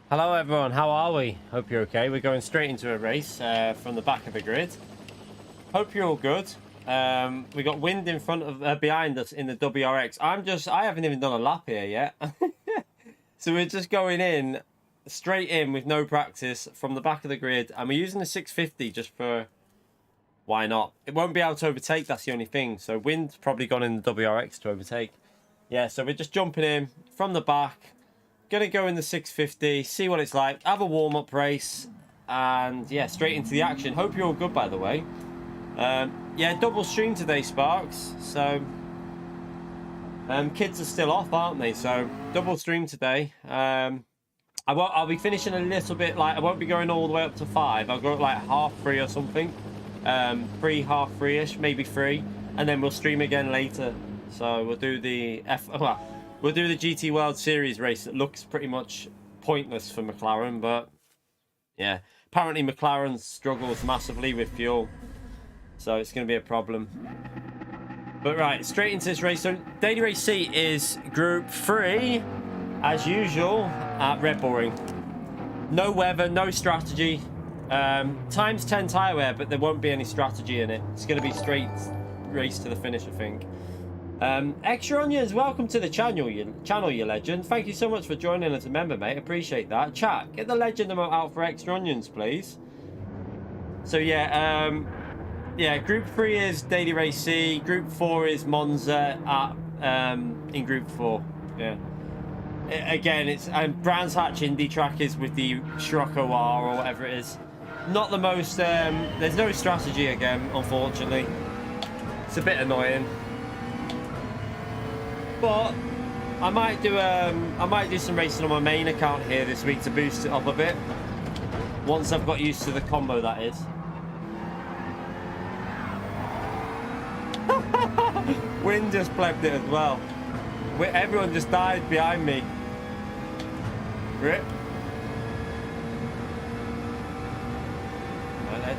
Hello everyone, how are we? Hope you're okay. We're going straight into a race from the back of the grid. Hope you're all good. We got wind in front of behind us in the WRX. I haven't even done a lap here yet. So we're just going in straight in with no practice from the back of the grid, and we're using the 650 just for why not? It won't be able to overtake, that's the only thing. So wind's probably gone in the WRX to overtake. Yeah, so we're just jumping in from the back. Gonna go in the 650, see what it's like, have a warm-up race, and yeah, straight into the action. Hope you're all good, by the way. Yeah, double stream today, Sparks. So kids are still off, aren't they? So double stream today. I'll be finishing a little bit, like I won't be going all the way up to 5. I'll go like 3:30 or something. 3:30ish, maybe 3, and then we'll stream again later. So we'll do the we'll do the GT World Series race that looks pretty much pointless for McLaren, but yeah, apparently McLaren struggles massively with fuel, so it's going to be a problem. But right, straight into this race. So Daily Race C is Group 3, as usual, at Redbull Ring. No weather, no strategy. Times 10 tyre wear, but there won't be any strategy in it. It's going to be straight race to the finish, I think. Extra Onions, welcome to the channel, you legend. Thank you so much for joining as a member, mate. Appreciate that. Chat, get the legend emote out for Extra Onions, please. So yeah, yeah, Group 3 is Daily Race C. Group 4 is Monza in Group 4. Yeah. Again, it's Brands Hatch Indie Track is with the Scirocco R or whatever it is. Not the most. There's no strategy again, unfortunately. It's a bit annoying. But I might do some racing on my main account here this week to boost it up a bit. Once I've got used to the combo, that is. Wind just plebbed it as well. Everyone just died behind me. Rip. Right,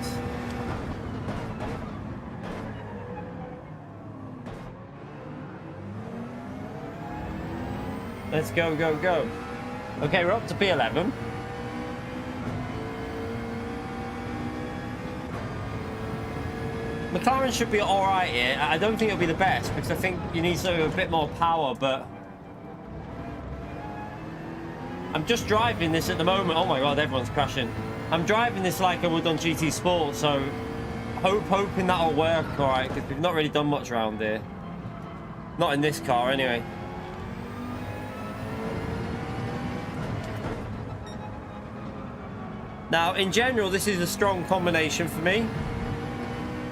let's go, go, go. Okay, we're up to P11. McLaren should be alright here. I don't think it'll be the best because I think you need a bit more power, but I'm just driving this at the moment. Oh my god, everyone's crashing. I'm driving this like I would on GT Sport, so hoping that'll work alright, because we've not really done much around here. Not in this car anyway. Now, in general, this is a strong combination for me.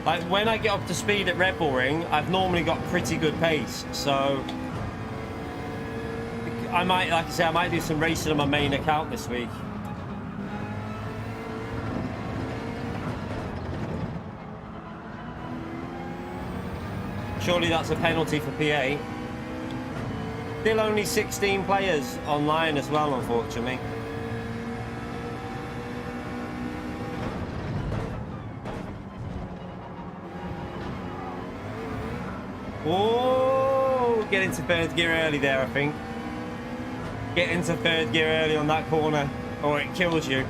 Like, when I get up to speed at Redbull Ring, I've normally got pretty good pace, so I might, like I say, I might do some racing on my main account this week. Surely that's a penalty for P8. Still only 16 players online as well, unfortunately. Oh, get into third gear early there, I think. Get into third gear early on that corner, or it kills you.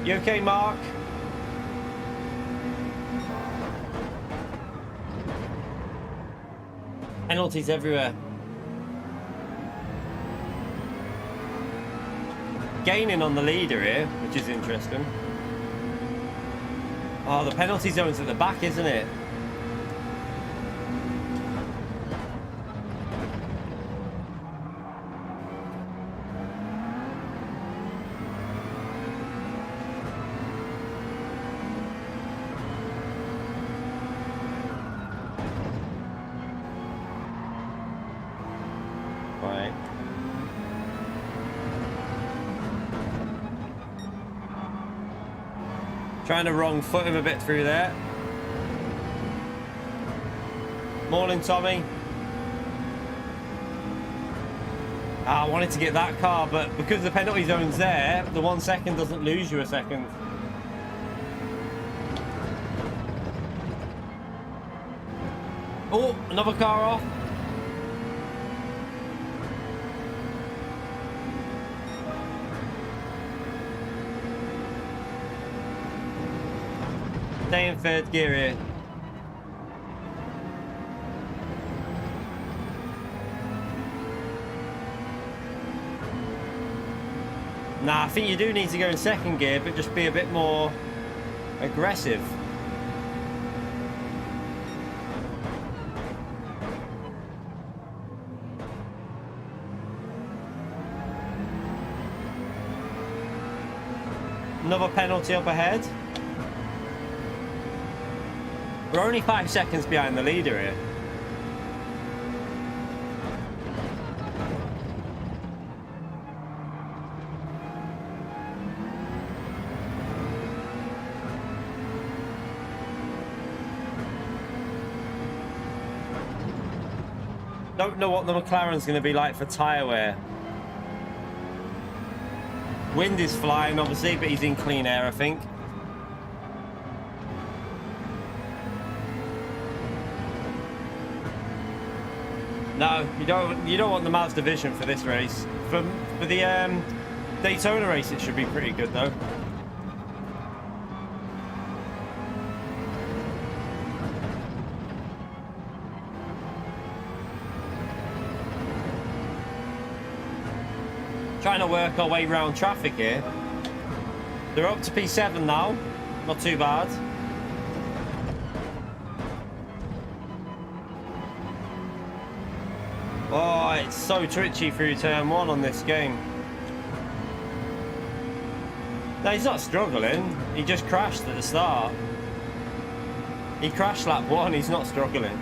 You okay, Mark? Penalties everywhere. Gaining on the leader here, which is interesting. Oh, the penalty zone's at the back, isn't it? Trying to wrong foot him a bit through there. Morning, Tommy. I wanted to get that car, but because the penalty zone's there, the 1 second doesn't lose you a second. Oh, another car off. Stay in third gear here. Nah, I think you do need to go in second gear, but just be a bit more aggressive. Another penalty up ahead. We're only 5 seconds behind the leader here. Don't know what the McLaren's going to be like for tyre wear. Wind is flying, obviously, but he's in clean air, I think. No, you don't want the Mazda Vision for this race. For the Daytona race, it should be pretty good though. Trying to work our way around traffic here. They're up to P7 now. Not too bad. Oh, it's so twitchy through turn 1 on this game. No, he's not struggling. He just crashed at the start. He crashed lap 1. He's not struggling.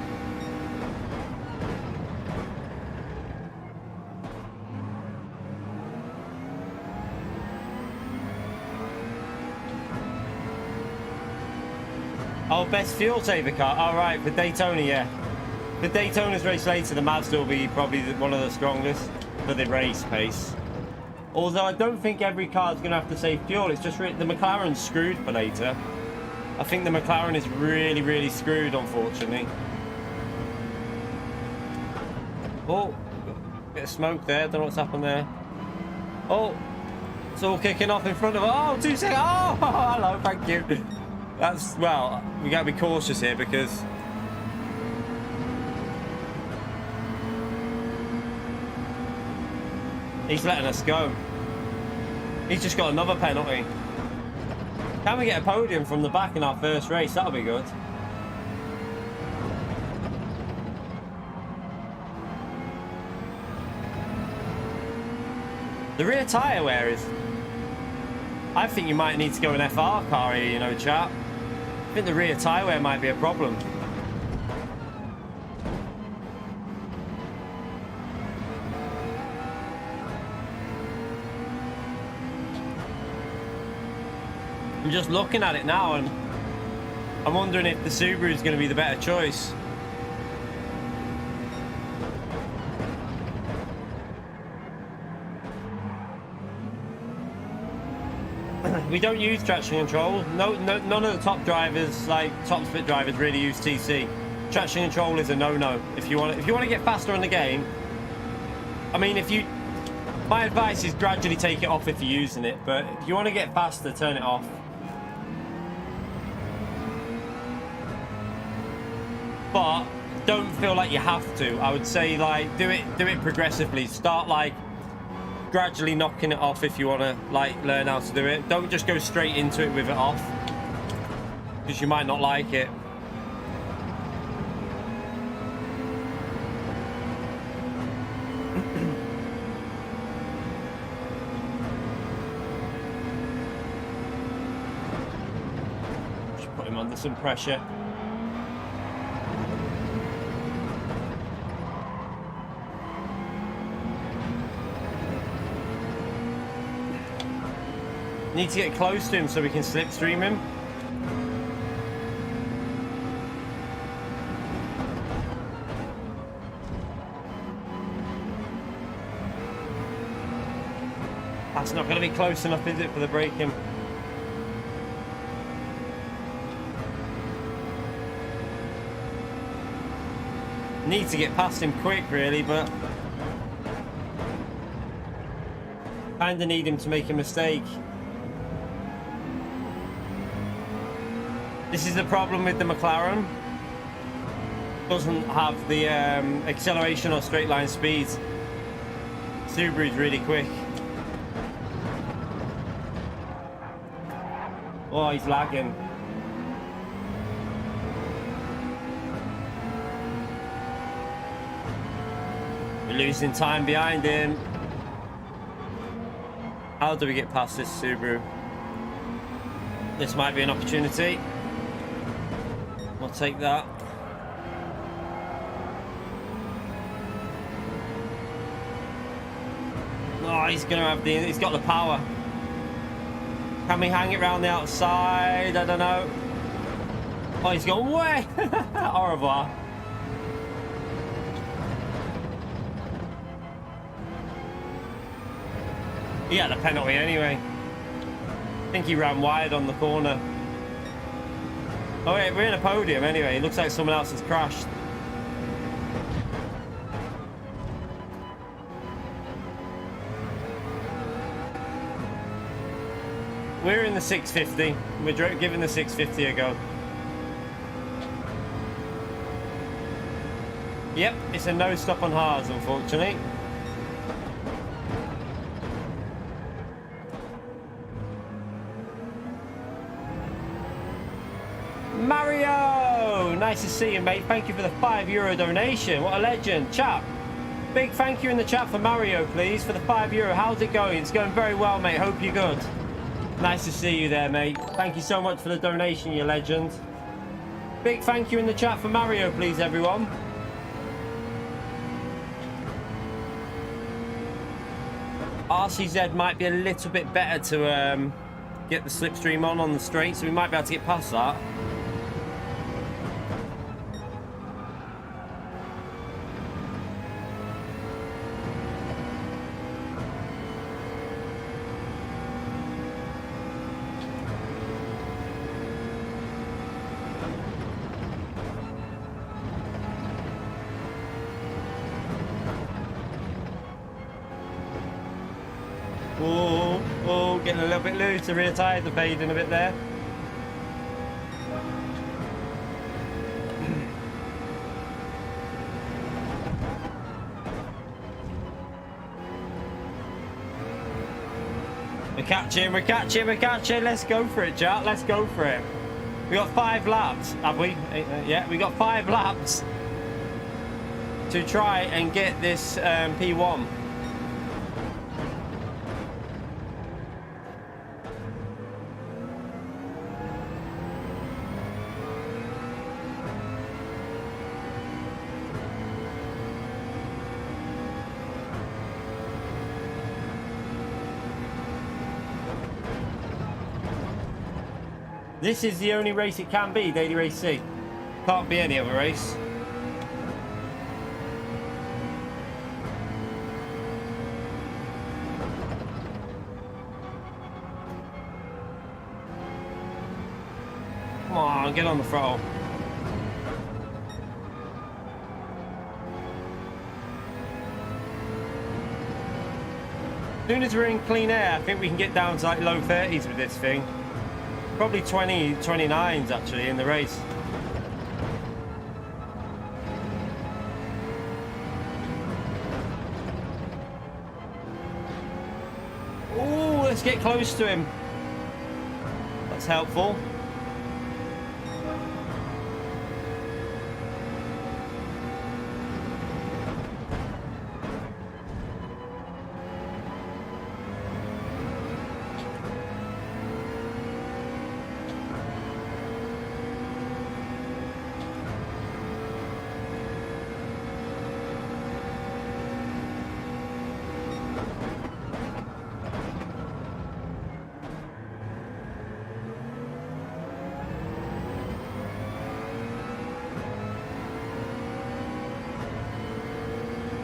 Oh, best fuel saver car. All right, for Daytona, yeah. For Daytona's race later, the Mazda will be probably one of the strongest for the race pace. Although I don't think every car is going to have to save fuel. It's just the McLaren's screwed for later. I think the McLaren is really, really screwed, unfortunately. Oh, bit of smoke there. Don't know what's happened there. Oh, it's all kicking off in front of us. Oh, 2 seconds. Oh, hello, thank you. That's, well, we got to be cautious here because he's letting us go. He's just got another penalty. Can we get a podium from the back in our first race? That'll be good. The rear tyre wear is... I think you might need to go an FR car here, you know, chap. I think the rear tyre wear might be a problem. I'm just looking at it now and I'm wondering if the Subaru is going to be the better choice. We don't use traction control. None of the top drivers, like top split drivers, really use TC. Traction control is a no-no. If you want to get faster in the game, I mean, my advice is gradually take it off if you're using it. But if you want to get faster, turn it off. But don't feel like you have to. I would say, like, do it progressively. Start like gradually knocking it off if you want to like learn how to do it. Don't just go straight into it with it off because you might not like it. Just put him under some pressure. Need to get close to him so we can slipstream him. That's not going to be close enough, is it, for the braking? Need to get past him quick, really, but kind of need him to make a mistake. This is the problem with the McLaren. Doesn't have the acceleration or straight line speeds. Subaru's really quick. Oh, he's lagging. We're losing time behind him. How do we get past this Subaru? This might be an opportunity. We'll take that. Oh, he's he's got the power. Can we hang it round the outside? I don't know. Oh, he's gone way. Au revoir. He had a penalty anyway. I think he ran wide on the corner. Oh wait, we're in a podium anyway. It looks like someone else has crashed. We're in the 650. We're giving the 650 a go. Yep, it's a no stop on hards, unfortunately. Mario! Nice to see you, mate. Thank you for the €5 donation. What a legend. Chat. Big thank you in the chat for Mario, please, for the €5. How's it going? It's going very well, mate. Hope you're good. Nice to see you there, mate. Thank you so much for the donation, you legend. Big thank you in the chat for Mario, please, everyone. RCZ might be a little bit better to get the slipstream on the straight, so we might be able to get past that. Oh, getting a little bit loose. The rear tyres are fading a bit there. We're catching. Let's go for it, chat. Let's go for it. We got 5 laps, have we? Yeah, we got 5 laps to try and get this P1. This is the only race it can be, Daily Race C. Can't be any other race. Come on, get on the throttle. As soon as we're in clean air, I think we can get down to like low 30s with this thing. Probably 29s actually in the race. Oh, let's get close to him. That's helpful.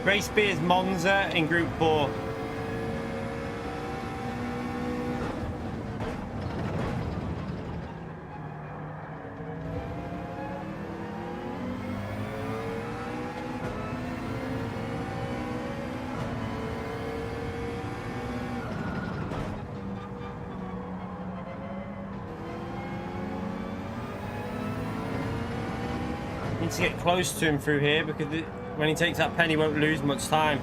Race B is Monza in Group 4. to get close to him through here because when he takes that pen, he won't lose much time.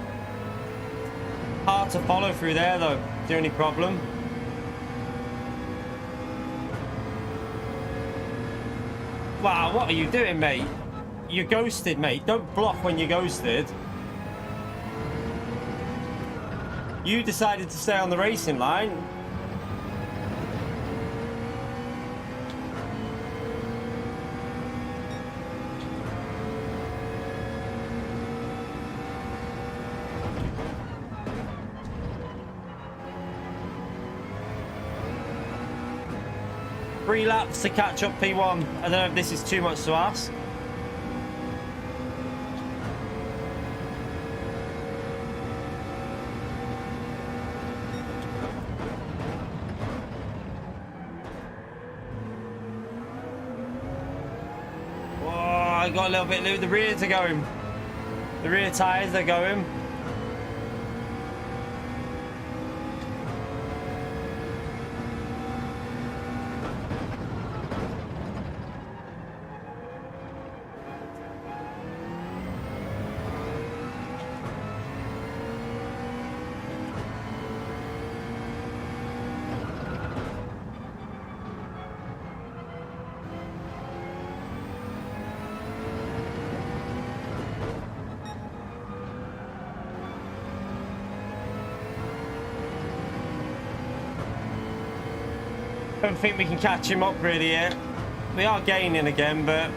Hard to follow through there though, the only problem. Wow, what are you doing, mate? You're ghosted, mate. Don't block when you're ghosted. You decided to stay on the racing line. Three laps to catch up P1. I don't know if this is too much to ask. I got a little bit, the rears are going. The rear tyres are going. Don't think we can catch him up really yet. We are gaining again, but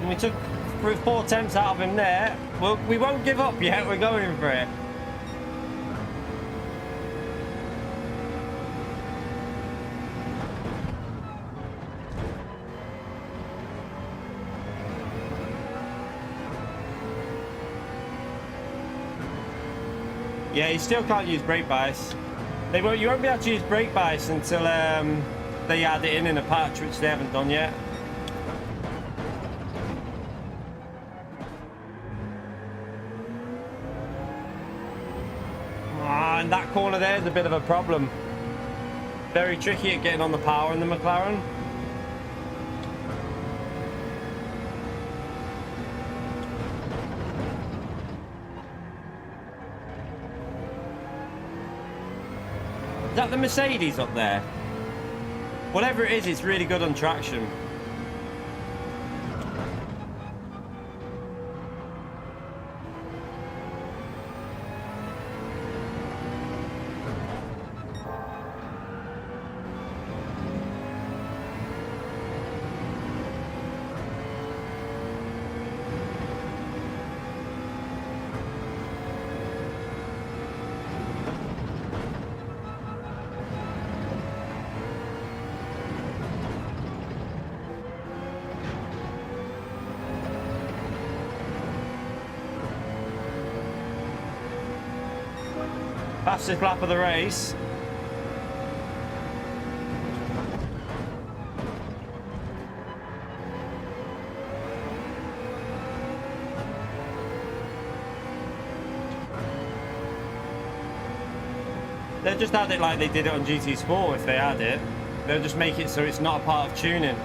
we took 4 attempts out of him there. Well, we won't give up yet. We're going for it. Yeah, you still can't use brake bias. You won't be able to use brake bias until they add it in a patch, which they haven't done yet. And that corner there is a bit of a problem. Very tricky at getting on the power in the McLaren. Is that the Mercedes up there? Whatever it is, it's really good on traction. Fastest lap of the race. They'll just add it like they did it on GT Sport if they add it. They'll just make it so it's not a part of tuning.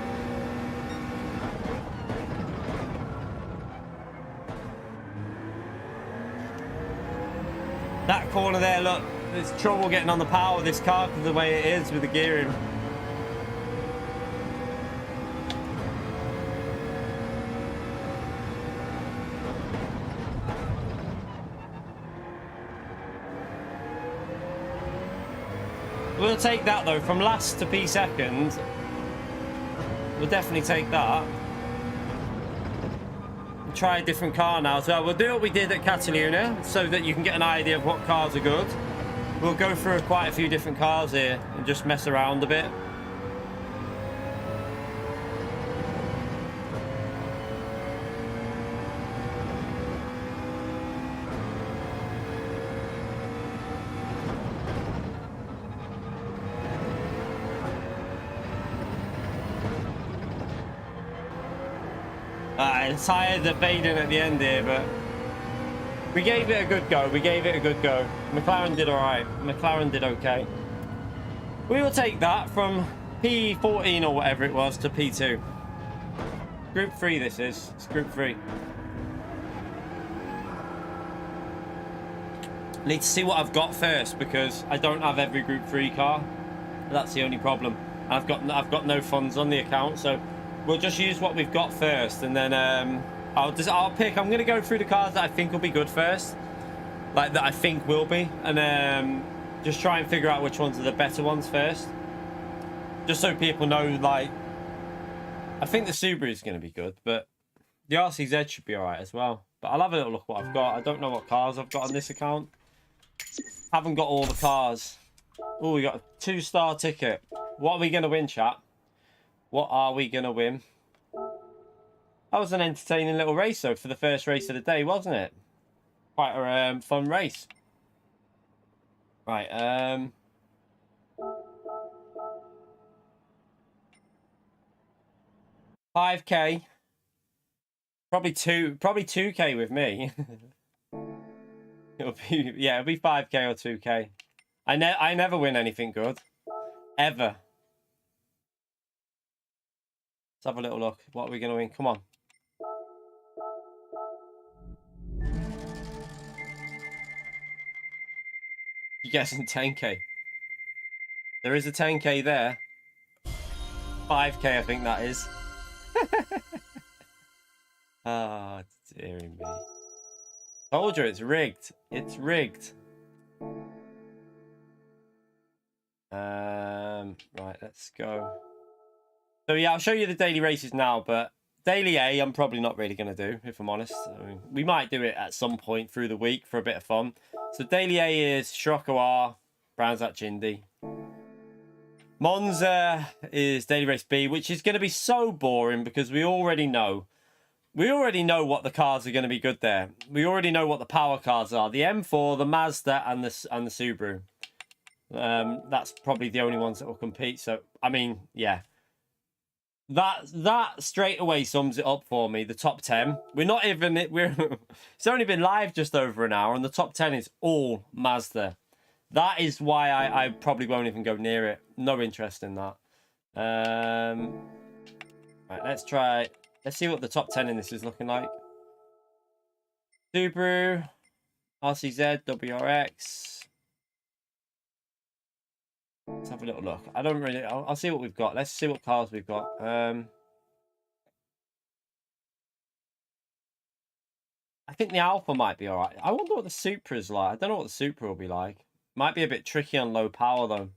That corner there, look, there's trouble getting on the power of this car because of the way it is with the gearing. We'll take that though, from last to P2. We'll definitely take that. Try a different car now as well. We'll do what we did at Catalunya so that you can get an idea of what cars are good. We'll go through quite a few different cars here and just mess around a bit. The tyres are fading at the end here, but We gave it a good go. We gave it a good go. McLaren did all right. McLaren did okay. We will take that from P14 or whatever it was to P2. Group 3 this is. It's Group 3. Need to see what I've got first because I don't have every Group 3 car. That's the only problem. I've got no funds on the account, so we'll just use what we've got first, and then I'll pick. I'm gonna go through the cars that I think will be good first, like that I think will be, and just try and figure out which ones are the better ones first, just so people know. Like, I think the Subaru is gonna be good, but the RCZ should be all right as well. But I'll have a little look what I've got. I don't know what cars I've got on this account. Haven't got all the cars. Oh, we got a 2-star ticket. What are we going to win, chat? What are we going to win? That was an entertaining little race, though, for the first race of the day, wasn't it? Quite a fun race. Right, 5K. Probably 2K with me. It'll be 5K or 2K. I never win anything good. Ever. Let's have a little look. What are we going to win? Come on. You get some 10K. There is a 10K there. 5K, I think that is. Ah, oh, dear me. Told you it's rigged. It's rigged. Right, let's go. So yeah, I'll show you the daily races now, but daily A, I'm probably not really going to do, if I'm honest. I mean, we might do it at some point through the week for a bit of fun. So daily A is Scirocco R, Brands Hatch Indy. Monza is daily race B, which is going to be so boring because we already know. We already know what the cars are going to be good there. We already know what the power cars are. The M4, the Mazda, and the Subaru. That's probably the only ones that will compete. So, I mean, yeah. That straight away sums it up for me. The top 10. We're not even... It's only been live just over an hour, and the top 10 is all Mazda. That is why I probably won't even go near it. No interest in that. Right, let's try... Let's see what the top 10 in this is looking like. Subaru, RCZ, WRX. Let's have a little look. I don't really... I'll see what we've got. Let's see what cars we've got. I think the Alpha might be all right. I wonder what the Supra is like. I don't know what the Supra will be like. Might be a bit tricky on low power, though.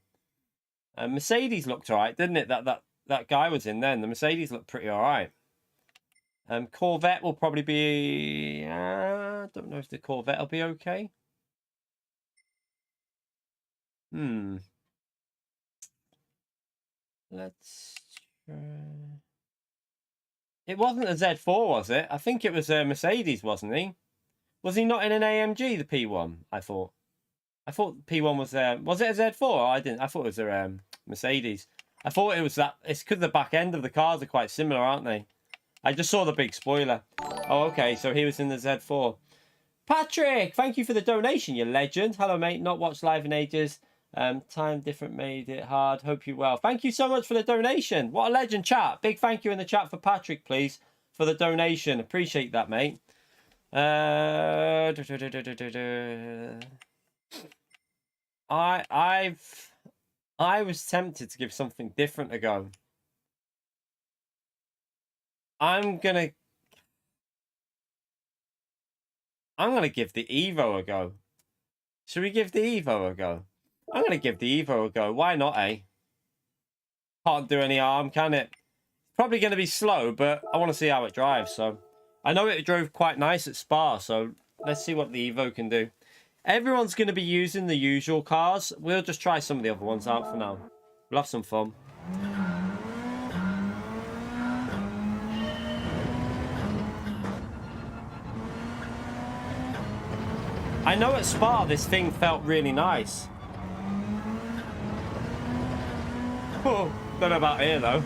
Mercedes looked all right, didn't it? That guy was in then. The Mercedes looked pretty all right. Corvette will probably be... I don't know if the Corvette will be okay. Let's try... It wasn't a Z4, was it? I think it was a Mercedes, wasn't he? Was he not in an AMG, the P1, I thought? I thought P1 was... was it a Z4? I didn't. I thought it was a Mercedes. I thought it was that... It's because the back end of the cars are quite similar, aren't they? I just saw the big spoiler. Oh, okay. So he was in the Z4. Patrick, thank you for the donation, you legend. Hello, mate. Not watched live in ages. Time different made it hard. Hope you well. Thank you so much for the donation. What a legend, chat. Big thank you in the chat for Patrick, please, for the donation. Appreciate that, mate. I was tempted to give something different a go. I'm gonna give the Evo a go. Should we give the Evo a go? I'm gonna give the Evo a go. Why not, eh? Can't do any harm, can it? Probably gonna be slow, but I want to see how it drives. So I know it drove quite nice at Spa, so let's see what the Evo can do. Everyone's gonna be using the usual cars. We'll just try some of the other ones out for now. We'll have some fun. I know at Spa this thing felt really nice. Oh, don't know about here though.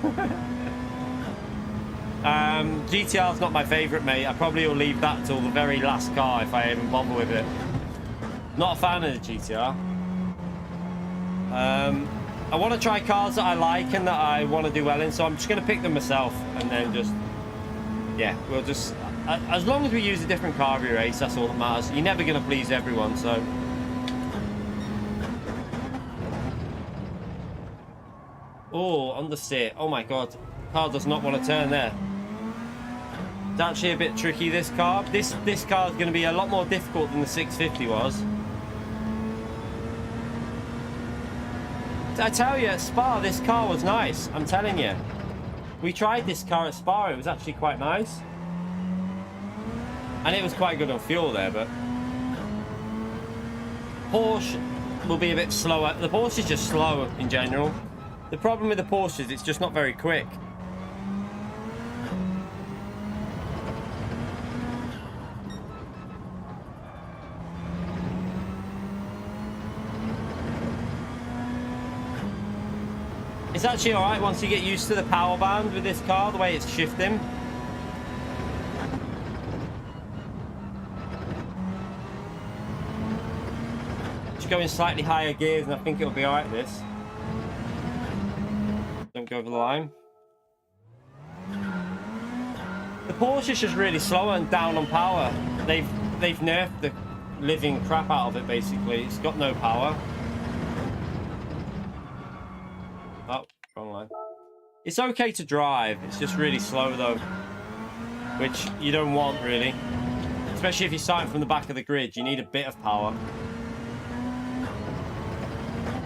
GTR's not my favourite, mate. I probably will leave that till the very last car if I even bother with it. Not a fan of the GTR. I want to try cars that I like and that I want to do well in, so I'm just going to pick them myself and then just, yeah, we'll just, as long as we use a different car every race, that's all that matters. You're never going to please everyone, so. Oh, understeer. Oh my god. Car does not want to turn there. It's actually a bit tricky, this car. This car is going to be a lot more difficult than the 650 was. I tell you, at Spa, this car was nice. I'm telling you. We tried this car at Spa. It was actually quite nice. And it was quite good on fuel there, but... Porsche will be a bit slower. The Porsche is just slow in general. The problem with the Porsche is it's just not very quick. It's actually alright once you get used to the power band with this car, the way it's shifting. Just go in slightly higher gears and I think it'll be alright, this. Don't go over the line. The Porsche is just really slow and down on power. They've nerfed the living crap out of it, basically. It's got no power. Oh, wrong line. It's okay to drive. It's just really slow, though. Which you don't want, really. Especially if you're starting from the back of the grid. You need a bit of power.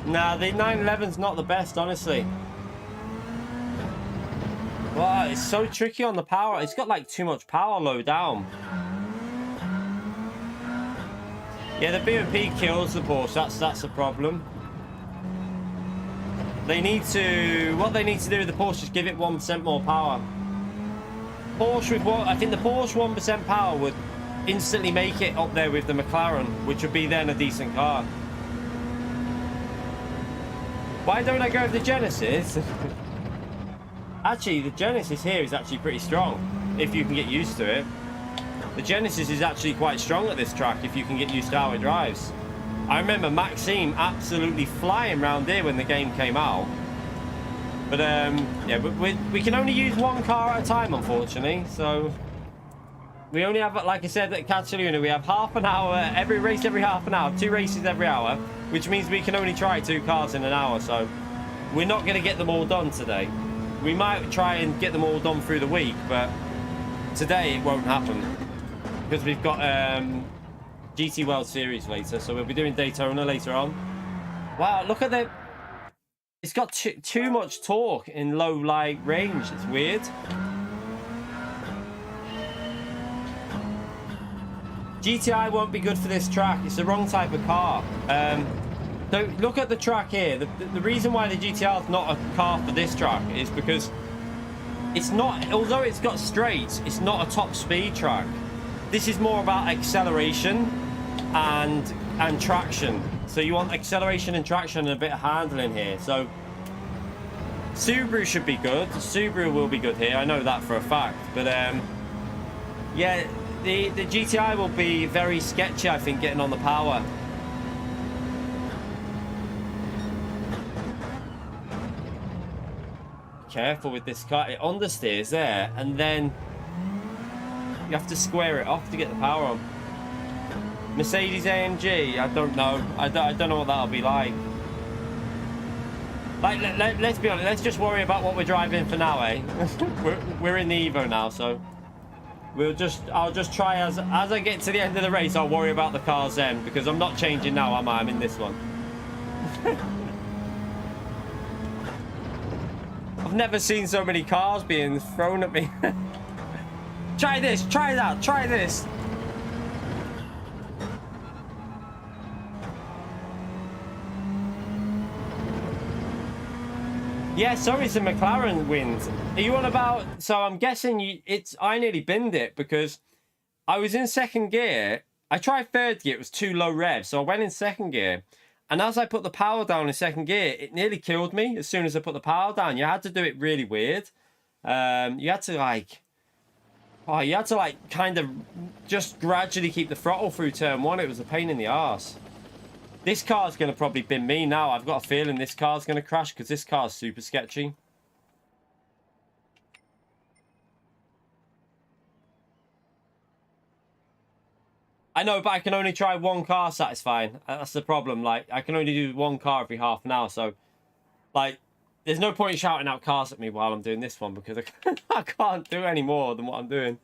Nah, the 911's not the best, honestly. Wow, it's so tricky on the power. It's got, like, too much power low down. Yeah, the BenQ kills the Porsche. That's a problem. They need to... What they need to do with the Porsche is give it 1% more power. Porsche with what? I think the Porsche 1% power would instantly make it up there with the McLaren, which would be then a decent car. Why don't I go with the Genesis? Actually, the Genesis here is actually pretty strong, if you can get used to it. The Genesis is actually quite strong at this track, if you can get used to how it drives. I remember Maxime absolutely flying around here when the game came out. But, yeah, we can only use one car at a time, unfortunately. So, we only have, like I said, at Catalunya, we have half an hour, every race every half an hour, 2 races every hour, which means we can only try 2 cars in an hour. So, we're not going to get them all done today. We might try and get them all done through the week, but today it won't happen. Because we've got GT World Series later, so we'll be doing Daytona later on. Wow, look at the... It's got too much torque in low light range. It's weird. GTI won't be good for this track. It's the wrong type of car. So look at the track here. The reason why the GTR is not a car for this track is because it's not, although it's got straights, it's not a top speed track. This is more about acceleration and traction. So you want acceleration and traction and a bit of handling here. So Subaru should be good. Subaru will be good here. I know that for a fact. But yeah, the GTI will be very sketchy, I think, getting on the power. Careful with this car. It understeers there, and then you have to square it off to get the power on. Mercedes AMG, I don't know. I don't know what that'll be like. Like, let's be honest. Let's just worry about what we're driving for now, eh? we're in the Evo now, so I'll just try as I get to the end of the race. I'll worry about the cars then, because I'm not changing now, am I? I'm in this one. I've never seen so many cars being thrown at me. Try this, try that, try this. Yeah, sorry, it's a McLaren wins. Are you on about... So I'm guessing I nearly binned it because I was in second gear. I tried third gear, it was too low rev. So I went in second gear. And as I put the power down in second gear, it nearly killed me as soon as I put the power down. You had to do it really weird. You had to, like, Oh, you had to like kind of just gradually keep the throttle through turn one. It was a pain in the arse. This car's going to probably bin me now. I've got a feeling this car's going to crash because this car's super sketchy. I know, but I can only try one car satisfying. That's the problem. Like, I can only do one car every half an hour. So, like, there's no point in shouting out cars at me while I'm doing this one because I can't do any more than what I'm doing.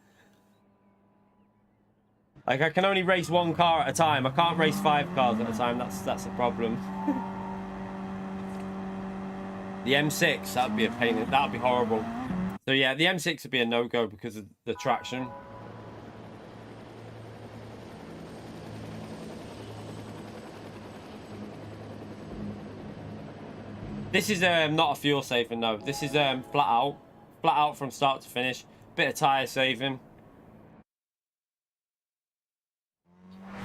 Like, I can only race one car at a time. I can't race 5 cars at a time. That's the problem. The M6, that'd be a pain. That'd be horrible. So, yeah, the M6 would be a no-go because of the traction. This is not a fuel saving, no. This is flat out from start to finish. Bit of tyre saving.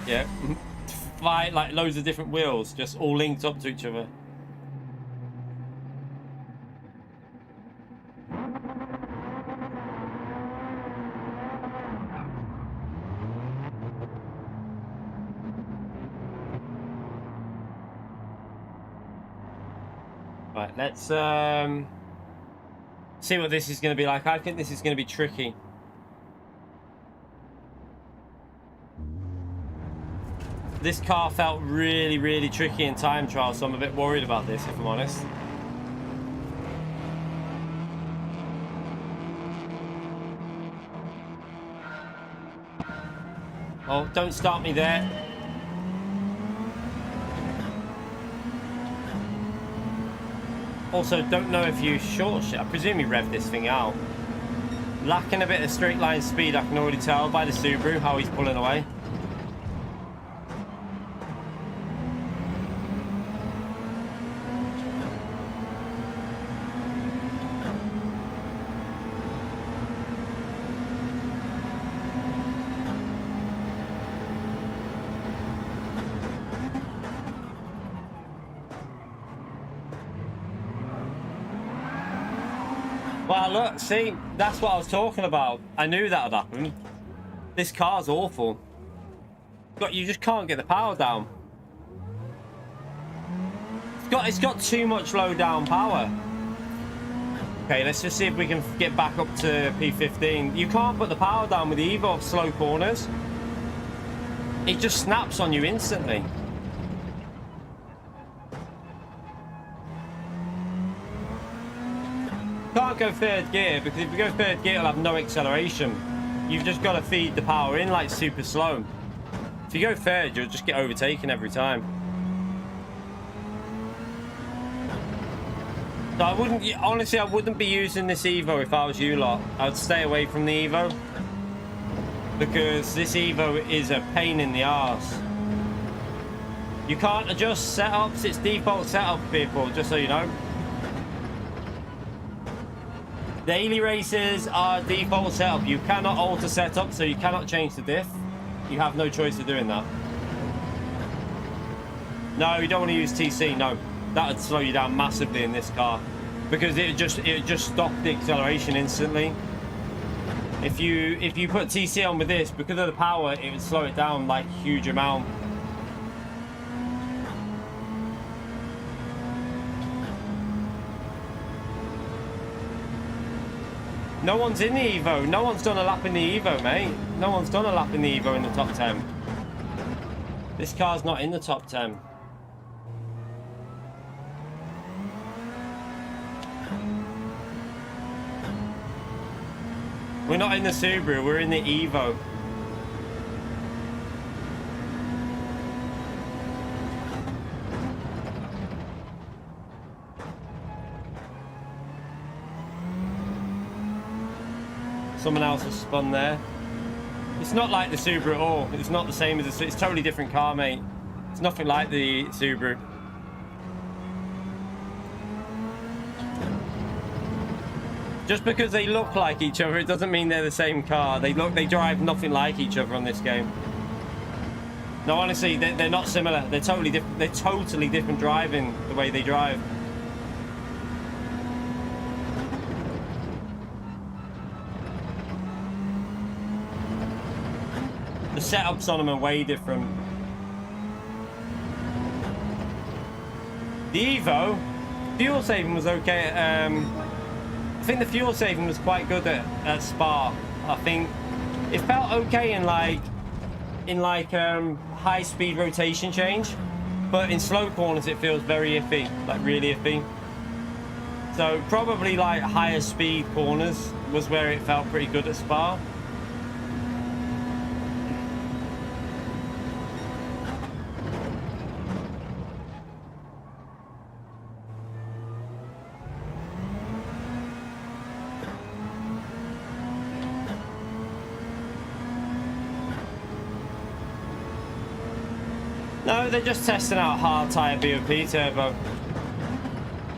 Yeah, like loads of different wheels, just all linked up to each other. Right, let's see what this is going to be like. I think this is going to be tricky. This car felt really, really tricky in time trial, so I'm a bit worried about this, if I'm honest. Oh, don't start me there. Also, don't know if you short shit. I presume you rev this thing out. Lacking a bit of straight line speed, I can already tell by the Subaru how he's pulling away. Well, look, see, that's what I was talking about. I knew that would happen. This car's awful. But you just can't get the power down. It's got too much low down power. Okay, let's just see if we can get back up to P15. You can't put the power down with the Evo of slow corners. It just snaps on you instantly. Can't go third gear because if you go third gear it'll have no acceleration. You've just got to feed the power in like super slow. If you go third you'll just get overtaken every time. So I wouldn't, honestly I wouldn't be using this Evo if I was you lot. I'd stay away from the Evo because this Evo is a pain in the arse. You can't adjust setups, it's default setup, people, just so you know. Daily races are default setup. You cannot alter setup, so you cannot change the diff. You have no choice of doing that. No, you don't want to use TC. No, that would slow you down massively in this car because it just stopped the acceleration instantly. If you put TC on with this, because of the power, it would slow it down like a huge amount. No one's in the Evo. No one's done a lap in the Evo, mate. No one's done a lap in the Evo in the top 10. This car's not in the top 10. We're not in the Subaru, we're in the Evo. Someone else has spun there. It's not like the Subaru at all. It's not the same as the It's a totally different car, mate. It's nothing like the Subaru. Just because they look like each other, it doesn't mean they're the same car. They drive nothing like each other on this game. No, honestly, they're not similar. They're totally different. They're totally different driving, the way they drive. the setups on them are way different. The Evo, fuel saving was okay. I think the fuel saving was quite good at Spa. I think it felt okay in high speed rotation change, but in slow corners it feels very iffy, like really iffy. So probably like higher speed corners was where it felt pretty good at Spa. No, they're just testing out hard tyre BOP turbo.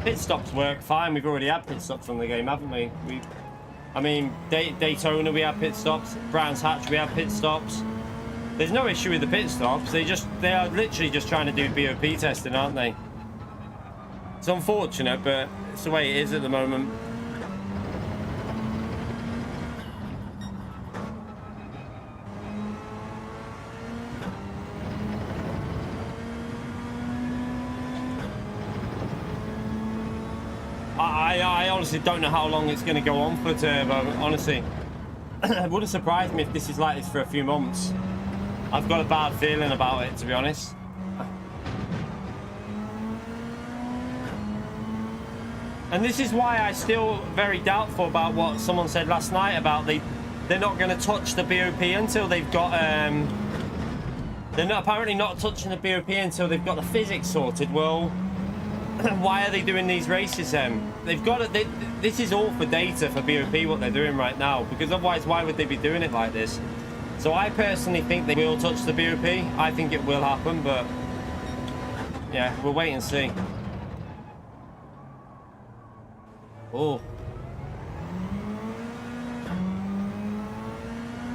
Pit stops work fine. We've already had pit stops on the game, haven't we? I mean, Daytona we had pit stops. Brands Hatch we had pit stops. There's no issue with the pit stops. They are literally just trying to do BOP testing, aren't they? It's unfortunate, but it's the way it is at the moment. I honestly don't know how long it's going to go on for turbo, honestly. It wouldn't surprise me if this is like this for a few months. I've got a bad feeling about it, to be honest. And this is why I'm still very doubtful about what someone said last night about they're not going to touch the BOP until they've got... they're apparently not touching the BOP until they've got the physics sorted. Well... why are they doing these races then? They've got it. This is all for data for BOP what they're doing right now, because otherwise why would they be doing it like this? So I personally think they will touch the BOP. I think it will happen, but yeah, we'll wait and see. Oh.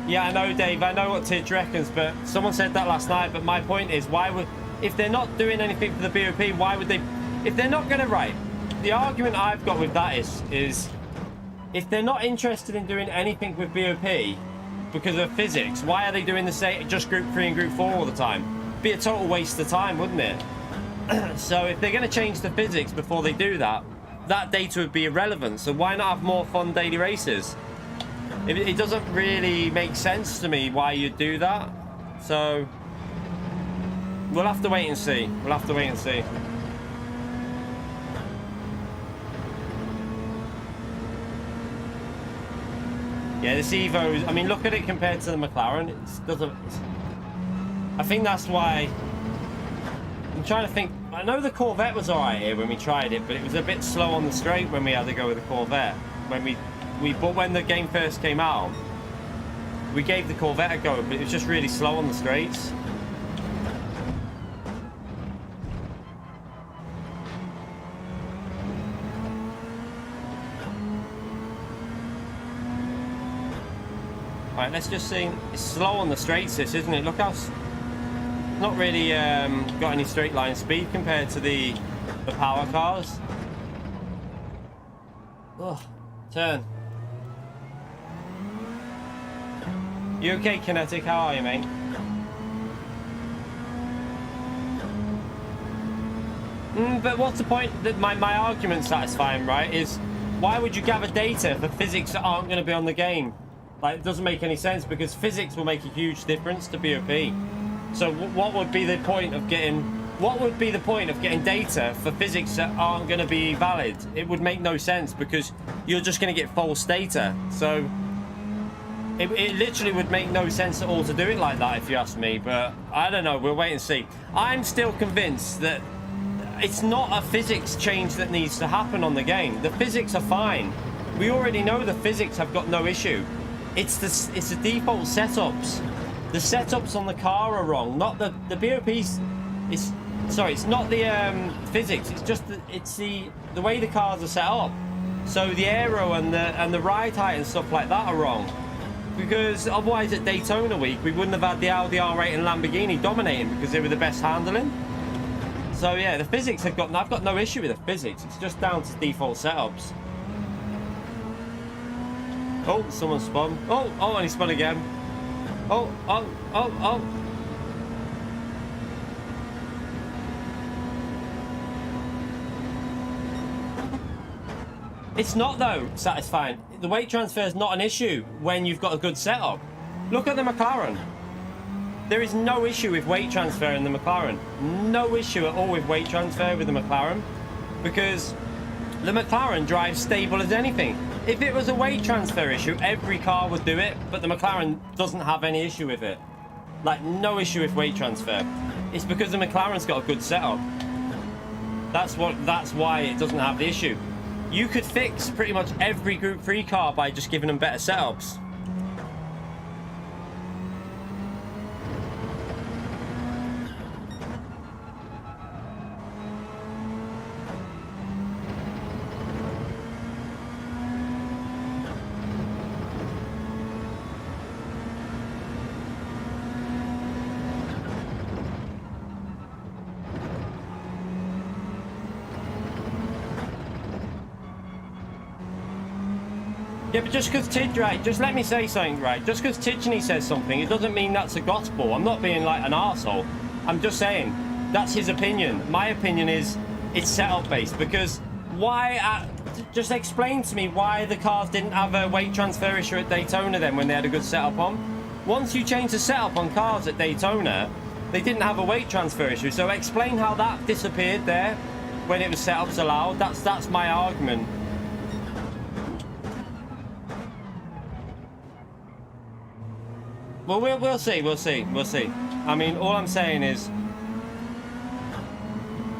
Yeah, I know, Dave. I know what Tidge reckons, but someone said that last night. But my point is, why would, if they're not doing anything for the BOP, why would they? If they're not going to write, the argument I've got with that is if they're not interested in doing anything with BOP because of physics, why are they doing the same, just Group 3 and Group 4 all the time? Be a total waste of time, wouldn't it? So if they're going to change the physics before they do that, that data would be irrelevant. So why not have more fun daily races? It doesn't really make sense to me why you'd do that. So we'll have to wait and see. We'll have to wait and see. Yeah, this Evo, I mean, look at it compared to the McLaren. I think that's why. I'm trying to think. I know the Corvette was alright here when we tried it, but it was a bit slow on the straight when we had to go with the Corvette. But when the game first came out, we gave the Corvette a go, but it was just really slow on the straights. Alright, let's just see. It's slow on the straights, this, isn't it? Look how... not really got any straight line speed compared to the power cars. Ugh, turn. You okay, Kinetic? How are you, mate? But what's the point? That my argument satisfying, right, is why would you gather data for physics that aren't going to be on the game? Like, it doesn't make any sense, because physics will make a huge difference to BOP. So what would be the point of getting... what would be the point of getting data for physics that aren't going to be valid? It would make no sense, because you're just going to get false data. So it literally would make no sense at all to do it like that, if you ask me. But I don't know. We'll wait and see. I'm still convinced that it's not a physics change that needs to happen on the game. The physics are fine. We already know the physics have got no issue. It's the default setups. The setups on the car are wrong. Not the BOP's. It's not the physics. It's just the way the cars are set up. So the aero and the ride height and stuff like that are wrong. Because otherwise at Daytona week we wouldn't have had the Audi R8 and Lamborghini dominating, because they were the best handling. So yeah, the physics I've got no issue with the physics. It's just down to default setups. Oh, someone spun. Oh, and he spun again. Oh, oh, oh, oh. It's not, though, satisfying. The weight transfer is not an issue when you've got a good setup. Look at the McLaren. There is no issue with weight transfer in the McLaren. No issue at all with weight transfer with the McLaren, because the McLaren drives stable as anything. If it was a weight transfer issue, every car would do it, but the McLaren doesn't have any issue with it. Like, no issue with weight transfer. It's because the McLaren's got a good setup. That's why it doesn't have the issue. You could fix pretty much every Group 3 car by just giving them better setups. Yeah, but just because right, just let me say something, right? Just because Tidgeny says something, it doesn't mean that's a gospel. I'm not being like an arsehole. I'm just saying, that's his opinion. My opinion is, it's setup based, because why, just explain to me why the cars didn't have a weight transfer issue at Daytona then when they had a good setup on. Once you change the setup on cars at Daytona, they didn't have a weight transfer issue. So explain how that disappeared there when it was setups allowed. That's my argument. Well, we'll see. I mean, all I'm saying is,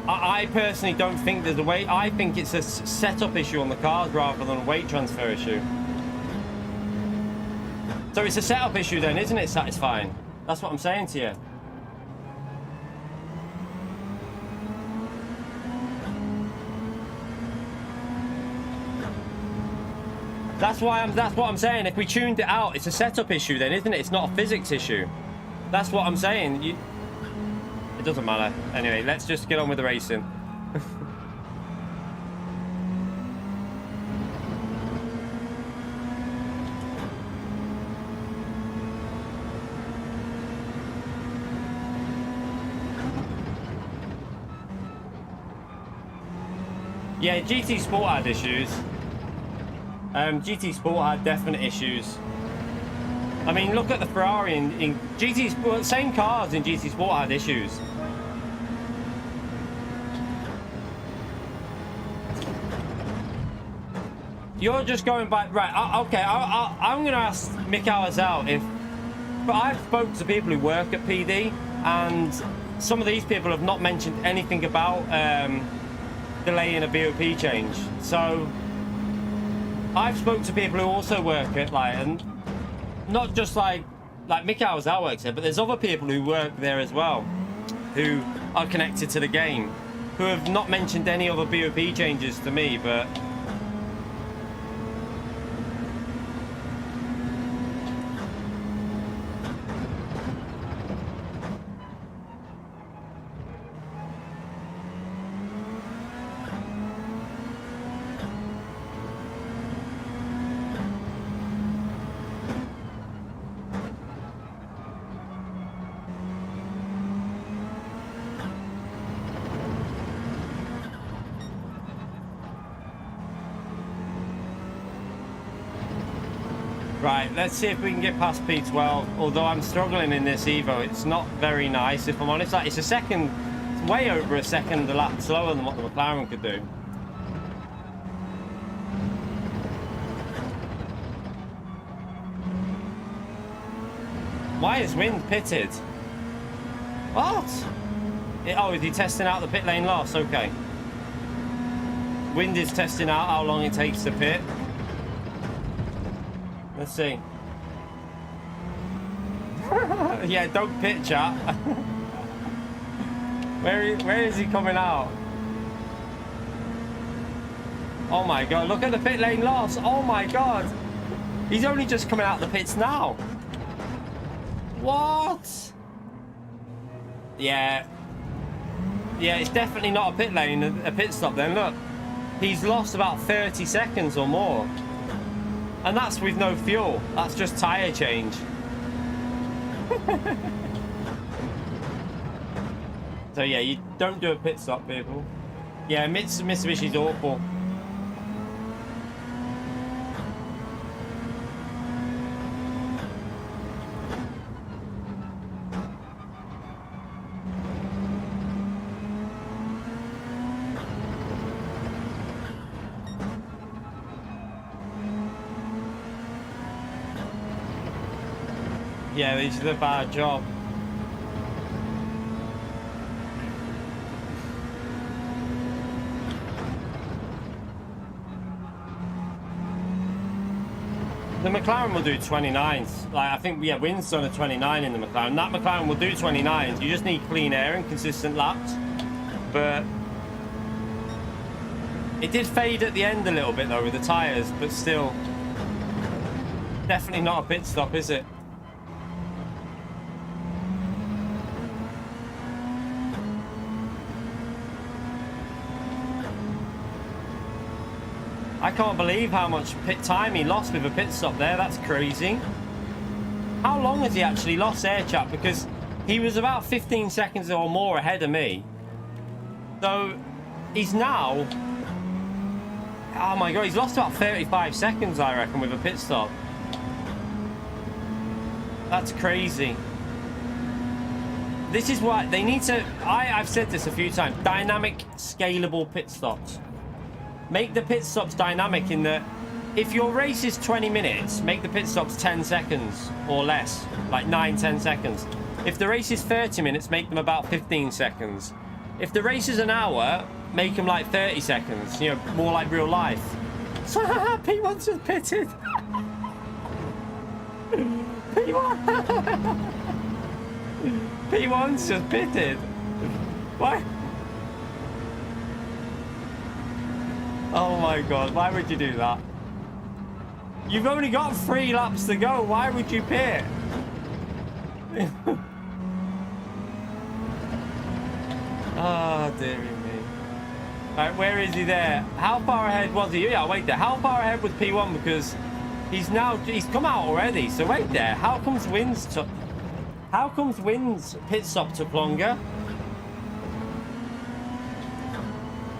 I personally don't think there's a weight. I think it's a setup issue on the cars rather than a weight transfer issue. So it's a setup issue then, isn't it, satisfying? That's what I'm saying to you. That's what I'm saying. If we tuned it out, it's a setup issue then, isn't it? It's not a physics issue. That's what I'm saying. It doesn't matter. Anyway, let's just get on with the racing. Yeah, GT Sport had issues. GT Sport had definite issues. I mean, look at the Ferrari in GT Sport. Same cars in GT Sport had issues. You're just going back, right? Okay, I'm going to ask Mick out if. But I've spoke to people who work at PD, and some of these people have not mentioned anything about delaying a BOP change. So I've spoke to people who also work at and not just like Mick out works there, but there's other people who work there as well, who are connected to the game, who have not mentioned any other BOP changes to me, but. Right, let's see if we can get past P12, although I'm struggling in this Evo. It's not very nice, if I'm honest. It's a second, it's way over a second a lap slower than what the McLaren could do. Why is Wind pitted? What? Oh, is he testing out the pit lane loss? Okay. Wind is testing out how long it takes to pit. Let's see. Yeah, don't pit, chat. Where is he coming out? Oh my god, look at the pit lane loss. Oh my god. He's only just coming out the pits now. What? Yeah. Yeah, it's definitely not a pit lane, a pit stop then. Look, he's lost about 30 seconds or more. And that's with no fuel. That's just tyre change. So yeah, you don't do a pit stop, people. Yeah, Mitsubishi's awful. Yeah, they did a bad job. The McLaren will do 29s. Like, I think, yeah, Wynn's done a 29 in the McLaren. That McLaren will do 29s. You just need clean air and consistent laps. But it did fade at the end a little bit, though, with the tyres. But still, definitely not a pit stop, is it? I can't believe how much pit time he lost with a pit stop there. That's crazy. How long has he actually lost there, chap? Because he was about 15 seconds or more ahead of me. So he's now... Oh my God, he's lost about 35 seconds, I reckon, with a pit stop. That's crazy. This is why they need to... I've said this a few times. Dynamic, scalable pit stops. Make the pit stops dynamic in that if your race is 20 minutes, make the pit stops 10 seconds or less, like 9-10 seconds. If the race is 30 minutes, make them about 15 seconds. If the race is an hour, make them like 30 seconds, you know, more like real life. So, P1's just pitted. P1's just pitted. Why? Oh my God, why would you do that? You've only got 3 laps to go. Why would you pit? Oh, dearie me. Right, where is he there? How far ahead was he? Yeah, wait there. How far ahead was P1? Because he's come out already. So wait there. How comes Wynn's pit stop took longer?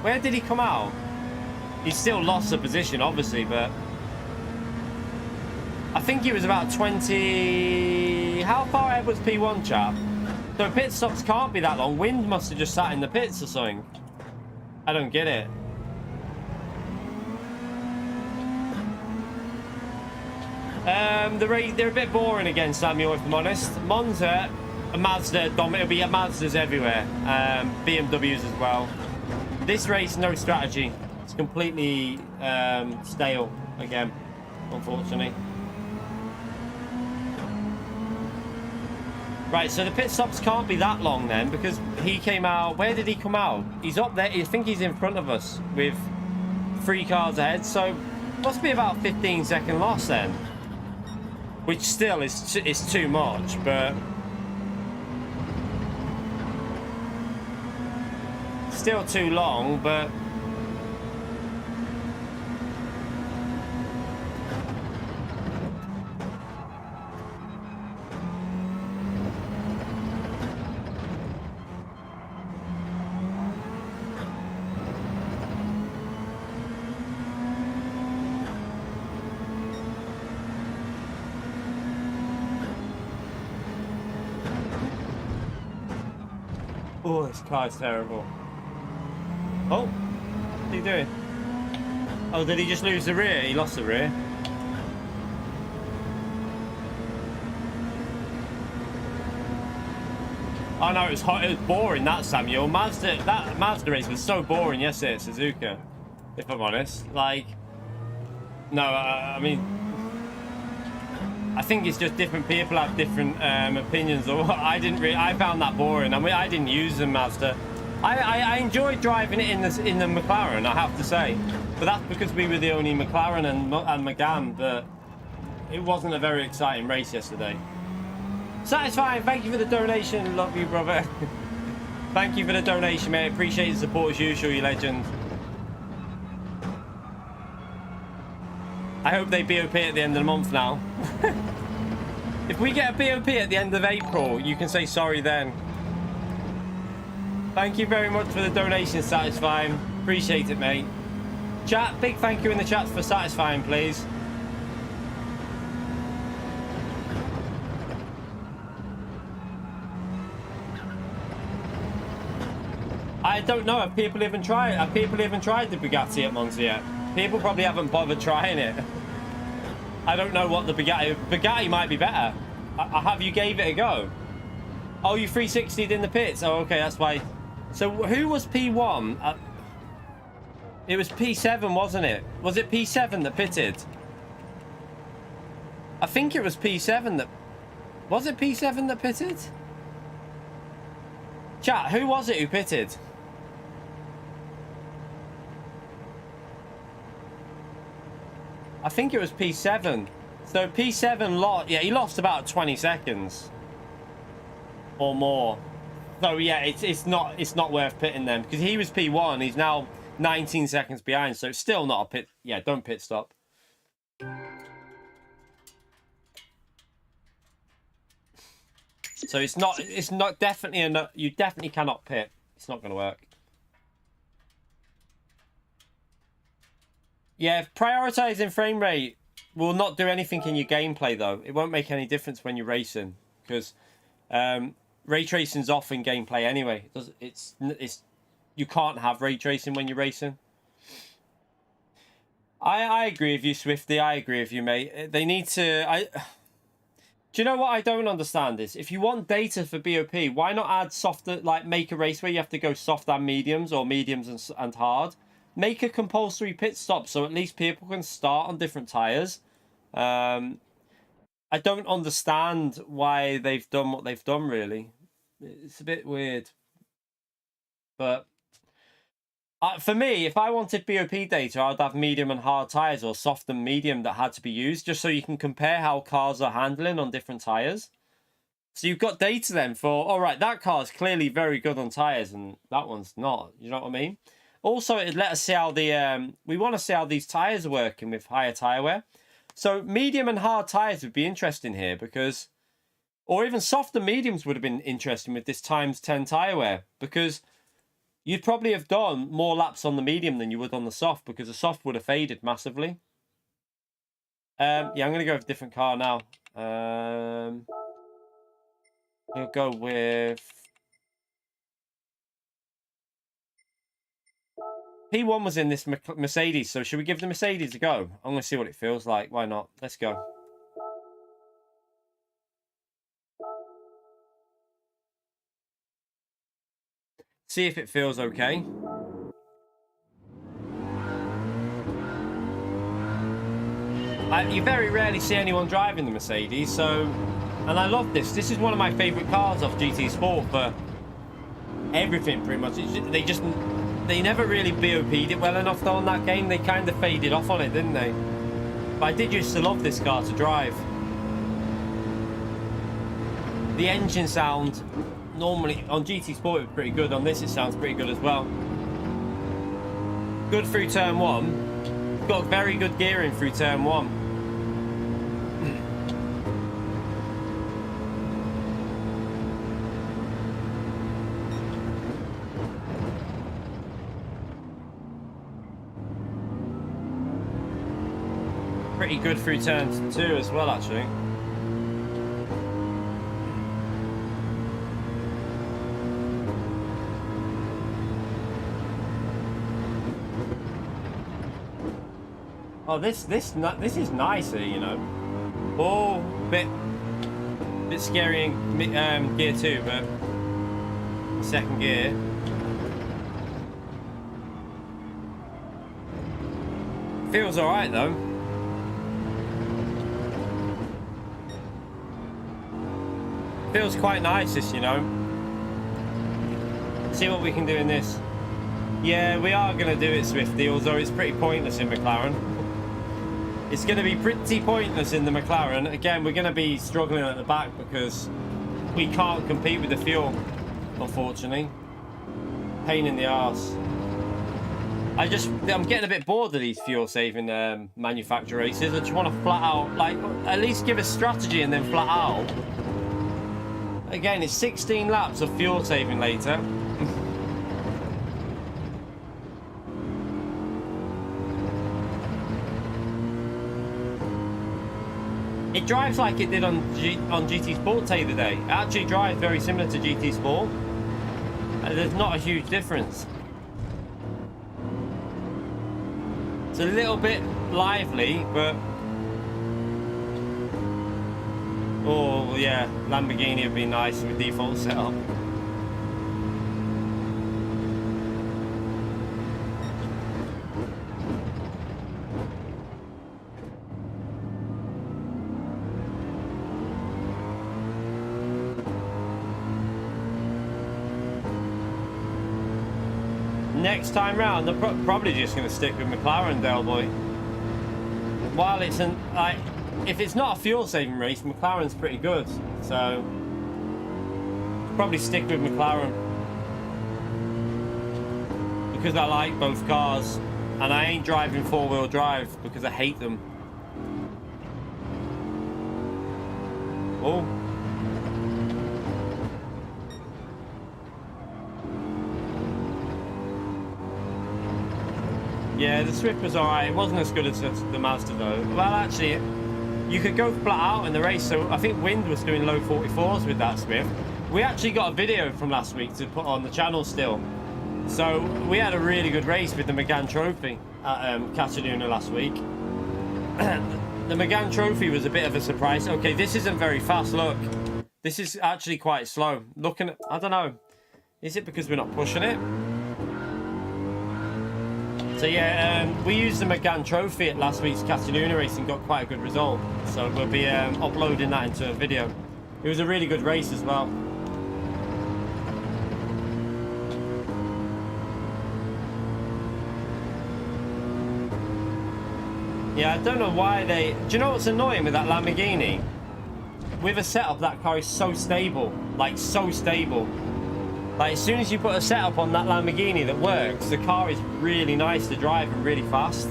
Where did he come out? He still lost the position, obviously, but I think he was about 20... How far ahead was P1, chap? So pit stops can't be that long. Wynn must have just sat in the pits or something. I don't get it. They're a bit boring again, Samuel, if I'm honest. Monza, a Mazda, it'll be Mazdas everywhere. BMWs as well. This race, no strategy. It's completely stale again, unfortunately. Right, so the pit stops can't be that long then, because he came out... Where did he come out? He's up there. I think he's in front of us with 3 cars ahead, so must be about 15-second loss then. Which still is too much, but... Still too long, but... Oh, this car is terrible. Oh, what's he doing? Oh, did he just lose the rear? He lost the rear. Oh no, it was hot. It was boring, that, Samuel. That Mazda race was so boring yesterday at Suzuka, if I'm honest. Like, no, I mean, I think it's just different people have different opinions. Or I found that boring. I mean, I didn't use the Mazda. I enjoyed driving it in the McLaren, I have to say, but that's because we were the only McLaren and Megane. But it wasn't a very exciting race yesterday. Satisfying, thank you for the donation. Love you, brother. Thank you for the donation, mate. Appreciate the support as usual, you legend. I hope they BOP at the end of the month now. If we get a BOP at the end of April, you can say sorry then. Thank you very much for the donation, Satisfying. Appreciate it, mate. Chat, big thank you in the chat for Satisfying, please. I don't know. Have people even tried the Bugatti at Monza yet? People probably haven't bothered trying it. I don't know what the Bugatti might be better. Have you gave it a go? Oh, you 360'd in the pits. Oh, okay, that's why. So who was P1? It was P7, wasn't it? Was it P7 that pitted? I think it was P7 that... Was it P7 that pitted? Chat, who was it who pitted? I think it was P7. So P7 lost... Yeah, he lost about 20 seconds. Or more. So yeah, it's not worth pitting them. Because he was P1, he's now 19 seconds behind. So it's still not a pit... Yeah, don't pit stop. So it's not definitely enough. You definitely cannot pit. It's not going to work. Yeah, prioritizing frame rate will not do anything in your gameplay though. It won't make any difference when you're racing because ray tracing's off in gameplay anyway. It's you can't have ray tracing when you're racing. I agree with you, Swifty. I agree with you, mate. They need to. Do you know what I don't understand is if you want data for BOP, why not add softer, like make a race where you have to go soft and mediums or mediums and hard? Make a compulsory pit stop so at least people can start on different tyres. I don't understand why they've done what they've done, really. It's a bit weird. But for me, if I wanted BOP data, I'd have medium and hard tyres or soft and medium that had to be used just so you can compare how cars are handling on different tyres. So you've got data then for, all right, that car's clearly very good on tyres and that one's not. You know what I mean? Also, it'd let us see how the, we want to see how these tyres are working with higher tyre wear. So medium and hard tyres would be interesting here because, or even soft and mediums would have been interesting with this ×10 tyre wear because you'd probably have done more laps on the medium than you would on the soft because the soft would have faded massively. Yeah, I'm going to go with a different car now. We'll go with... P1 was in this Mercedes, so should we give the Mercedes a go? I'm going to see what it feels like. Why not? Let's go. See if it feels okay. You very rarely see anyone driving the Mercedes, so... And I love this. This is one of my favourite cars off GT Sport for everything, pretty much. They never really BOP'd it well enough, though, on that game. They kind of faded off on it, didn't they? But I did used to love this car to drive. The engine sound... Normally, on GT Sport, it was pretty good. On this, it sounds pretty good as well. Good through turn 1. Got very good gearing through turn 1. Pretty good through turn 2 as well, actually. Oh, this is nicer, you know. Oh, bit scary in gear 2, but second gear. Feels all right though. Feels quite nice, this, you know. See what we can do in this. Yeah, we are going to do it, Swifty, although it's pretty pointless in McLaren. It's going to be pretty pointless in the McLaren. Again, we're going to be struggling at the back because we can't compete with the fuel, unfortunately. Pain in the arse. I'm getting a bit bored of these fuel-saving manufacturer races. I just want to flat out, like, at least give a strategy and then flat out. Again, it's 16 laps of fuel-saving later. It drives like it did on GT Sport the other day. It actually drives very similar to GT Sport. There's not a huge difference. It's a little bit lively, but... Oh, yeah, Lamborghini would be nice with default setup. Next time round, they're probably just going to stick with McLaren, Dale boy. While it's if it's not a fuel-saving race, McLaren's pretty good. So probably stick with McLaren because I like both cars, and I ain't driving four-wheel drive because I hate them. Oh. Yeah, the Swift was alright. It wasn't as good as the Mazda though. Well, actually, you could go flat out in the race. So I think Wind was doing low 44s with that Swift. We actually got a video from last week to put on the channel still. So we had a really good race with the Megane Trophy at Cataluna last week. The Megane Trophy was a bit of a surprise. Okay, this isn't very fast. Look, this is actually quite slow. Looking at, I don't know. Is it because we're not pushing it? So yeah, we used the Megane Trophy at last week's Cataluna race and got quite a good result. So we'll be uploading that into a video. It was a really good race as well. Yeah, I don't know why they... Do you know what's annoying with that Lamborghini? With a setup, that car is so stable. Like, so stable. Like, as soon as you put a setup on that Lamborghini that works, the car is really nice to drive and really fast.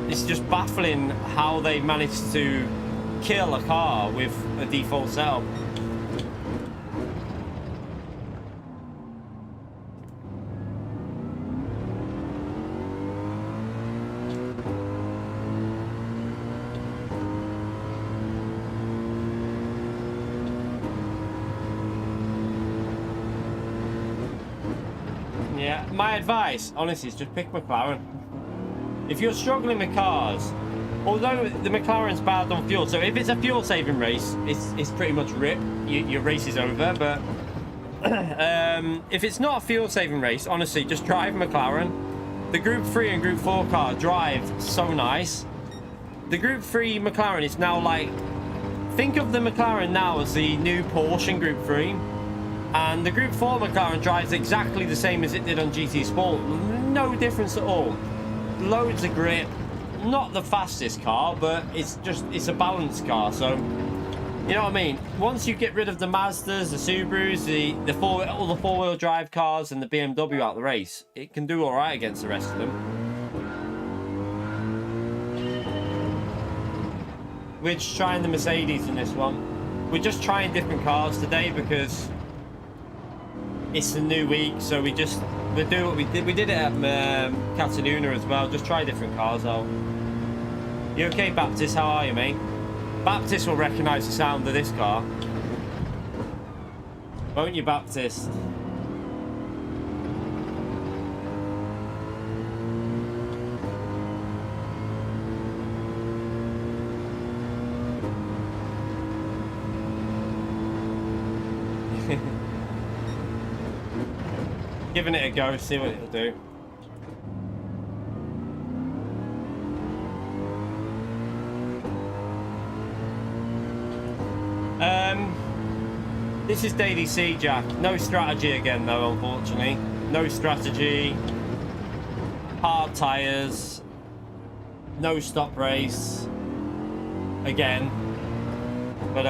It's just baffling how they managed to kill a car with a default setup. Yeah, my advice, honestly, is just pick McLaren. If you're struggling with cars, although the McLaren's bad on fuel, so if it's a fuel-saving race, it's pretty much rip. Your race is over. But if it's not a fuel-saving race, honestly, just drive McLaren. The Group 3 and Group 4 car drive so nice. The Group 3 McLaren is now like... Think of the McLaren now as the new Porsche in Group 3. And the Group 4 McLaren drives exactly the same as it did on GT Sport. No difference at all. Loads of grip. Not the fastest car, but it's a balanced car. So, you know what I mean? Once you get rid of the Mazdas, the Subarus, all the four-wheel drive cars and the BMW out of the race, it can do all right against the rest of them. We're just trying the Mercedes in this one. We're just trying different cars today because... it's a new week, so we'll do what we did. We did it at Cataluna as well. Just try different cars out. You okay, Baptist? How are you, mate? Baptist will recognise the sound of this car. Won't you, Baptist? Giving it a go, see what it'll do. This is Daily C, Jack. No strategy again, though, unfortunately. No strategy. Hard tyres. No stop race. Again. But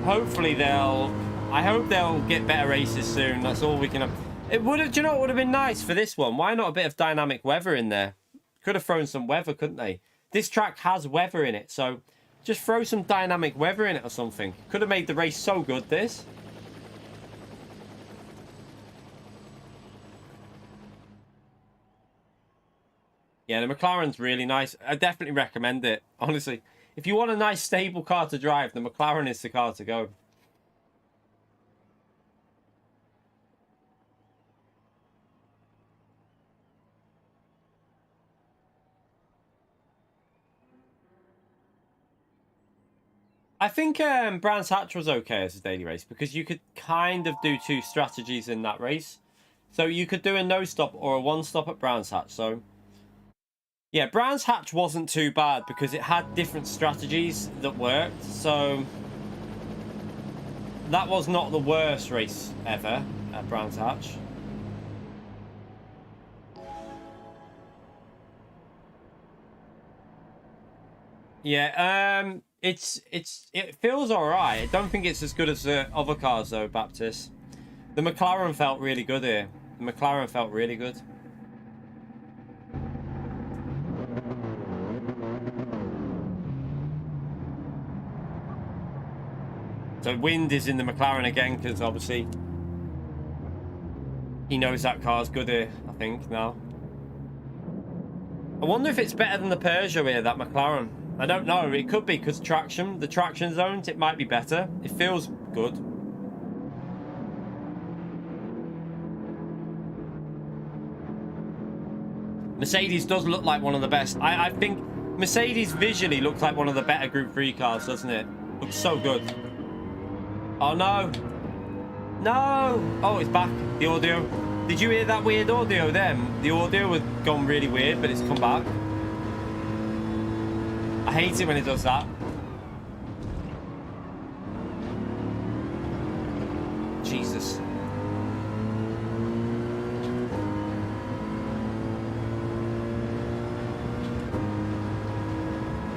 hopefully I hope they'll get better races soon. That's all we can... It would have, do you know what would have been nice for this one? Why not a bit of dynamic weather in there? Could have thrown some weather, couldn't they? This track has weather in it, so just throw some dynamic weather in it or something. Could have made the race so good, this. Yeah, the McLaren's really nice. I definitely recommend it, honestly. If you want a nice, stable car to drive, the McLaren is the car to go. I think Brands Hatch was okay as a daily race because you could kind of do two strategies in that race. So you could do a no stop or a one stop at Brands Hatch. So yeah, Brands Hatch wasn't too bad because it had different strategies that worked. So that was not the worst race ever at Brands Hatch. Yeah, it feels alright. I don't think it's as good as the other cars though, Baptist. The McLaren felt really good here. The McLaren felt really good. So wind is in the McLaren again because obviously he knows that car's good here, I think, now. I wonder if it's better than the Peugeot here, that McLaren. I don't know. It could be because traction, the traction zones, it might be better. It feels good. Mercedes does look like one of the best. I think Mercedes visually looks like one of the better Group 3 cars, doesn't it? Looks so good. Oh, no. No. Oh, it's back. The audio. Did you hear that weird audio then? The audio had gone really weird, but it's come back. I hate it when it does that. Jesus.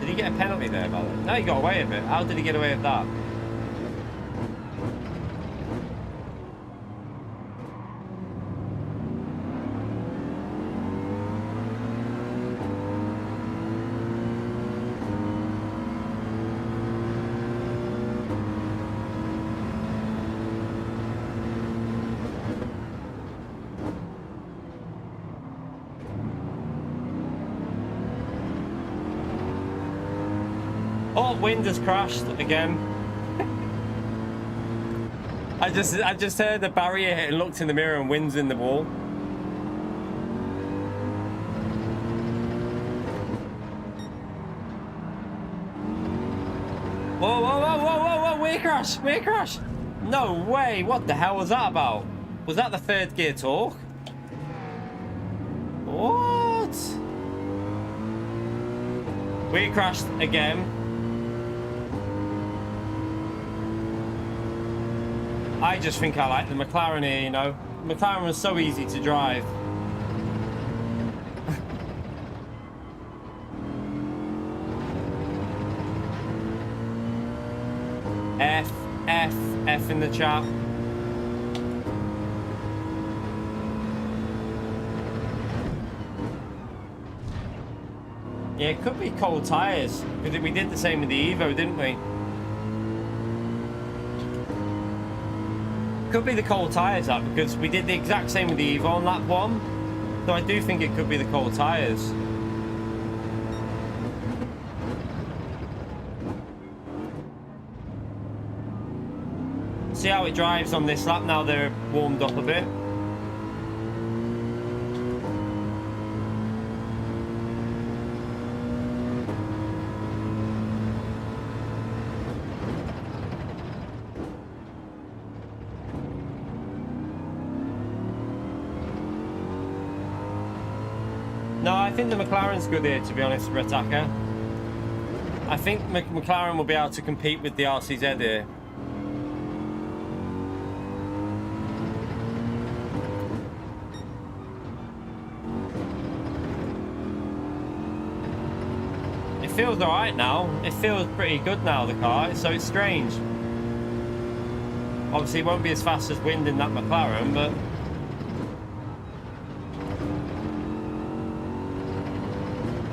Did he get a penalty there, by the way? No, he got away with it. How did he get away with that? Oh, wind has crashed again. I just heard the barrier hit and looked in the mirror and wind's in the wall. Whoa, whoa, whoa, whoa, whoa, whoa, weird crash, weird crash. No way, what the hell was that about? Was that the third gear torque? What? Weird crashed again. I just think I like the McLaren here, you know. The McLaren was so easy to drive. F in the chat. Yeah, it could be cold tyres. Because we did the same with the Evo, didn't we? Could be the cold tyres, that, because we did the exact same with the Evo on lap 1. So I do think it could be the cold tyres. See how it drives on this lap now they're warmed up a bit. No, I think the McLaren's good here, to be honest, for Attacker. I think McLaren will be able to compete with the RCZ here. It feels alright now. It feels pretty good now, the car, so it's strange. Obviously, it won't be as fast as wind in that McLaren, but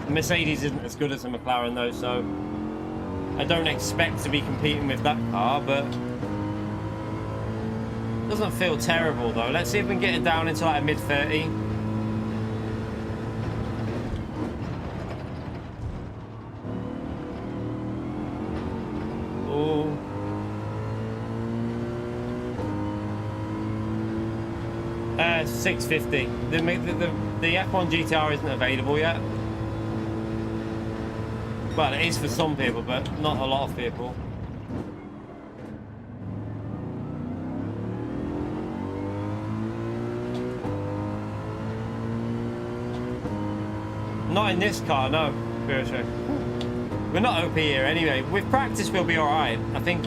Mercedes isn't as good as a McLaren though, so I don't expect to be competing with that car, but it doesn't feel terrible though. Let's see if we can get it down into like a mid-30. Oh. 650. The F1 GTR isn't available yet. Well, it is for some people, but not a lot of people. Not in this car, no. We're not OP here anyway. With practice, we'll be all right. I think.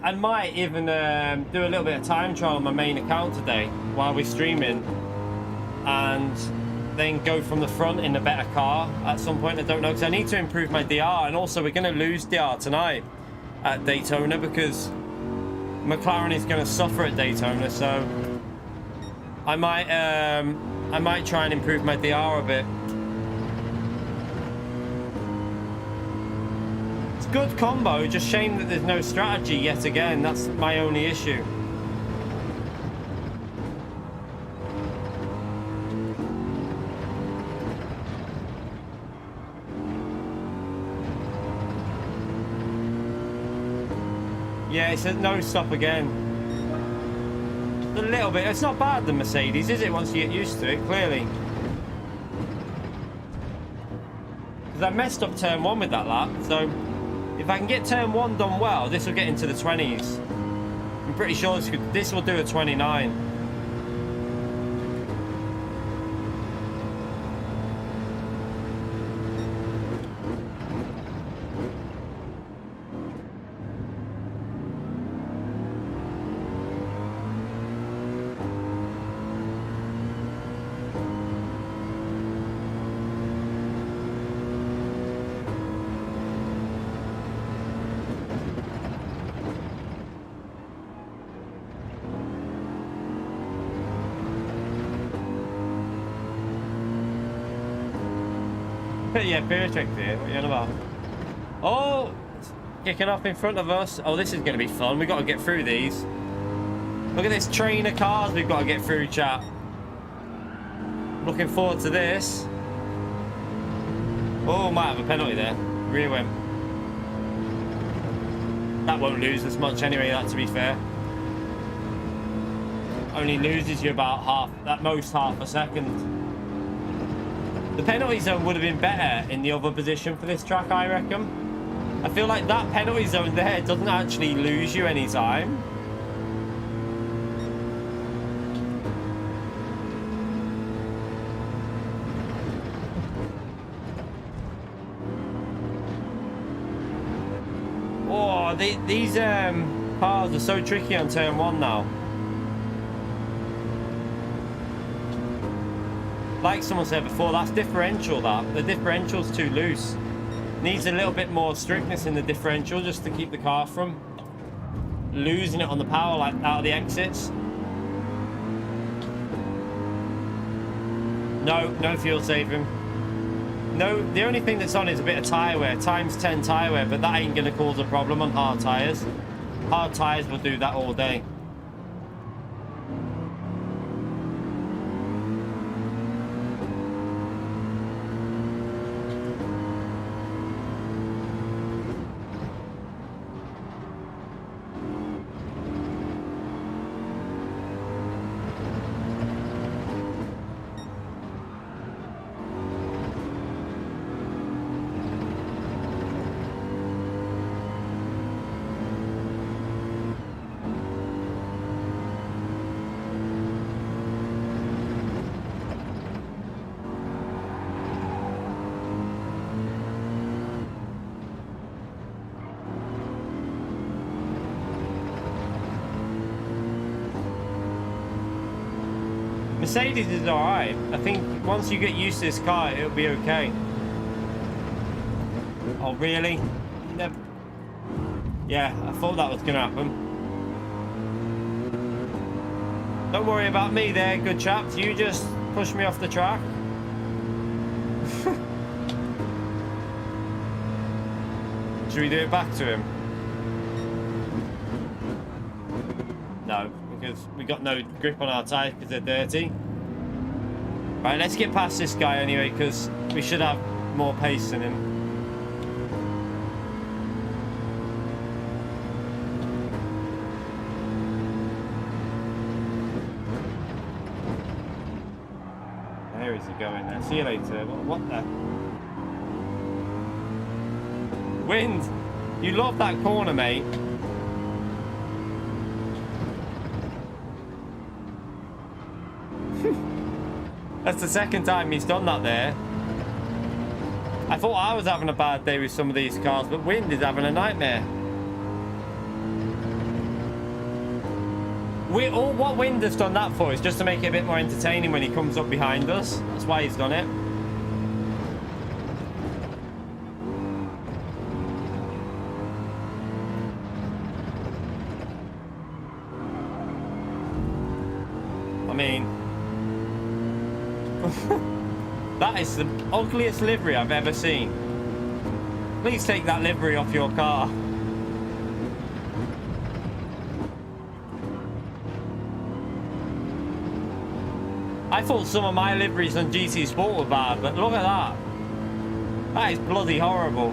I might even do a little bit of time trial on my main account today while we're streaming, and then go from the front in a better car at some point. I don't know, because I need to improve my DR, and also we're going to lose DR tonight at Daytona because McLaren is going to suffer at Daytona. So I might try and improve my DR a bit. Good combo, just shame that there's no strategy yet again. That's my only issue. Yeah, it's a no stop again. A little bit. It's not bad, the Mercedes, is it, once you get used to it, clearly. Because I messed up turn 1 with that lap, so if I can get turn 1 done well, this will get into the 20s. I'm pretty sure this will do a 29. Yeah, beer check there. What are you on about? Oh, it's kicking off in front of us. Oh, this is going to be fun. We've got to get through these. Look at this train of cars we've got to get through, chat. Looking forward to this. Oh, might have a penalty there. Rear wing. That won't lose as much anyway, that, to be fair. Only loses you about half, at most half a second. The penalty zone would have been better in the other position for this track, I reckon. I feel like that penalty zone there doesn't actually lose you any time. Oh, these cars are so tricky on turn 1 now. Like someone said before, that's differential, that. The differential's too loose. Needs a little bit more strictness in the differential just to keep the car from losing it on the power, like out of the exits. No fuel saving. No, the only thing that's on is a bit of tyre wear, times 10 tyre wear, but that ain't going to cause a problem on hard tyres. Hard tyres will do that all day. Mercedes is alright. I think once you get used to this car, it'll be okay. Oh, really? Never. Yeah, I thought that was going to happen. Don't worry about me there, good chaps. You just push me off the track. Should we do it back to him? No, because we got no grip on our tyres because they're dirty. Right, let's get past this guy anyway, because we should have more pace than him. Where is he going there? See you later. What the? Wind! You love that corner, mate. That's the second time he's done that there. I thought I was having a bad day with some of these cars, but Wind is having a nightmare. What Wind has done that for is just to make it a bit more entertaining when he comes up behind us. That's why he's done it. I mean... that is the ugliest livery I've ever seen. Please take that livery off your car. I thought some of my liveries on GT Sport were bad, but look at that. That is bloody horrible.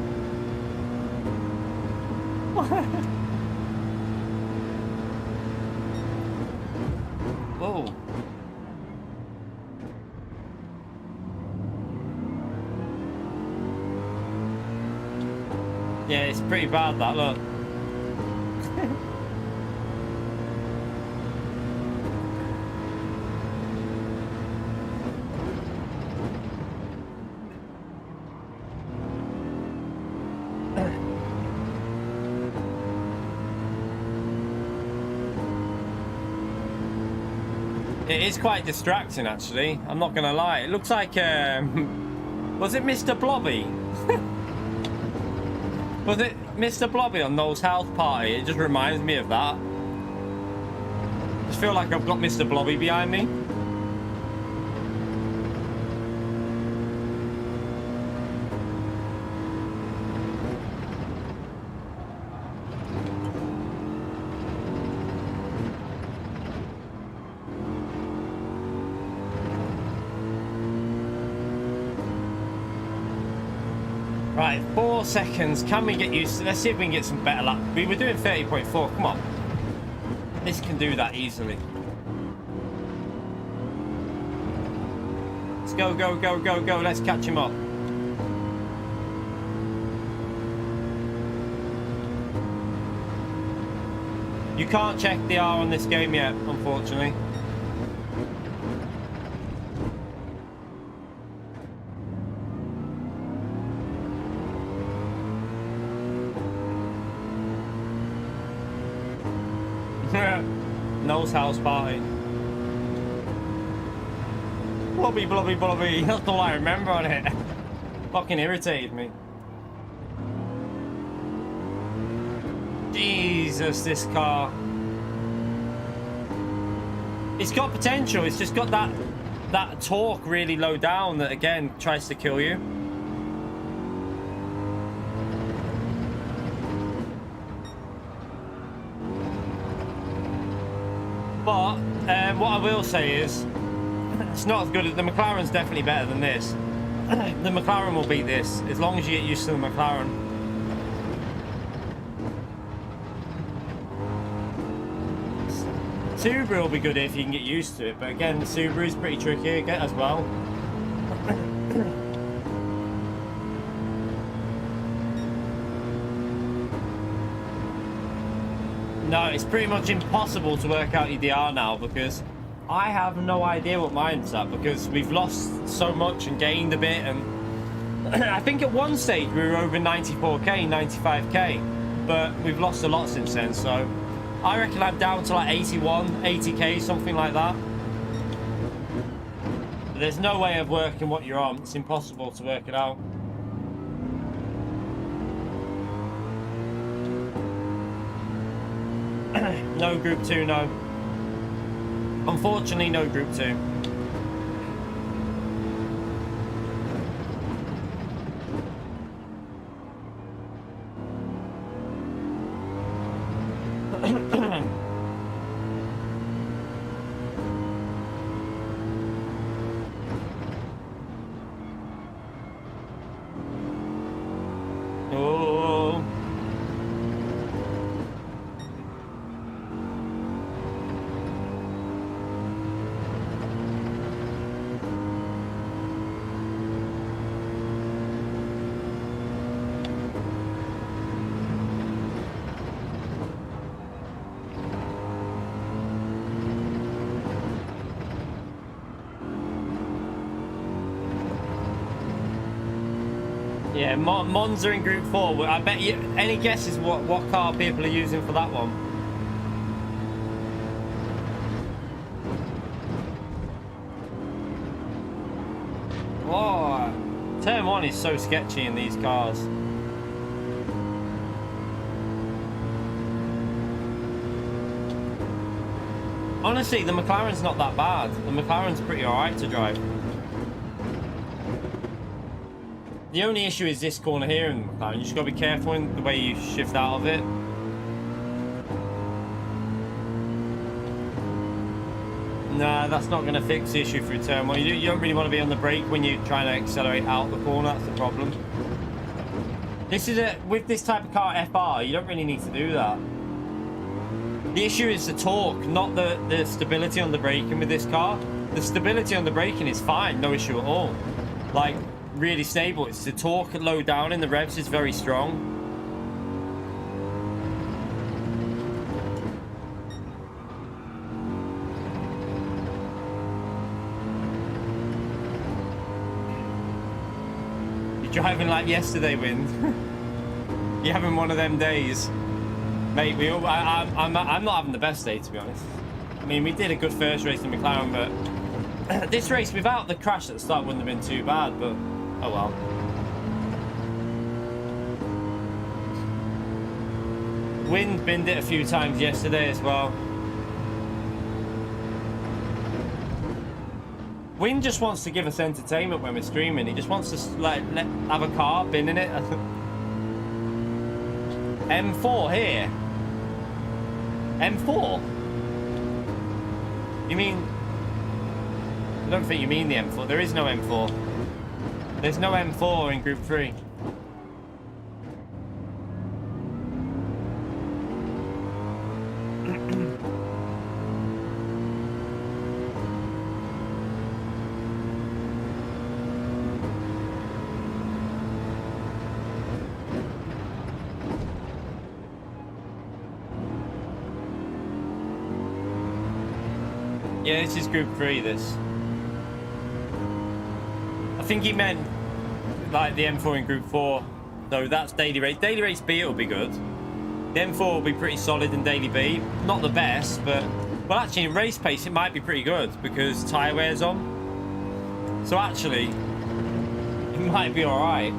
Whoa. Yeah, it's pretty bad that, look. It is quite distracting, actually. I'm not gonna lie. It looks like, was it Mr. Blobby? Was it Mr. Blobby on Noel's house party? It just reminds me of that. I just feel like I've got Mr. Blobby behind me. Right, 4 seconds. Can we get used to... Let's see if we can get some better lap. We were doing 30.4. Come on. This can do that easily. Let's go, go, go, go, go. Let's catch him up. You can't check the R on this game yet, unfortunately. Noel's house party. Blobby, blobby, blobby. That's all I remember on it. Fucking irritated me. Jesus, this car. It's got potential. It's just got that torque really low down that again tries to kill you. But what I will say is, it's not as good as the McLaren's. Definitely better than this. The McLaren will beat this as long as you get used to the McLaren. Subaru will be good if you can get used to it, but again, the Subaru is pretty tricky to get as well. No, it's pretty much impossible to work out your DR now because I have no idea what mine's at because we've lost so much and gained a bit, and I think at one stage we were over 94k, 95k, but we've lost a lot since then, so I reckon I'm down to like 81, 80k, something like that. But there's no way of working what you're on. It's impossible to work it out. No Group 2, no. Unfortunately, no Group 2. Yeah, Monza in Group 4. I bet you. Any guesses what car people are using for that one? Oh, turn 1 is so sketchy in these cars. Honestly, the McLaren's not that bad. The McLaren's pretty alright to drive. The only issue is this corner here in the McLaren. You just got to be careful in the way you shift out of it. Nah, that's not going to fix the issue through turn 1. You don't really want to be on the brake when you're trying to accelerate out the corner. That's the problem. With this type of car, FR, you don't really need to do that. The issue is the torque, not the stability on the braking with this car. The stability on the braking is fine, no issue at all. Like, really stable. It's the torque low down in the revs is very strong. You're driving like yesterday, Wind. You're having one of them days. Mate, I'm not having the best day, to be honest. I mean, we did a good first race in McLaren, but this race, without the crash at the start, wouldn't have been too bad, but oh well. Wind binned it a few times yesterday as well. Wind just wants to give us entertainment when we're streaming. He just wants to like have a car binning it. M4 here. M4? You mean... I don't think you mean the M4. There is no M4. There's no M4 in Group 3. Yeah, this is Group 3, this. I think he meant, like, the M4 in Group 4. So that's Daily Race. Daily Race B, it'll be good. The M4 will be pretty solid in Daily B. Not the best, but... Well, actually, in race pace, it might be pretty good, because tyre wear's on. So, actually, it might be alright.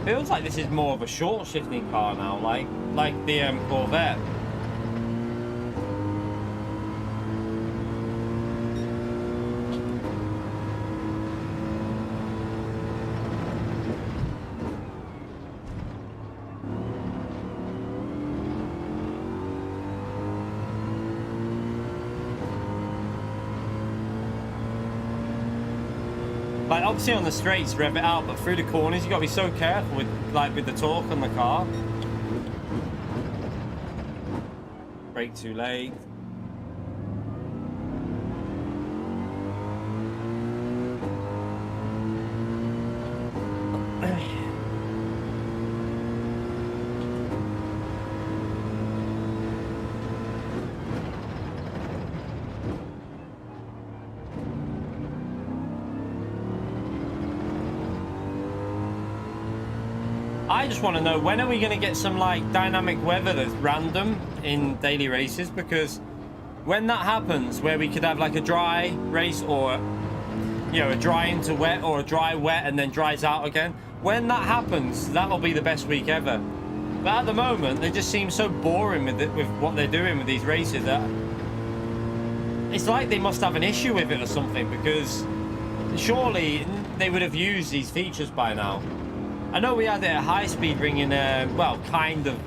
Feels like this is more of a short shifting car now, like the Corvette. Like, obviously on the straights, rev it out, but through the corners, you got to be so careful with the torque on the car. Brake too late. I just want to know, when are we going to get some like dynamic weather that's random in daily races? Because when that happens, where we could have like a dry race, or you know, a dry into wet, or a dry wet and then dries out again, when that happens, that'll be the best week ever. But at the moment, they just seem so boring with what they're doing with these races that it's like they must have an issue with it or something, because surely they would have used these features by now. I know we had a high-speed ring in, well, kind of.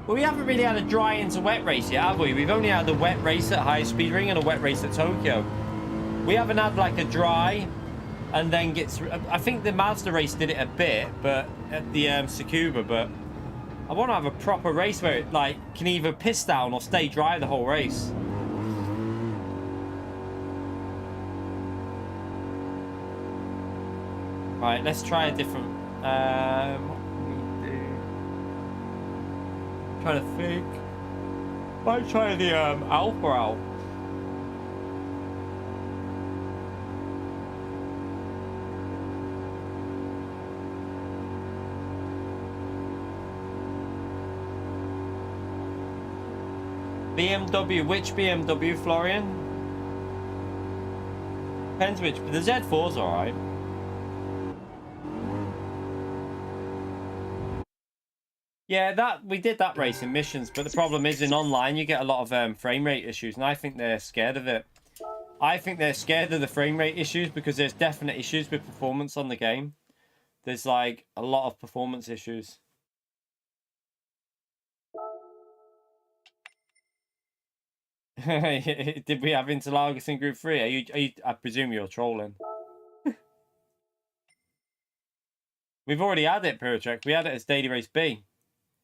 Well, we haven't really had a dry into wet race yet, have we? We've only had a wet race at high-speed ring and a wet race at Tokyo. We haven't had, like, a dry and then gets... I think the Mazda race did it a bit, but at the Tsukuba, but I want to have a proper race where it, like, can either piss down or stay dry the whole race. Right, let's try a different... what can we do? Trying to think. Might try the Alpha out. BMW, which BMW, Florian? Depends which, but the Z4's alright. Yeah, we did that race in missions, but the problem is in online you get a lot of frame rate issues, and I think they're scared of it. I think they're scared of the frame rate issues because there's definite issues with performance on the game. There's like a lot of performance issues. Did we have Interlagos in Group 3? Are you, I presume you're trolling. We've already had it, Pyrotrek. We had it as Daily Race B.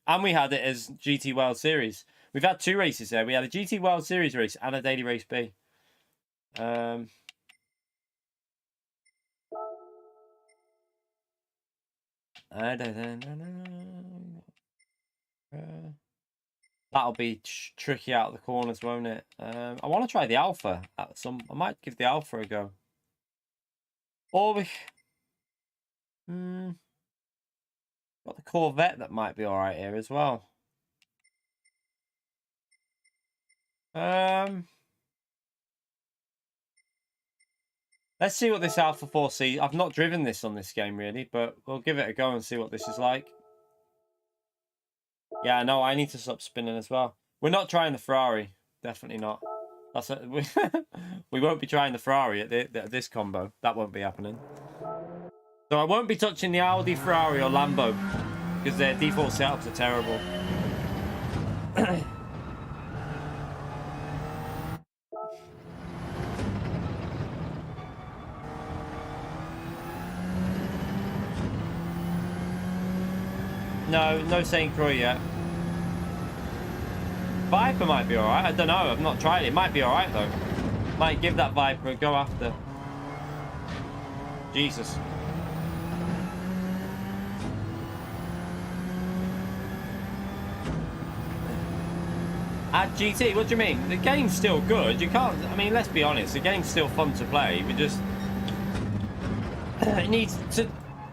And we had it as GT World Series. We've had 2 races there. We had a GT World Series race and a Daily Race B. That'll be tricky out of the corners, won't it? I want to try the Alpha. I might give the Alpha a go. Or we... got the Corvette that might be alright here as well. Let's see what this Alpha 4C... I've not driven this on this game, really, but we'll give it a go and see what this is like. Yeah, no, I need to stop spinning as well. We're not trying the Ferrari. Definitely not. We won't be trying the Ferrari at this combo. That won't be happening. So I won't be touching the Audi, Ferrari, or Lambo because their default setups are terrible. No St. Croix yet. Viper might be alright. I don't know. I've not tried it. It might be alright though. Might give that Viper a go after. Jesus. Add GT? What do you mean? The game's still good. You can't... I mean, let's be honest. The game's still fun to play. We just...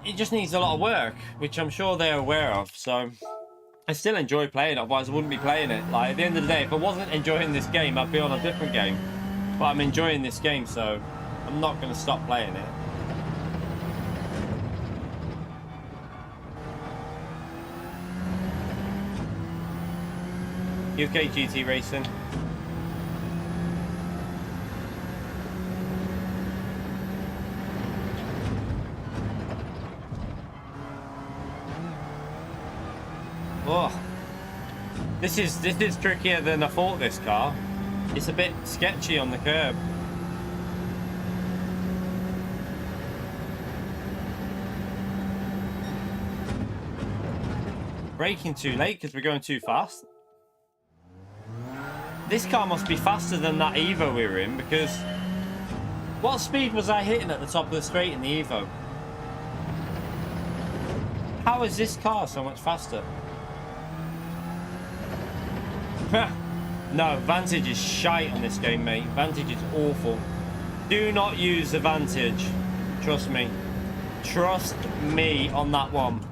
It just needs a lot of work, which I'm sure they're aware of. So I still enjoy playing it, otherwise I wouldn't be playing it. Like, at the end of the day, if I wasn't enjoying this game, I'd be on a different game. But I'm enjoying this game, so I'm not going to stop playing it. UK GT Racing. Oh, this is trickier than I thought. This car, it's a bit sketchy on the curb. Braking too late because we're going too fast. This car must be faster than that Evo we were in, because what speed was I hitting at the top of the straight in the Evo? How is this car so much faster? No, Vantage is shite on this game, mate. Vantage is awful. Do not use the Vantage. Trust me. Trust me on that one.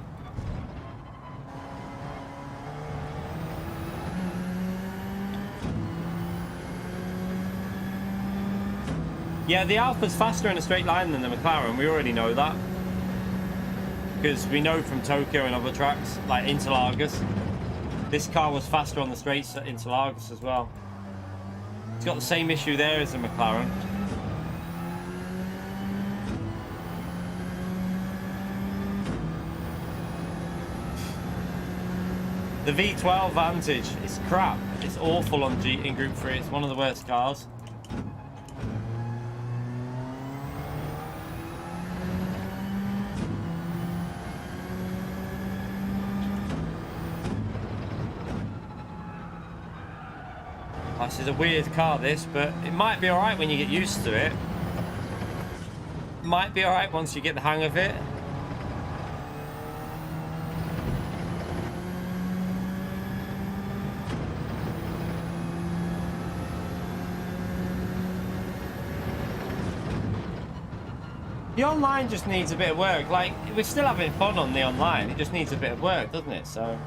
Yeah, the Alpha's faster in a straight line than the McLaren. We already know that. Because we know from Tokyo and other tracks, like Interlagos. This car was faster on the straights at Interlagos as well. It's got the same issue there as the McLaren. The V12 Vantage is crap. It's awful in Group 3. It's one of the worst cars. This is a weird car, this, but it might be alright when you get used to it. Might be alright once you get the hang of it. The online just needs a bit of work. Like, we're still having fun on the online. It just needs a bit of work, doesn't it? So...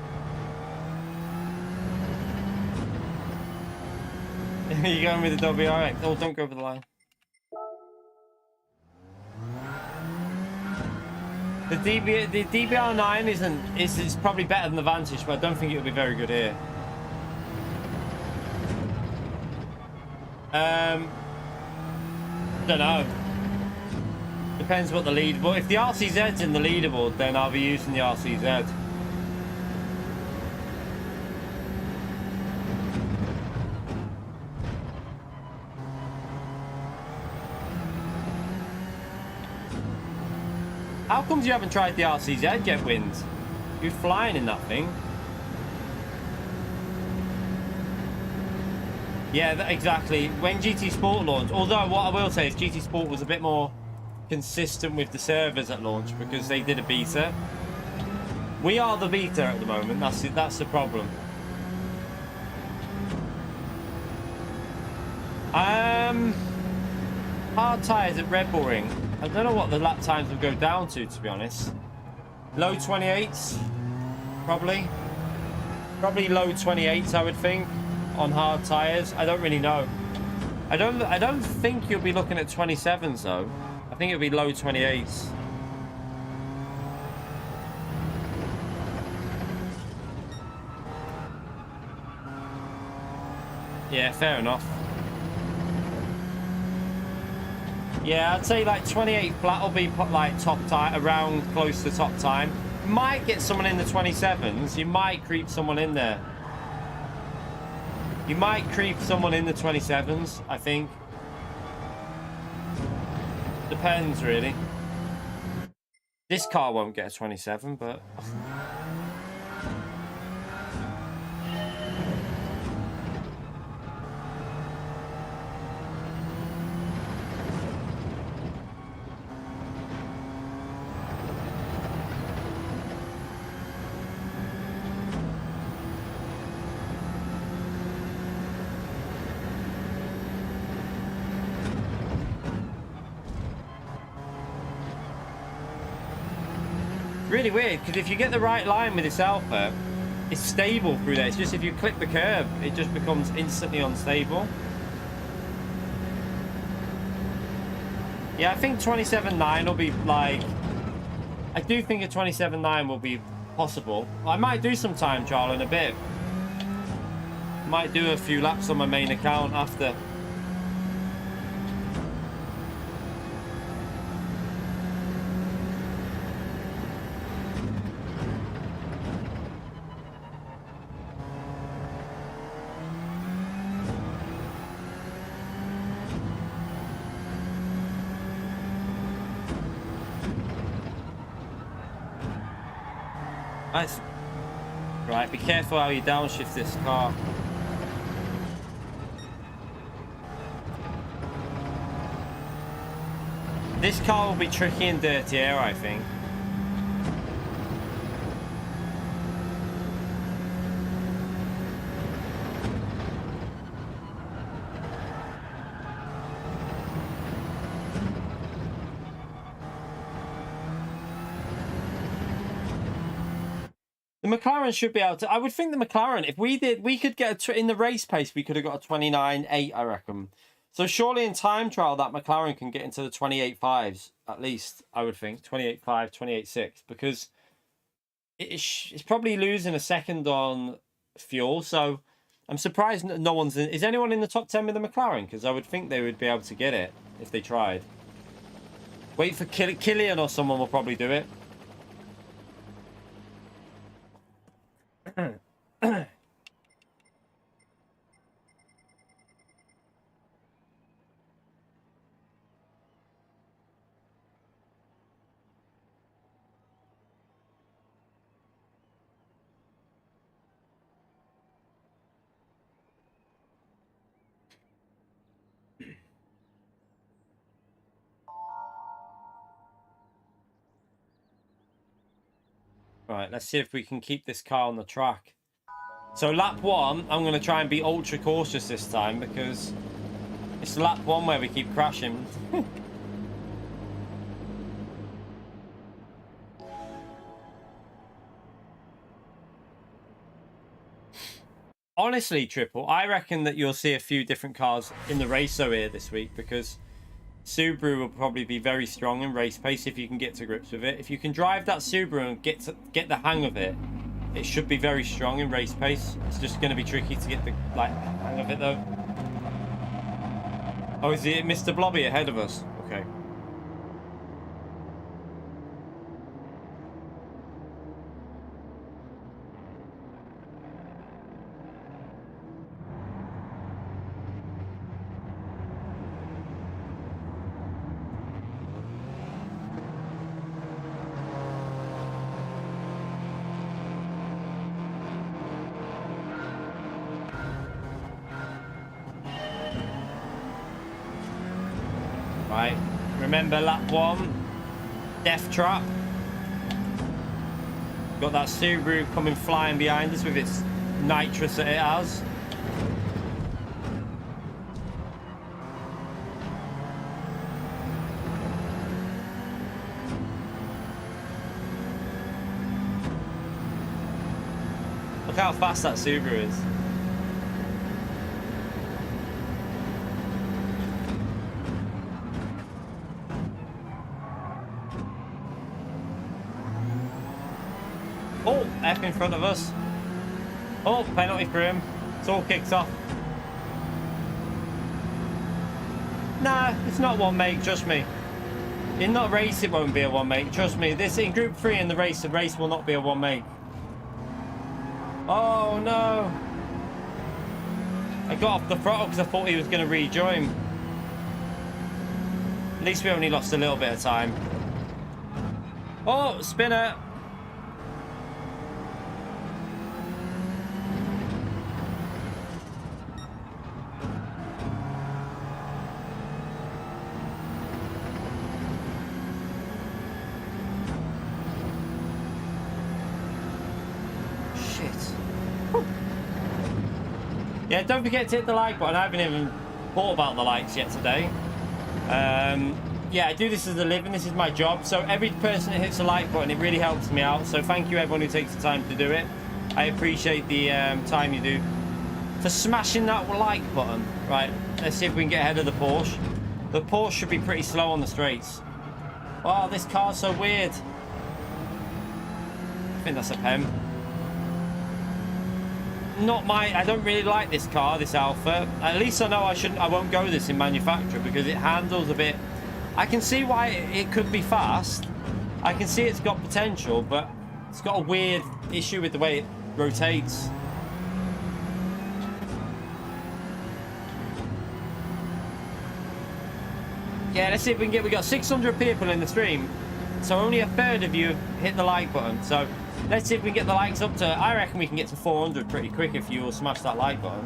you going with the WRX? Oh, don't go over the line. The DBR9 is probably better than the Vantage, but I don't think it will be very good here. Don't know. Depends what the leaderboard. If the RCZ's in the leaderboard, then I'll be using the RCZ. How comes you haven't tried the RCZ yet, Wind? You're flying in that thing. Yeah, exactly. When GT Sport launched, although what I will say is GT Sport was a bit more consistent with the servers at launch because they did a beta. We are the beta at the moment. That's the problem. Hard tyres at Redbull Ring. I don't know what the lap times will go down to be honest. Low 28s, probably low 28s, I would think, on hard tyres. I don't really know. I don't think you'll be looking at 27s though. I think it'll be low 28s. Yeah, fair enough. Yeah, I'd say like 28 flat will be like top time, around close to top time. You might get someone in the 27s. You might creep someone in there. You might creep someone in the 27s, I think. Depends, really. This car won't get a 27, but... really weird because if you get the right line with this Alpha, it's stable through there. It's just if you clip the curb, it just becomes instantly unstable. Yeah, I think 27.9 will be like... I do think a 27.9 will be possible. I might do some time trial in a bit. Might do a few laps on my main account after. Nice. Right, be careful how you downshift this car. This car will be tricky in dirty air, I think. The McLaren should be able to... I would think the McLaren, if we did... We could get in the race pace, we could have got a 29.8, I reckon. So surely in time trial, that McLaren can get into the 28.5s, at least, I would think. 28.5, 28.6, because it's probably losing a second on fuel. So I'm surprised no one's in... Is anyone in the top 10 with the McLaren? Because I would think they would be able to get it if they tried. Wait for Killian or someone will probably do it. Right, let's see if we can keep this car on the track. So lap 1, I'm going to try and be ultra cautious this time because it's lap 1 where we keep crashing. Honestly, Triple, I reckon that you'll see a few different cars in the race here this week, because Subaru will probably be very strong in race pace if you can get to grips with it. If you can drive that Subaru and get the hang of it, it should be very strong in race pace. It's just going to be tricky to get the hang of it though. Oh, is it Mr. Blobby ahead of us? Okay. Right, remember lap 1, death trap. Got that Subaru coming flying behind us with its nitrous that it has. Look how fast that Subaru is. Oh, F in front of us. Oh, penalty for him. It's all kicked off. Nah, it's not one, mate. Trust me. In that race, it won't be a one, mate. Trust me. This in Group 3 in the race will not be a one, mate. Oh, no. I got off the throttle because I thought he was going to rejoin. At least we only lost a little bit of time. Oh, spinner. Yeah, don't forget to hit the like button. I haven't even thought about the likes yet today. Yeah, I do this as a living. This is my job. So every person that hits the like button, it really helps me out. So thank you everyone who takes the time to do it. I appreciate the time you do for smashing that like button. Right, let's see if we can get ahead of the Porsche. The Porsche should be pretty slow on the straights. Oh, this car's so weird. I think that's a PEM. I don't really like this car, this Alpha. At least I know I won't go this in manufacture because it handles a bit. I can see why it could be fast. I can see it's got potential, but it's got a weird issue with the way it rotates. Yeah, let's see if we can we got 600 people in the stream, so only a third of you hit the like button. So let's see if we can get the likes up to, I reckon we can get to 400 pretty quick if you will smash that like button.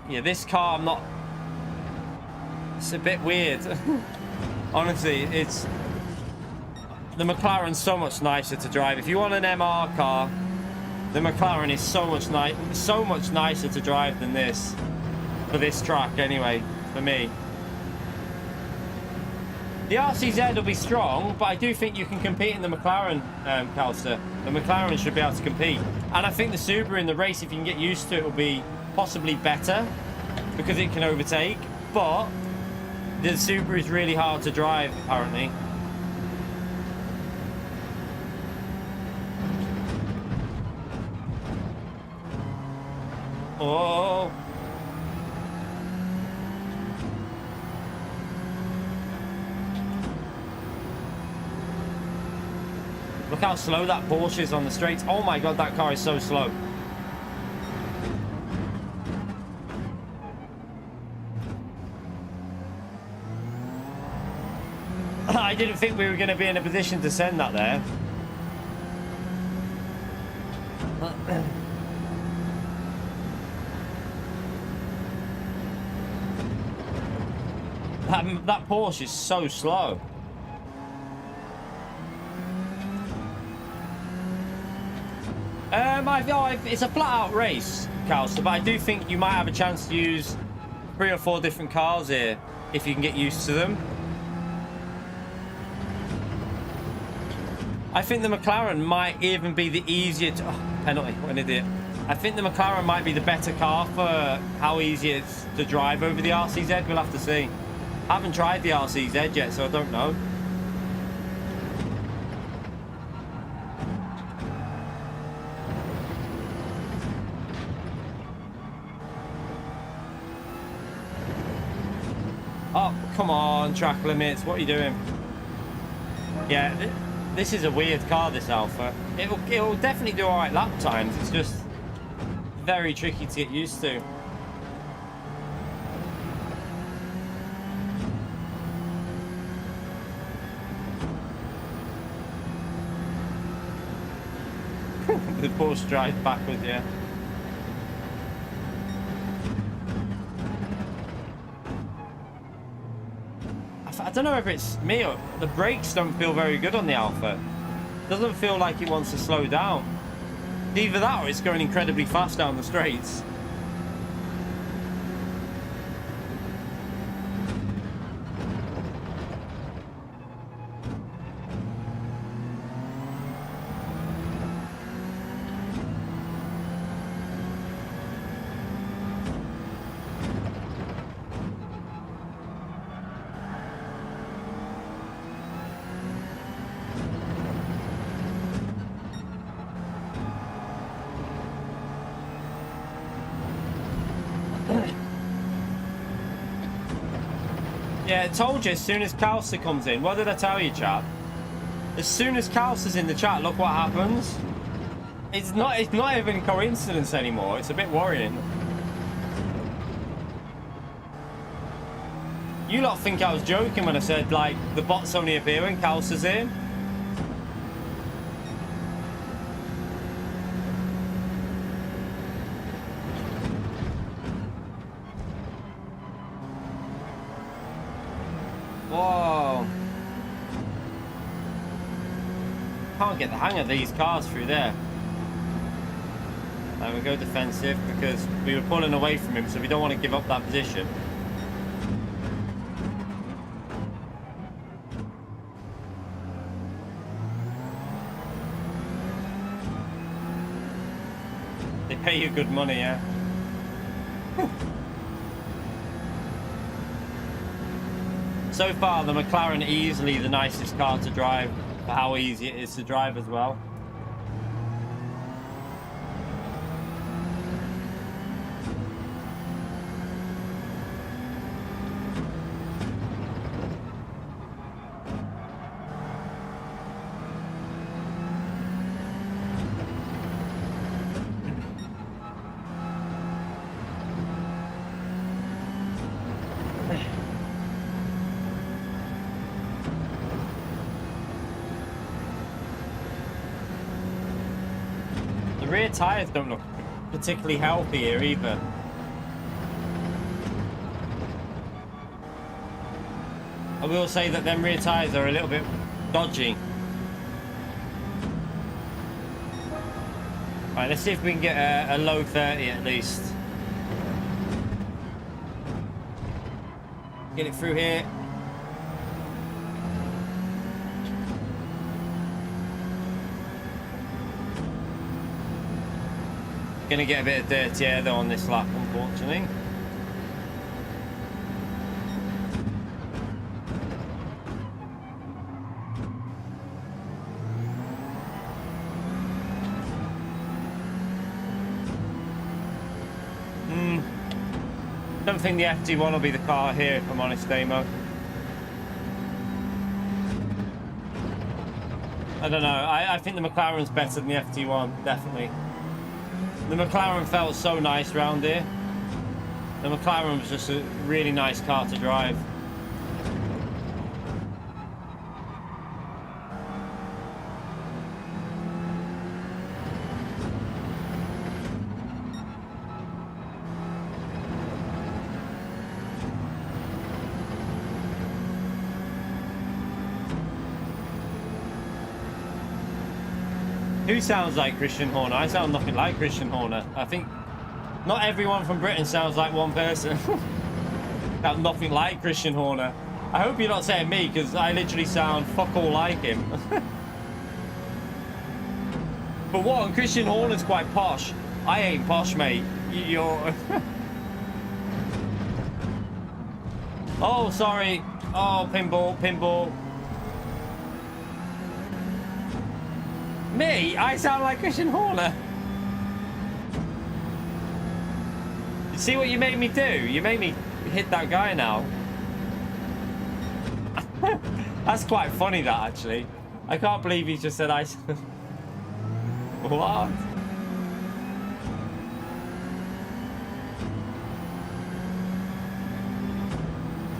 Yeah, this car, it's a bit weird. Honestly, the McLaren's so much nicer to drive. If you want an MR car, the McLaren is so much nicer to drive than this. For this track, anyway, for me. The RCZ will be strong, but I do think you can compete in the McLaren, Calster. The McLaren should be able to compete. And I think the Subaru in the race, if you can get used to it, will be possibly better because it can overtake. But the Subaru is really hard to drive, apparently. Oh. Look how slow that Porsche is on the straights. Oh my god, that car is so slow. I didn't think we were going to be in a position to send that there. That Porsche is so slow. It's a flat-out race, Calster, but I do think you might have a chance to use 3 or 4 different cars here. if you can get used to them. I think the McLaren might even be the easier to... Oh, penalty, what an idiot. I think the McLaren might be the better car for how easy it's to drive over the RCZ. We'll have to see. I haven't tried the RCZ yet, so I don't know. Oh, come on, track limits. What are you doing? Yeah, this is a weird car, this Alpha. It'll definitely do alright lap times. It's just very tricky to get used to. The Porsche drives backwards, yeah. I don't know if it's me or the brakes don't feel very good on the Alpha. Doesn't feel like it wants to slow down. Either that or it's going incredibly fast down the straights. Yeah, I told you as soon as Kalsa comes in. What did I tell you, chat? As soon as Kalsa's in the chat, look what happens. It's not even a coincidence anymore. It's a bit worrying. You lot think I was joking when I said, like, the bots only appear when Kalsa's in? Whoa. Can't get the hang of these cars through there. And we go defensive because we were pulling away from him, so we don't want to give up that position. They pay you good money, yeah? So far, the McLaren easily the nicest car to drive for how easy it is to drive as well. Rear tyres don't look particularly healthy here either. I will say that them rear tyres are a little bit dodgy. Right, let's see if we can get a low 30 at least. Get it through here. Gonna get a bit of dirty air though on this lap, unfortunately. Don't think the FT1 will be the car here, if I'm honest, Damo. I don't know. I think the McLaren's better than the FT1, definitely. The McLaren felt so nice round here. The McLaren was just a really nice car to drive. Who sounds like Christian Horner? I sound nothing like Christian Horner. I think not everyone from Britain sounds like one person. Sound nothing like Christian Horner. I hope you're not saying me, because I literally sound fuck all like him. But one, Christian Horner's quite posh. I ain't posh, mate. You're... Oh, sorry. Oh, pinball, pinball. Me? I sound like Christian Horner. You see what you made me do? You made me hit that guy now. That's quite funny, that, actually. I can't believe he just said I... What?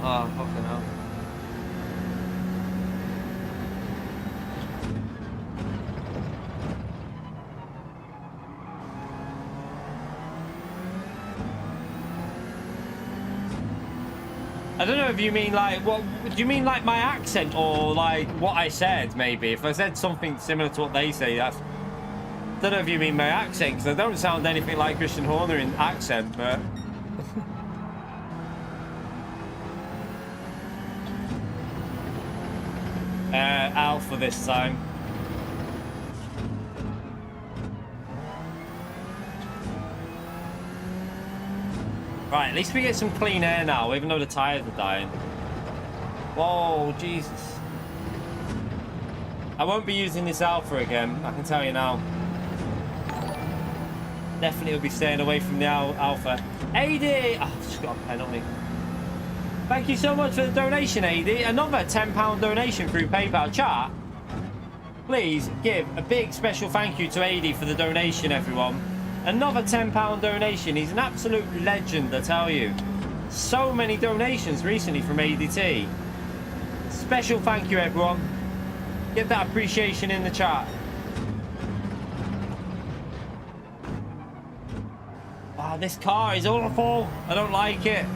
Oh, fucking hell. I don't know if you mean like, what do you mean, like my accent, or like what I said? Maybe if I said something similar to what they say, that's... I don't know if you mean my accent, because I don't sound anything like Christian Horner in accent, but... Alpha this time. Right, at least we get some clean air now, even though the tyres are dying. Whoa, Jesus. I won't be using this Alpha again, I can tell you now. Definitely will be staying away from the Alpha. AD! Oh, I've just got a penalty. Thank you so much for the donation, AD. Another £10 donation through PayPal. Chat, please give a big special thank you to AD for the donation, everyone. Another £10 donation. He's an absolute legend, I tell you. So many donations recently from ADT. Special thank you, everyone. Get that appreciation in the chat. Wow, this car is awful. I don't like it.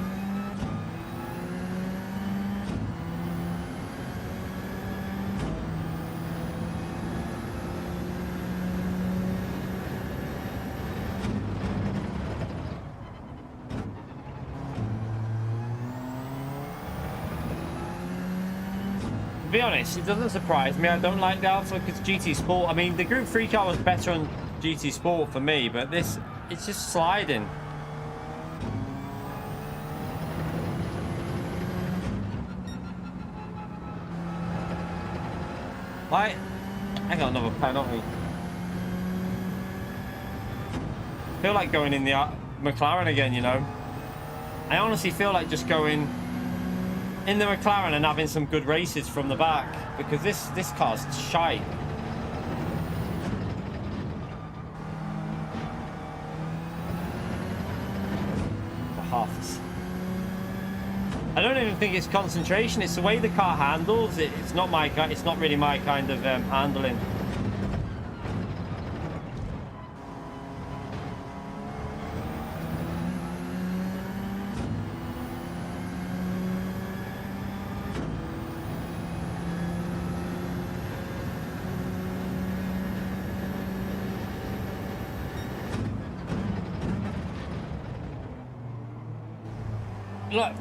To be honest, it doesn't surprise me. I don't like the Alpha because GT Sport, I mean, the Group 3 car was better on GT Sport for me, but this, it's just sliding. Right, I got another penalty. I feel like going in the McLaren again, you know. I honestly feel like just going in the McLaren and having some good races from the back, because this car's shite. I don't even think it's concentration, it's the way the car handles. It's not really my kind of handling. Look.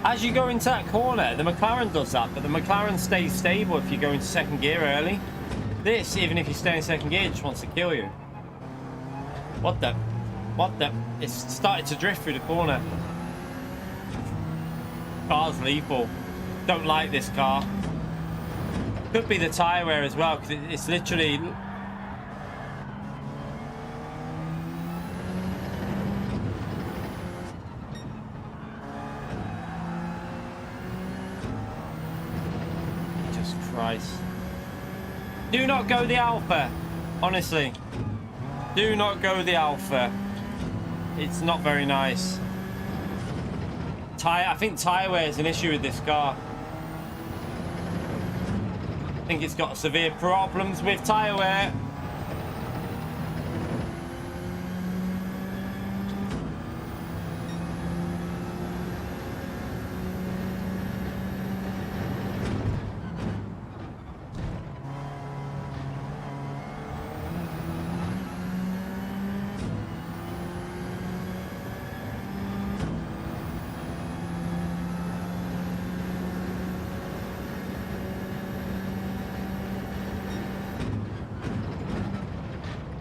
As you go into that corner, the McLaren does that, but the McLaren stays stable if you go into second gear early. This, even if you stay in second gear, just wants to kill you. What the? It's started to drift through the corner. Car's lethal. Don't like this car. Could be the tyre wear as well, because it's literally... Christ. Do not go the Alpha. Honestly. Do not go the Alpha. It's not very nice. I think tyre wear is an issue with this car. I think it's got severe problems with tyre wear.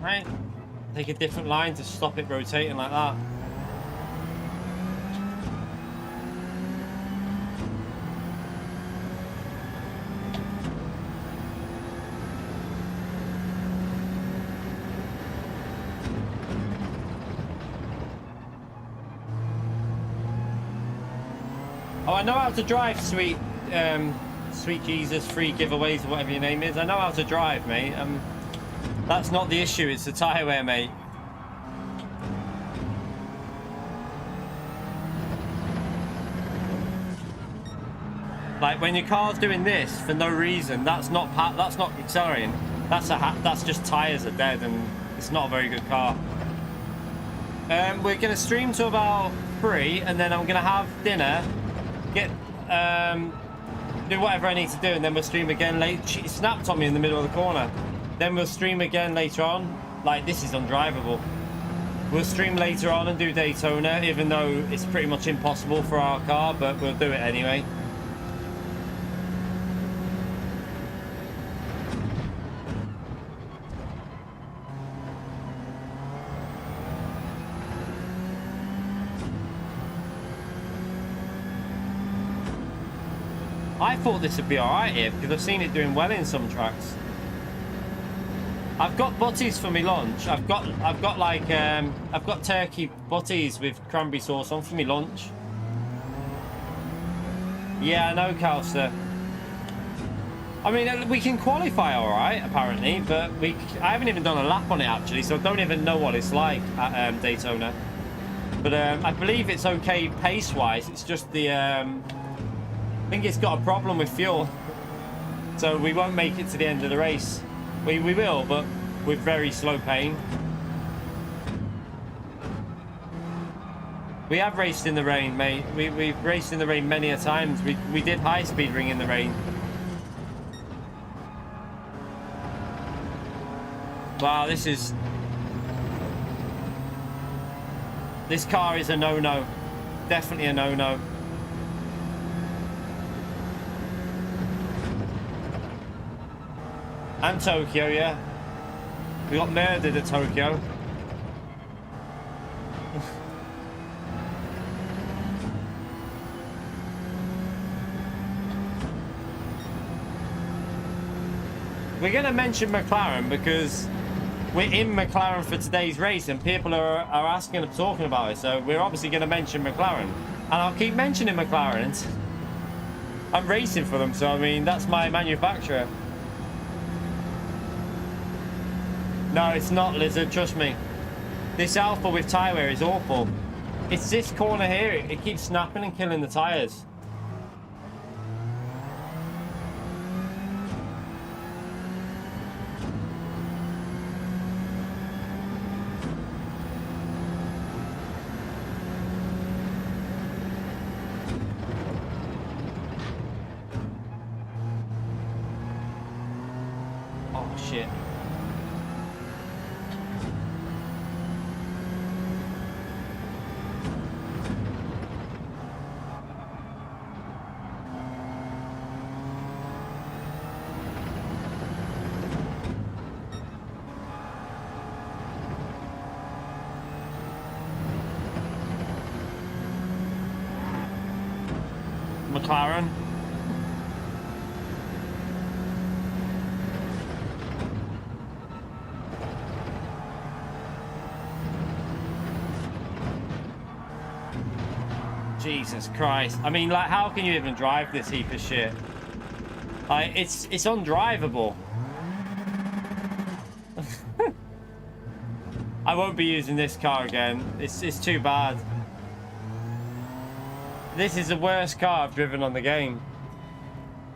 Right? Take a different line to stop it rotating like that. Oh, I know how to drive, sweet Jesus, free giveaways or whatever your name is. I know how to drive, mate. That's not the issue. It's the tyre wear, mate. Like when your car's doing this for no reason, that's not accelerating. That's just tyres are dead, and it's not a very good car. We're gonna stream to about 3, and then I'm gonna have dinner. Do whatever I need to do, and then we'll stream again late. She snapped on me in the middle of the corner. Then we'll stream again later on. Like, this is undrivable. We'll stream later on and do Daytona, even though it's pretty much impossible for our car, but we'll do it anyway. I thought this would be alright here because I've seen it doing well in some tracks. I've got butties for my lunch. I've got turkey butties with cranberry sauce on for my lunch. Yeah, I know, Calster. I mean, we can qualify alright apparently, but I haven't even done a lap on it actually, so I don't even know what it's like at Daytona. But I believe it's okay pace-wise. It's just the I think it's got a problem with fuel, so we won't make it to the end of the race. We will, but with very slow paying. We have raced in the rain, mate. We've raced in the rain many a times. We did high speed ring in the rain. Wow, this car is a no-no. Definitely a no-no. And Tokyo, yeah. We got murdered at Tokyo. We're going to mention McLaren because we're in McLaren for today's race and people are asking and talking about it. So we're obviously going to mention McLaren. And I'll keep mentioning McLaren. I'm racing for them, so I mean, that's my manufacturer. No, it's not, Lizard, trust me. This Alpha with tyre wear is awful. It's this corner here, it keeps snapping and killing the tyres. Oh, shit. McLaren. Jesus Christ. I mean, like, how can you even drive this heap of shit? Like, it's undrivable. I won't be using this car again. It's too bad. This is the worst car I've driven on the game.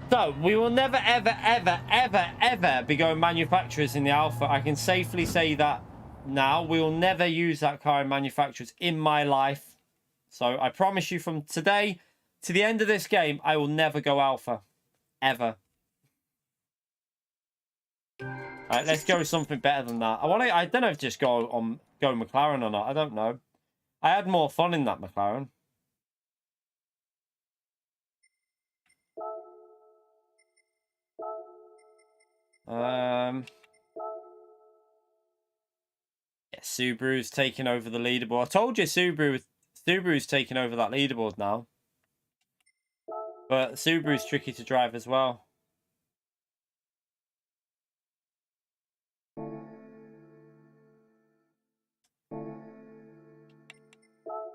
So, we will never, ever, ever, ever, ever be going manufacturers in the Alpha. I can safely say that now. We will never use that car in manufacturers in my life. So, I promise you from today to the end of this game, I will never go Alpha. Ever. Alright, let's go with something better than that. I don't know if just go McLaren or not. I don't know. I had more fun in that McLaren. Yeah, Subaru's taking over the leaderboard. I told you Subaru's taking over that leaderboard now. But Subaru's tricky to drive as well.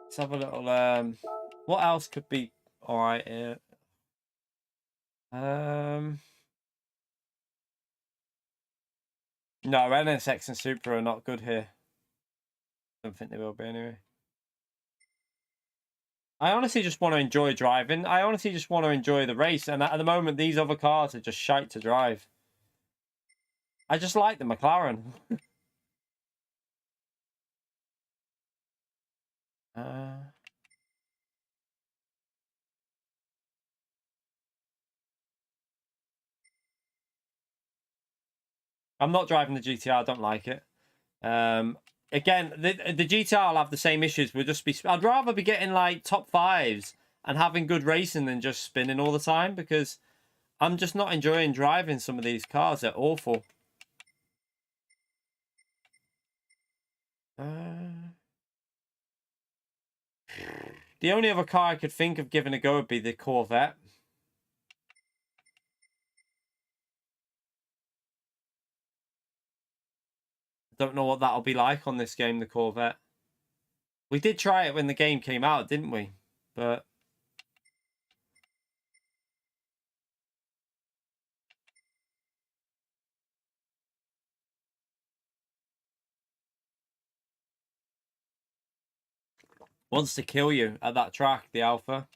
Let's have a little what else could be alright here? No, NSX and Supra are not good here. Don't think they will be anyway. I honestly just want to enjoy driving. I honestly just want to enjoy the race. And at the moment, these other cars are just shite to drive. I just like the McLaren. I'm not driving the GTR. I don't like it. Again, the GTR will have the same issues. We'll just be. I'd rather be getting like top fives and having good racing than just spinning all the time, because I'm just not enjoying driving some of these cars. They're awful. The only other car I could think of giving a go would be the Corvette. Don't know what that'll be like on this game, the Corvette. We did try it when the game came out, didn't we? But wants to kill you at that track, the Alpha.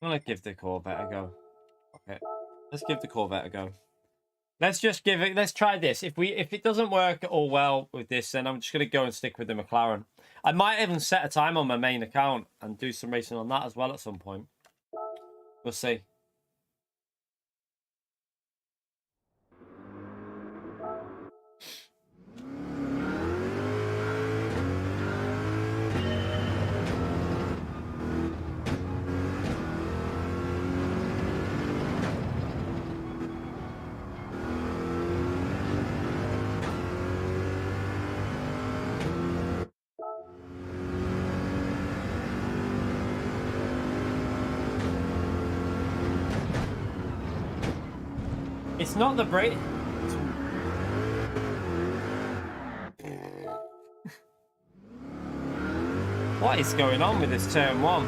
I'm gonna give the Corvette a go. Okay, let's give the Corvette a go. Let's just give it. Let's try this. If it doesn't work at all well with this, then I'm just gonna go and stick with the McLaren. I might even set a time on my main account and do some racing on that as well at some point. We'll see. It's not the brake. What is going on with this turn one?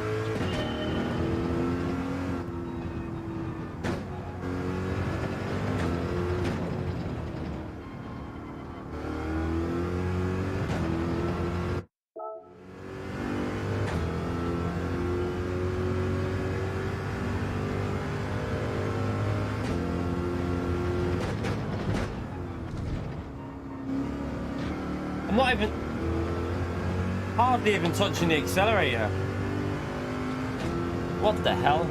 I'm not even hardly even touching the accelerator. What the hell?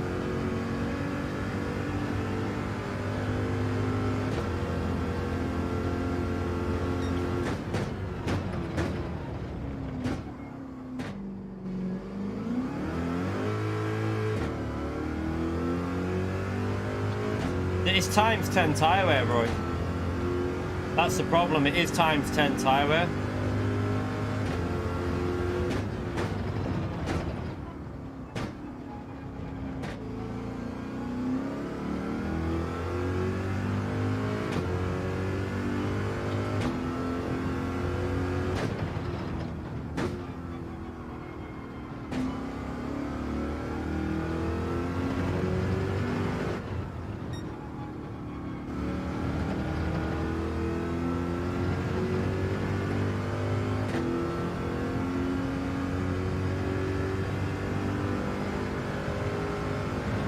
It is times 10 tyre wear, Roy. That's the problem. It is times 10 tyre wear.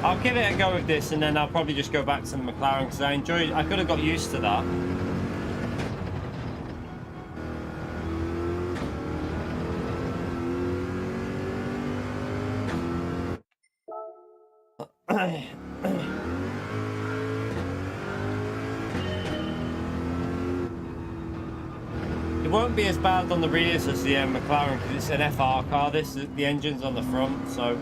I'll give it a go with this, and then I'll probably just go back to the McLaren, because I could have got used to that. won't be as bad on the rears as the McLaren because it's an FR car. The engine's on the front, so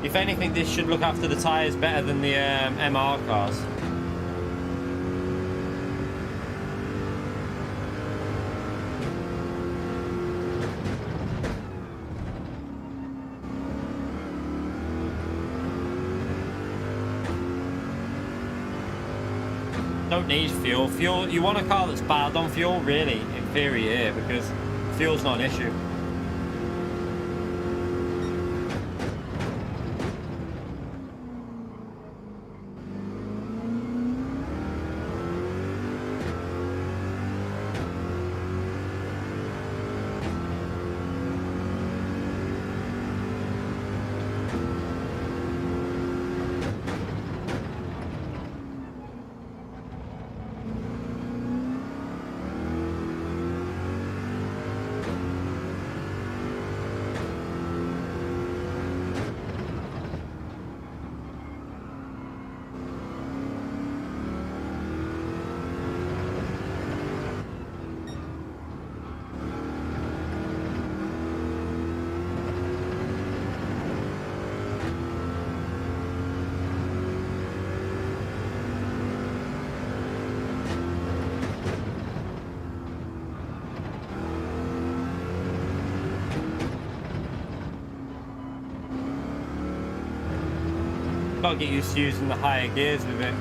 if anything, this should look after the tyres better than the MR cars. Don't need fuel. Fuel, you want a car that's bad on fuel, really, in theory here, because fuel's not an issue. Gotta get used to using the higher gears with it.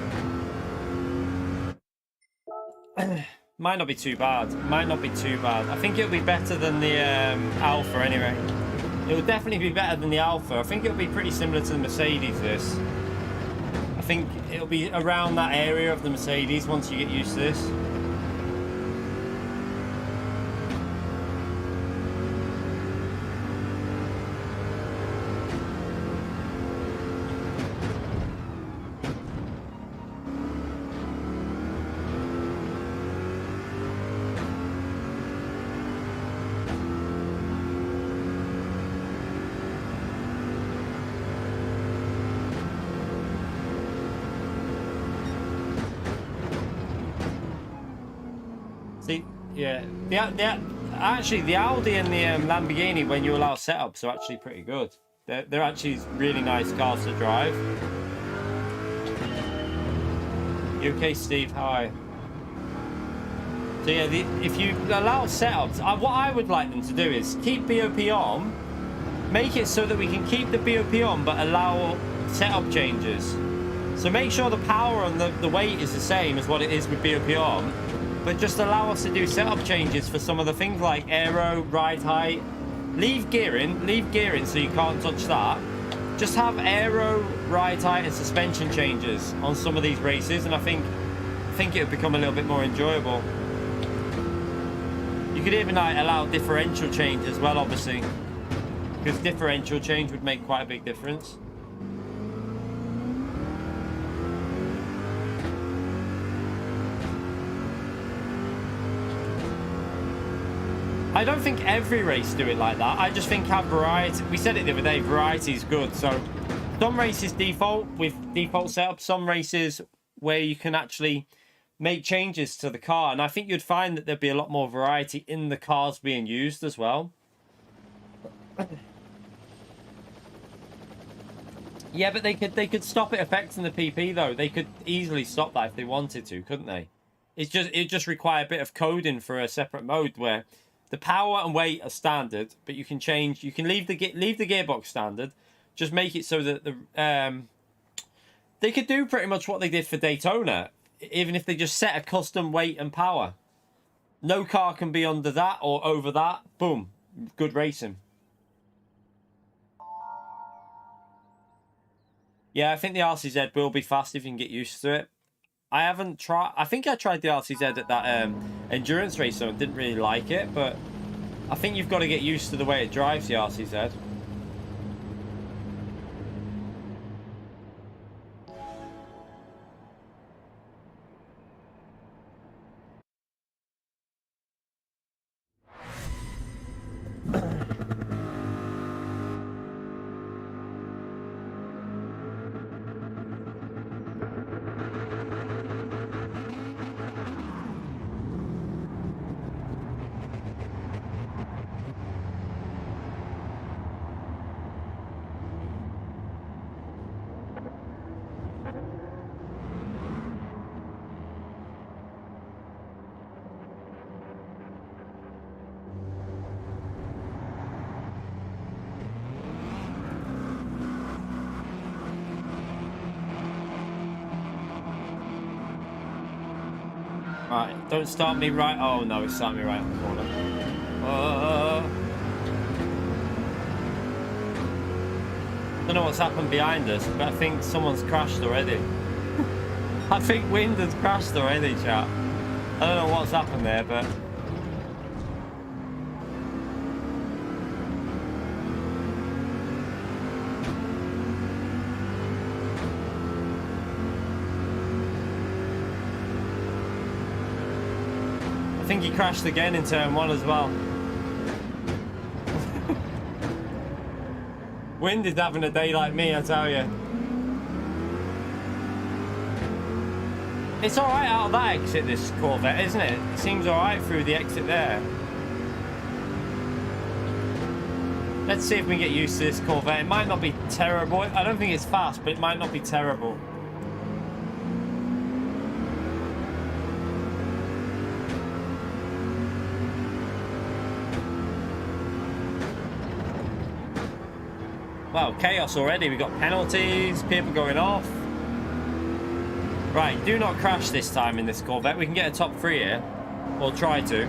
Might not be too bad. Might not be too bad. I think it'll be better than the Alpha anyway. It'll definitely be better than the Alpha. I think it'll be pretty similar to the Mercedes, this. I think it'll be around that area of the Mercedes once you get used to this. Yeah, actually the Audi and the Lamborghini, when you allow setups, are actually pretty good. They're actually really nice cars to drive. You okay, Steve? How are you? So yeah, if you allow setups, what I would like them to do is keep BOP on, make it so that we can keep the BOP on, but allow setup changes. So make sure the power and the weight is the same as what it is with BOP on. But just allow us to do setup changes for some of the things like aero, ride height. Leave gearing so you can't touch that. Just have aero, ride height and suspension changes on some of these races, and I think it would become a little bit more enjoyable. You could even allow differential change as well, obviously, because differential change would make quite a big difference. I don't think every race do it like that. I just think have variety. We said it the other day, variety is good. So some races default with default setup, some races where you can actually make changes to the car. And I think you'd find that there'd be a lot more variety in the cars being used as well. Yeah, but they could stop it affecting the PP though. They could easily stop that if they wanted to, couldn't they? It just require a bit of coding for a separate mode where the power and weight are standard, but you can change. You can leave the gearbox standard. Just make it so that they could do pretty much what they did for Daytona, even if they just set a custom weight and power. No car can be under that or over that. Boom, good racing. Yeah, I think the RCZ will be fast if you can get used to it. I haven't tried. I think I tried the RCZ at that endurance race, so I didn't really like it. But I think you've got to get used to the way it drives the RCZ. Right, don't start me right. Oh no, it's starting me right on the corner. Don't know what's happened behind us, but I think someone's crashed already. I think wind has crashed already, chat. I don't know what's happened there, but I think he crashed again in turn 1 as well. Wind is having a day like me, I tell you. It's alright out of that exit, this Corvette, isn't it? It seems alright through the exit there. Let's see if we can get used to this Corvette. It might not be terrible. I don't think it's fast, but it might not be terrible. Wow, chaos already. We got penalties, people going off. Right, do not crash this time in this Corvette. We can get a top 3 here. We'll try to.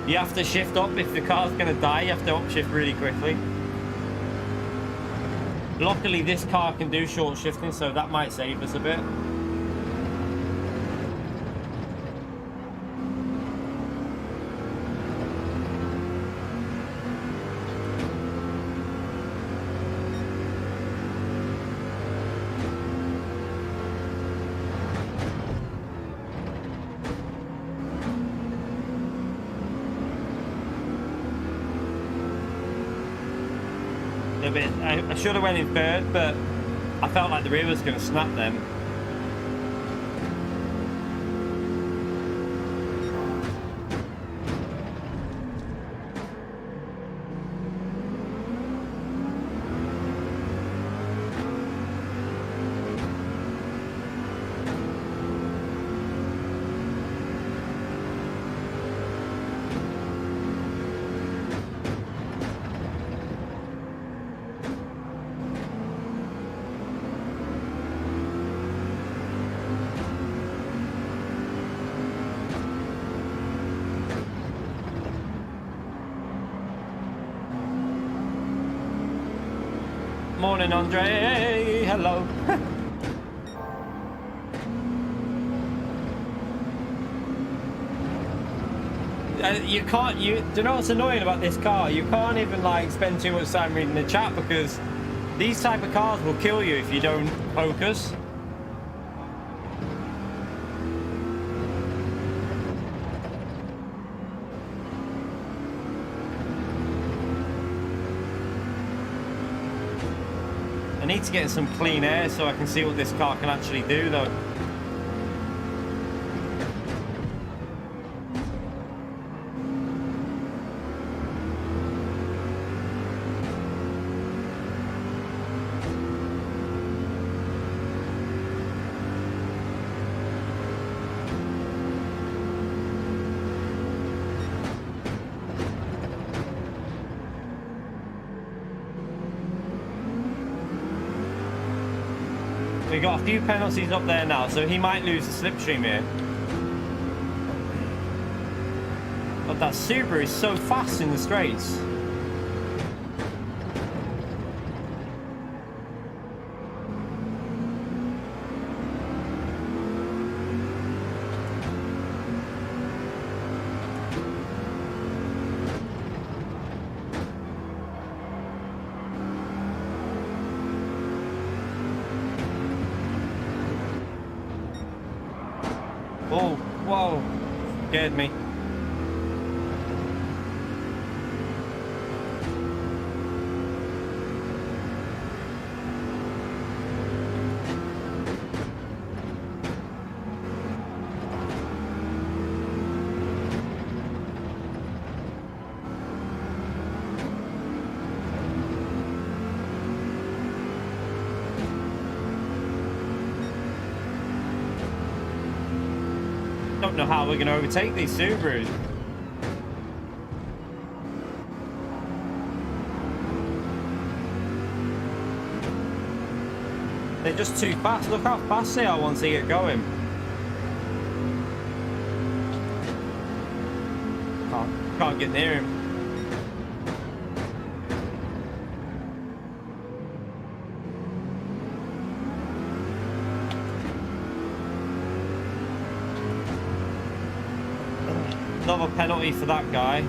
You have to shift up if the car's going to die. You have to upshift really quickly. Luckily, this car can do short shifting, so that might save us a bit. I should have went in third, but I felt like the rear was going to snap them. Morning, Andre. Hello. You can't. Do you know what's annoying about this car? You can't even like spend too much time reading the chat because these type of cars will kill you if you don't focus. I need to get some clean air so I can see what this car can actually do though. We got a few penalties up there now, so he might lose the slipstream here. But that Subaru is so fast in the straights. Oh, whoa, scared me. Don't know how we're going to overtake these Subarus. They're just too fast. Look how fast they are once they get going. Can't get near him. Another penalty for that guy.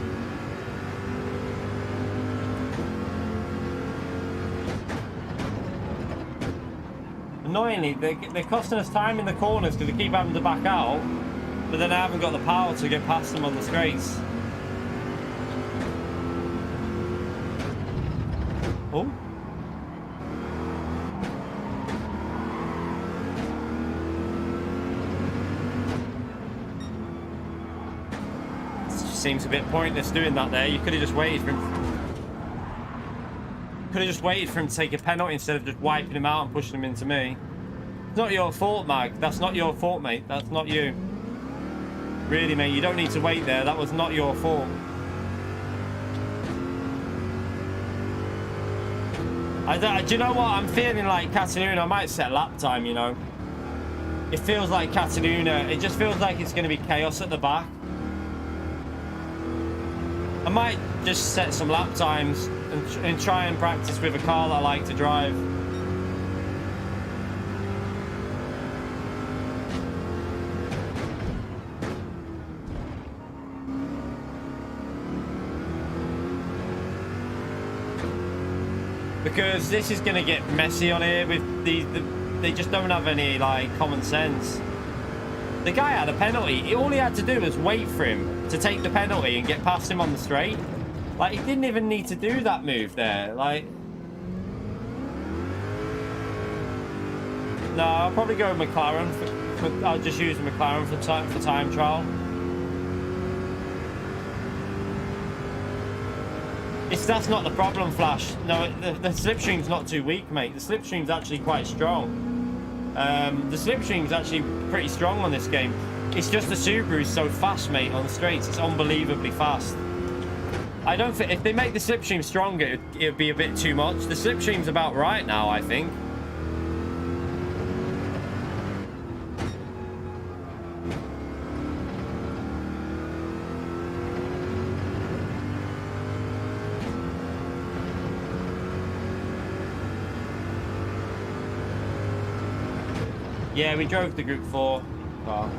Annoyingly, they're costing us time in the corners because they keep having to back out, but then I haven't got the power to get past them on the straights. Oh. Seems a bit pointless doing that there. You could have just waited for him. Could have just waited for him to take a penalty instead of just wiping him out and pushing him into me. It's not your fault, Mag. That's not your fault, mate. That's not you. Really, mate, you don't need to wait there. That was not your fault. Do you know what? I'm feeling like Cataluna. I might set lap time, you know. It feels like Cataluna. It just feels like it's going to be chaos at the back. I might just set some lap times and try and practice with a car that I like to drive. Because this is going to get messy on here with they just don't have any like common sense. The guy had a penalty. All he had to do was wait for him to take the penalty and get past him on the straight. Like, he didn't even need to do that move there. Like, no, I'll probably go with McLaren. I'll just use McLaren for time trial. That's not the problem, Flash. No, the slipstream's not too weak, mate. The slipstream's actually quite strong. The slipstream's actually pretty strong on this game. It's just the Subaru's so fast, mate, on the straights. It's unbelievably fast. I don't think if they make the slipstream stronger, it would be a bit too much. The slipstream's about right now, I think. Yeah, we drove the Group 4 car.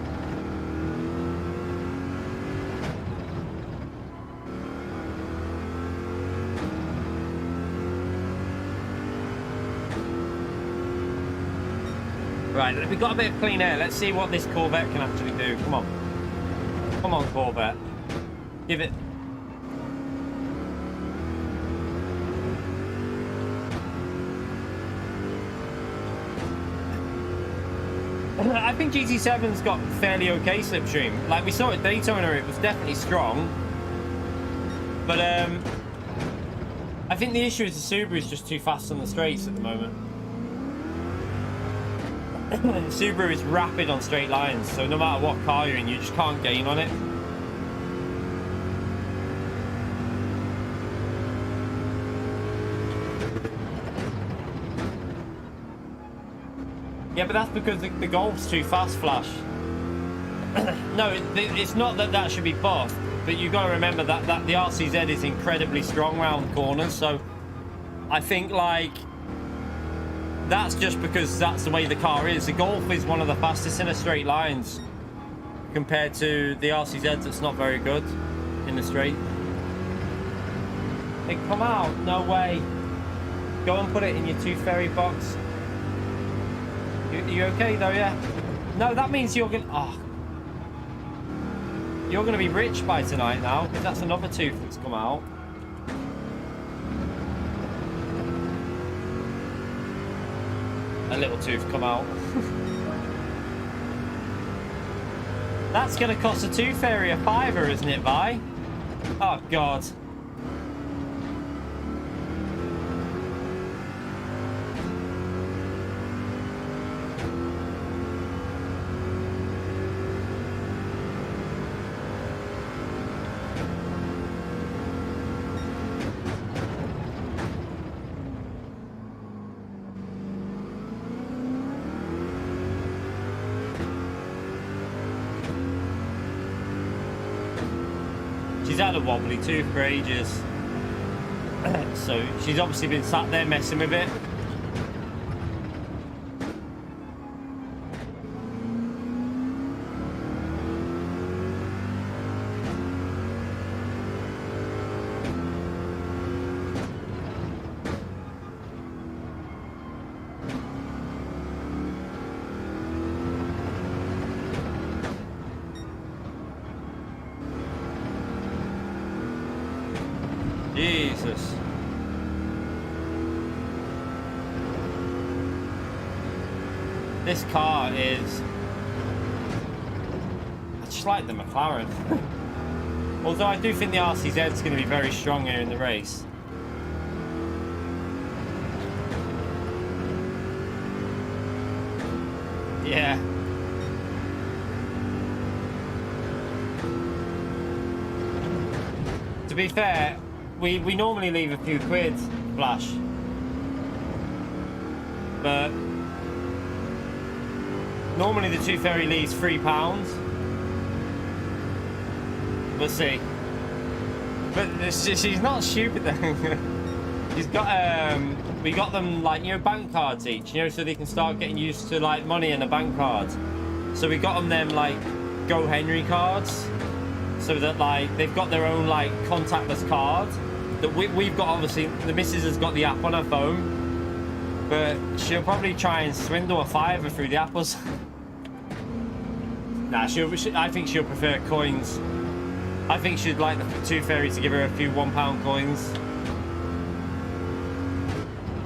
Right, we've got a bit of clean air. Let's see what this Corvette can actually do. Come on. Come on, Corvette. Give it... I think GT7's got fairly okay slipstream. Like, we saw at Daytona, it was definitely strong. But, I think the issue is the Subaru is just too fast on the straights at the moment. The Subaru is rapid on straight lines, so no matter what car you're in, you just can't gain on it. Yeah, but that's because the Golf's too fast, Flash. No, it's not that that should be buffed, but you've got to remember that the RCZ is incredibly strong round corners, so I think, like, that's just because that's the way the car is. The Golf is one of the fastest in the straight lines compared to the RCZ that's not very good in the straight. Hey, come out. No way. Go and put it in your tooth fairy box. You okay though, yeah? No, that means you're gonna... Oh. You're gonna be rich by tonight now, because that's another tooth that's come out. A little tooth come out. That's gonna cost a tooth fairy a £5, isn't it, Vi? Oh, God. had a wobbly tooth for ages. So she's obviously been sat there messing with it. Jesus. This car is... I just like the McLaren. Although I do think the RCZ is going to be very strong here in the race. Yeah. To be fair, we normally leave a few quid, Flash. But normally the Tooth Fairy leaves £3. We'll see. But she's not stupid though. She's got we got them like, you know, bank cards each, you know, so they can start getting used to like money and a bank card. So we got them like Go Henry cards, so that like they've got their own like contactless card. That we've got, obviously the missus has got the app on her phone, but she'll probably try and swindle a fiver through the apples. Nah, I think she'll prefer coins. I think she'd like the Tooth Fairy to give her a few £1 coins.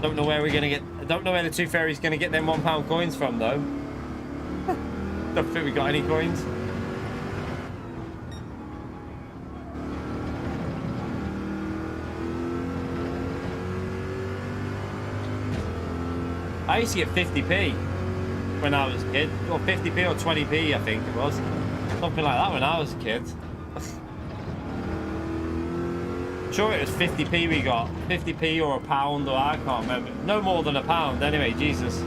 Don't know where we're gonna get. I don't know where the Tooth Fairy's gonna get them £1 coins from though. Don't think we got any coins. I used to get 50p when I was a kid, or 50p or 20p, I think it was. Something like that when I was a kid. Sure, it was 50p we got. 50p or £1, or I can't remember. No more than £1 anyway, Jesus.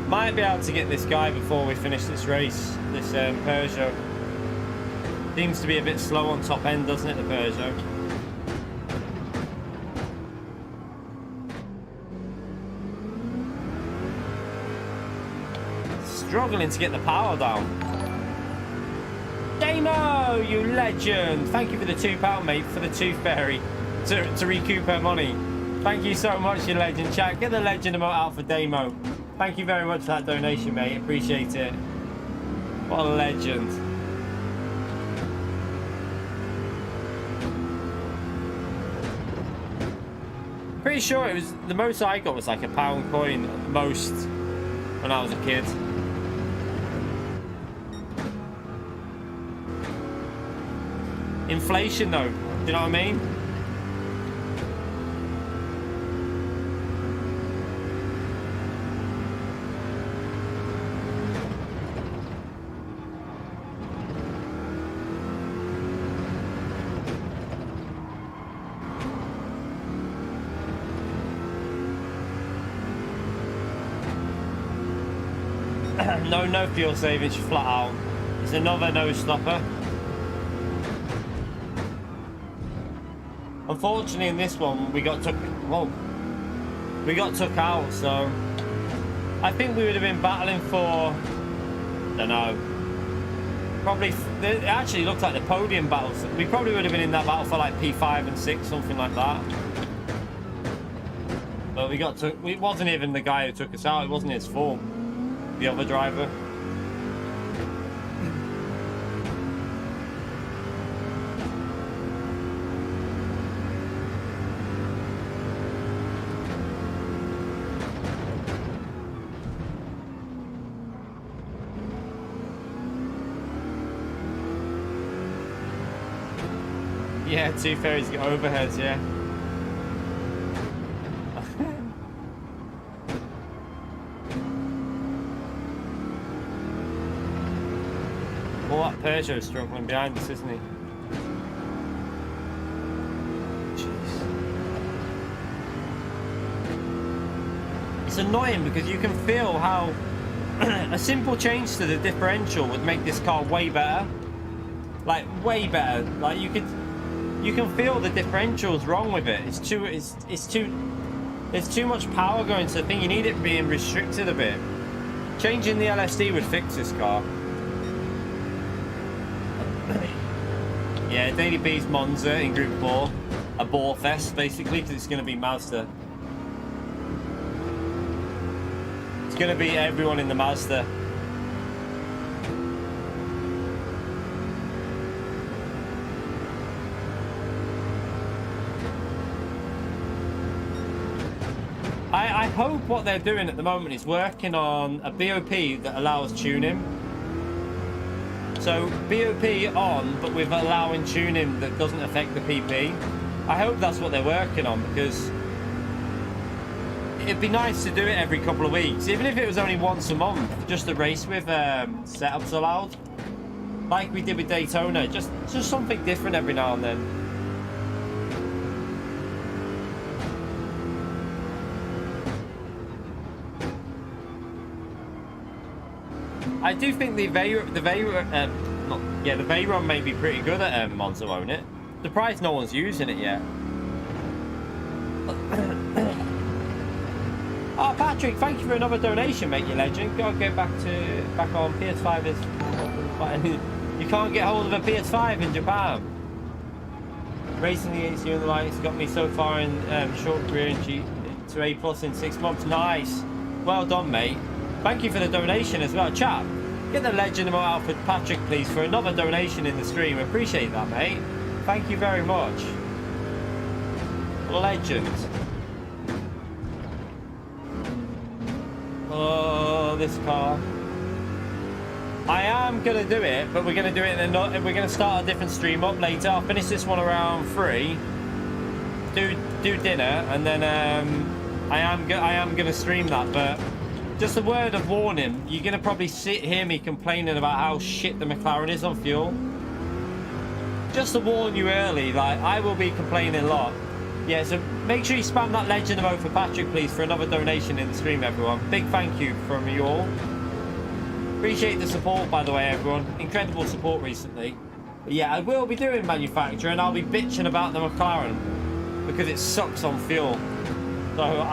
Might be able to get this guy before we finish this race, this Peugeot. Seems to be a bit slow on top end, doesn't it, the Peugeot? Struggling to get the power down. Damo, you legend! Thank you for the £2, mate, for the Tooth Fairy to recoup her money. Thank you so much, you legend. Chat, get the legend emote out for Damo. Thank you very much for that donation, mate. Appreciate it. What a legend. Pretty sure it was, the most I got was like £1 coin at the most when I was a kid. Inflation though, do you know what I mean? No fuel savings, flat out. It's another no stopper. Unfortunately, in this one, we got took out. So I think we would have been battling for, I don't know. Probably it actually looked like the podium battles. We probably would have been in that battle for like P5 and 6, something like that. But we got to. It wasn't even the guy who took us out. It wasn't his fault. The other driver. Yeah, Tooth Fairies get overheads, yeah. Peugeot's struggling behind us, isn't he? Jeez. It's annoying because you can feel how a simple change to the differential would make this car way better. Like, way better. Like, you can feel the differential's wrong with it. There's too much power going to the thing. You need it being restricted a bit. Changing the LSD would fix this car. Yeah, Daily B's Monza in Group 4. A bore fest, basically, because it's going to be Mazda. It's going to be everyone in the Mazda. I hope what they're doing at the moment is working on a BOP that allows tuning. So BOP on, but with allowing tuning that doesn't affect the PP. I hope that's what they're working on, because it'd be nice to do it every couple of weeks, even if it was only once a month, just to race with setups allowed, like we did with Daytona. Just something different every now and then. I do think the Veyron may be pretty good at Monza, won't it? Surprised no one's using it yet. Oh, Patrick, thank you for another donation, mate, you legend. Gotta get back on PS5 is. You can't get hold of a PS5 in Japan. Racing the HU and the lights got me so far in short career in G to A+ in 6 months. Nice. Well done, mate. Thank you for the donation as well. Chat, get the legend emote out for Patrick, please, for another donation in the stream. Appreciate that, mate. Thank you very much. Legend. Oh, this car. I am going to do it, but we're going to do it in we're going to start a different stream up later. I'll finish this one around 3. Do dinner, and then I am going to stream that, but just a word of warning, you're going to probably hear me complaining about how shit the McLaren is on fuel. Just to warn you early, like, I will be complaining a lot. Yeah, so make sure you spam that legend emote for Patrick, please, for another donation in the stream, everyone. Big thank you from you all. Appreciate the support, by the way, everyone. Incredible support recently. But yeah, I will be doing manufacture, and I'll be bitching about the McLaren because it sucks on fuel. So,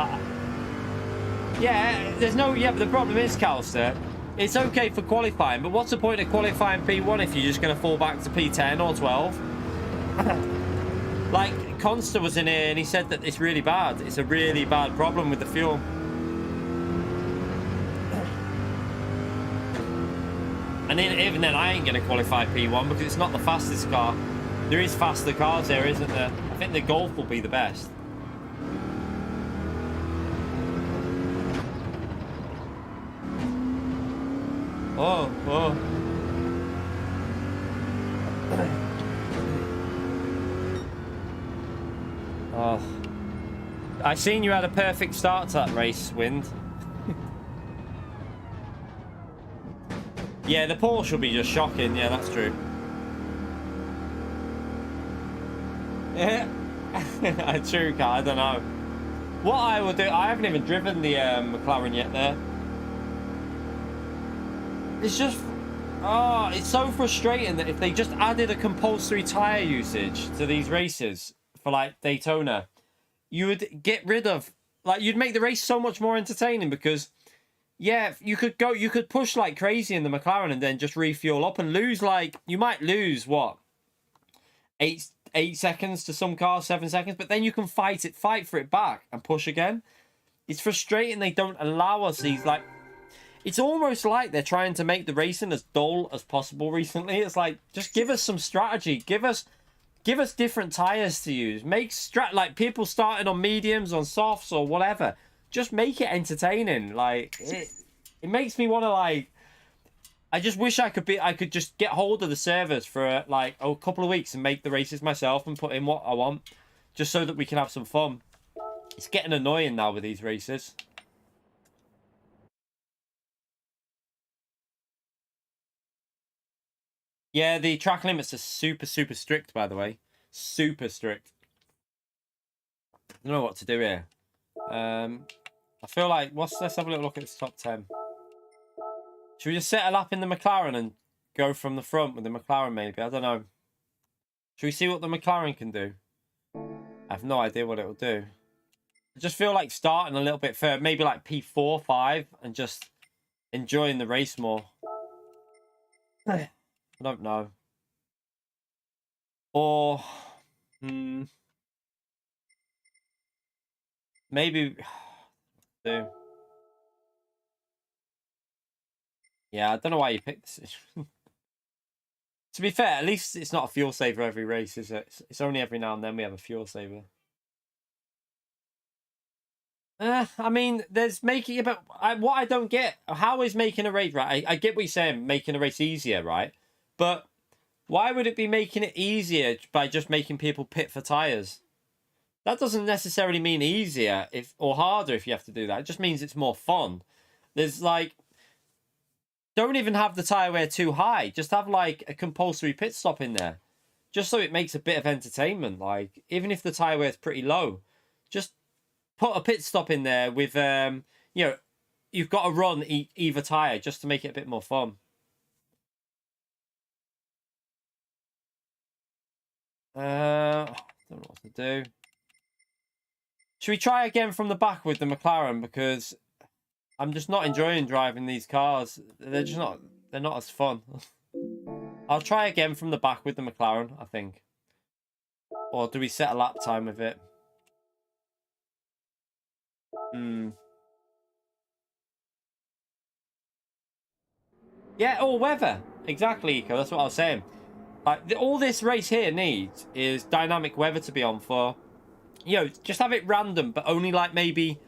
but the problem is, Calster, it's okay for qualifying, but what's the point of qualifying P1 if you're just going to fall back to P10 or 12? Like, Consta was in here and he said that it's really bad. It's a really bad problem with the fuel. And even then, I ain't going to qualify P1 because it's not the fastest car. There is faster cars there, isn't there? I think the Golf will be the best. Oh. Oh. I seen you had a perfect start to that race, Wind. Yeah, the Porsche will be just shocking. Yeah, that's true. Yeah. True, Car. I don't know. What I will do, I haven't even driven the McLaren yet there. It's just, oh, it's so frustrating that if they just added a compulsory tyre usage to these races for like Daytona, you would get rid of, like, you'd make the race so much more entertaining because, yeah, you could push like crazy in the McLaren and then just refuel up and lose, like, you might lose, what, 8 seconds to some cars, 7 seconds, but then you can fight for it back and push again. It's frustrating they don't allow us these, like, it's almost like they're trying to make the racing as dull as possible recently. It's like, just give us some strategy. Give us different tires to use. Make like people starting on mediums, on softs, or whatever. Just make it entertaining. Like, it makes me want to, like, I just wish I could just get hold of the servers for like a couple of weeks and make the races myself and put in what I want, just so that we can have some fun. It's getting annoying now with these races. Yeah, the track limits are super strict, by the way. Super strict. I don't know what to do here. I feel like, let's have a little look at this top 10. Should we just set a lap in the McLaren and go from the front with the McLaren, maybe? I don't know. Should we see what the McLaren can do? I have no idea what it will do. I just feel like starting a little bit further, maybe like P4, 5, and just enjoying the race more. I don't know. Or, maybe do. Yeah, I don't know why you picked this. To be fair, at least it's not a fuel saver every race, is it? It's only every now and then we have a fuel saver. I mean, there's making it, but what I don't get, how is making a race, right? I get what you're saying, making a race easier, right? But why would it be making it easier by just making people pit for tyres? That doesn't necessarily mean easier or harder if you have to do that. It just means it's more fun. There's like, don't even have the tyre wear too high. Just have like a compulsory pit stop in there. Just so it makes a bit of entertainment. Like, even if the tyre wear is pretty low, just put a pit stop in there with, you know, you've got to run either tyre just to make it a bit more fun. I don't know what to do. Should we try again from the back with the McLaren? Because I'm just not enjoying driving these cars. They're just not, they're not as fun. I'll try again from the back with the McLaren, I think. Or do we set a lap time with it? Yeah, or weather. Exactly, Eco. That's what I was saying. Like, all this race here needs is dynamic weather to be on for. You know, just have it random, but only like maybe,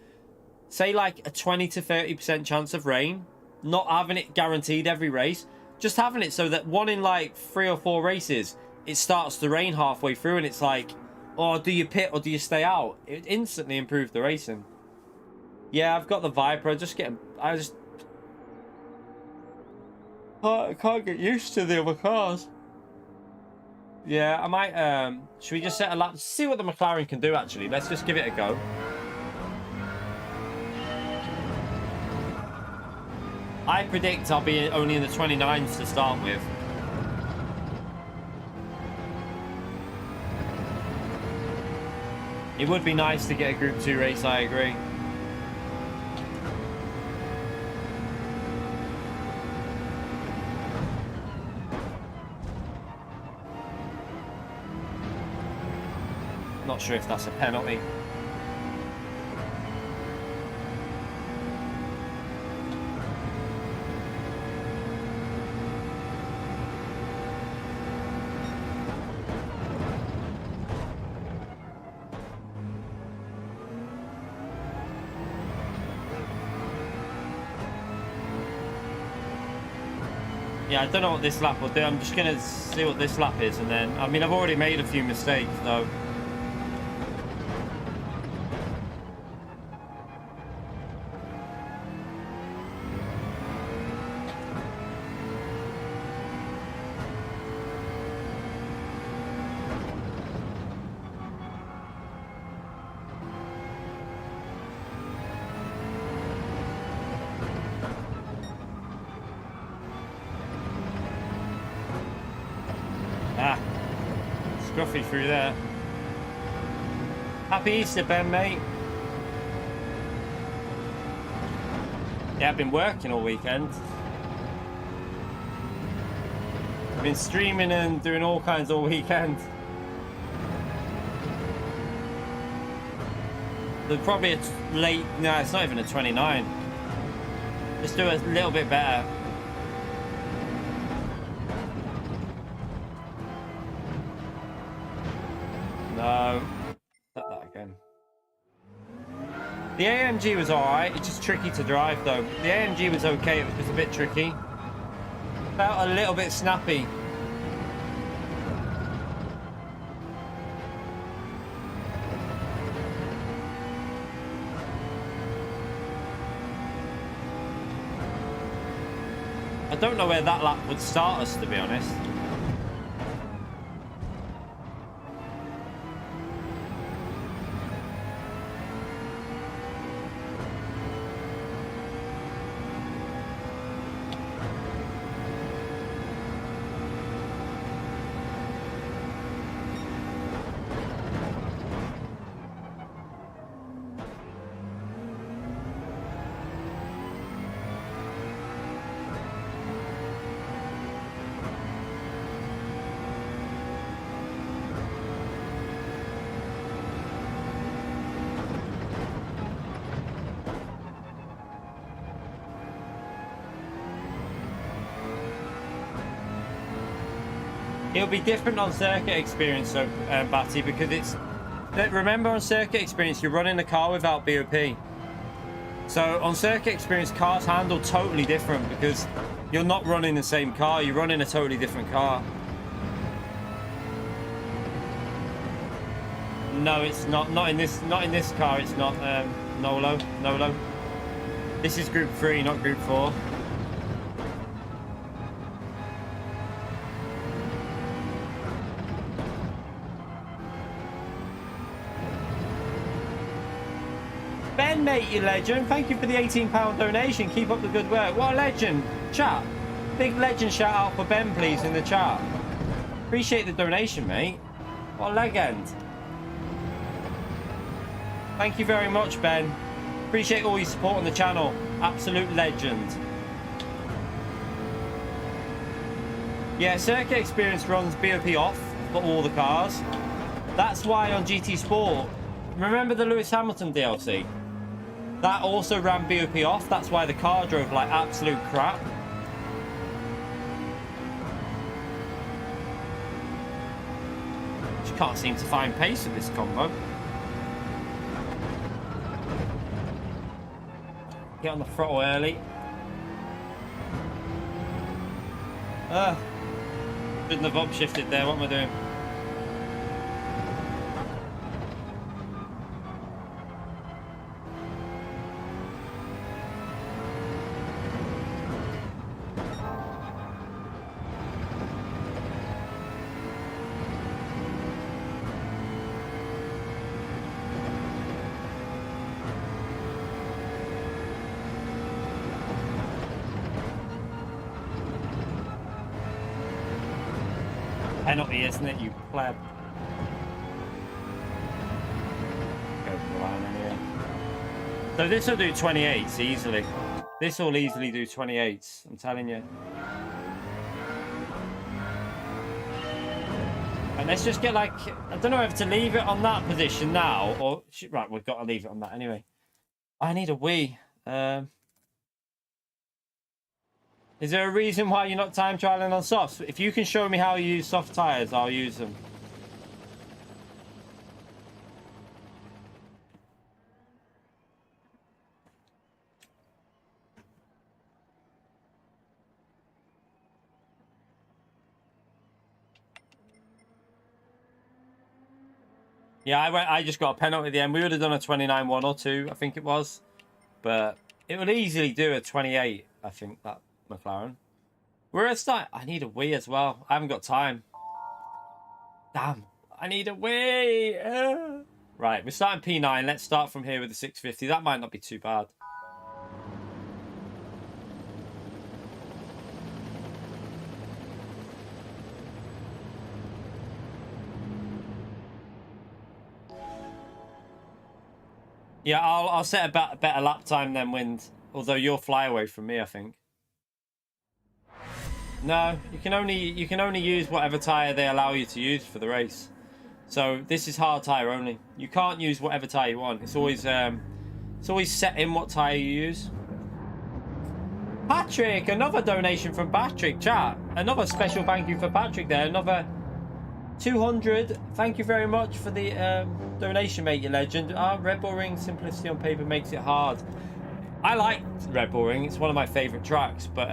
say like a 20 to 30% chance of rain. Not having it guaranteed every race. Just having it so that one in like 3 or 4 races, it starts to rain halfway through and it's like, oh, do you pit or do you stay out? It instantly improved the racing. Yeah, I've got the Viper. I can't get used to the other cars. Yeah, I might, should we just set a lap? See what the McLaren can do, actually. Let's just give it a go. I predict I'll be only in the 29s to start with. It would be nice to get a Group 2 race, I agree. Not sure if that's a penalty. Yeah, I don't know what this lap will do. I'm just going to see what this lap is, and then, I mean, I've already made a few mistakes, though. Scruffy through there. Happy Easter, Ben, mate. Yeah, I've been working all weekend. I've been streaming and doing all kinds all weekend. There's probably a late... No, it's not even a 29. Just do a little bit better. No. Set that again. The AMG was alright. It's just tricky to drive, though. The AMG was okay. It was just a bit tricky. Felt a little bit snappy. I don't know where that lap would start us, to be honest. It'll be different on circuit experience, so Batty, because it's... Remember, on circuit experience, you're running the car without BOP. So on circuit experience, cars handle totally different because you're not running the same car. You're running a totally different car. No, it's not. Not in this car. It's not. Nolo. This is Group 3, not Group 4. Ben, mate, you legend. Thank you for the £18 donation. Keep up the good work. What a legend. Chat. Big legend shout out for Ben, please, in the chat. Appreciate the donation, mate. What a legend. Thank you very much, Ben. Appreciate all your support on the channel. Absolute legend. Yeah, circuit experience runs BOP off for all the cars. That's why on GT Sport, remember the Lewis Hamilton DLC? That also ran BOP off. That's why the car drove like absolute crap. Just can't seem to find pace with this combo. Get on the throttle early. Shouldn't have upshifted there. What am I doing? Penalty, isn't it, you pleb? Go for the line anyway. So this will do 28s easily. This will easily do 28s, I'm telling you. And let's just get like, I don't know if to leave it on that position now or, right, we've got to leave it on that anyway. I need a wee. Is there a reason why you're not time trialing on softs? If you can show me how you use soft tires, I'll use them. Yeah, I just got a penalty at the end. We would have done a 29-1 or 2, I think it was. But it would easily do a 28, I think, that McLaren. We're at start. I need a wee as well. I haven't got time. Damn. I need a wee. Right, we're starting P9. Let's start from here with the 650. That might not be too bad. Yeah, I'll set a better lap time than Wind. Although you'll fly away from me, I think. No, you can only use whatever tire they allow you to use for the race. So this is hard tire only. You can't use whatever tire you want. It's always set in what tire you use. Patrick, another donation from Patrick, chat. Another special thank you for Patrick there. Another 200. Thank you very much for the donation, mate, you legend. Red Bull Ring, simplicity on paper makes it hard. I like Red Bull Ring. It's one of my favourite tracks, but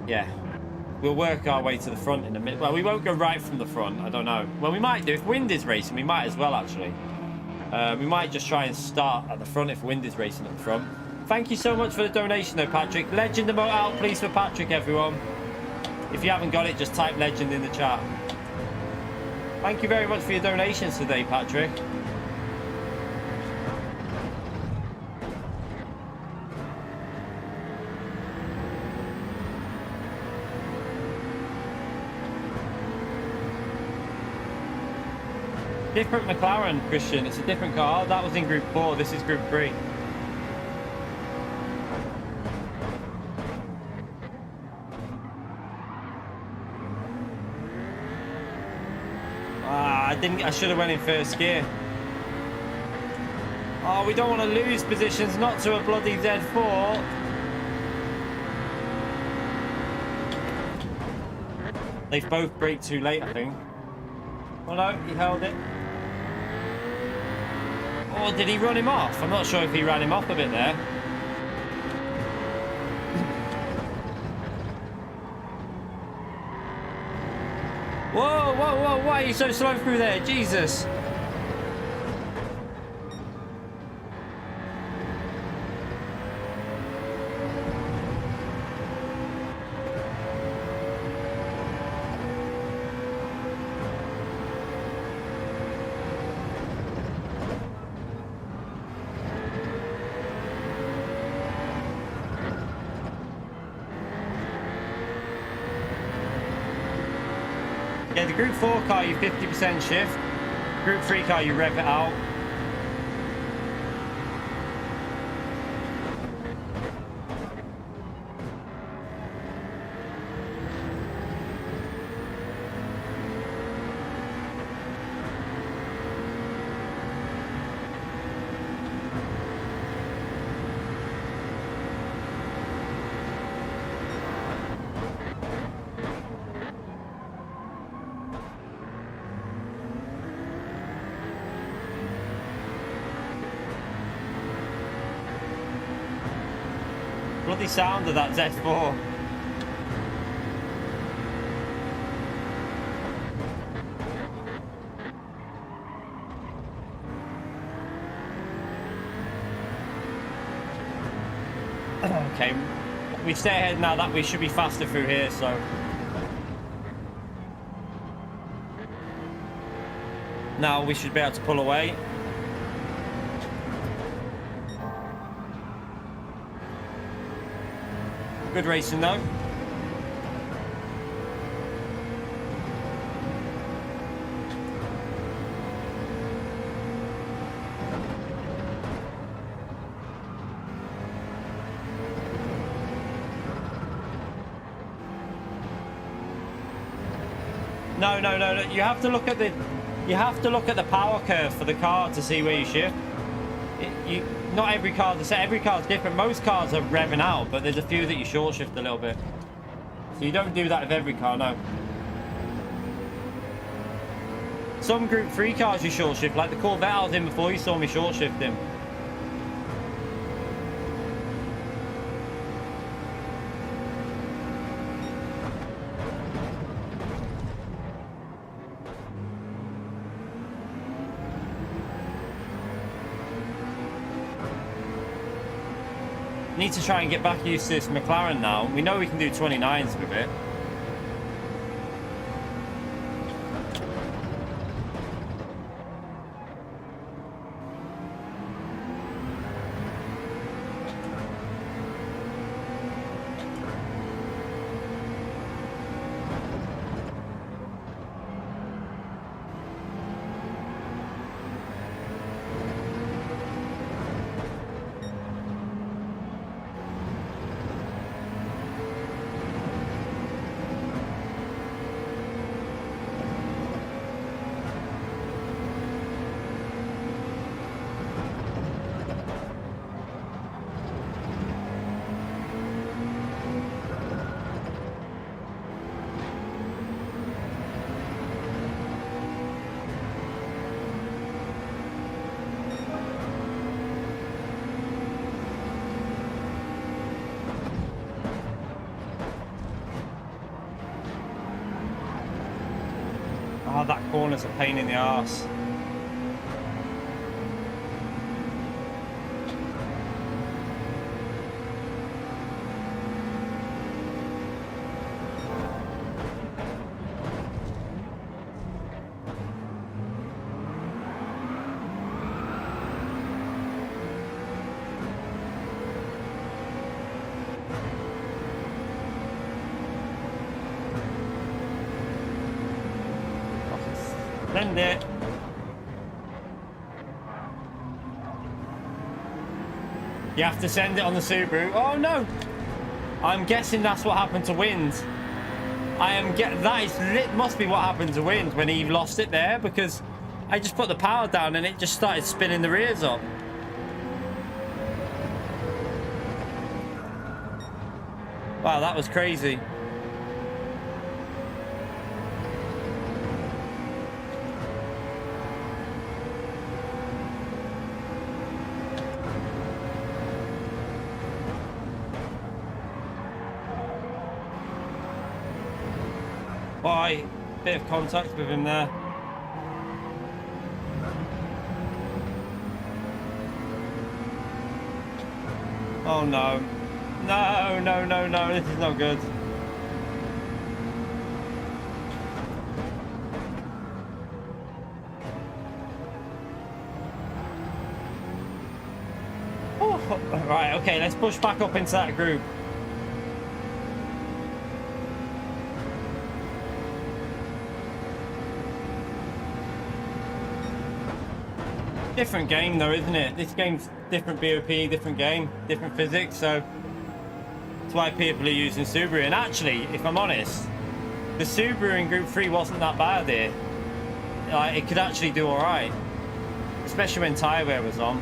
yeah, we'll work our way to the front in a minute. Well, we won't go right from the front. I don't know. Well, we might do. If Wind is racing, we might as well, actually. We might just try and start at the front if Wind is racing at the front. Thank you so much for the donation, though, Patrick. Legend emote out, please, for Patrick, everyone. If you haven't got it, just type legend in the chat. Thank you very much for your donations today, Patrick. Different McLaren, Christian. It's a different car. That was in Group 4. This is Group 3. I should have went in first gear. Oh, we don't want to lose positions, not to a bloody Z4. They've both braked too late, I think. Oh no, he held it. Or did he run him off? I'm not sure if he ran him off a bit there. Whoa, whoa, whoa, why are you so slow through there? Jesus. Yeah, the Group 4 car, you 50% shift. Group 3 car, you rev it out. Bloody sound of that Z4. Okay, we stay ahead now. That we should be faster through here, so now we should be able to pull away. Good racing though. No. You have to look at the power curve for the car to see where you shift. Not every car the same. Every car's different. Most cars are revving out, but there's a few that you short shift a little bit. So you don't do that with every car, no. Some Group 3 cars you short shift, like the Corvette I was in before, you saw me short shift him. Need to try and get back used to this McLaren now. We know we can do 29s with it. Oh, that corner's a pain in the arse. Send it. You have to send it on the Subaru. Oh no! I'm guessing that's what happened to Wind. Must be what happened to Wind when he lost it there, because I just put the power down and it just started spinning the rears up. Wow, that was crazy. Bye. Bit of contact with him there. Oh no. No, no, no, no, this is not good. Oh, right, okay, let's push back up into that group. Different game though, isn't it? This game's different BOP, different game, different physics, so that's why people are using Subaru. And actually, if I'm honest, the Subaru in Group 3 wasn't that bad here. Like, it could actually do alright, especially when tyre wear was on.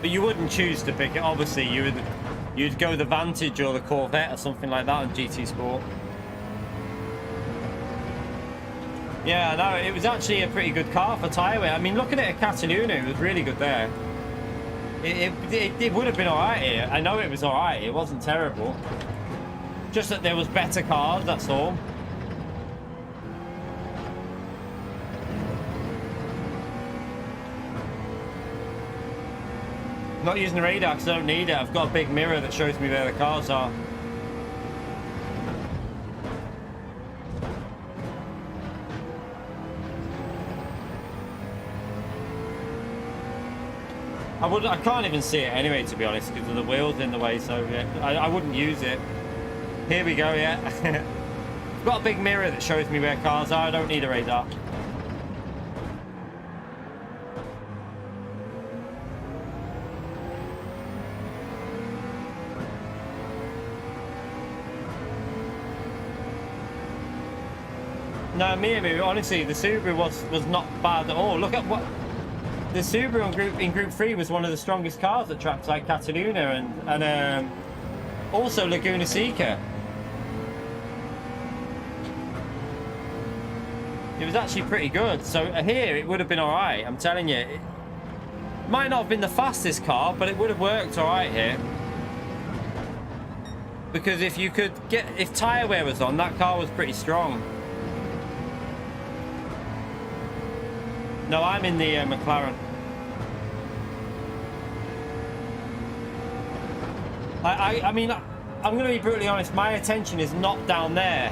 But you wouldn't choose to pick it. Obviously, you'd go the Vantage or the Corvette or something like that on GT Sport. Yeah, no, it was actually a pretty good car for tyre wear. I mean, looking at Catalunya, it was really good there. It would have been alright here. I know it was alright. It wasn't terrible. Just that there was better cars, that's all. I'm not using the radar because I don't need it. I've got a big mirror that shows me where the cars are. I can't even see it anyway, to be honest, because of the wheels in the way, so yeah, I wouldn't use it. Here we go, yeah. I've got a big mirror that shows me where cars are. I don't need a radar. No, me, honestly, the Subaru was not bad at all. Look at what the Subaru in Group 3 was one of the strongest cars at tracks like Catalunya and also Laguna Seca. It was actually pretty good. So here it would have been all right. I'm telling you, it might not have been the fastest car, but it would have worked all right here. Because if tyre wear was on, that car was pretty strong. No, I'm in the McLaren. I mean, I'm going to be brutally honest. My attention is not down there.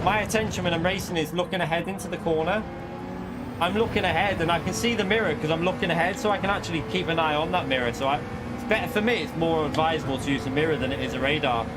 My attention when I'm racing is looking ahead into the corner. I'm looking ahead and I can see the mirror because I'm looking ahead, so I can actually keep an eye on that mirror. So it's better for me. It's more advisable to use a mirror than it is a radar.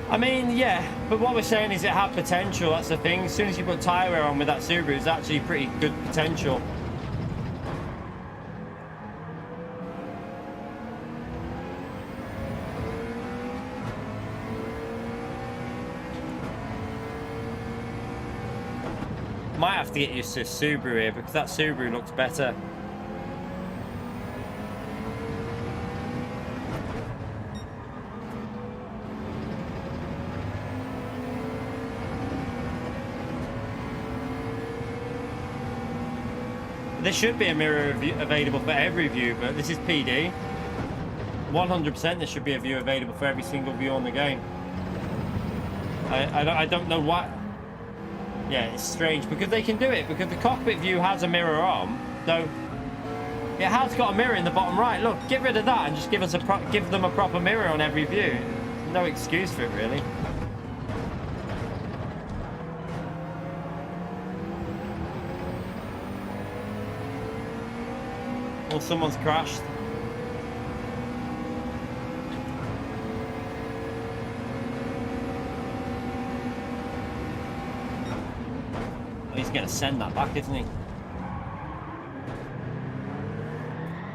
I mean, yeah, but what we're saying is it had potential. That's the thing. As soon as you put tyre wear on with that Subaru, it's actually pretty good potential. Might have to get used to a Subaru here because that Subaru looks better. There should be a mirror available for every view, but this is PD. 100% there should be a view available for every single view on the game. I don't know what. Yeah, it's strange because they can do it because the cockpit view has a mirror on, so it has got a mirror in the bottom right. Look, get rid of that and just give them a proper mirror on every view. No excuse for it, really. Well, someone's crashed. He's going to send that back, isn't he?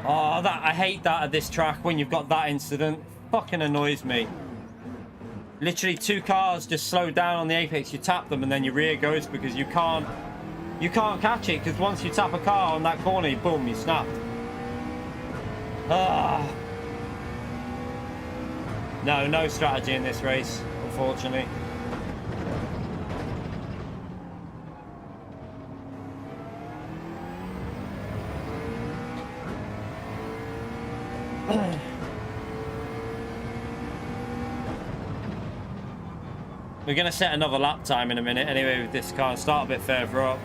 Oh, I hate that at this track when you've got that incident. Fucking annoys me. Literally 2 cars just slowed down on the apex. You tap them and then your rear goes because you can't catch it, because once you tap a car on that corner, boom, you snapped. Ah. No strategy in this race, unfortunately. We're going to set another lap time in a minute anyway with this car and start a bit further up.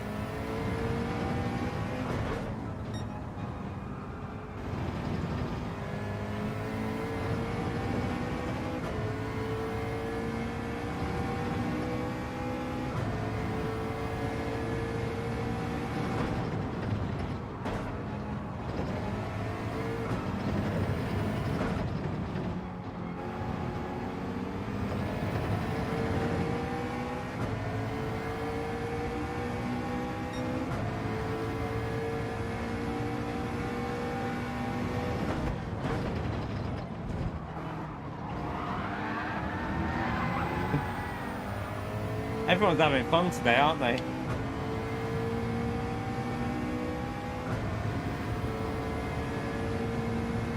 Everyone's having fun today, aren't they?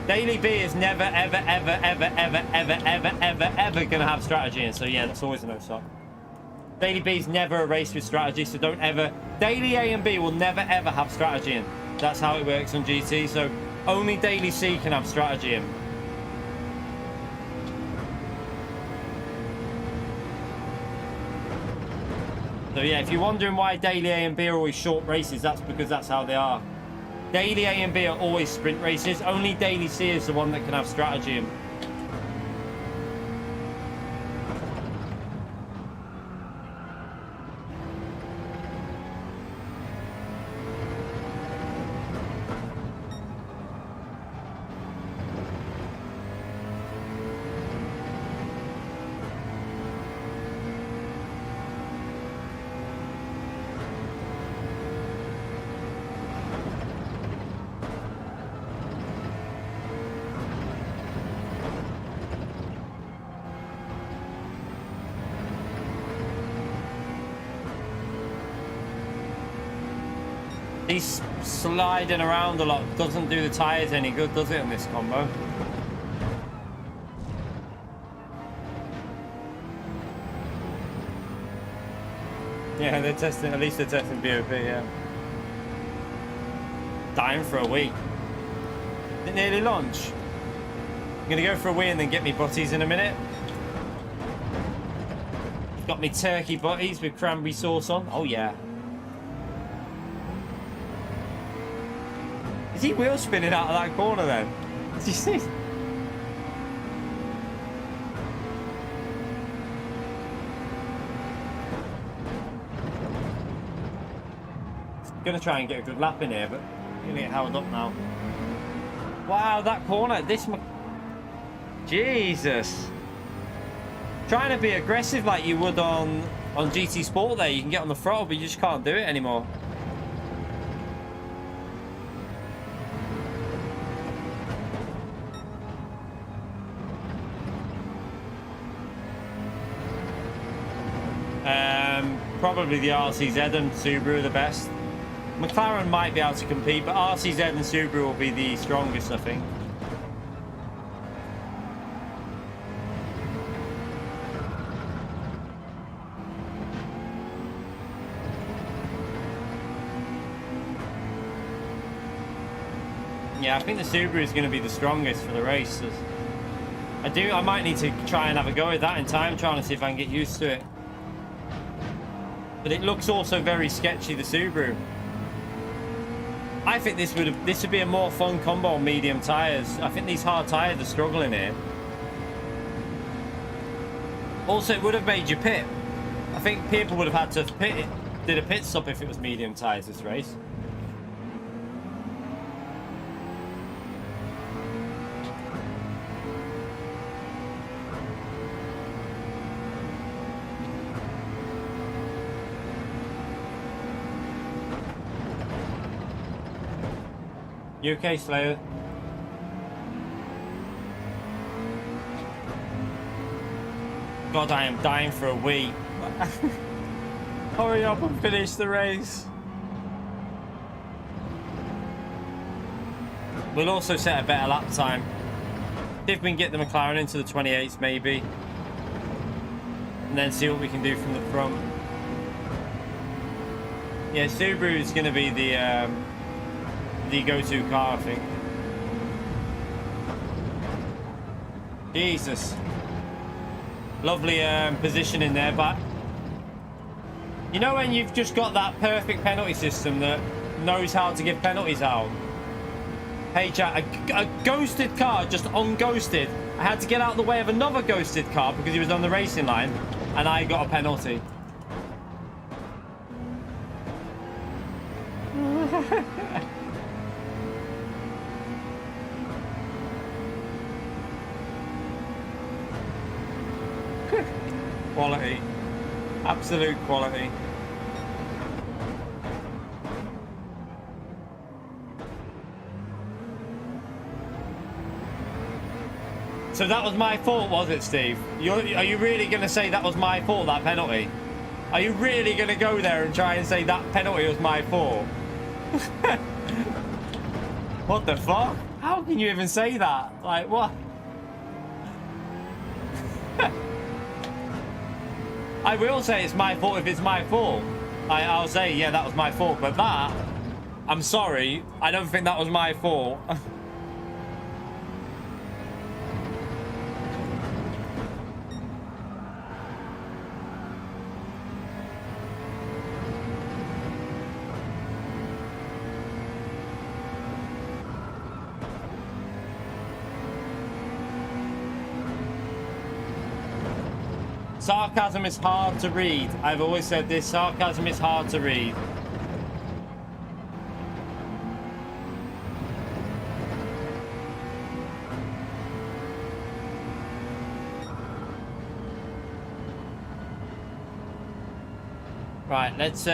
Daily B is never, ever, ever, ever, ever, ever, ever, ever, ever gonna have strategy, and so yeah, that's always a no stop. Daily B is never a race with strategy, so don't ever. Daily A and B will never ever have strategy in. That's how it works on GT. So only Daily C can have strategy in. So yeah, if you're wondering why Daily A and B are always short races, that's because that's how they are. Daily A and B are always sprint races. Only Daily C is the one that can have strategy in. He's sliding around a lot. Doesn't do the tyres any good, does it, in this combo? Yeah, they're testing, at least they're testing BOP, yeah. Dying for a wee. Did it nearly launch? I'm gonna go for a wee and then get me butties in a minute. Got me turkey butties with cranberry sauce on. Oh yeah. Is he wheel spinning out of that corner then? Did you see? Gonna try and get a good lap in here, but gonna get held up now. Wow, that corner, Jesus. Trying to be aggressive like you would on GT Sport there. You can get on the throttle, but you just can't do it anymore. Probably the RCZ and Subaru are the best. McLaren might be able to compete, but RCZ and Subaru will be the strongest, I think. Yeah, I think the Subaru is going to be the strongest for the race. I might need to try and have a go at that in time, trying to see if I can get used to it. But it looks also very sketchy, the Subaru. I think this would be a more fun combo on medium tyres. I think these hard tyres are struggling here. Also, it would have made you pit. I think people would have had to did a pit stop if it was medium tyres this race. UK Slayer. God, I am dying for a wee. Hurry up and finish the race. We'll also set a better lap time. See if we can get the McLaren into the 28s maybe. And then see what we can do from the front. Yeah, Subaru is going to be the go-to car, I think. Jesus. Lovely positioning there, but you know when you've just got that perfect penalty system that knows how to give penalties out? Hey chat, a ghosted car just unghosted. I had to get out of the way of another ghosted car because he was on the racing line and I got a penalty. Quality. Absolute quality. So that was my fault, was it, Steve? Are you really going to say that was my fault, that penalty? Are you really going to go there and try and say that penalty was my fault? What the fuck? How can you even say that? Like, what? I will say it's my fault if it's my fault. I'll say, yeah, that was my fault. But that, I'm sorry, I don't think that was my fault. Sarcasm is hard to read. I've always said this. Sarcasm is hard to read. Right, let's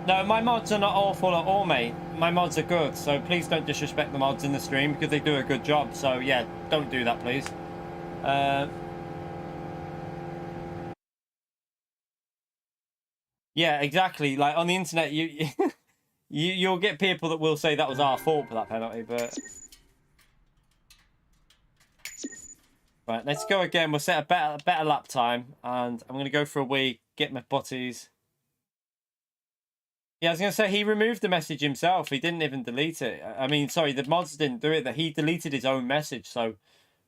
No, my mods are not awful at all, mate. My mods are good, so please don't disrespect the mods in the stream because they do a good job. So yeah, don't do that, please. Yeah, exactly. Like on the internet, you'll get people that will say that was our fault for that penalty, but right, let's go again. We'll set a better lap time, and I'm gonna go for a wee, get my butties. Yeah, I was going to say, he removed the message himself. He didn't even delete it. I mean, sorry, the mods didn't do it. That he deleted his own message. So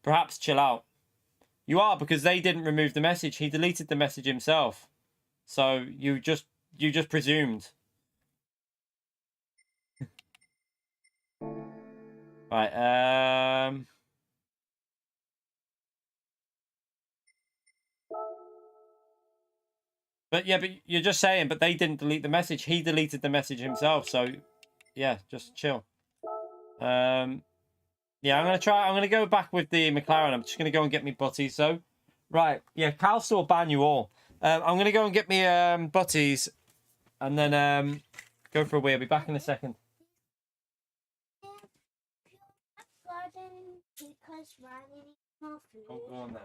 perhaps chill out. You are, because they didn't remove the message. He deleted the message himself. So you just presumed. Right. But yeah, but you're just saying, but they didn't delete the message. He deleted the message himself. So yeah, just chill. Yeah, I'm gonna go back with the McLaren. I'm just gonna go and get me butties. So, right, yeah, Calster will ban you all. I'm gonna go and get me butties, and then go for a wee. I'll be back in a second. Oh, go on then.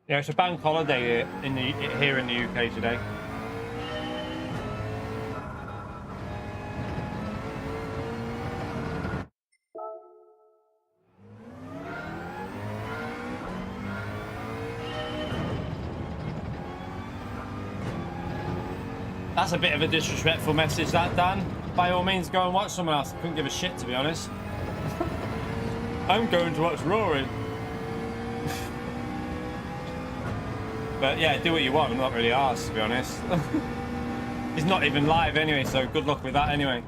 Yeah, it's a bank holiday here in the UK today. That's a bit of a disrespectful message, that, Dan. By all means, go and watch someone else. I couldn't give a shit, to be honest. I'm going to watch Rory. But yeah, do what you want. I'm not really arsed, to be honest. He's not even live anyway, so good luck with that anyway.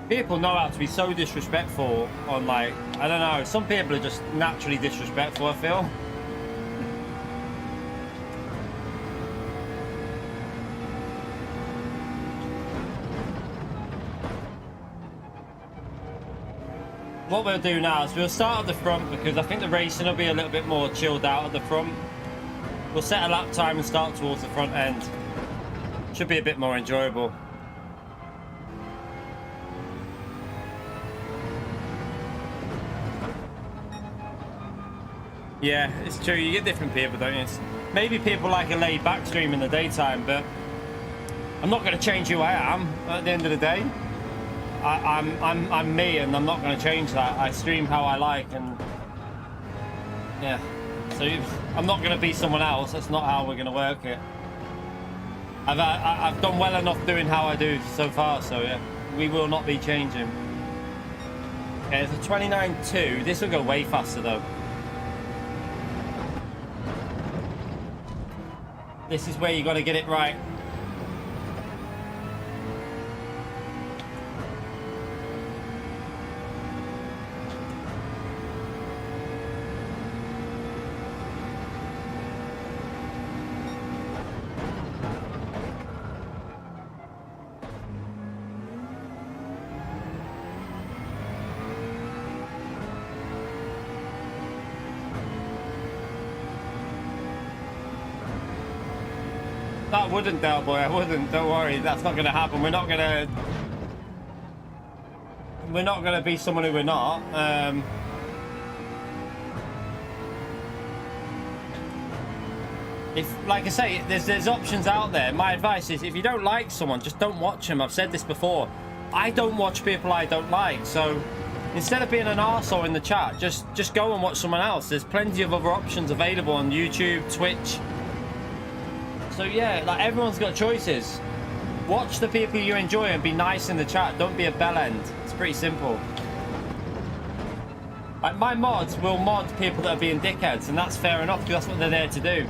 People know how to be so disrespectful on, like, I don't know, some people are just naturally disrespectful, I feel. What we'll do now is we'll start at the front because I think the racing will be a little bit more chilled out at the front. We'll set a lap time and start towards the front end. Should be a bit more enjoyable. Yeah, it's true. You get different people, don't you? Maybe people like a laid-back stream in the daytime, but I'm not going to change who I am at the end of the day. I'm me, and I'm not going to change that. I stream how I like, and yeah. So I'm not going to be someone else. That's not how we're going to work it. I've done well enough doing how I do so far, so yeah, we will not be changing. Okay, it's a 29.2. This will go way faster though. This is where you got to get it right. I wouldn't, Del Boy, I wouldn't. Don't worry, that's not going to happen. We're not going to be someone who we're not. If, like I say, there's options out there. My advice is, if you don't like someone, just don't watch them. I've said this before. I don't watch people I don't like. So instead of being an arsehole in the chat, just go and watch someone else. There's plenty of other options available on YouTube, Twitch. So yeah, like, everyone's got choices. Watch the people you enjoy and be nice in the chat. Don't be a bellend. It's pretty simple. Like, my mods will mod people that are being dickheads, and that's fair enough because that's what they're there to do.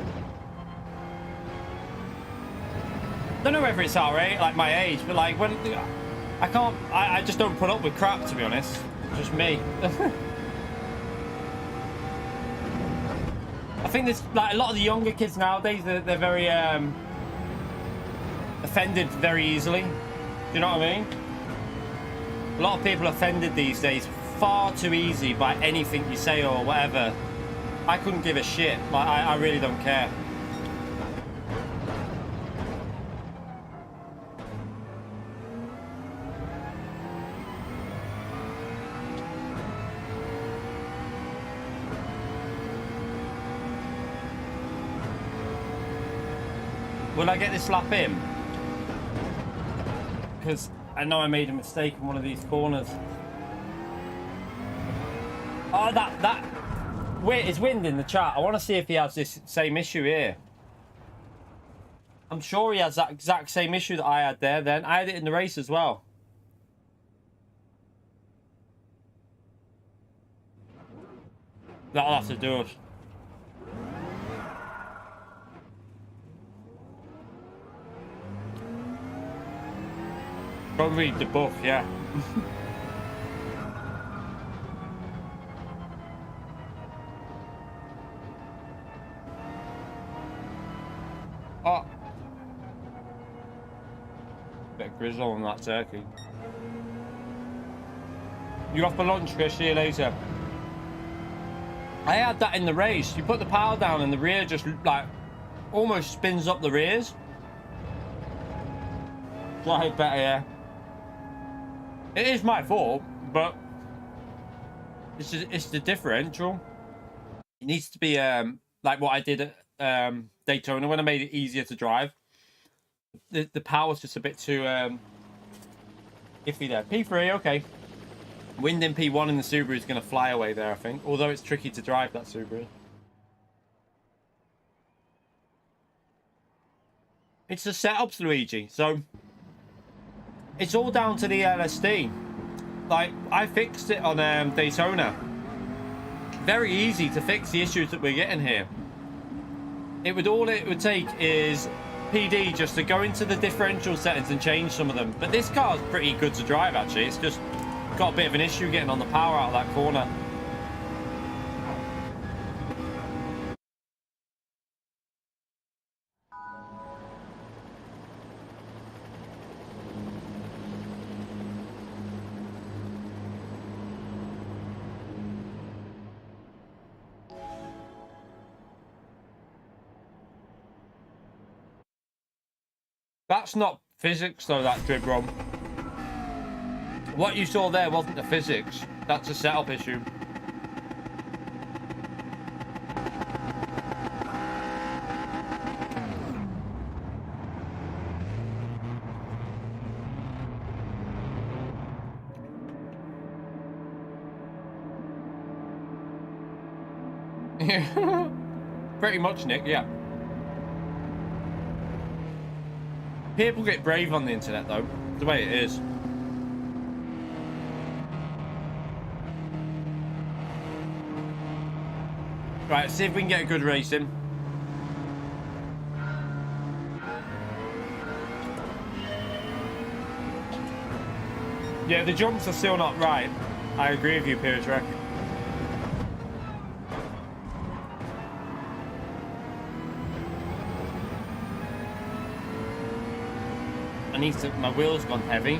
Don't know whether it's alright, like my age, but like when I just don't put up with crap, to be honest. Just me. I think there's like a lot of the younger kids nowadays, they're very offended very easily. Do you know what I mean? A lot of people are offended these days far too easy by anything you say or whatever. I couldn't give a shit. Like, I really don't care. Will I get this lap in? Because I know I made a mistake in one of these corners. Oh, wait, it's wind in the chat. I want to see if he has this same issue here. I'm sure he has that exact same issue that I had there then. I had it in the race as well. That'll have to do it. Go read the book, yeah. Oh. Bit of grizzle on that turkey. You off for lunch, Chris? See you later. I had that in the race. You put the power down and the rear just like almost spins up the rears. Slightly better, yeah. It is my fault, but it's the differential. It needs to be like what I did at Daytona when I made it easier to drive. The power's just a bit too iffy there. P3, okay. Wind in P1 in the Subaru is going to fly away there, I think. Although it's tricky to drive that Subaru. It's the setups, Luigi. So it's all down to the LSD. Like, I fixed it on Daytona. Very easy to fix the issues that we're getting here. All it would take is PD just to go into the differential settings and change some of them. But this car is pretty good to drive, actually. It's just got a bit of an issue getting on the power out of that corner. That's not physics, though, that drib rom. What you saw there wasn't the physics. That's a setup issue. Pretty much, Nick, yeah. People get brave on the internet, though. The way it is. Right, let's see if we can get a good race in. Yeah, the jumps are still not right. I agree with you, Piritrek. My wheel's gone heavy.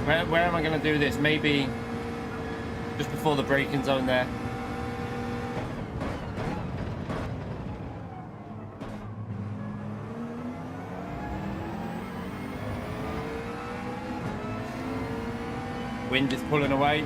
Where am I going to do this? Maybe just before the braking zone there. Wind is pulling away.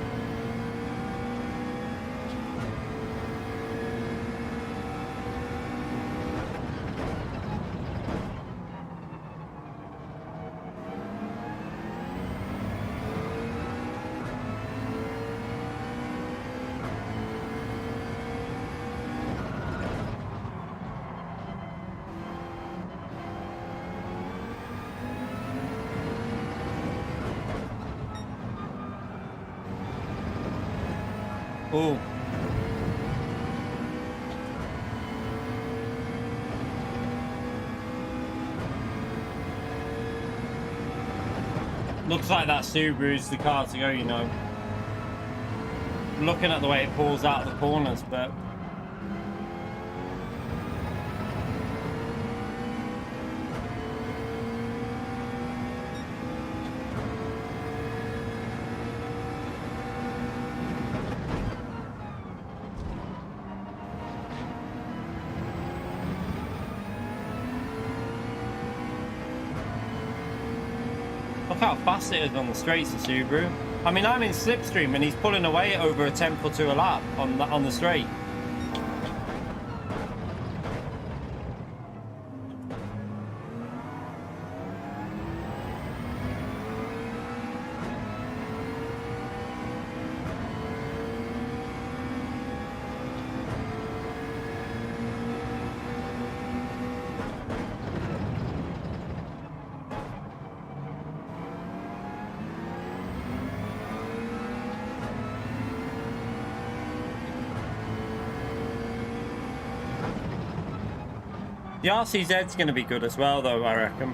Oh. Looks like that Subaru's the car to go, you know. Looking at the way it pulls out of the corners, but look how fast it is on the straights, the Subaru. I mean, I'm in slipstream and he's pulling away at over a 10th or 2 a lap on the straight. The RCZ's going to be good as well, though, I reckon.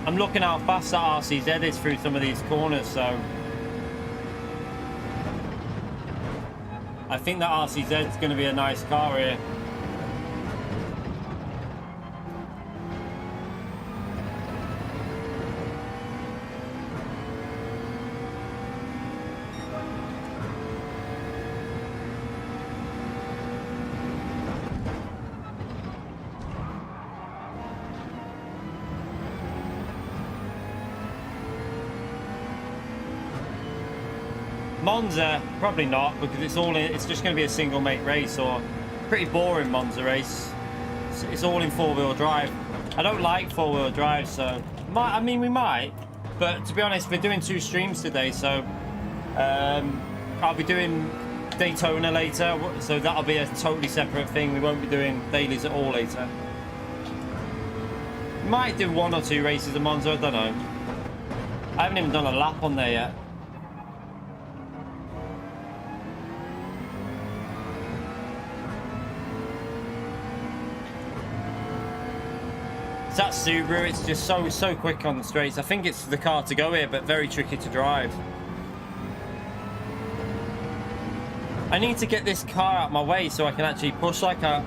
I'm looking how fast that RCZ is through some of these corners, so I think that RCZ is going to be a nice car here. Monza, probably not, because it's just going to be a single make race, or pretty boring Monza race. It's all in 4-wheel drive. I don't like 4-wheel drive, so I mean we might, but to be honest, we're doing 2 streams today, so I'll be doing Daytona later, so that'll be a totally separate thing. We won't be doing dailies at all later. Might do 1 or 2 races of Monza, I don't know. I haven't even done a lap on there yet. That Subaru, it's just so quick on the straights. I think it's the car to go here, but very tricky to drive. I need to get this car out of my way so I can actually push like a...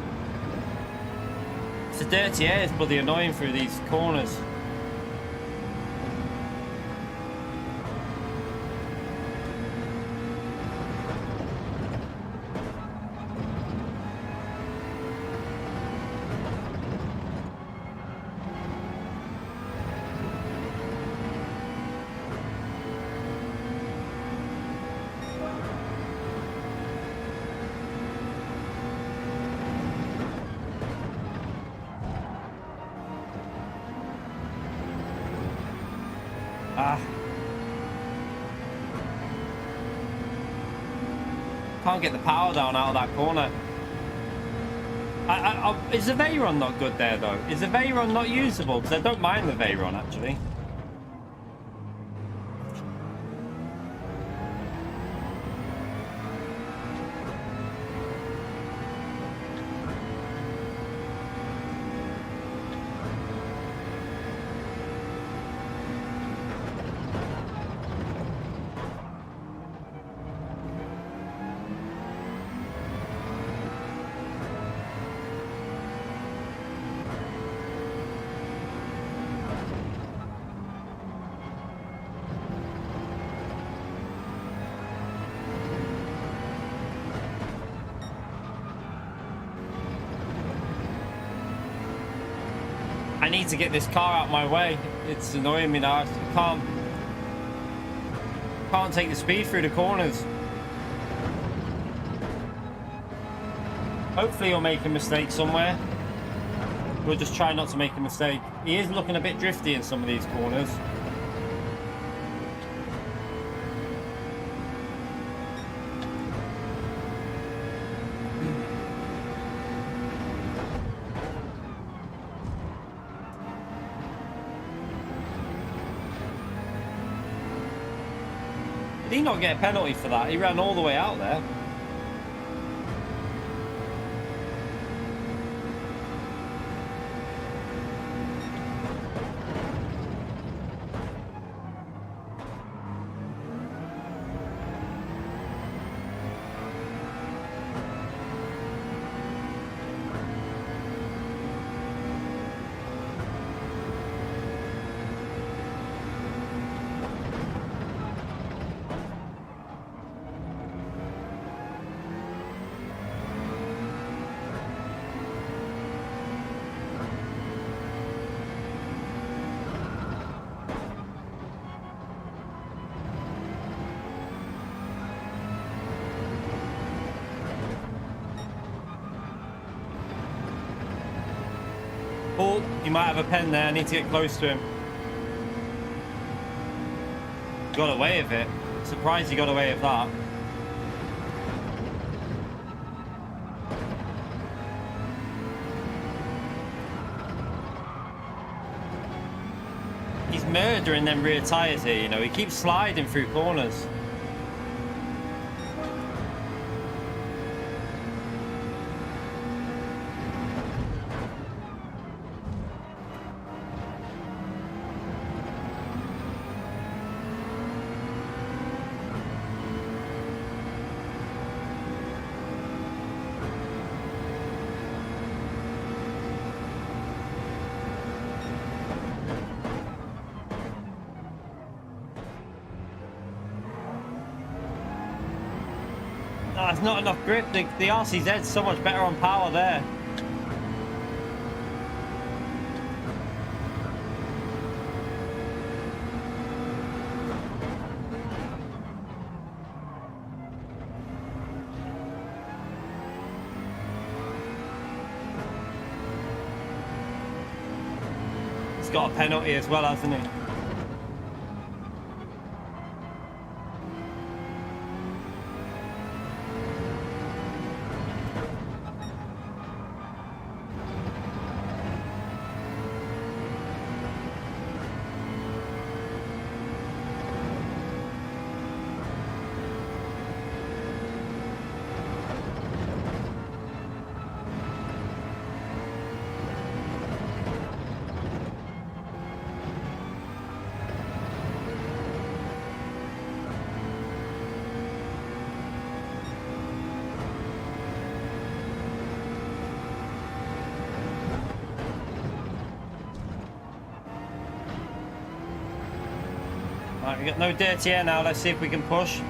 It's a dirty air, it's bloody annoying through these corners. Can't get the power down out of that corner. Is the Veyron not good there though? Is the Veyron not usable? Because I don't mind the Veyron actually. I need to get this car out of my way. It's annoying me now. I can't take the speed through the corners. Hopefully he'll make a mistake somewhere. We'll just try not to make a mistake. He is looking a bit drifty in some of these corners. Did he not get a penalty for that? He ran all the way out there. Oh, he might have a pen there. I need to get close to him. Got away with it. Surprised he got away with that. murdering them rear tyres here, you know. He keeps sliding through corners. Oh, it's not enough grip. The RCZ's so much better on power there. He's got a penalty as well, hasn't he? Right, we got no dirty air now. Let's see if we can push.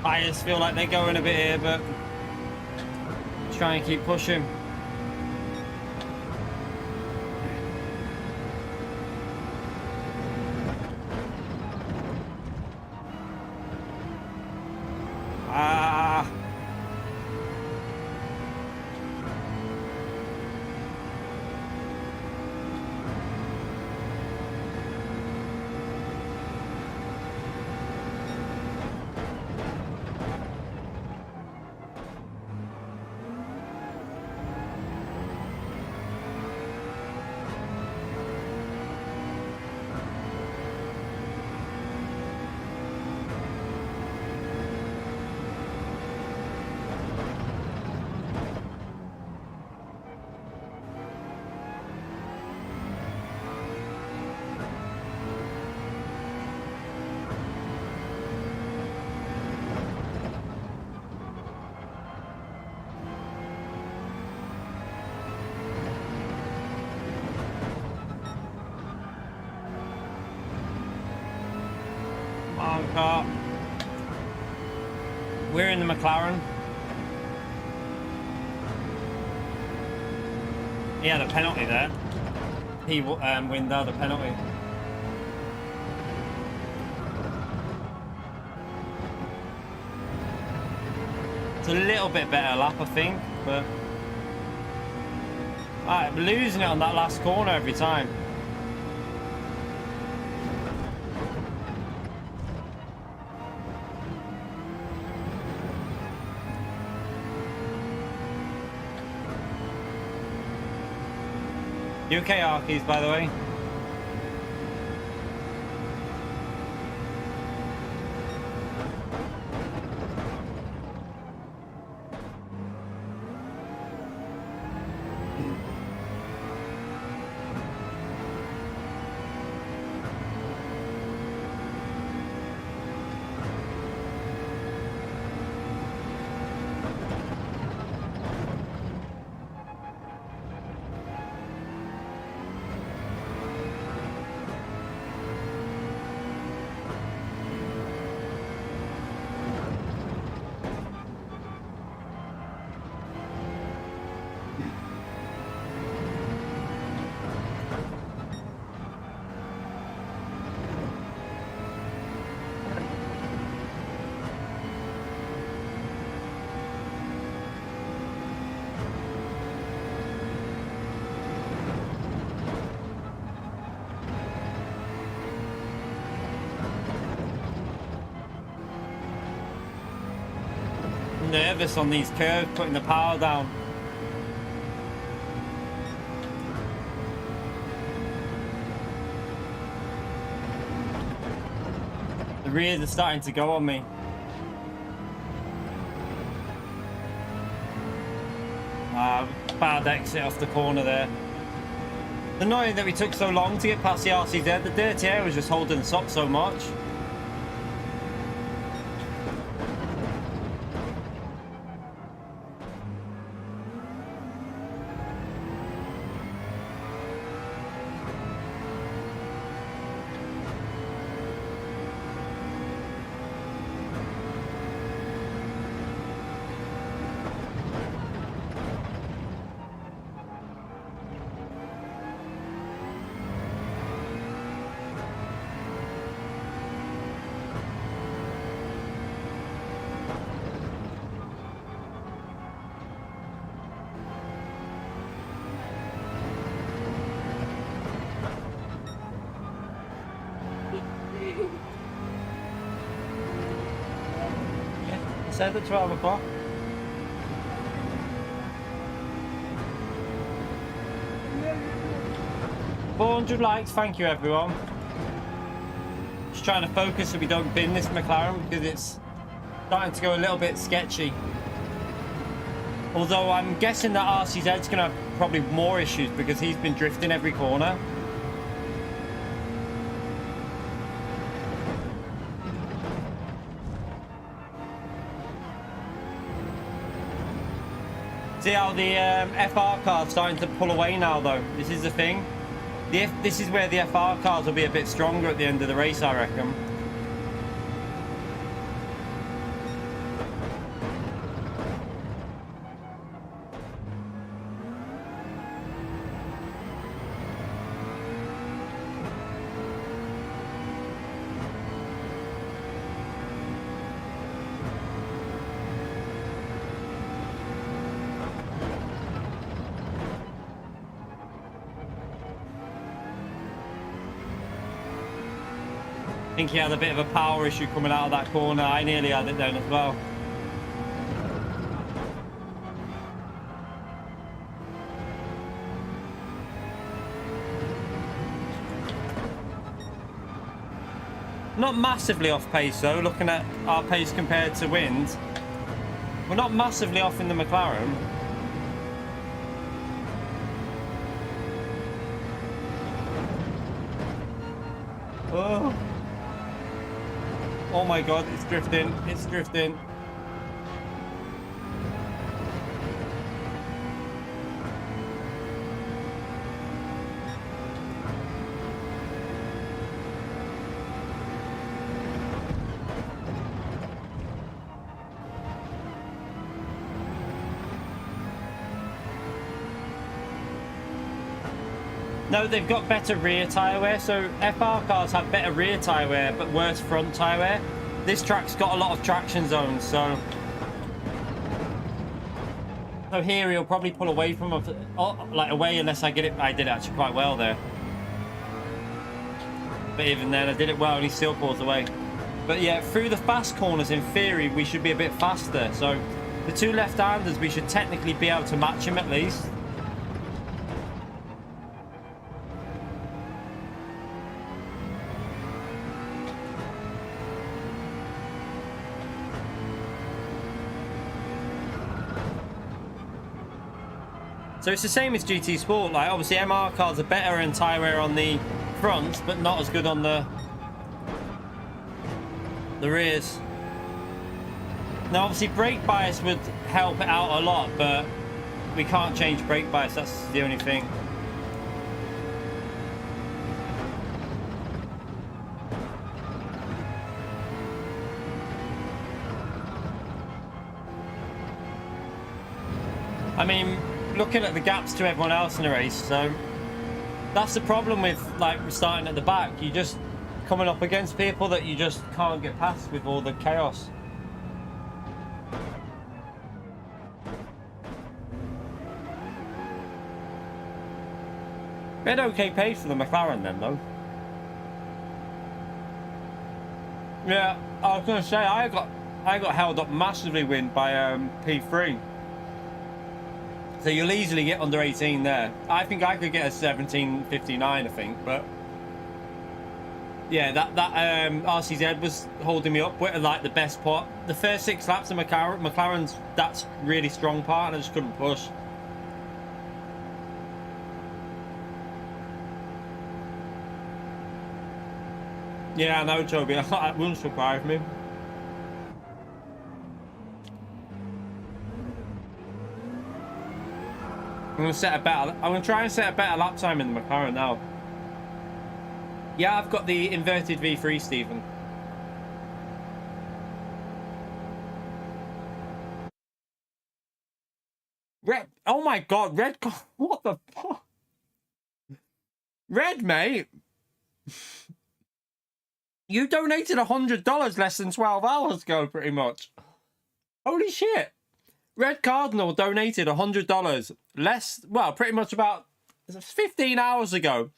I just feel like they're going a bit here, but try and keep pushing. Car. We're in the McLaren. He had a penalty there. He win the other penalty. It's a little bit better lap, I think, but I'm losing it on that last corner every time. UK Arkies, by the way. nervous on these curves, putting the power down. The rears are starting to go on me. Bad exit off the corner there. It's annoying that we took so long to get past the RCZ. The dirty air was just holding us up so much. Said at 12 o'clock. $400 likes, thank you everyone. Just trying to focus so we don't bin this McLaren because it's starting to go a little bit sketchy. Although I'm guessing that RCZ's gonna have probably more issues because he's been drifting every corner. See how the FR car's starting to pull away now though. This is the thing. This is where the FR cars will be a bit stronger at the end of the race, I reckon. I think he had a bit of a power issue coming out of that corner. I nearly had it down as well. Not massively off pace though, looking at our pace compared to wind. We're not massively off in the McLaren. Oh. Oh my god, it's drifting, it's drifting. No, they've got better rear tyre wear, so FR cars have better rear tyre wear but worse front tyre wear. This track's got a lot of traction zones, so here he'll probably pull away from us, like away unless I get it. I did it actually quite well there, but even then I did it well and he still pulls away. But yeah, through the fast corners in theory we should be a bit faster, so the two left-handers we should technically be able to match him at least. So it's the same as GT Sport, like obviously MR cars are better in tyre wear on the fronts, but not as good on the rears. Now obviously brake bias would help it out a lot, but we can't change brake bias, that's the only thing. I mean, looking at the gaps to everyone else in the race, so that's the problem with like starting at the back. You just coming up against people that you just can't get past with all the chaos. We had okay pace for the McLaren then though. Yeah, I was gonna say I got I got held up massively by P3. So you'll easily get under 18 there. I think I could get a 17.59, I think, but yeah, that RCZ was holding me up with like the best part. The first 6 laps of McLaren's that's really strong part, and I just couldn't push. Yeah, I know, Toby. That wouldn't surprise me. I'm gonna try and set a better lap time in the McLaren now. Yeah, I've got the inverted V3, Stephen. Red. Oh my God, Red. What the fuck? Red, mate. You donated $100 less than 12 hours ago, pretty much. Holy shit. Red Cardinal donated $100 less, well, pretty much about 15 hours ago.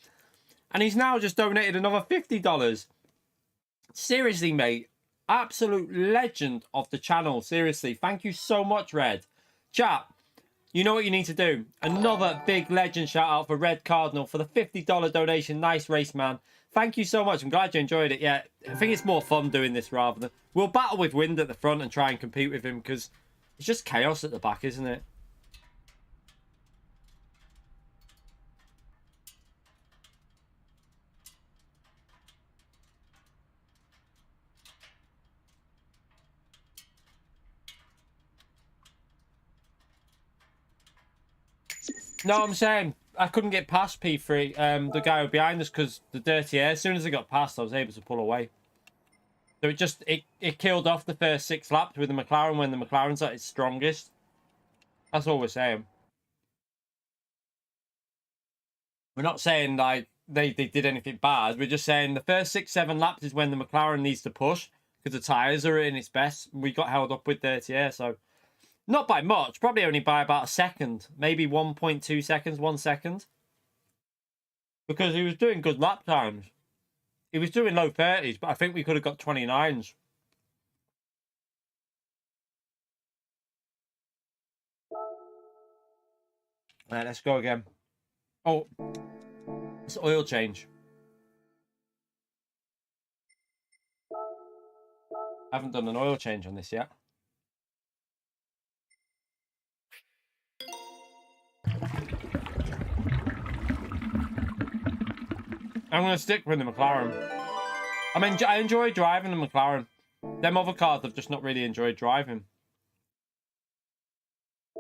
And he's now just donated another $50. Seriously, mate. Absolute legend of the channel. Seriously. Thank you so much, Red. Chat, you know what you need to do. Another big legend shout out for Red Cardinal for the $50 donation. Nice race, man. Thank you so much. I'm glad you enjoyed it. Yeah, I think it's more fun doing this rather than... We'll battle with Wind at the front and try and compete with him because it's just chaos at the back, isn't it? No, I'm saying I couldn't get past P3, the guy behind us, because the dirty air. As soon as I got past, I was able to pull away. So it killed off the first 6 laps with the McLaren when the McLaren's at its strongest. That's all we're saying. We're not saying like they did anything bad. We're just saying the first 6, 7 laps is when the McLaren needs to push because the tyres are in its best. We got held up with dirty air, so. Not by much, probably only by about a second. Maybe 1.2 seconds, 1 second. Because he was doing good lap times. He was doing low 30s, but I think we could have got 29s. Alright, let's go again. Oh, it's oil change. I haven't done an oil change on this yet. I'm going to stick with the McLaren. I mean, I enjoy driving the McLaren. Them other cars I've just not really enjoyed driving.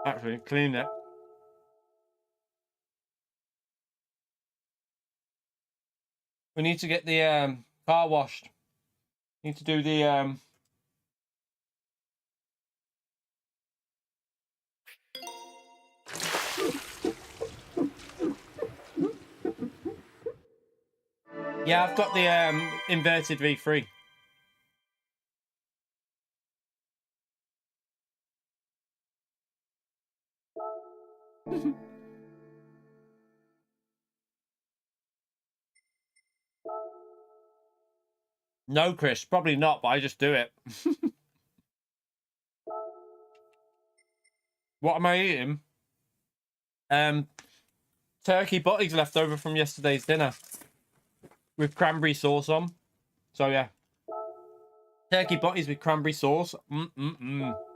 Actually, clean it. We need to get the car washed. Need to do the... Yeah, I've got the inverted V3. No, Chris, probably not, but I just do it. What am I eating? Turkey butties left over from yesterday's dinner. With cranberry sauce on. So, yeah. Turkey butties with cranberry sauce. I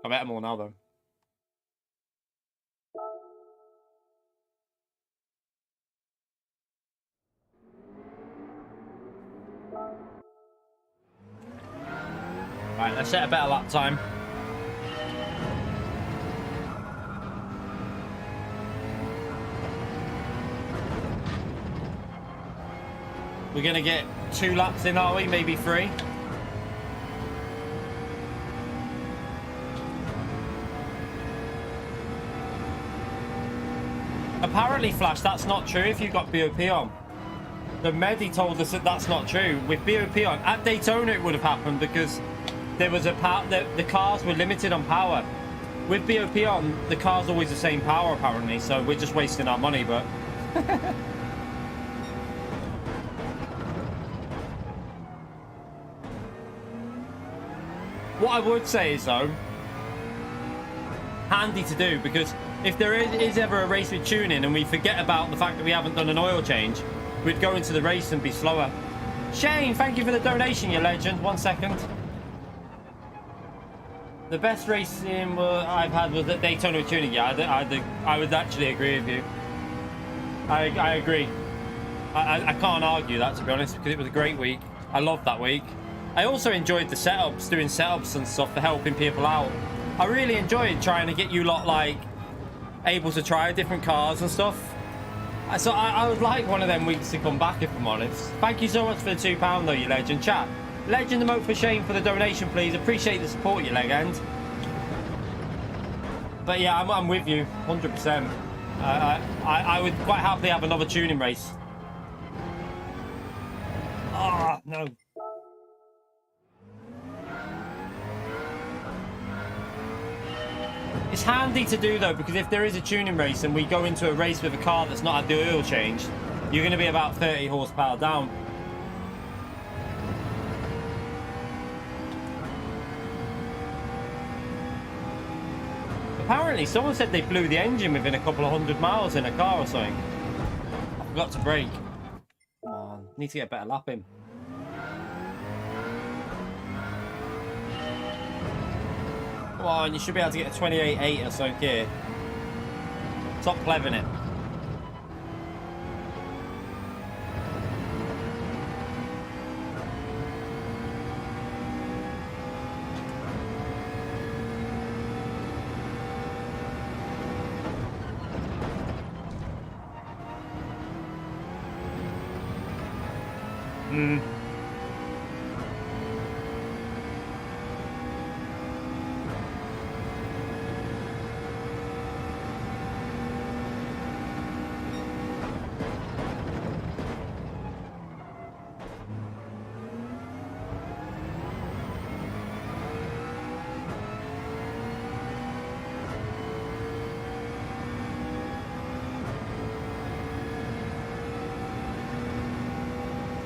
bet them all now, though. Right, let's set a better lap time. We're going to get 2 laps in, are we? Maybe 3. Apparently, Flash, that's not true if you've got BOP on. The Medi told us that that's not true. With BOP on, at Daytona it would have happened because there was the cars were limited on power. With BOP on, the car's always the same power apparently, so we're just wasting our money, but... What I would say is, though, handy to do, because if there is ever a race with tuning and we forget about the fact that we haven't done an oil change, we'd go into the race and be slower. Shane, thank you for the donation, you legend. 1 second. The best racing I've had was at Daytona with tuning. Yeah, I would actually agree with you. I agree. I can't argue that, to be honest, because it was a great week. I loved that week. I also enjoyed the setups, doing setups and stuff for helping people out. I really enjoyed trying to get you lot, like, able to try different cars and stuff. So I would like one of them weeks to come back, if I'm honest. Thank you so much for the £2 though, you legend. Chat. Legend emote for Shane for the donation, please. Appreciate the support, you legend. But yeah, I'm with you, 100%. I would quite happily have another tuning race. Ah, no. It's handy to do though, because if there is a tuning race and we go into a race with a car that's not had the oil change, you're going to be about 30 horsepower down. Apparently, someone said they blew the engine within a couple of 100 miles in a car or something. I forgot to brake. Come on, need to get a better lap in. Come on, you should be able to get a 28.8 or something here. Stop clevering it.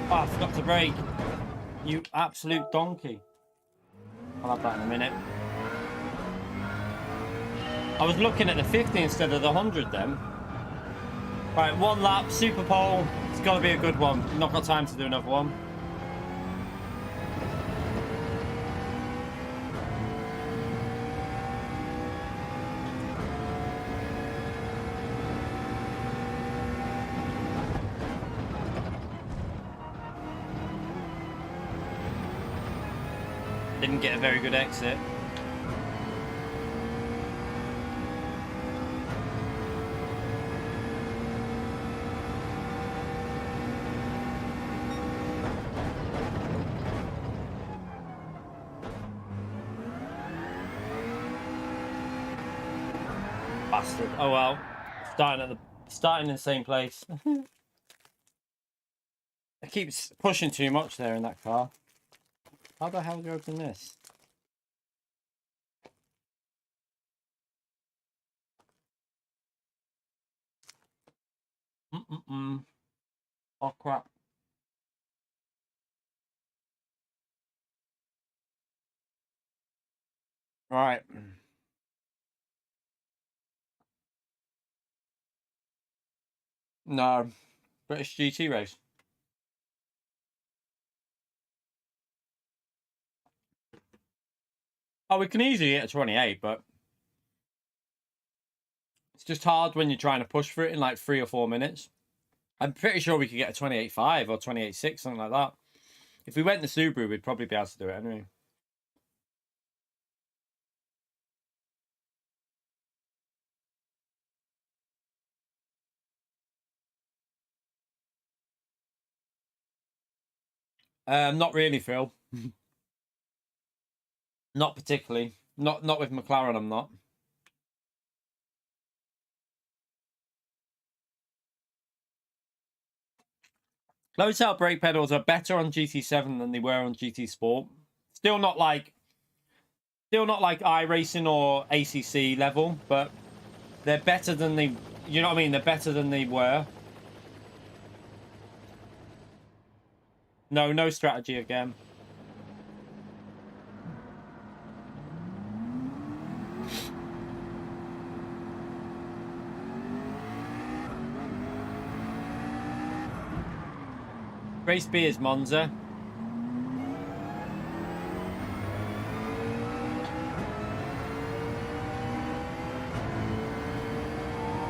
Oh, I forgot to brake. You absolute donkey. I'll have that in a minute. I was looking at the 50 instead of the 100 then. Right, one lap, super pole. It's got to be a good one. Not got time to do another one. Didn't get a very good exit. Bastard. Oh well. Starting in the same place. It keeps pushing too much there in that car. How the hell do you open this? Oh crap. Right. No. British GT race. Oh, we can easily get a 28, but it's just hard when you're trying to push for it in like 3 or 4 minutes. I'm pretty sure we could get a 28.5 or 28.6, something like that. If we went the Subaru, we'd probably be able to do it anyway. Not really, Phil. Not particularly. Not with McLaren, I'm not. Low tail brake pedals are better on GT7 than they were on GT Sport. Still not like iRacing or ACC level, but they're better than they. You know what I mean? They're better than they were. No strategy again. Race B is Monza.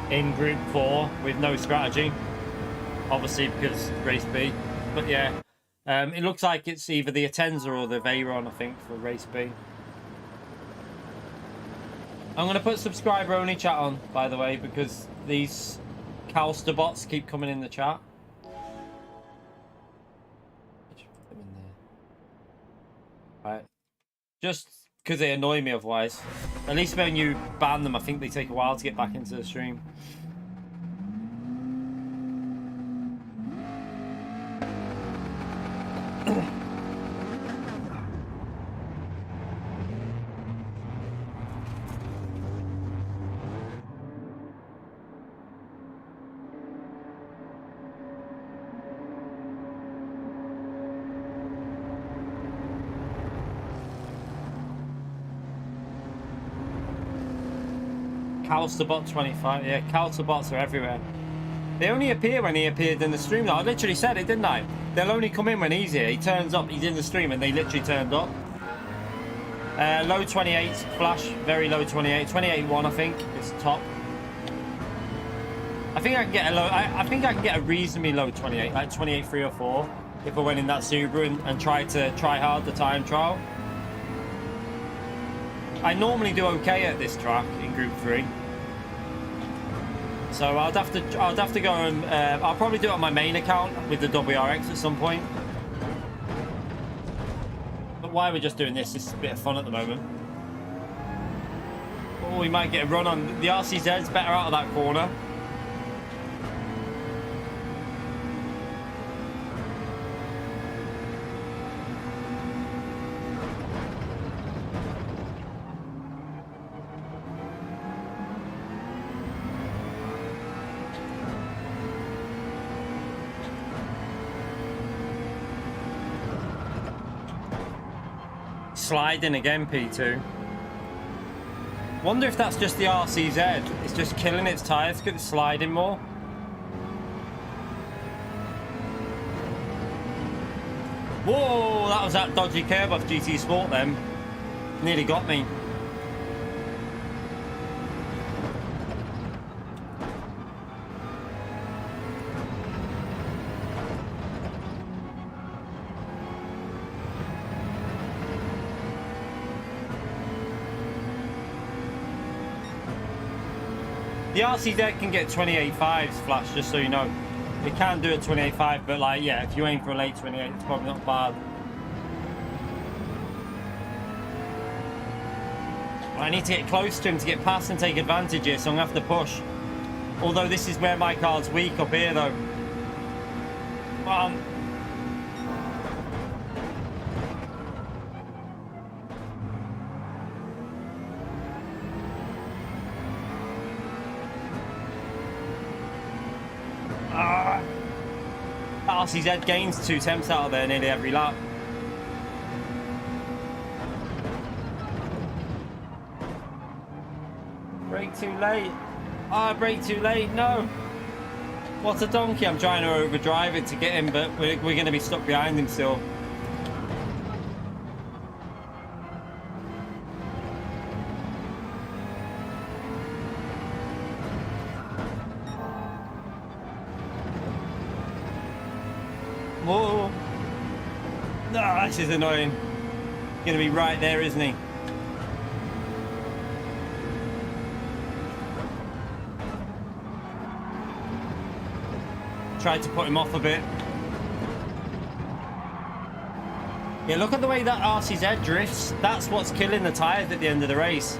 In Group 4 with no strategy. Obviously because Race B. But yeah, it looks like it's either the INTENS or the Veyron, I think, for Race B. I'm going to put subscriber only chat on, by the way, because these Calster bots keep coming in the chat. Right. Just because they annoy me otherwise. At least when you ban them, I think they take a while to get back into the stream. Calsterbot 25, yeah, Calsterbots are everywhere. They only appear when he appeared in the stream. I literally said it, didn't I? They'll only come in when he's here. He turns up, he's in the stream, and they literally turned up. Low 28 flash, very low 28, 28.1 I think is top. I think I can get a low. I think I can get a reasonably low 28, like 28.3 or 4, if I went in that Subaru and tried hard the time trial. I normally do okay at this track in Group 3. So I'll have to go and I'll probably do it on my main account with the WRX at some point. But why we're just doing this is a bit of fun at the moment. Oh, we might get a run on the RCZ's better out of that corner. Sliding again, P2. Wonder if that's just the RCZ. It's just killing its tyres because it's sliding more. Whoa, that was that dodgy curve off GT Sport then. Nearly got me. The RCZ can get 28.5s flash, just so you know. It can do a 28.5, but like, yeah, if you aim for a late 28, it's probably not bad. I need to get close to him to get past and take advantage here, so I'm going to have to push. Although this is where my car's weak up here, though. RCZ gains 2 temps out of there nearly every lap. Brake too late. Ah, brake too late. No. What a donkey. I'm trying to overdrive it to get him, but we're going to be stuck behind him still. Whoa. No, this is annoying. Gonna be right there, isn't he? Tried to put him off a bit. Yeah, look at the way that RCZ drifts. That's what's killing the tyres at the end of the race.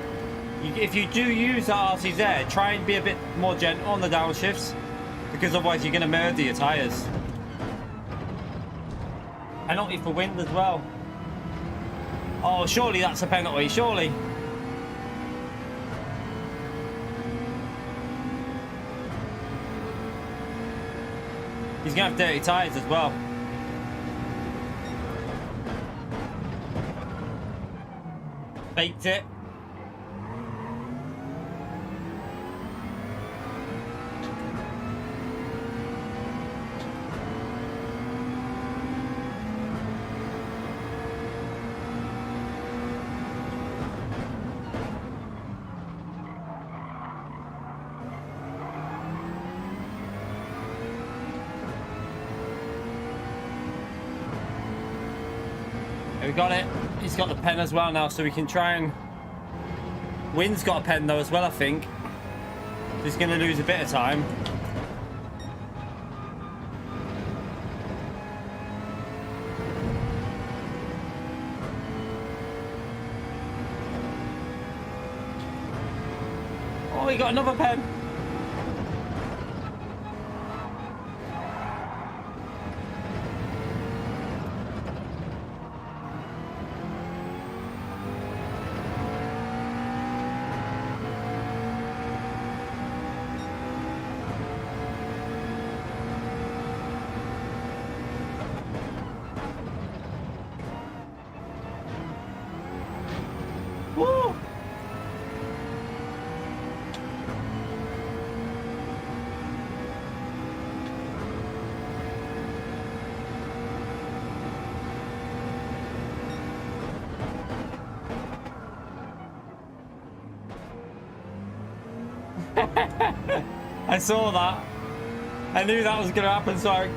If you do use that RCZ, try and be a bit more gentle on the downshifts, because otherwise you're gonna murder your tyres. Penalty for wind as well. Oh, surely that's a penalty, surely. He's going to have dirty tyres as well. Faked it. We got it. He's got the pen as well now, so we can try and... Wynn's got a pen though as well, I think. He's going to lose a bit of time. Oh, he got another pen. Woo! I saw that. I knew that was going to happen, so I...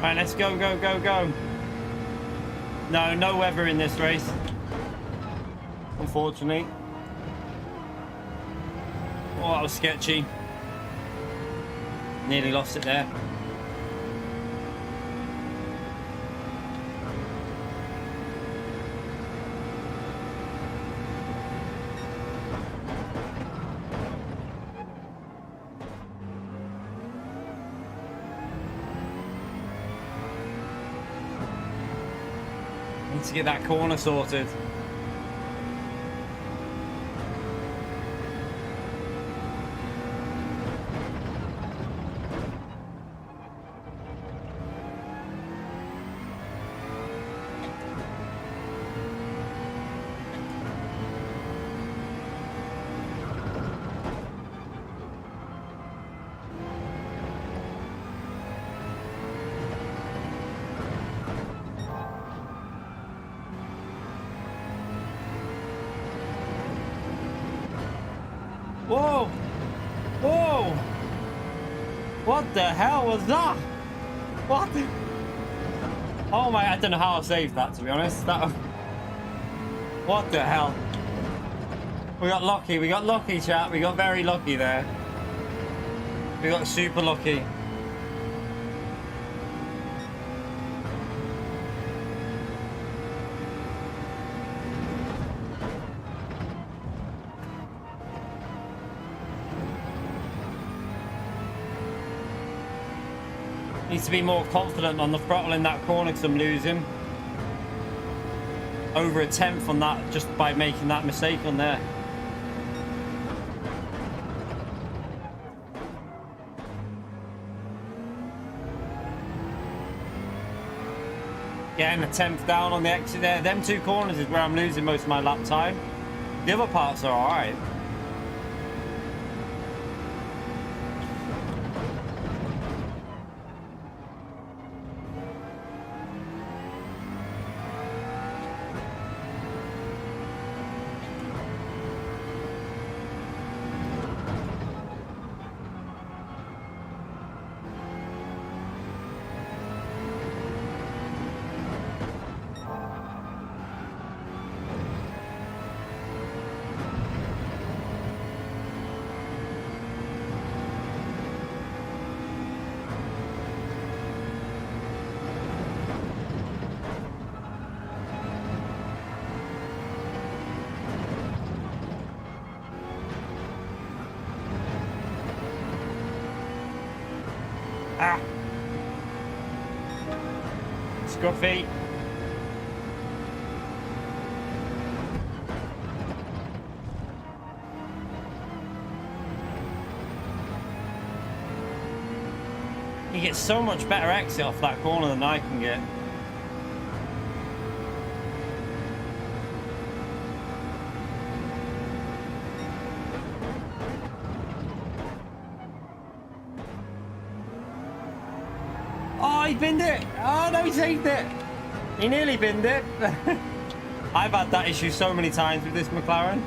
Right, let's go, go, go, go. No, no weather in this race. Unfortunately. Oh, that was sketchy. Nearly lost it there. Need to get that corner sorted. Whoa! Whoa! What the hell was that? What? Oh my, I don't know how I saved that, to be honest. That. What the hell? We got lucky, chat. We got very lucky there. We got super lucky. Needs to be more confident on the throttle in that corner because I'm losing. Over a tenth on that just by making that mistake on there. Getting a tenth down on the exit there. Them two corners is where I'm losing most of my lap time. The other parts are alright. Ah! Scruffy. You get so much better exit off that corner than I can get. Oh, he binned it! Oh no, he saved it! He nearly binned it. I've had that issue so many times with this McLaren.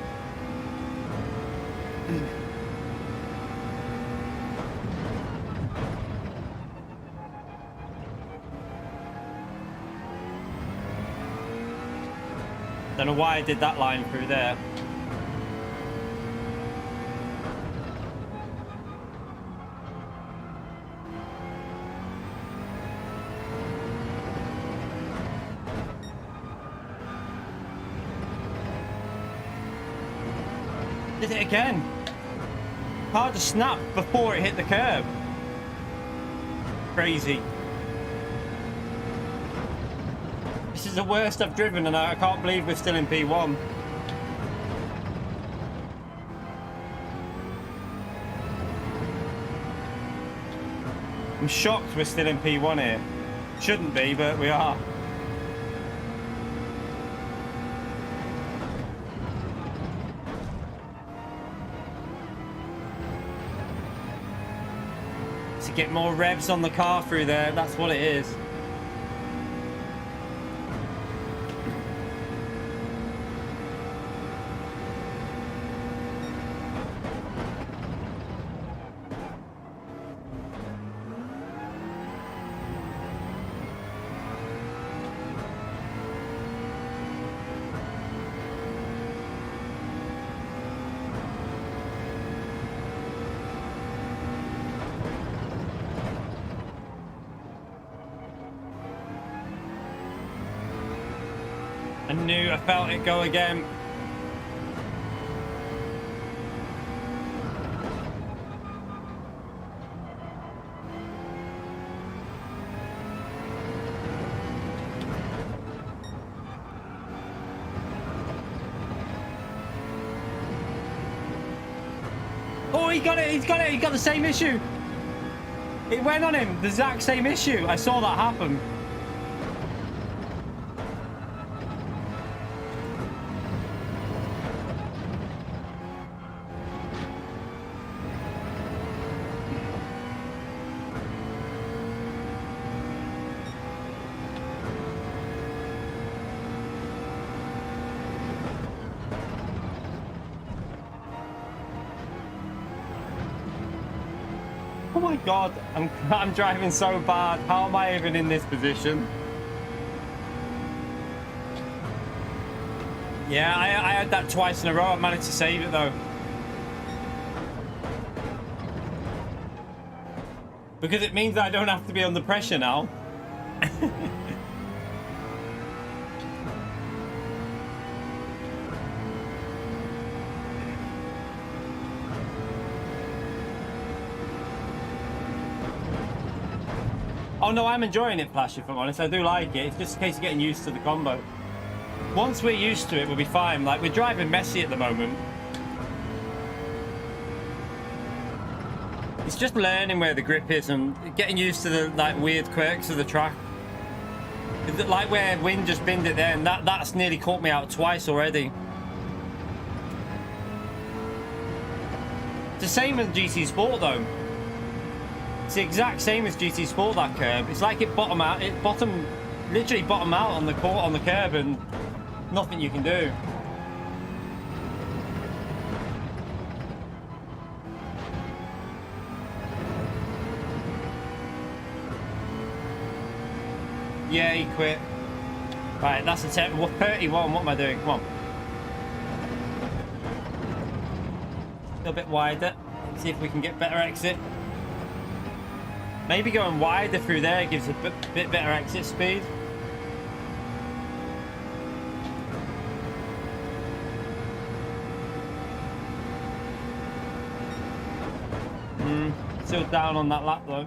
Don't know why I did that line through there. Did it again. Car just snapped before it hit the curb. Crazy. This is the worst I've driven, and I can't believe we're still in P1. I'm shocked we're still in P1 here. Shouldn't be, but we are. To get more revs on the car through there, that's what it is. I felt it go again. Oh, he got it, he's got it, he got the same issue. It went on him, the exact same issue. I saw that happen. Oh my god, I'm driving so bad. How am I even in this position? Yeah, I had that twice in a row. I managed to save it though. Because it means that I don't have to be under pressure now. Oh no, I'm enjoying it, Flash, if I'm honest. I do like it. It's just a case of getting used to the combo. Once we're used to it, we'll be fine. Like, we're driving messy at the moment. It's just learning where the grip is and getting used to the like weird quirks of the track. Like where Win just binned it there, and that's nearly caught me out twice already. It's the same as GT Sport though. It's the exact same as GT Sport, that curb. It's like it literally bottom out on the curb, and nothing you can do. Yeah, he quit. Right, that's a 31. What am I doing? Come on. A little bit wider. See if we can get better exit. Maybe going wider through there gives a bit better exit speed. Still down on that lap though.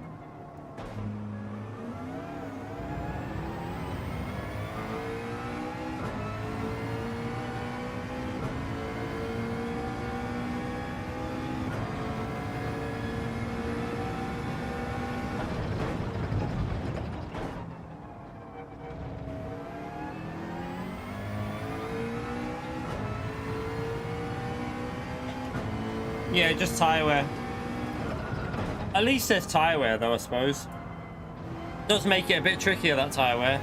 Yeah, just tyre wear. At least there's tyre wear, though, I suppose. Does make it a bit trickier, that tyre wear.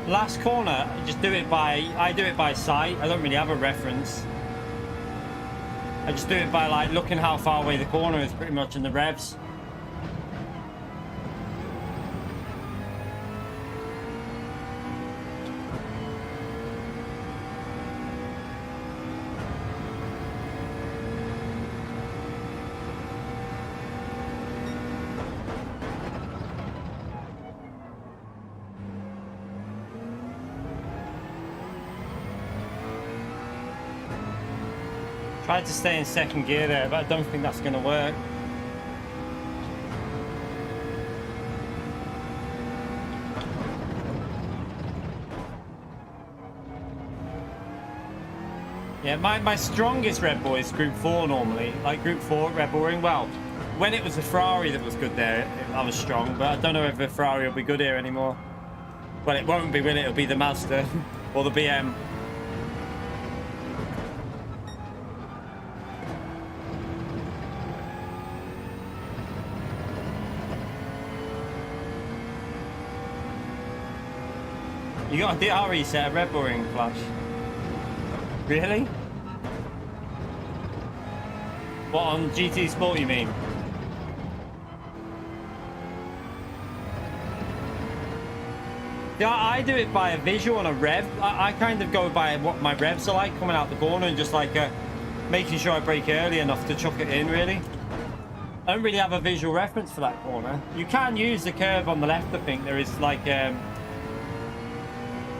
Last corner, just do it by, I do it by sight. I don't really have a reference. I just do it by like looking how far away the corner is pretty much in the revs. Tried to stay in second gear there, but I don't think that's going to work. Yeah, my strongest Red Bull is Group 4 normally. Like Group 4 Red Bulling. Well, when it was a Ferrari that was good there, I was strong, but I don't know if the Ferrari will be good here anymore. Well, it won't be, will it? It'll be the Mazda or the BM. You got a DR reset at Red Bull Ring, Flash? Really? What, on GT Sport you mean? Yeah, I do it by a visual on a rev. I kind of go by what my revs are like coming out the corner and just like making sure I brake early enough to chuck it in, really. I don't really have a visual reference for that corner. You can use the curve on the left, I think. There is like...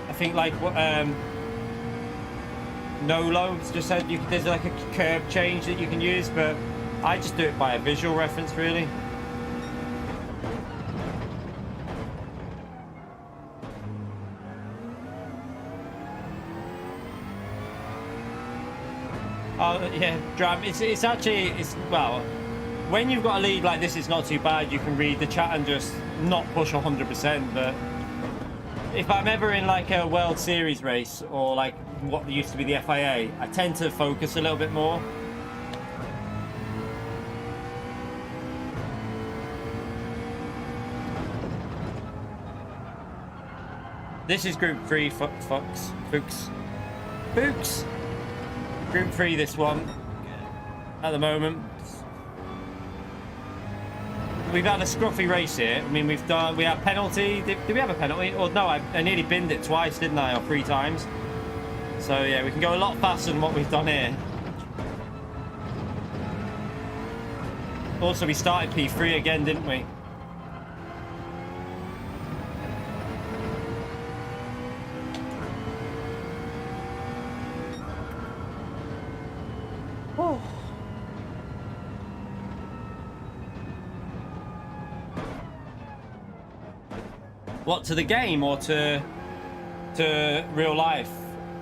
I think like Nolo just said there's like a curve change that you can use, but I just do it by a visual reference, really. Oh yeah, Dram. It's actually well, when you've got a lead like this, it's not too bad. You can read the chat and just not push 100%, but. If I'm ever in like a World Series race or like what used to be the FIA, I tend to focus a little bit more. This is Group 3, Fuchs. Group 3, this one, at the moment. We've had a scruffy race here. I mean, we had penalty. Did we have a penalty? Or no, I nearly binned it twice, didn't I? Or 3 times. So yeah, we can go a lot faster than what we've done here. Also, we started P3 again, didn't we? Oh. What, to the game or to real life?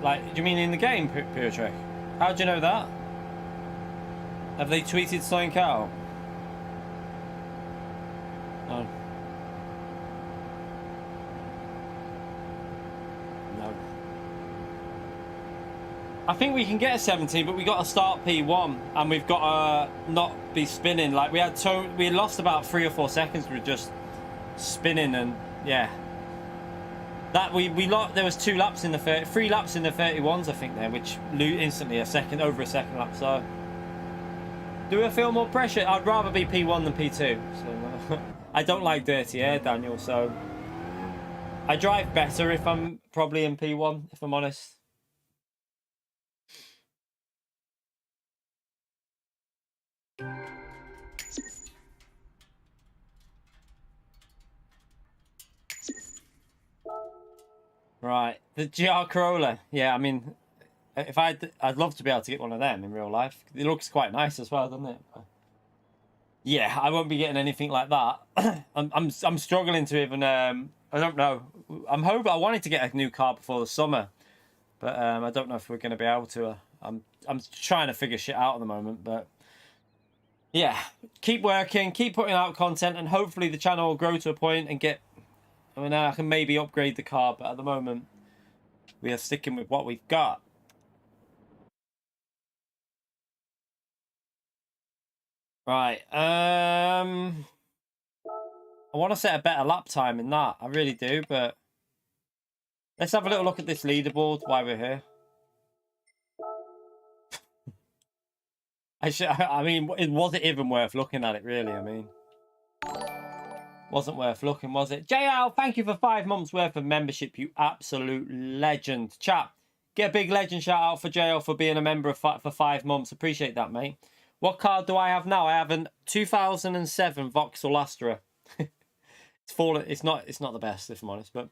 Like, do you mean in the game, Pure Trek? How do you know that? Have they tweeted something out? No. No. I think we can get a 17, but we got to start P1, and we've got to not be spinning. Like we lost about 3 or 4 seconds with just spinning, and yeah. That there was 2 laps in the 3 laps in the 31s, I think there, which instantly over a second lap. So, do I feel more pressure? I'd rather be P1 than P2. So I don't like dirty air, Daniel. So I drive better if I'm probably in P1, if I'm honest. Right, the GR Corolla. Yeah, I mean, if I'd love to be able to get one of them in real life. It looks quite nice as well, doesn't it? Yeah, I won't be getting anything like that. I'm struggling to even I don't know. I wanted to get a new car before the summer, but I don't know if we're going to be able to. I'm trying to figure shit out at the moment, but yeah, keep working, keep putting out content, and hopefully the channel will grow to a point and get. I mean, I can maybe upgrade the car, but at the moment we are sticking with what we've got. Right. I want to set a better lap time in that. I really do, but let's have a little look at this leaderboard while we're here. I mean, was it even worth looking at it, really? I mean, wasn't worth looking, was it? JL, thank you for 5 months worth of membership, you absolute legend. Chat, get a big legend shout out for JL for being a member for 5 months. Appreciate that, mate. What card do I have now? I have an 2007 Vauxhall Astra. It's fallen. It's not the best, if I'm honest, but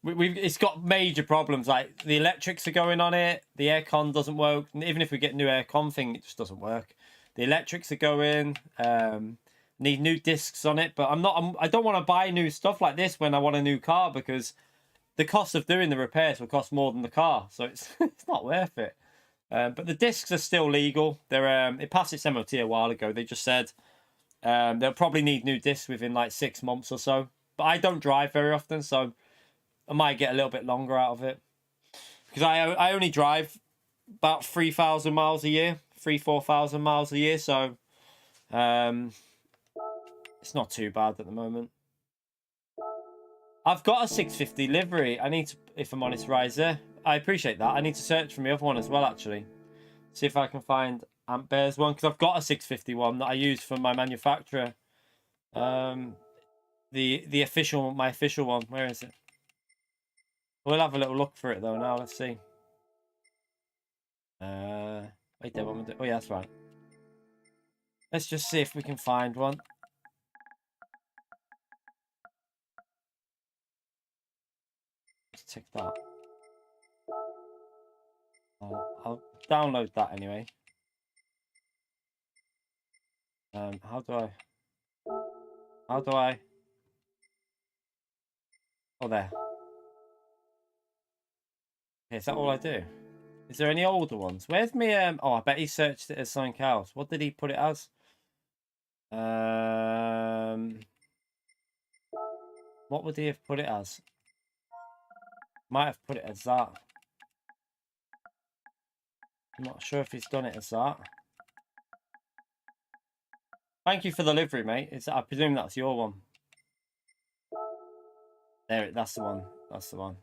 it's got major problems. Like the electrics are going on it, the aircon doesn't work. Even if we get new aircon thing, it just doesn't work. The electrics are going. Need new discs on it, but I don't want to buy new stuff like this when I want a new car because the cost of doing the repairs will cost more than the car, so it's it's not worth it. But the discs are still legal. They're it passed its MOT a while ago. They just said they'll probably need new discs within like 6 months or so. But I don't drive very often, so I might get a little bit longer out of it because I only drive about 3,000 miles a year, 4,000 miles a year, so it's not too bad at the moment. I've got a 650 livery. I need to, if I'm honest, Riser. I appreciate that. I need to search for my other one as well, actually. See if I can find Ampere's one, because I've got a 651 that I use for my manufacturer. The official, my official one. Where is it? We'll have a little look for it though now. Let's see. Wait there. Oh yeah, that's right. Let's just see if we can find one. Let's tick that. I'll download that anyway. How do I? Oh, there. Okay, is that all I do? Is there any older ones? Where's me? Oh, I bet he searched it as something else. What did he put it as? What would he have put it as? Might have put it as that. I'm not sure if he's done it as that. Thank you for the livery, mate. I presume that's your one. There, that's the one. That's the one.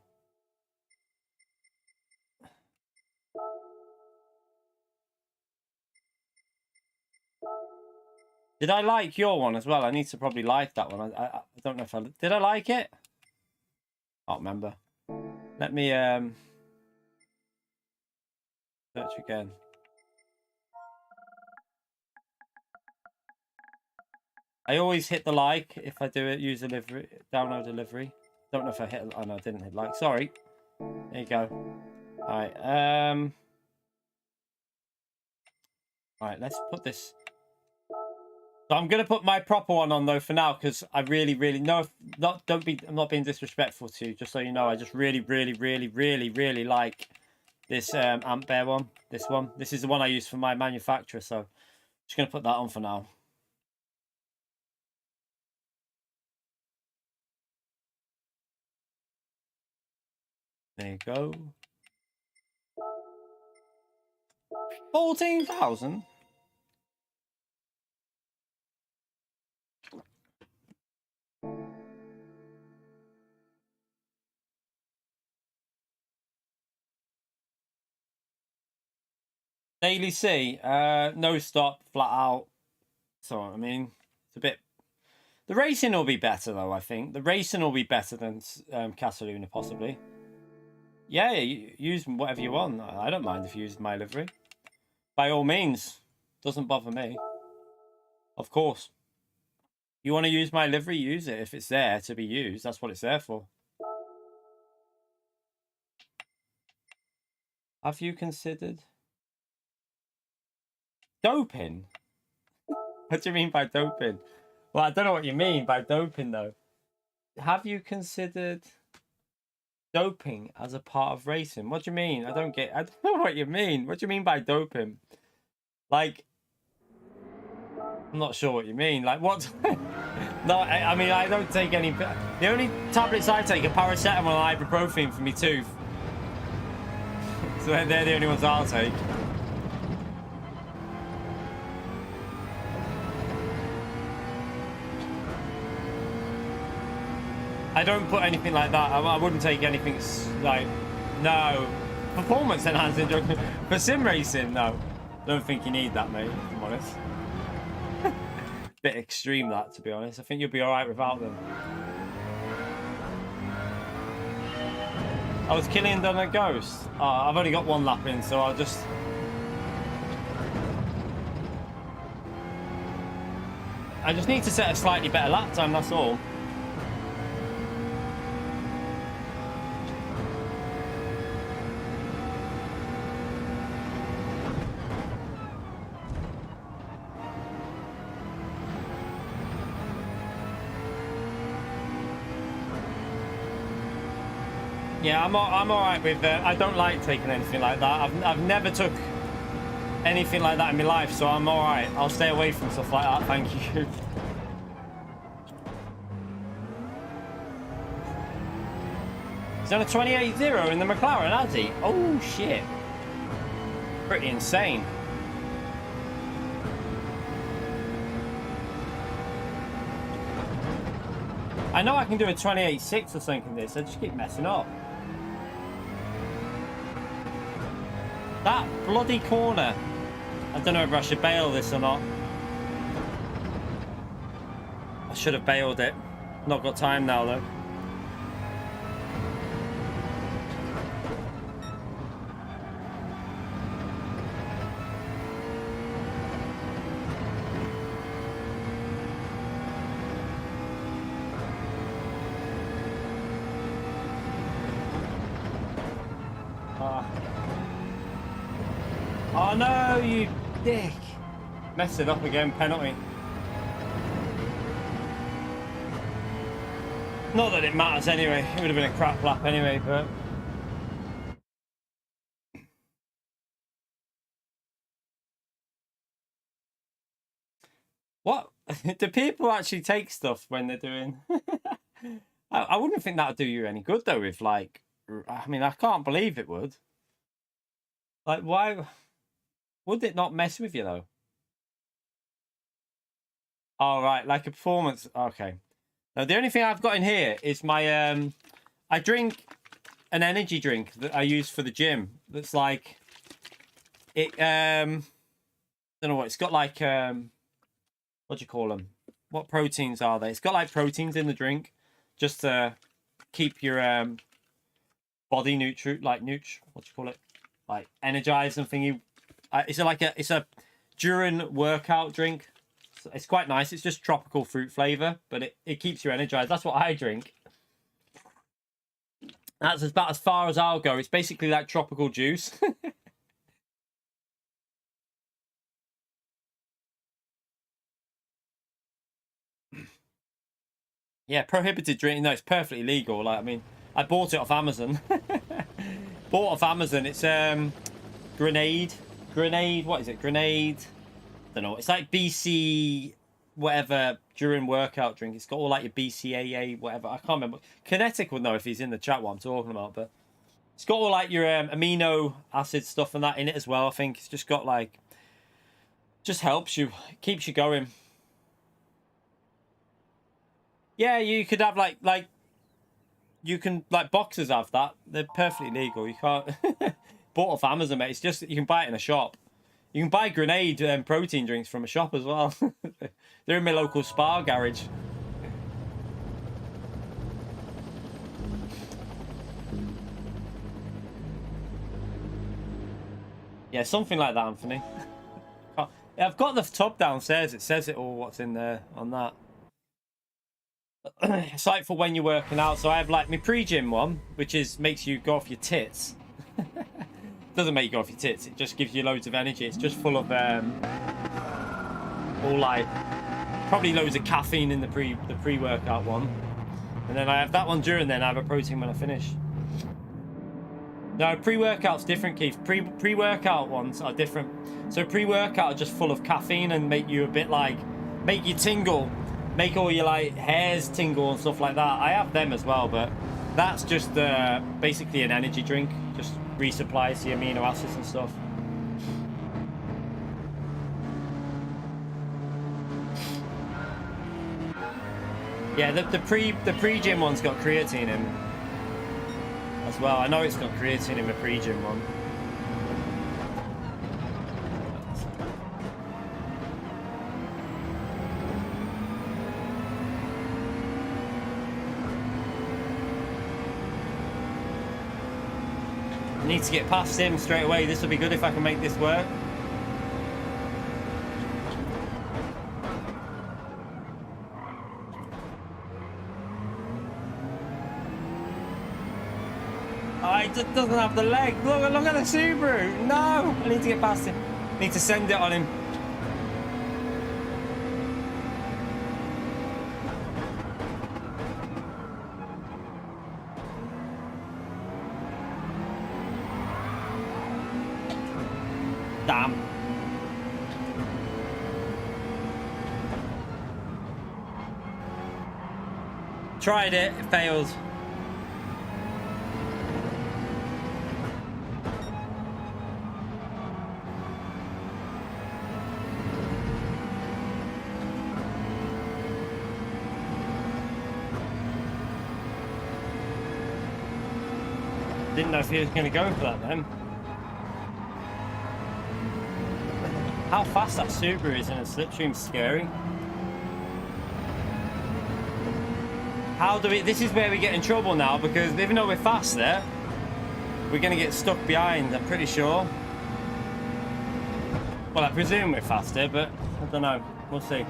Did I like your one as well? I need to probably like that one. I don't know if I did. I like it. I can't remember. Let me search again. I always hit the like if I do it. Use delivery, download delivery. Don't know if I hit. Oh no, I didn't hit like. Sorry. There you go. All right. All right. Let's put this. So I'm gonna put my proper one on though for now because I really no, don't be. I'm not being disrespectful to you. Just so you know, I just really like this Ampere one. This one. This is the one I use for my manufacturer. So just gonna put that on for now. There you go. 14,000. Daily C, no stop, flat out. So I mean, it's a bit. The racing will be better though. I think the racing will be better than Casaluna possibly. Yeah, use whatever you want. I don't mind if you use my livery. By all means, doesn't bother me. Of course. You want to use my livery, use it. If it's there to be used, that's what it's there for. Have you considered doping? What do you mean by doping? Well, I don't know what you mean by doping, though. Have you considered doping as a part of racing? What do you mean? I don't know what you mean. What do you mean by doping? Like, I'm not sure what you mean. Like, what? No, I mean, I don't take any... The only tablets I take are paracetamol and ibuprofen for my tooth. So they're the only ones I'll take. I don't put anything like that. I wouldn't take anything like... No. Performance enhancing drug. For sim racing, no. Don't think you need that, mate, if I'm honest. Bit extreme, that, to be honest. I think you'll be alright without them. I was killing done a ghost. Oh, I've only got one lap in, so I'll just... I just need to set a slightly better lap time, that's all. Yeah, I'm all right with I don't like taking anything like that. I've never took anything like that in my life, so I'm all right. I'll stay away from stuff like that. Thank you. He's on a 28.0 in the McLaren, has he? Oh shit! Pretty insane. I know I can do a 28.6 or something this. I just keep messing up. That bloody corner. I don't know if I should bail this or not. I should have bailed it. Not got time now though. Oh no, you dick. Messed it up again, penalty. Not that it matters anyway. It would have been a crap lap anyway, but... What? Do people actually take stuff when they're doing... I wouldn't think that would do you any good though, if like... I mean, I can't believe it would. Like, why... Would it not mess with you, though? All right, like a performance... Okay. Now, the only thing I've got in here is my... I drink an energy drink that I use for the gym. That's like... It... I don't know what... It's got like... What do you call them? What proteins are they? It's got like proteins in the drink. Just to keep your body what do you call it? Like energized and thingy. It's a during workout drink. It's quite nice. It's just tropical fruit flavor, but it keeps you energized. That's what I drink. That's about as far as I'll go. It's basically like tropical juice. Yeah, prohibited drink. No, it's perfectly legal. Like, I mean, I bought it off Amazon. Bought off Amazon. It's Grenade. What is it? Grenade. Don't know. It's like BC whatever during workout drink. It's got all like your BCAA whatever. I can't remember. Kinetic would know if he's in the chat what I'm talking about, but it's got all like your amino acid stuff and that in it as well. I think it's just got like, just helps you, keeps you going. Yeah, you could have like you can, like, boxers have that. They're perfectly legal. You can't... Bought off Amazon, mate. It's just, you can buy it in a shop. You can buy Grenade protein drinks from a shop as well. They're in my local Spa garage. Yeah, something like that, Anthony. I've got the tub downstairs. It says it all, what's in there on that. It's like for when you're working out. So I have like my pre-gym one, which is makes you go off your tits. Doesn't make you go off your tits. It just gives you loads of energy. It's just full of all like probably loads of caffeine in the pre-workout one, and then I have that one during, then I have a protein when I finish. No, pre-workout's different, Keith. Pre-workout ones are different. So pre-workout are just full of caffeine and make you a bit like, make you tingle, make all your like hairs tingle and stuff like that. I have them as well, but that's just basically an energy drink, just resupplies the amino acids and stuff. Yeah, the pre-gym one's got creatine in as well. I know it's got creatine in the pre-gym one. I need to get past him straight away. This will be good if I can make this work. It just doesn't have the leg. Look at the Subaru. No, I need to get past him. I need to send it on him. Damn. Tried it, it failed. Didn't know if he was going to go for that then. How fast that Subaru is in a slipstream's scary. How do we... This is where we get in trouble now, because even though we're fast there, we're going to get stuck behind, I'm pretty sure. Well, I presume we're faster, but I don't know. We'll see.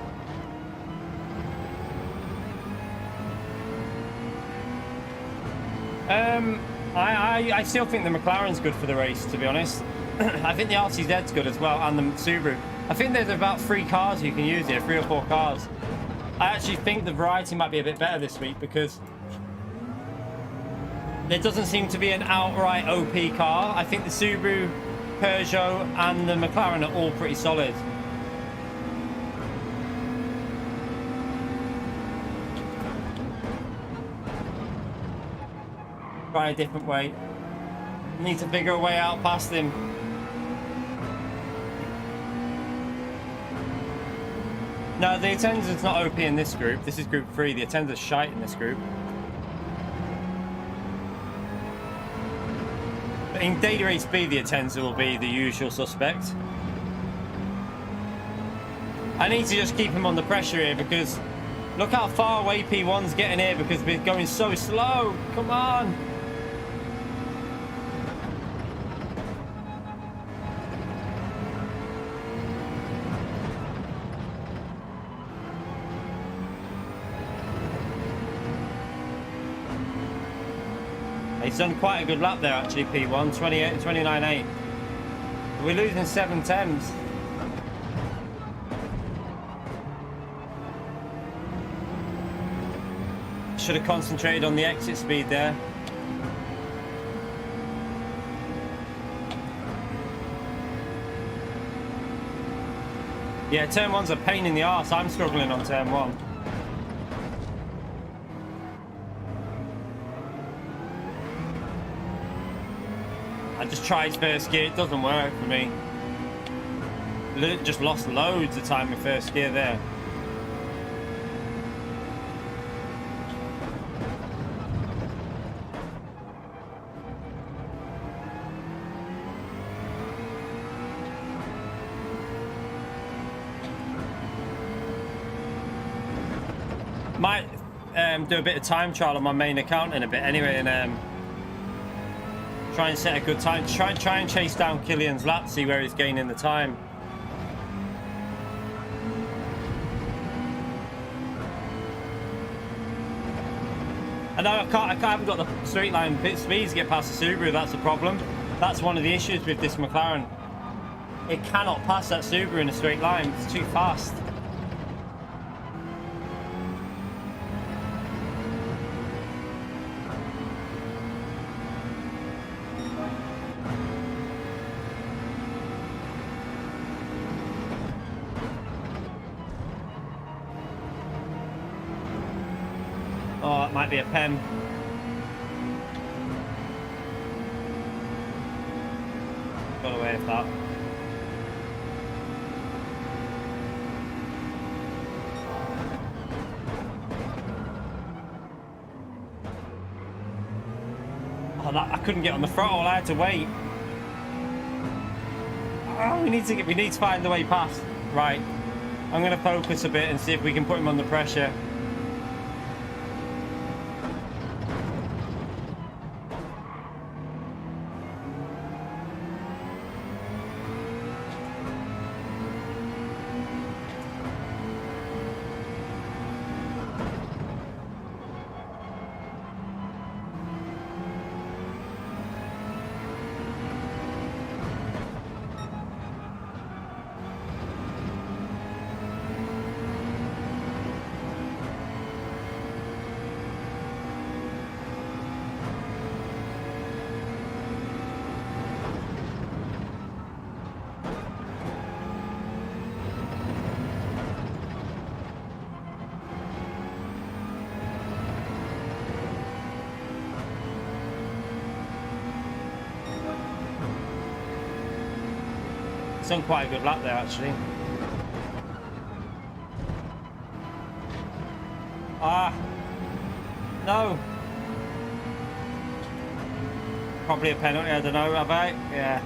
I still think the McLaren's good for the race, to be honest. I think the RCZ's good as well, and the Subaru. I think there's about 3 cars you can use here, 3 or 4 cars. I actually think the variety might be a bit better this week, because there doesn't seem to be an outright OP car. I think the Subaru, Peugeot, and the McLaren are all pretty solid. Try a different way. Need to figure a way out past him. No, the INTENS is not OP in this group. This is group 3. The INTENS are shite in this group. But in Data Race B, the INTENS will be the usual suspect. I need to just keep him under pressure here, because look how far away P1's getting here, because we're going so slow. Come on. He's done quite a good lap there actually, P1, 29.8. We're losing 7/10s. Should have concentrated on the exit speed there. Yeah, turn 1's a pain in the arse. I'm struggling on turn 1. I just tried first gear, it doesn't work for me. Just lost loads of time in first gear there. Might do a bit of time trial on my main account in a bit anyway, and try and set a good time. Try and chase down Killian's lap, see where he's gaining the time. I know I haven't got the straight line pit speed to get past the Subaru. That's the problem. That's one of the issues with this McLaren. It cannot pass that Subaru in a straight line. It's too fast. Oh, it might be a pen. Got away with that. Oh, I couldn't get on the throttle. I had to wait. Oh, we need to find the way past. Right. I'm going to focus a bit and see if we can put him under pressure. It's done quite a good lap there, actually. Ah, no. Probably a penalty. I don't know. Have I? Yeah.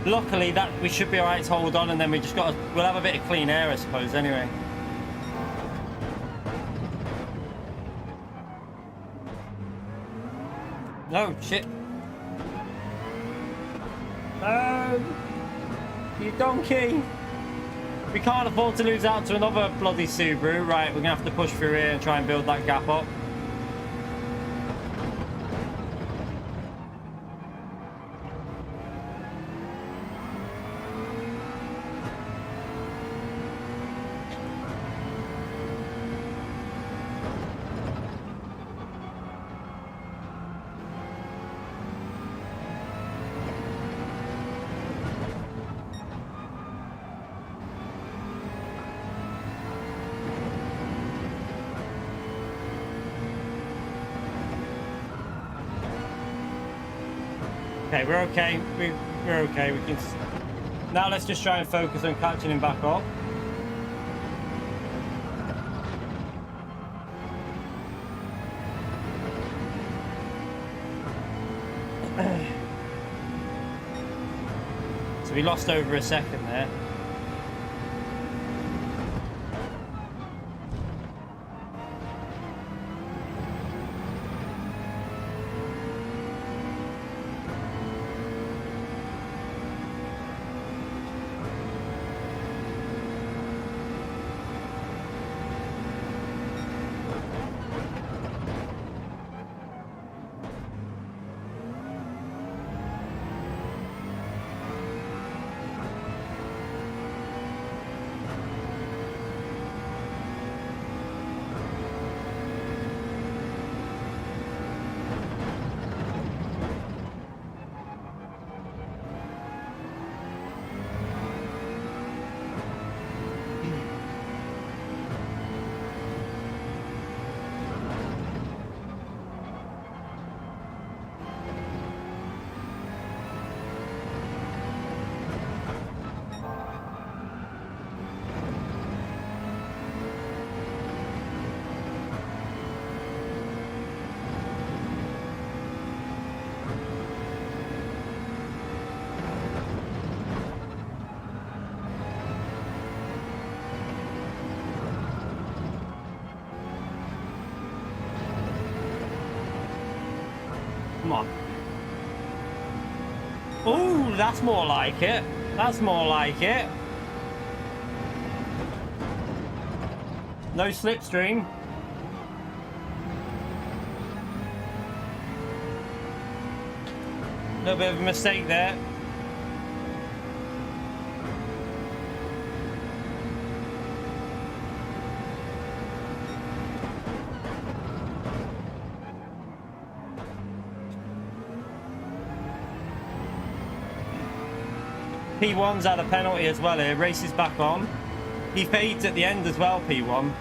Luckily, that we should be alright to hold on, and then we just we'll have a bit of clean air, I suppose. Anyway. No shit. No. You donkey! We can't afford to lose out to another bloody Subaru. Right, we're gonna have to push through here and try and build that gap up. Okay, we're okay. We're okay. We can. Now let's just try and focus on catching him back up. So we lost over a second there. Come on. Oh, that's more like it. That's more like it. No slipstream. A little bit of a mistake there. P1's had a penalty as well here, races back on. He fades at the end as well, P1.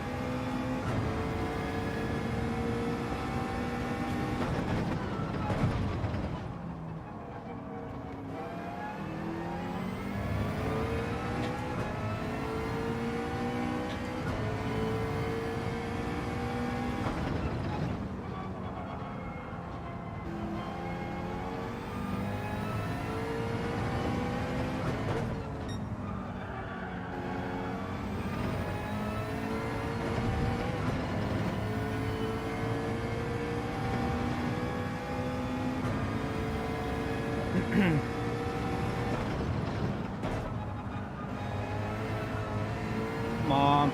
Come on.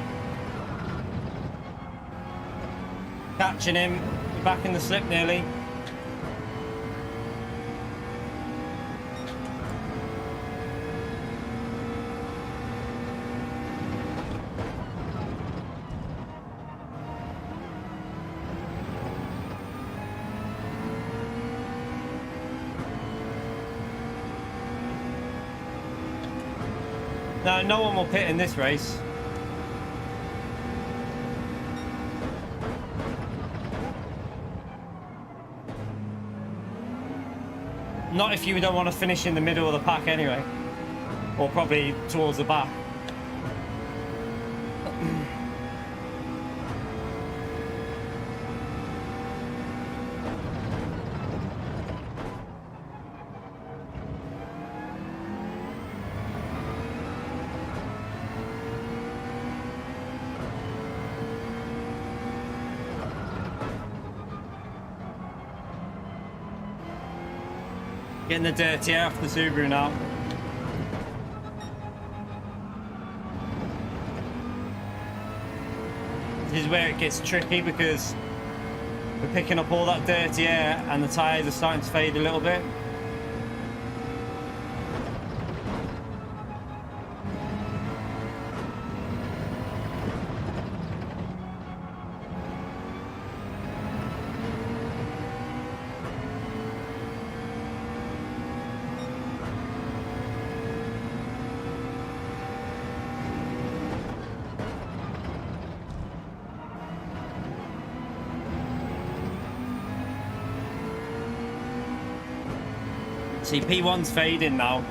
Catching him. We're back in the slip nearly. No, no one will pit in this race. Not if you don't want to finish in the middle of the pack anyway. Or probably towards the back. Getting the dirty air off the Subaru now. This is where it gets tricky because we're picking up all that dirty air and the tyres are starting to fade a little bit. See, P1's fading now.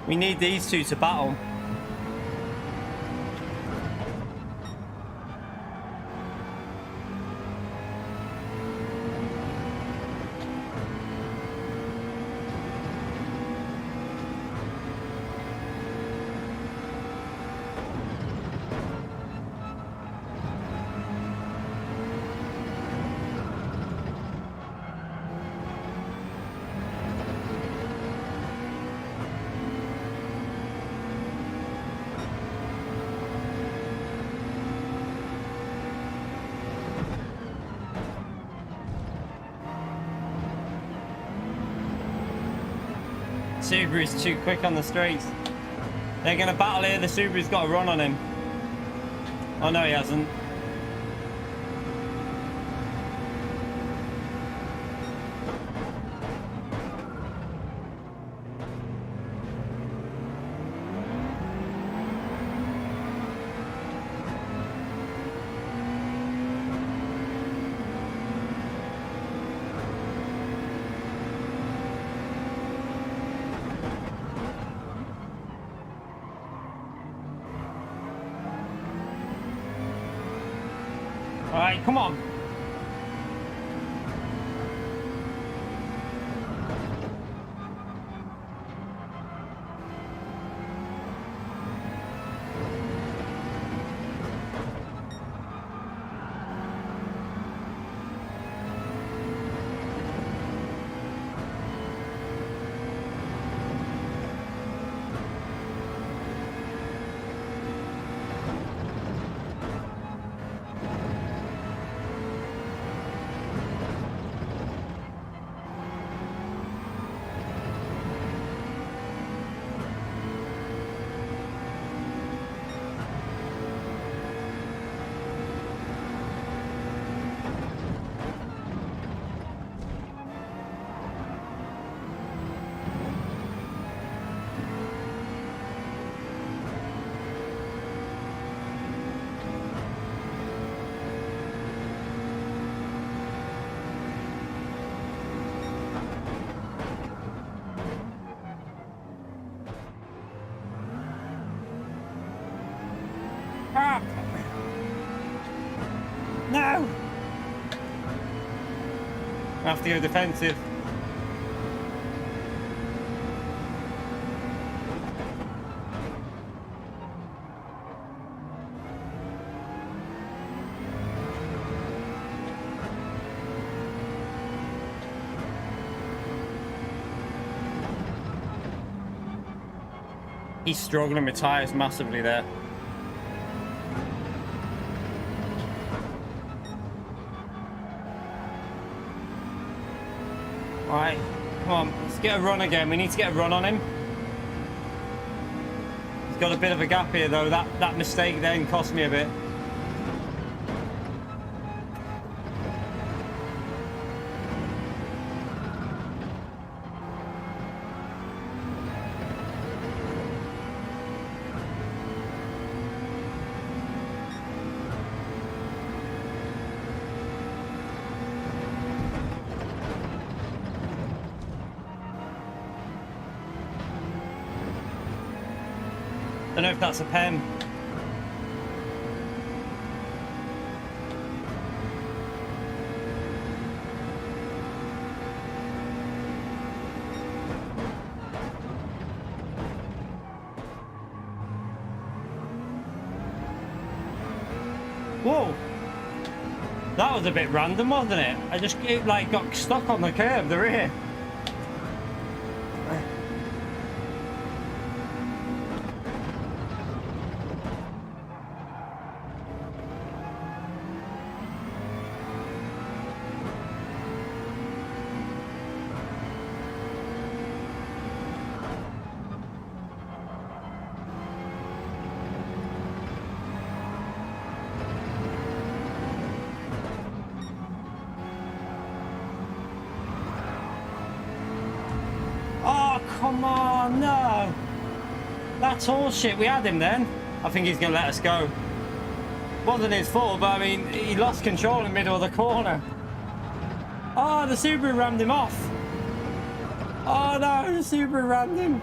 We need these two to battle. Subaru's too quick on the straights. They're going to battle here. The Subaru's got a run on him. Oh no, he hasn't. Alright, come on. have to go defensive. He's struggling with tyres massively there. Alright, come on, let's get a run again. We need to get a run on him. He's got a bit of a gap here though. That mistake then cost me a bit. I don't know if that's a pen. Whoa! That was a bit random, wasn't it? I just like got stuck on the curb, the rear. Come on, no. That's all shit. We had him then. I think he's going to let us go. Wasn't his fault, but I mean, he lost control in the middle of the corner. Oh, the Subaru rammed him off. Oh no, the Subaru rammed him.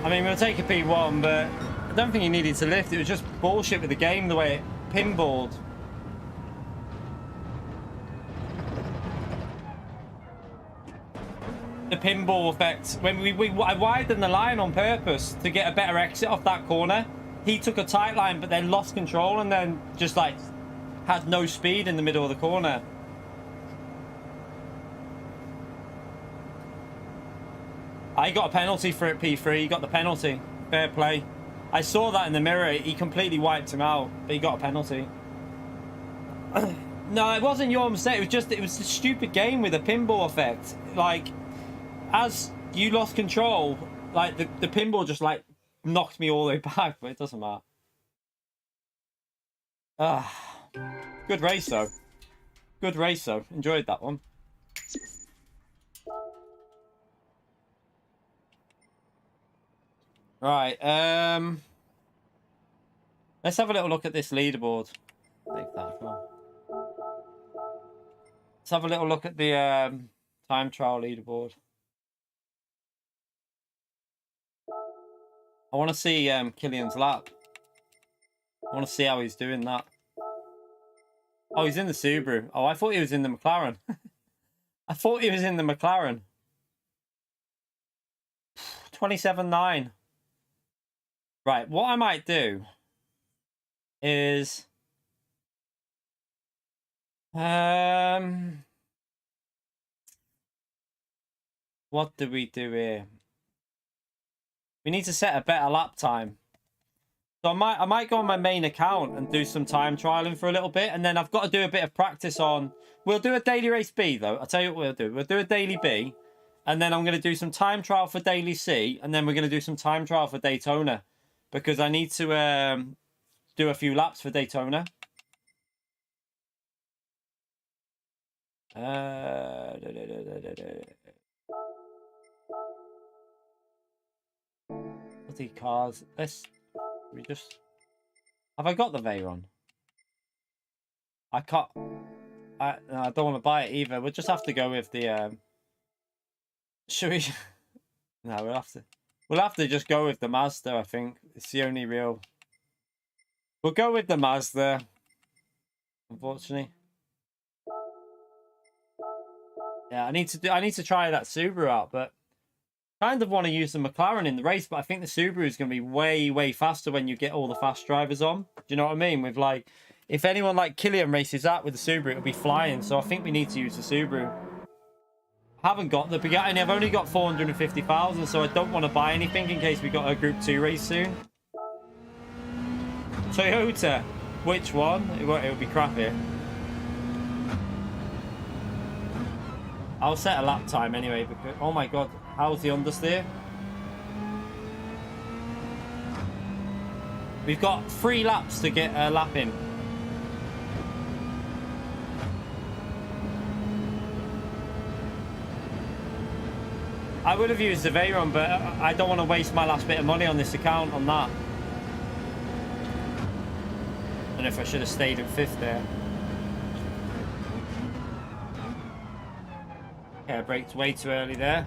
I mean, we'll take a P1, but I don't think he needed to lift. It was just bullshit with the game, the way it pinballed. The pinball effect. When I widened the line on purpose to get a better exit off that corner. He took a tight line, but then lost control and then just like had no speed in the middle of the corner. I got a penalty for it, P3. He got the penalty. Fair play. I saw that in the mirror. He completely wiped him out, but he got a penalty. No, it wasn't your mistake. It was a stupid game with a pinball effect. Like, as you lost control, like the pinball just like knocked me all the way back, but it doesn't matter. Good race though. Good race though. Enjoyed that one. Right, let's have a little look at this leaderboard. Take that as well. Let's have a little look at the time trial leaderboard. I want to see Killian's lap. I want to see how he's doing that. Oh, he's in the Subaru. Oh, I thought he was in the McLaren. I thought he was in the McLaren. 27.9. Right, what I might do is what do we do here? We need to set a better lap time. So I might go on my main account and do some time trialing for a little bit, and then I've got to do a bit of practice on. We'll do a daily race B though. I'll tell you what we'll do. We'll do a daily B, and then I'm going to do some time trial for daily C, and then we're going to do some time trial for Daytona, because I need to do a few laps for Daytona. Bloody cars. We just... Have I got the Veyron? I can't... I don't want to buy it either. We'll just have to go with the... Should we... No, we'll have to just go with the Mazda, I think. It's the only real... We'll go with the Mazda. unfortunately. Yeah, I need to try that Subaru out, but kind of want to use the McLaren in the race, but I think the Subaru is going to be way faster when you get all the fast drivers on. Do you know what I mean? With like, if anyone like Killian races that with the Subaru, it'll be flying. So I think we need to use the Subaru. I haven't got the Bugatti. I've only got 450,000, so I don't want to buy anything in case we got a Group 2 race soon. Toyota, which one? It'll be crap here. I'll set a lap time anyway because, oh my god, how's the understeer? We've got 3 laps to get a lap in. I would have used the Veyron, but I don't want to waste my last bit of money on this account on that. And if I should have stayed in 5th there. Okay, I braked way too early there.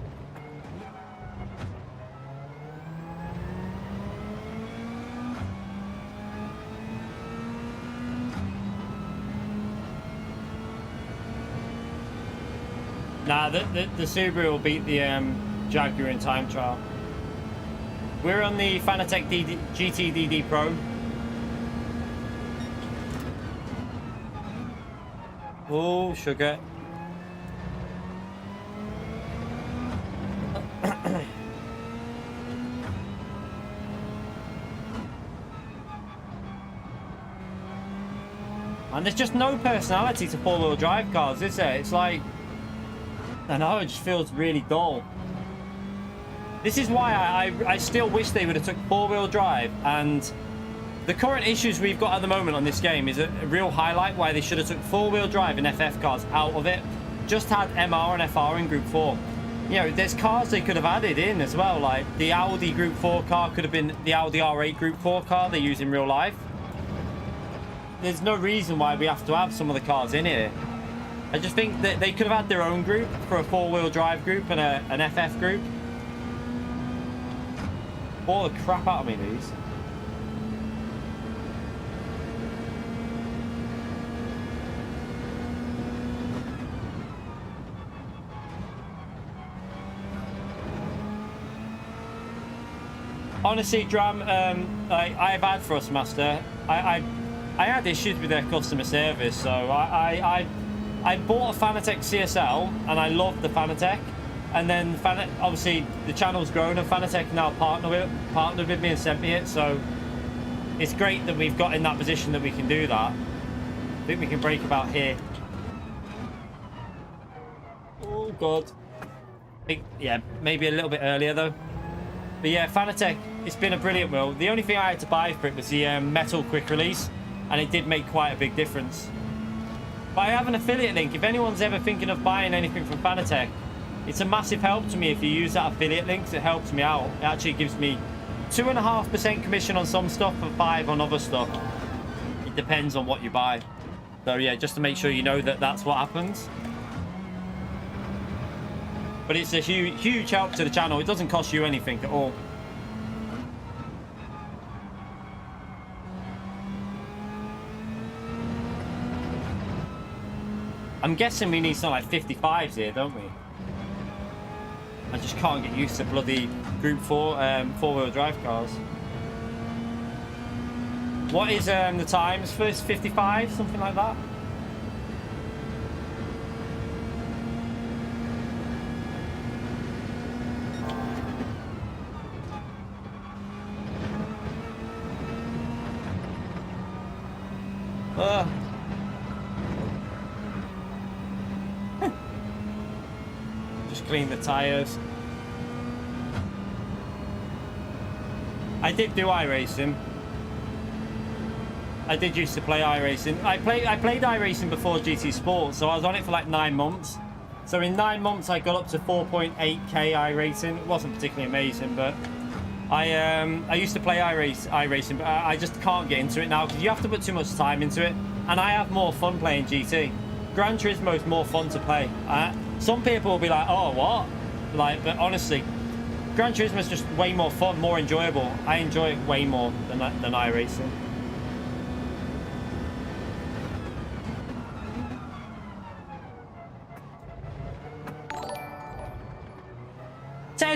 Nah, the Subaru will beat the Jaguar in time trial. We're on the Fanatec GT Pro. Oh, sugar. And there's just no personality to four-wheel drive cars, is there? It's like, I know, it just feels really dull. This is why I still wish they would have took four-wheel drive, and the current issues we've got at the moment on this game is a real highlight why they should have took four-wheel drive and FF cars out of it. Just had MR and FR in Group 4. You know, there's cars they could have added in as well, like the Audi Group 4 car could have been the Audi R8 Group 4 car they use in real life. There's no reason why we have to have some of the cars in here. I just think that they could have had their own group for a four-wheel drive group and an FF group. Bore the crap out of me, these. Honestly, Dram, I've had Thrustmaster. I had issues with their customer service, so I bought a Fanatec CSL and I loved the Fanatec, and then obviously the channel's grown and Fanatec now partnered with me and sent me it, so it's great that we've got in that position that we can do that. I think we can break about here. Oh god. Yeah, maybe a little bit earlier though. But yeah, Fanatec, it's been a brilliant wheel. The only thing I had to buy for it was the metal quick release, and it did make quite a big difference. But I have an affiliate link. If anyone's ever thinking of buying anything from Fanatec, it's a massive help to me if you use that affiliate link. It helps me out. It actually gives me 2.5% commission on some stuff and 5% on other stuff. It depends on what you buy. So yeah, just to make sure you know that that's what happens. But it's a huge help to the channel. It doesn't cost you anything at all. I'm guessing we need something like 55s here, don't we? I just can't get used to bloody Group 4 four-wheel drive cars. What is the times for 55? Something like that? Just clean the tires. I did do iRacing. I did used to play iRacing. I played iRacing before GT Sport, so I was on it for like 9 months. So in 9 months I got up to 4.8k iRacing. It wasn't particularly amazing, but I used to play iRacing, but I just can't get into it now because you have to put too much time into it, and I have more fun playing GT. Gran Turismo is more fun to play. Some people will be like, oh, what? Like, but honestly, Gran Turismo is just way more fun, more enjoyable. I enjoy it way more than iRacing.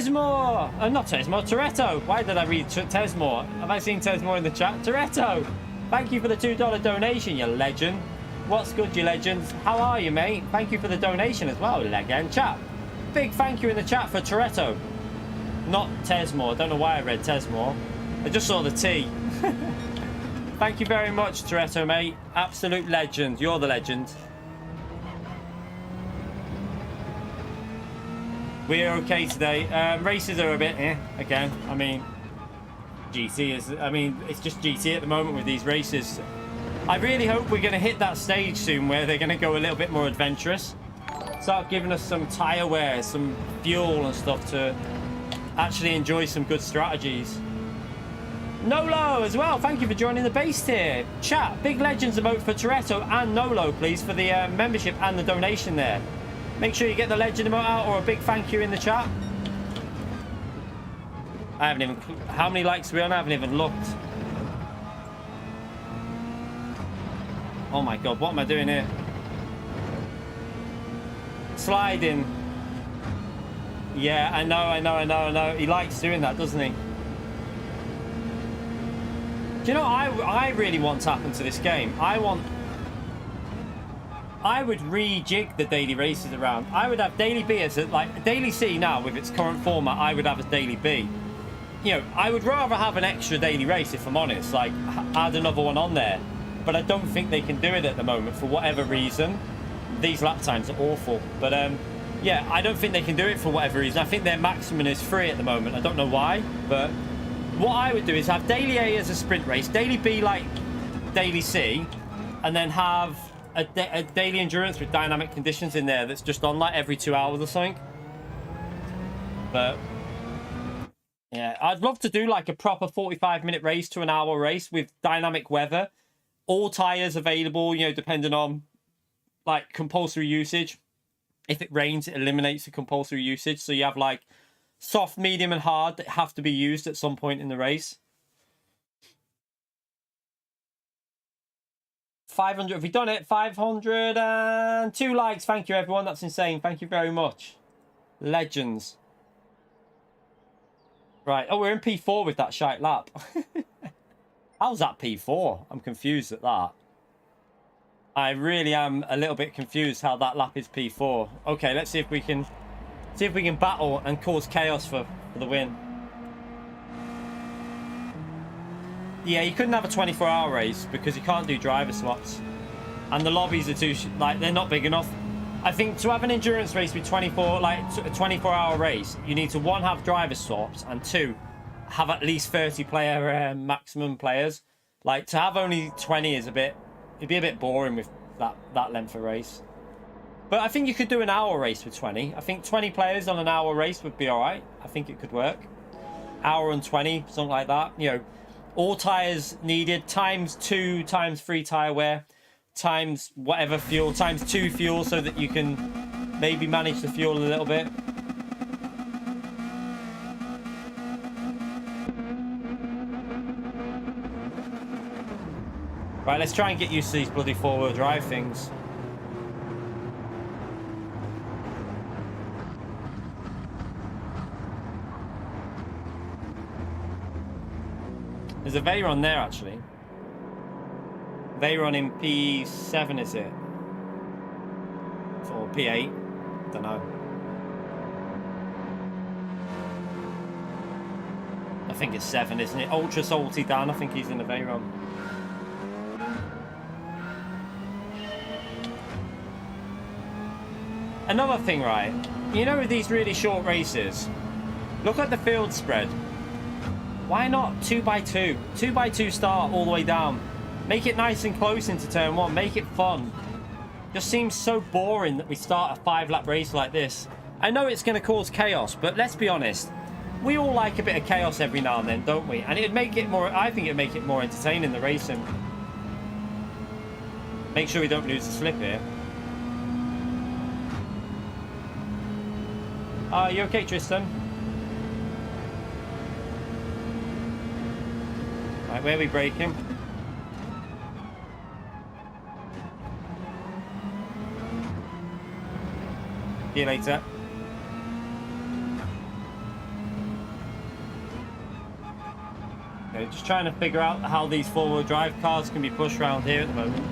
Tesmore! Not Tesmore, Toretto. Why did I read Tesmore? Have I seen Tesmore in the chat? Toretto! Thank you for the $2 donation, you legend. What's good, you legends? How are you, mate? Thank you for the donation as well, legend. Chat. Big thank you in the chat for Toretto. Not Tesmore. Don't know why I read Tesmore. I just saw the T. Thank you very much, Toretto, mate. Absolute legend. You're the legend. We're okay today. Races are a bit again. I mean, GT is... I mean, it's just GT at the moment with these races. I really hope we're going to hit that stage soon where they're going to go a little bit more adventurous. Start giving us some tyre wear, some fuel and stuff to actually enjoy some good strategies. Nolo as well, thank you for joining the base tier. Chat, big legends emote for Toretto and Nolo, please, for the membership and the donation there. Make sure you get the legend emote out or a big thank you in the chat. I haven't even... How many likes are we on? I haven't even looked. Oh my god, what am I doing here? Sliding. Yeah, I know. He likes doing that, doesn't he? Do you know what I really want to happen to this game? I would rejig the daily races around. I would have daily B as like daily C now with its current format. I would have as daily B. You know, I would rather have an extra daily race if I'm honest. Like add another one on there, but I don't think they can do it at the moment for whatever reason. These lap times are awful, but yeah, I don't think they can do it for whatever reason. I think their maximum is 3 at the moment. I don't know why, but what I would do is have daily A as a sprint race, daily B like daily C, and then have a daily endurance with dynamic conditions in there that's just on like every 2 hours or something. But yeah, I'd love to do like a proper 45-minute race to an hour race with dynamic weather, all tires available, you know, depending on like compulsory usage. If it rains, it eliminates the compulsory usage, so you have like soft, medium and hard that have to be used at some point in the race. 500, have we done it? 502 likes. Thank you, everyone. That's insane. Thank you very much. Legends. Right. Oh, we're in P4 with that shite lap. How's that P4? I'm confused at that. I really am a little bit confused how that lap is P4. Okay, let's see if we can battle and cause chaos for the win. Yeah, you couldn't have a 24-hour race because you can't do driver swaps. And the lobbies are too, like, they're not big enough. I think to have an endurance race with 24, like, a 24-hour race, you need to, 1, have driver swaps, and 2, have at least 30 player maximum players. Like, to have only 20 is a bit, it'd be a bit boring with that length of race. But I think you could do an hour race with 20. I think 20 players on an hour race would be all right. I think it could work. Hour and 20, something like that. You know, all tires needed, times 2, times 3 tire wear, times whatever fuel, times 2 fuel, so that you can maybe manage the fuel a little bit. Right, let's try and get used to these bloody 4-wheel drive things. There's a Veyron there, actually. Veyron in P7, is it? Or P8? Don't know. I think it's 7, isn't it? Ultra Salty Dan, I think he's in the Veyron. Another thing, right? You know, with these really short races, look at the field spread. Why not 2x2? 2x2 start all the way down. Make it nice and close into turn 1. Make it fun. Just seems so boring that we start a 5-lap race like this. I know it's going to cause chaos, but let's be honest. We all like a bit of chaos every now and then, don't we? And it'd make it more, I think it'd make it more entertaining, the racing. Make sure we don't lose the slip here. Are you okay, Tristan? Right, where are we braking? See you later. Just trying to figure out how these four-wheel drive cars can be pushed around here at the moment.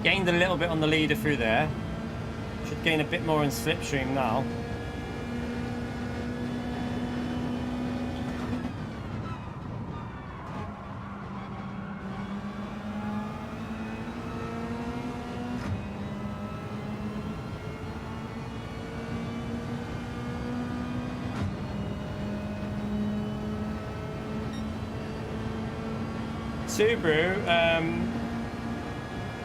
Gained a little bit on the leader through there. Should gain a bit more in slipstream now. Subaru,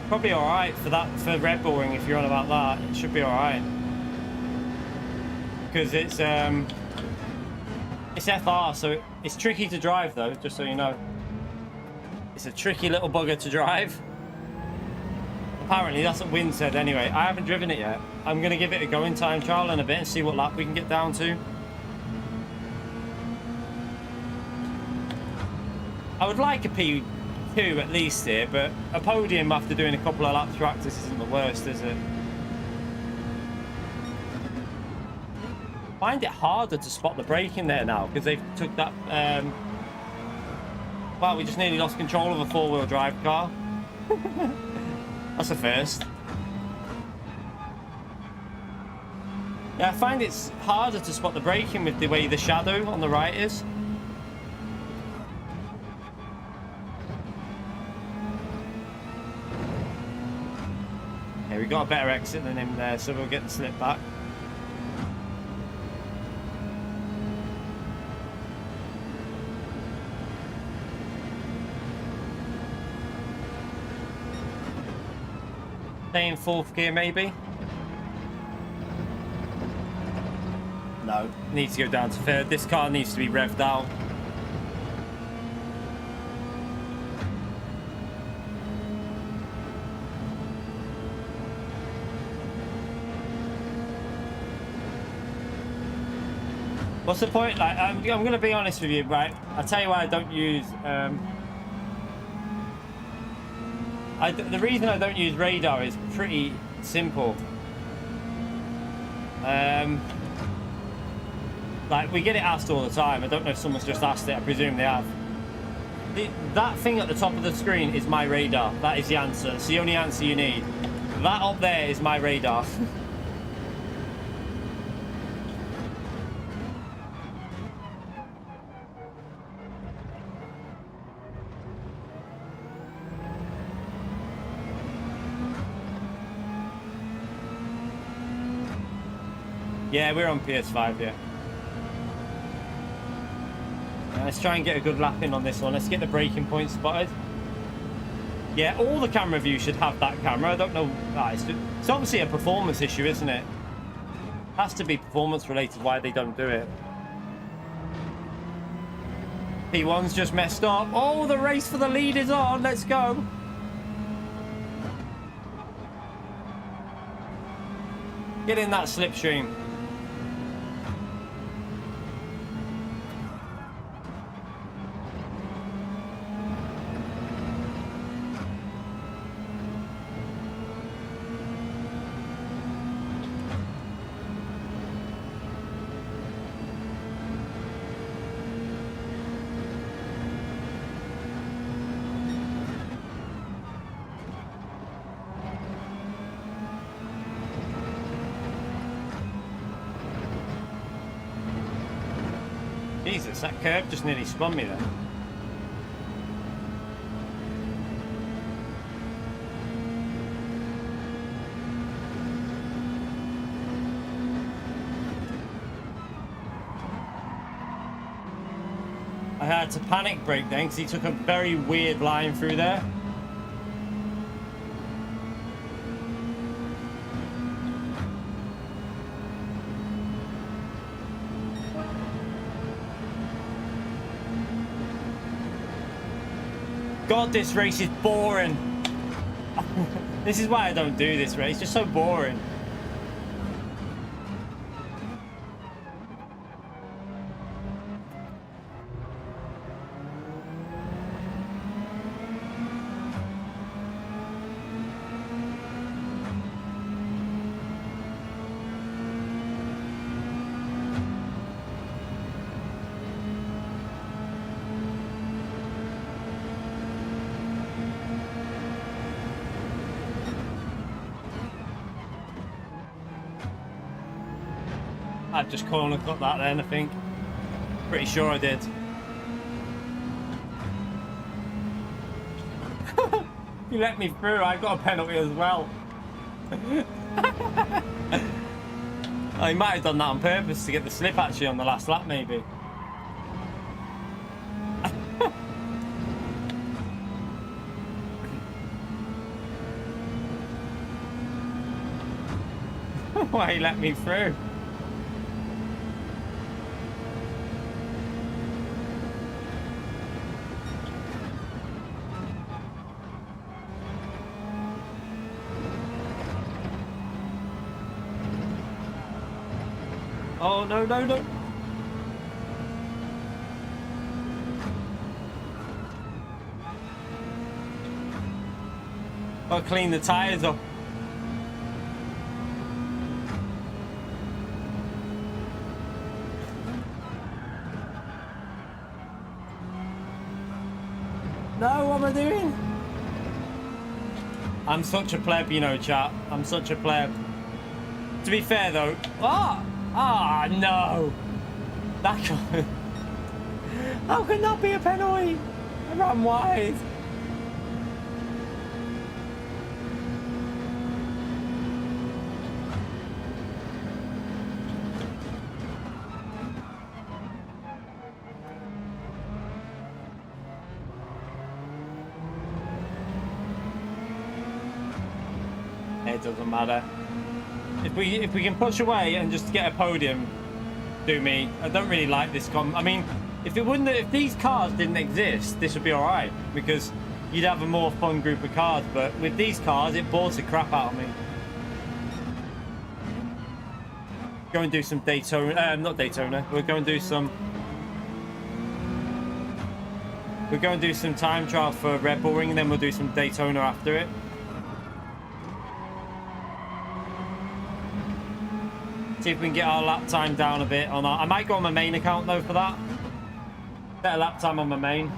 probably all right for that, for Redbulling. If you're on about that, it should be all right because it's FR, so it's tricky to drive though. Just so you know, it's a tricky little bugger to drive. Apparently, that's what Win said. Anyway, I haven't driven it yet. I'm gonna give it a go in time trial in a bit and see what lap we can get down to. I would like a P2 at least here, but a podium after doing a couple of laps practice isn't the worst, is it? Find it harder to spot the braking there now because they've took that. Wow, we just nearly lost control of a four-wheel drive car. That's a first. Yeah, I find it's harder to spot the braking with the way the shadow on the right is. We got a better exit than him there, so we'll get the slip back. Stay in fourth gear, maybe? No, needs to go down to third. This car needs to be revved out. What's the point? Like, I'm going to be honest with you, right? I'll tell you why I don't use... the reason I don't use radar is pretty simple. Like, we get it asked all the time. I don't know if someone's just asked it. I presume they have. That thing at the top of the screen is my radar. That is the answer. It's the only answer you need. That up there is my radar. Yeah, we're on PS5, yeah. Let's try and get a good lap in on this one. Let's get the braking point spotted. Yeah, all the camera views should have that camera. I don't know. It's obviously a performance issue, isn't it? Has to be performance related why they don't do it. P1's just messed up. Oh, the race for the lead is on. Let's go. Get in that slipstream. Jesus, that curve just nearly spun me there. I had to panic brake then because he took a very weird line through there. God, this race is boring. This is why I don't do this race. It's just so boring. I've just corner cut that then, I think. Pretty sure I did. You let me through, I got a penalty as well. Oh, he might have done that on purpose to get the slip actually on the last lap, maybe. Why he let me through? Oh, no, no, no. I'll clean the tyres up. No, what am I doing? I'm such a pleb, you know, chat. I'm such a pleb. To be fair, though... Ah! Ah, no! That could... How can that be a penalty? I ran wide. It doesn't matter. If we can push away and just get a podium, do me. I don't really like this I mean, if these cars didn't exist, this would be all right because you'd have a more fun group of cars. But with these cars, it bores the crap out of me. Go and do some Daytona. Not Daytona. We're going to do some. We're going to do some time trial for Red Bull Ring, and then we'll do some Daytona after it. See if we can get our lap time down a bit on our... I might go on my main account though for that. Better lap time on my main.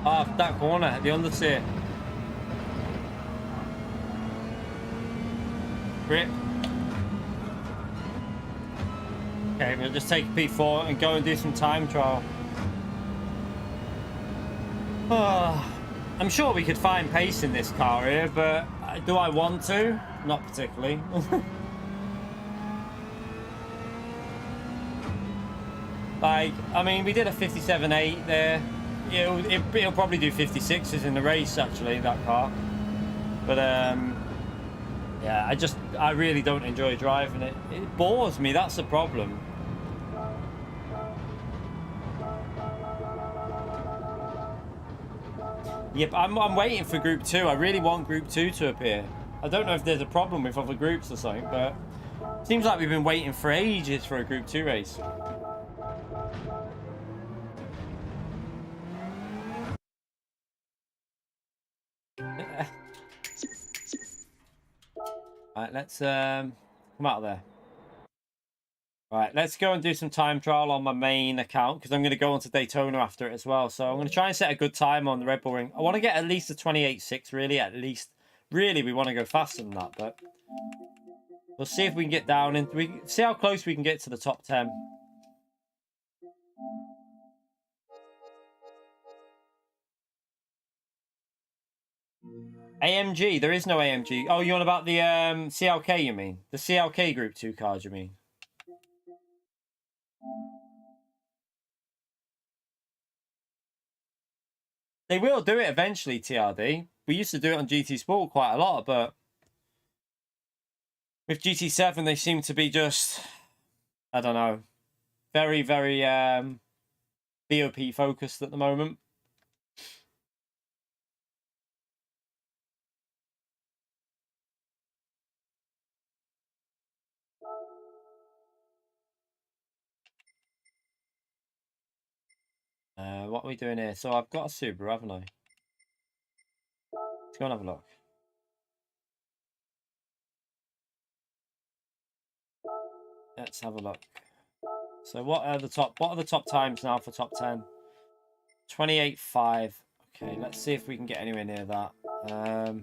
Oh, that corner, the understeer. Grip. Okay, we'll just take a P4 and go and do some time trial. Oh, I'm sure we could find pace in this car here, but do I want to? Not particularly. Like, I mean, we did a 57.8 there. It'll probably do 56s in the race, actually, that car. But, yeah, I really don't enjoy driving it. It bores me, that's the problem. Yep, I'm waiting for Group 2. I really want Group 2 to appear. I don't know if there's a problem with other groups or something, but it seems like we've been waiting for ages for a Group 2 race. Right, let's come out of there. Right, let's go and do some time trial on my main account because I'm going to go on to Daytona after it as well. So I'm going to try and set a good time on the Red Bull Ring. I want to get at least a 28.6, really, at least. Really, we want to go faster than that, but we'll see if we can get down and we see how close we can get to the top 10. AMG, there is no AMG. Oh, you on about the CLK, you mean? The CLK Group 2 cars, you mean? They will do it eventually, TRD. We used to do it on GT Sport quite a lot, but with GT7, they seem to be just, I don't know, very, very BOP focused at the moment. What are we doing here? So I've got a Subaru, haven't I? Let's go and have a look. Let's have a look. So what are the top times now for top 10? 28.5. Okay, let's see if we can get anywhere near that. I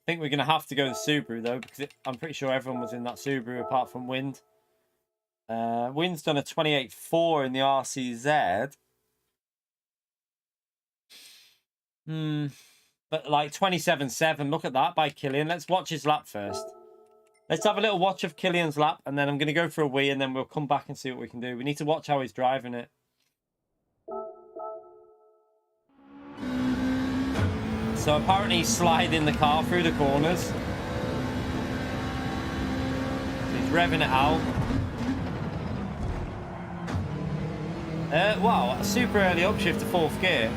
think we're going to have to go the Subaru though, because I'm pretty sure everyone was in that Subaru apart from Wind. Wind's done a 28.4 in the RCZ. But like 27.7, look at that by Killian. Let's watch his lap first. Let's have a little watch of Killian's lap, and then I'm going to go for a wee, and then we'll come back and see what we can do. We need to watch how he's driving it. So apparently he's sliding the car through the corners. So he's revving it out. Wow, a super early upshift to 4th gear.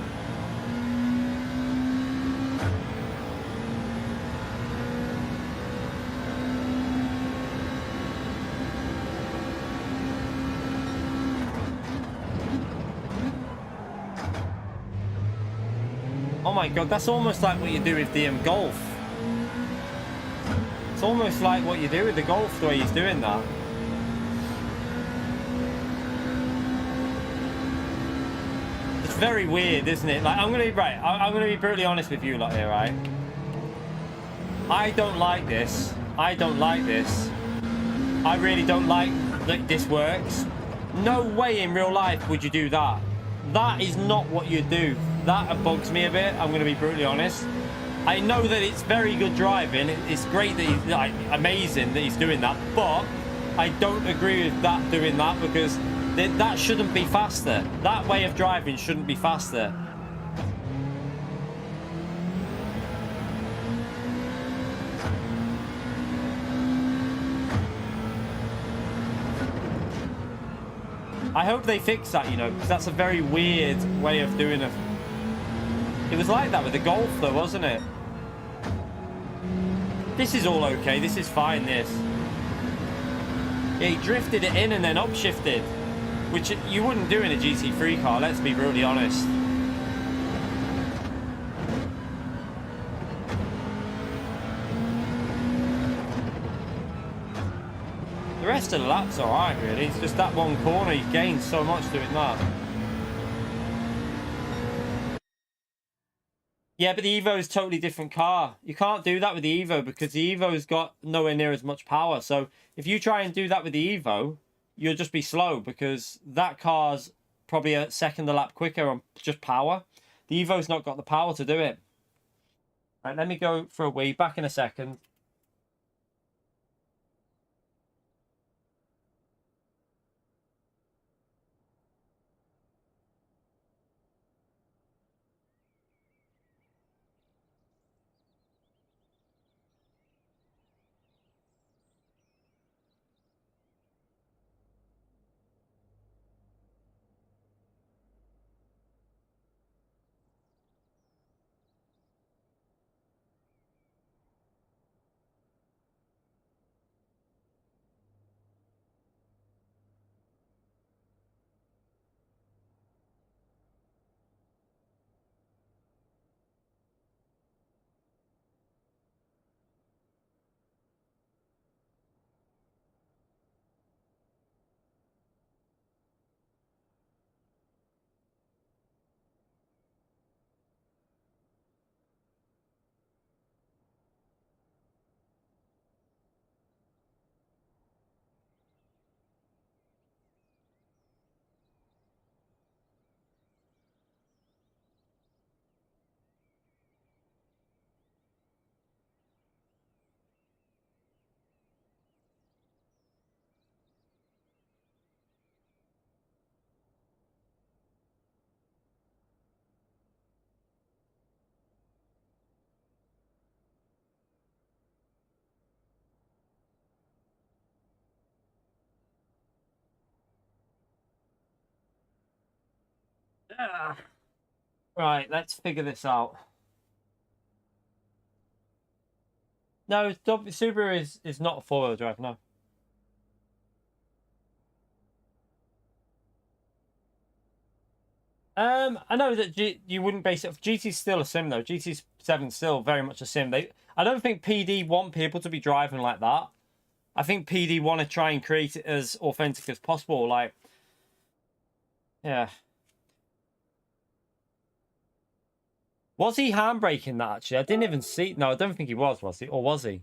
Oh my god, that's almost like what you do with the Golf. It's almost like what you do with the Golf, the way he's doing that. It's very weird, isn't it? Like, I'm gonna be brutally honest with you lot here, right? I don't like this. I don't like this. I really don't like that this works. No way in real life would you do that. That is not what you do. That bugs me a bit, I'm going to be brutally honest. I know that it's very good driving. It's great that he's like, amazing that he's doing that. But I don't agree with that doing that, because that shouldn't be faster. That way of driving shouldn't be faster. I hope they fix that, you know, because that's a very weird way of doing it. It was like that with the Golf, though, wasn't it? This is all okay. This is fine, this. Yeah, he drifted it in and then upshifted, which you wouldn't do in a GT3 car, let's be brutally honest. The rest of the lap's alright, really. It's just that one corner, he gained so much doing that. Yeah, but the Evo is a totally different car. You can't do that with the Evo, because the Evo's got nowhere near as much power. So if you try and do that with the Evo, you'll just be slow, because that car's probably a second a lap quicker on just power. The Evo's not got the power to do it. Right, let me go for a wee. Back in a second. Right, let's figure this out. No, Subaru is not a four-wheel drive, no. I know that you wouldn't base it. GT's still a sim though. GT7 still very much a sim. I don't think PD want people to be driving like that. I think PD want to try and create it as authentic as possible. Like, yeah. Was he handbraking that actually? I didn't even see. No, I don't think he was he? Or was he?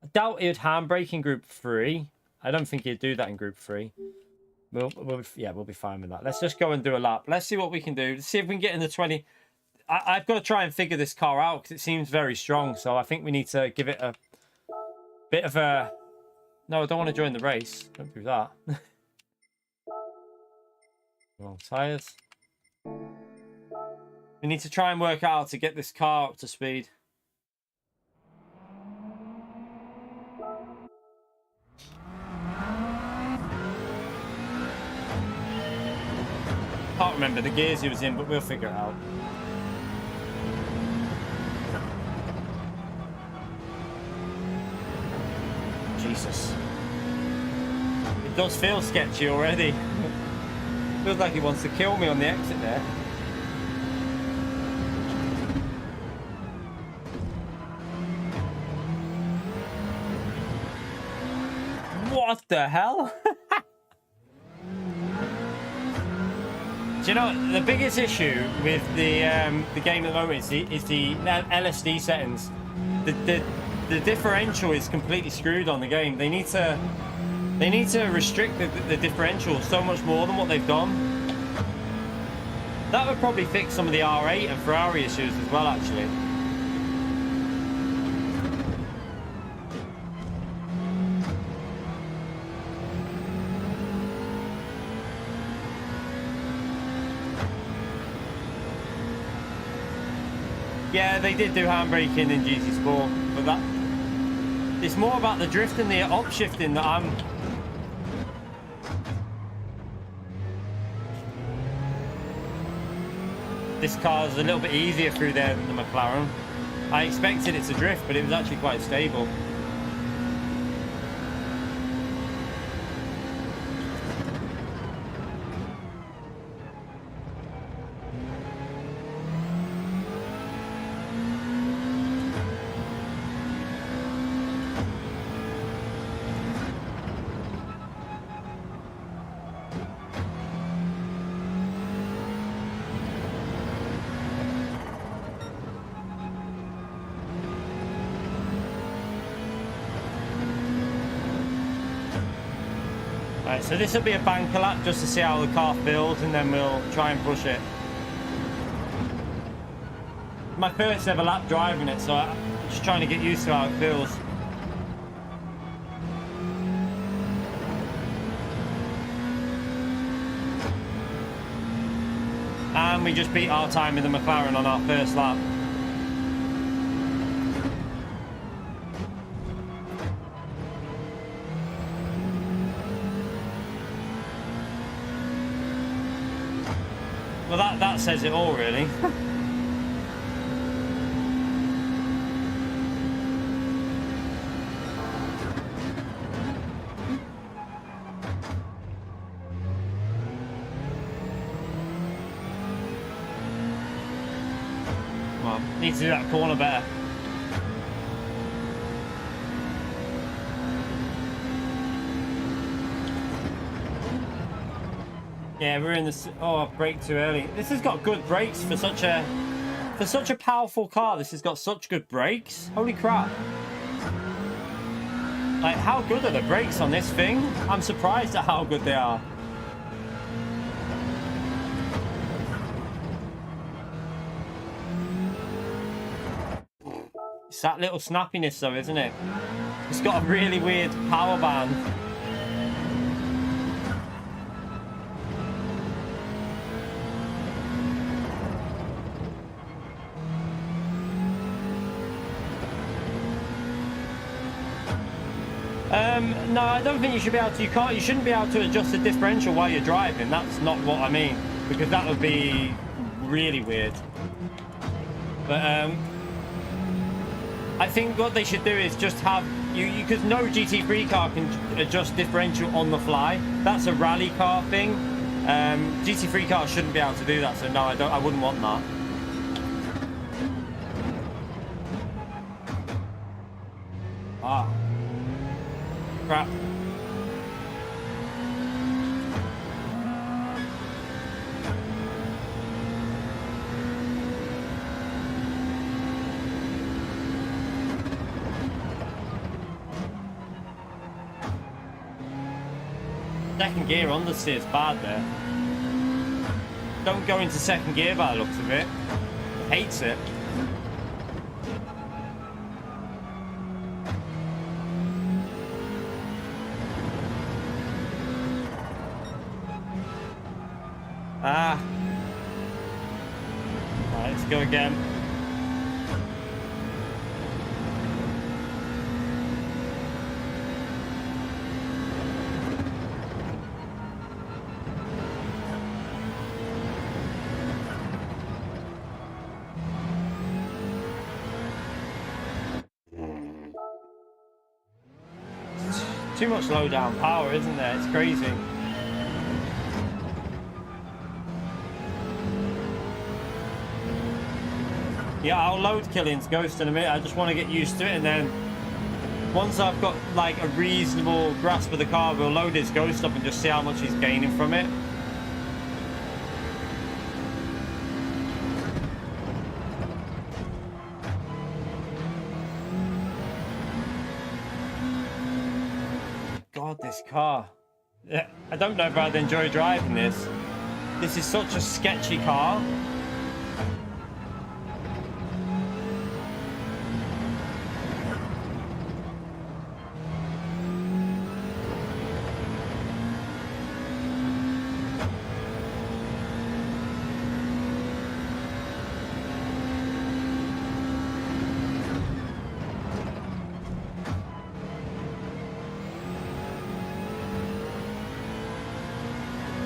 I doubt he'd handbrake in Group 3. I don't think he'd do that in Group 3. We'll be fine with that. Let's just go and do a lap. Let's see what we can do. Let's see if we can get in the 20. I've got to try and figure this car out because it seems very strong. So I think we need to give it a bit of a... No, I don't want to join the race. Don't do that. Wrong tyres. We need to try and work out how to get this car up to speed. Can't remember the gears he was in, but we'll figure it out. Jesus. It does feel sketchy already. Feels like he wants to kill me on the exit there. What the hell? Do you know the biggest issue with the game at the moment is the LSD settings. The differential is completely screwed on the game. They need to restrict the differential so much more than what they've done. That would probably fix some of the R8 and Ferrari issues as well, actually. Yeah, they did do handbraking in GT Sport, but that it's more about the drift and the upshifting that I'm... This car is a little bit easier through there than the McLaren. I expected it to drift, but it was actually quite stable. Right, so this will be a banker lap just to see how the car feels, and then we'll try and push it. My first ever lap driving it, so I'm just trying to get used to how it feels. And we just beat our time in the McLaren on our first lap. Well, that says it all, really. Well, need to do that corner better. Yeah, we're in this. Oh, I braked too early. This has got good brakes for such a powerful car. This has got such good brakes. Holy crap! Like, how good are the brakes on this thing? I'm surprised at how good they are. It's that little snappiness, though, isn't it? It's got a really weird power band. No, I don't think you should be able to. You shouldn't be able to adjust the differential while you're driving. That's not what I mean. because that would be really weird. But I think what they should do is just have because no GT3 car can adjust differential on the fly. That's a rally car thing. GT3 cars shouldn't be able to do that, so no, I wouldn't want that. Ah, crap. Second gear on the steer's bad there. Don't go into second gear by the looks of it. Hates it. Ah. Alright, let's go again. Too much low down power, isn't there? It's crazy. Yeah, I'll load Killian's Ghost in a minute. I just want to get used to it, and then once I've got like a reasonable grasp of the car, we'll load his Ghost up and just see how much he's gaining from it. God, this car. Yeah, I don't know if I'd enjoy driving this. This is such a sketchy car.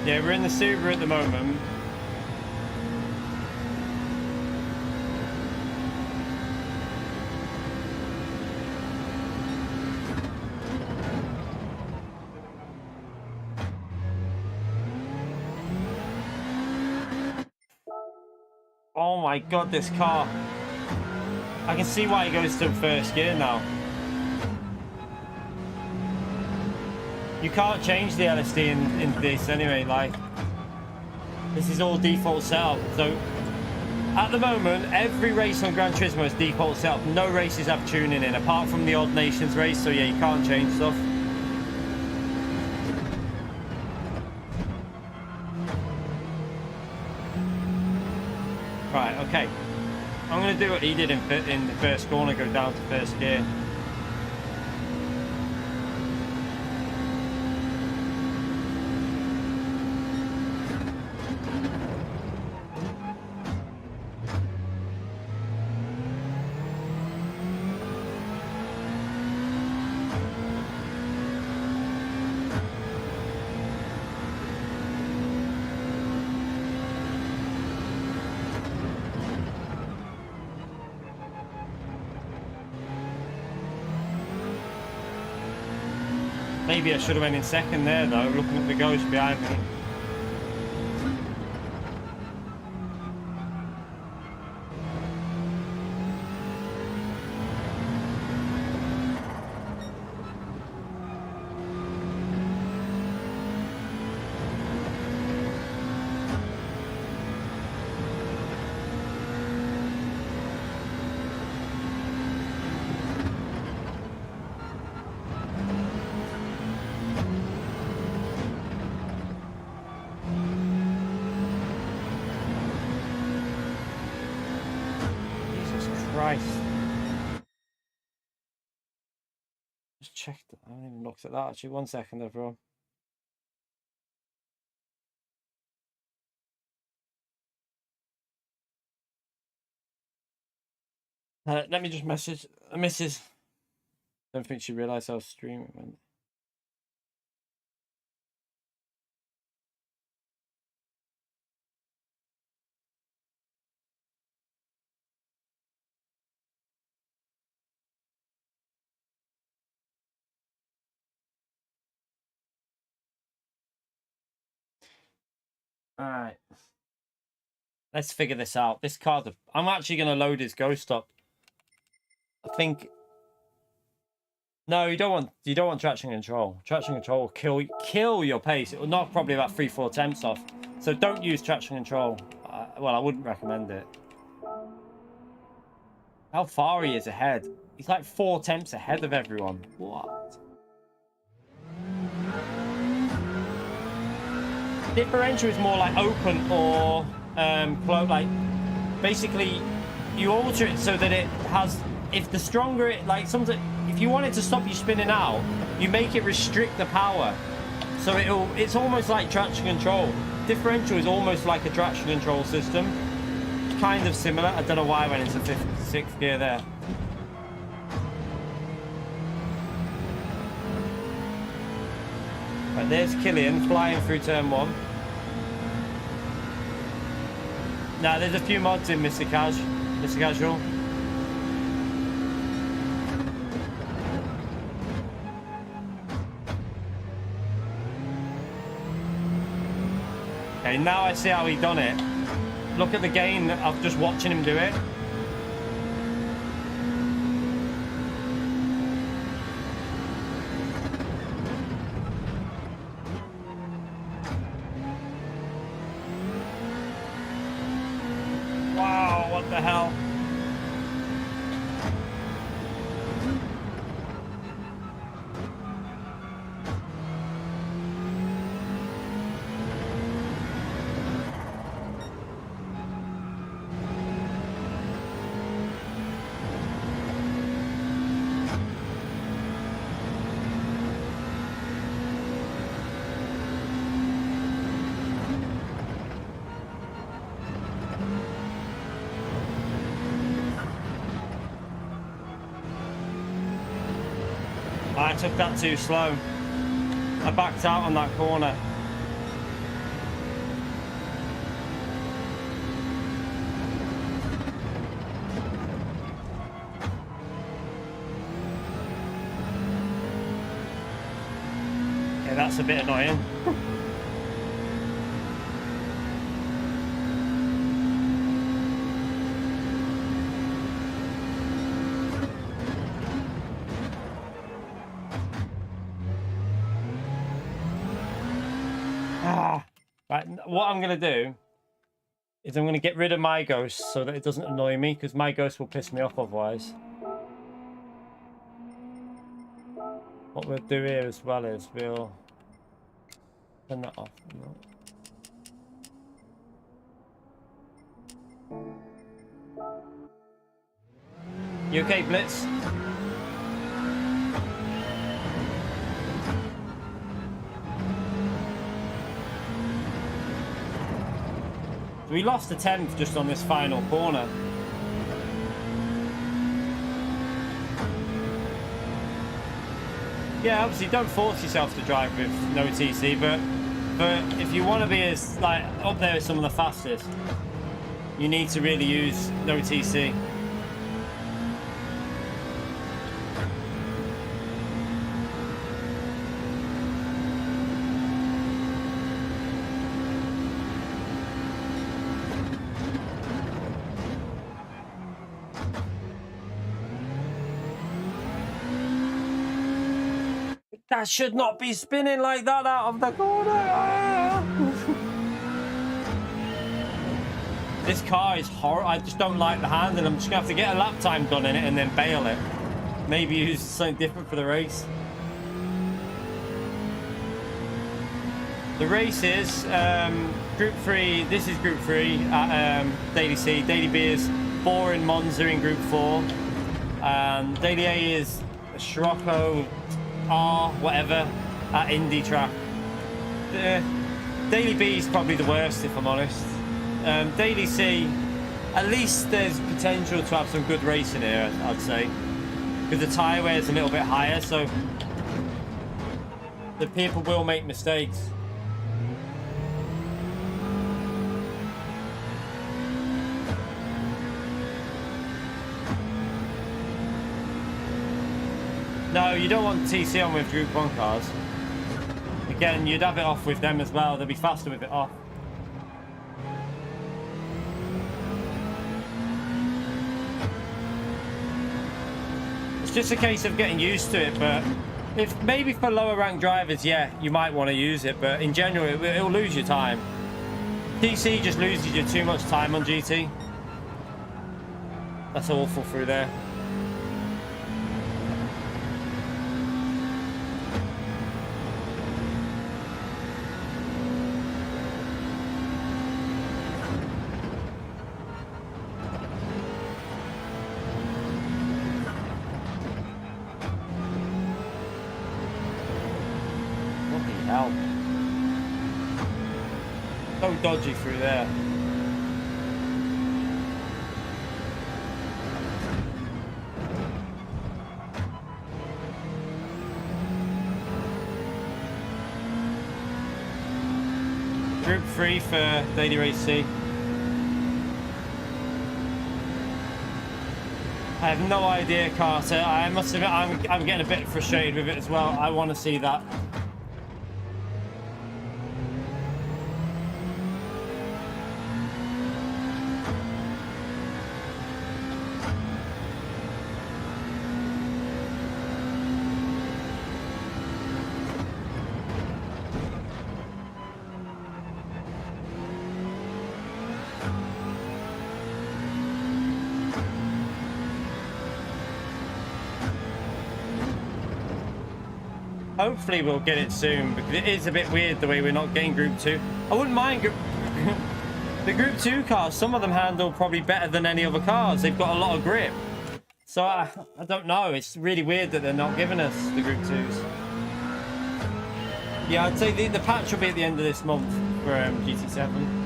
Yeah, we're in the Subaru at the moment. Oh my God, this car. I can see why he goes to first gear now. You can't change the LSD in this anyway, like, this is all default setup. So, at the moment, every race on Gran Turismo is default setup. No races have tuning in, apart from the Odd Nations race, so yeah, you can't change stuff. Right, okay. I'm going to do what he did in the first corner, go down to first gear. Maybe I should have went in second there though, looking at the Ghost behind me. Just checked. I haven't even looked at that actually. 1 second, everyone. Let me just message Mrs. Don't think she realised I was streaming. All right. Let's figure this out. This card, I'm actually going to load his ghost up. I think. No, you don't want traction control. Traction control will kill your pace. It will knock probably about 3-4 tenths off. So don't use traction control. Well, I wouldn't recommend it. How far he is ahead? He's like 4 tenths ahead of everyone. What? Differential is more like open or close. Like basically, you alter it so that it has. If the stronger it, like sometimes, if you want it to stop you spinning out, you make it restrict the power. So it's almost like traction control. Differential is almost like a traction control system. Kind of similar. I don't know why I went into 6th gear there. Right, there's Killian flying through turn 1. Now there's a few mods in Mr. Casual. Okay, now I see how he done it. Look at the gain of just watching him do it. Wow, what the hell? I took that too slow. I backed out on that corner. Okay, that's a bit annoying. Right, what I'm going to do is I'm going to get rid of my ghost so that it doesn't annoy me, because my ghost will piss me off otherwise. What we'll do here as well is we'll turn that off. You okay, Blitz? We lost a 10th just on this final corner. Yeah, obviously don't force yourself to drive with no TC, but if you want to be as like up there as some of the fastest, you need to really use no TC. That should not be spinning like that out of the corner. This car is horrible. I just don't like the hand, and I'm just gonna have to get a lap time done in it and then bail it. Maybe use something different for the race. The race is Group 3. This is Group 3 at Daily C. Daily B is 4 in Monza in Group 4. Daily A is Scirocco R, whatever, at Indy track. Daily B is probably the worst, if I'm honest. Daily C, at least there's potential to have some good racing here, I'd say. Because the tyre wear is a little bit higher, so the people will make mistakes. No, you don't want TC on with Group 1 cars. Again, you'd have it off with them as well. They'll be faster with it off. It's just a case of getting used to it, but if maybe for lower ranked drivers, yeah, you might want to use it, but in general, it'll lose you time. PC just loses you too much time on GT. That's awful through there. So dodgy through there. Group 3 for Daily Race C. I have no idea, Carter. I must admit, I'm getting a bit frustrated with it as well. I want to see that. Hopefully we'll get it soon, because it is a bit weird the way we're not getting Group 2. I wouldn't mind the Group 2 cars. Some of them handle probably better than any other cars. They've got a lot of grip. So I don't know. It's really weird that they're not giving us the Group 2s. Yeah, I'd say the patch will be at the end of this month for GT7.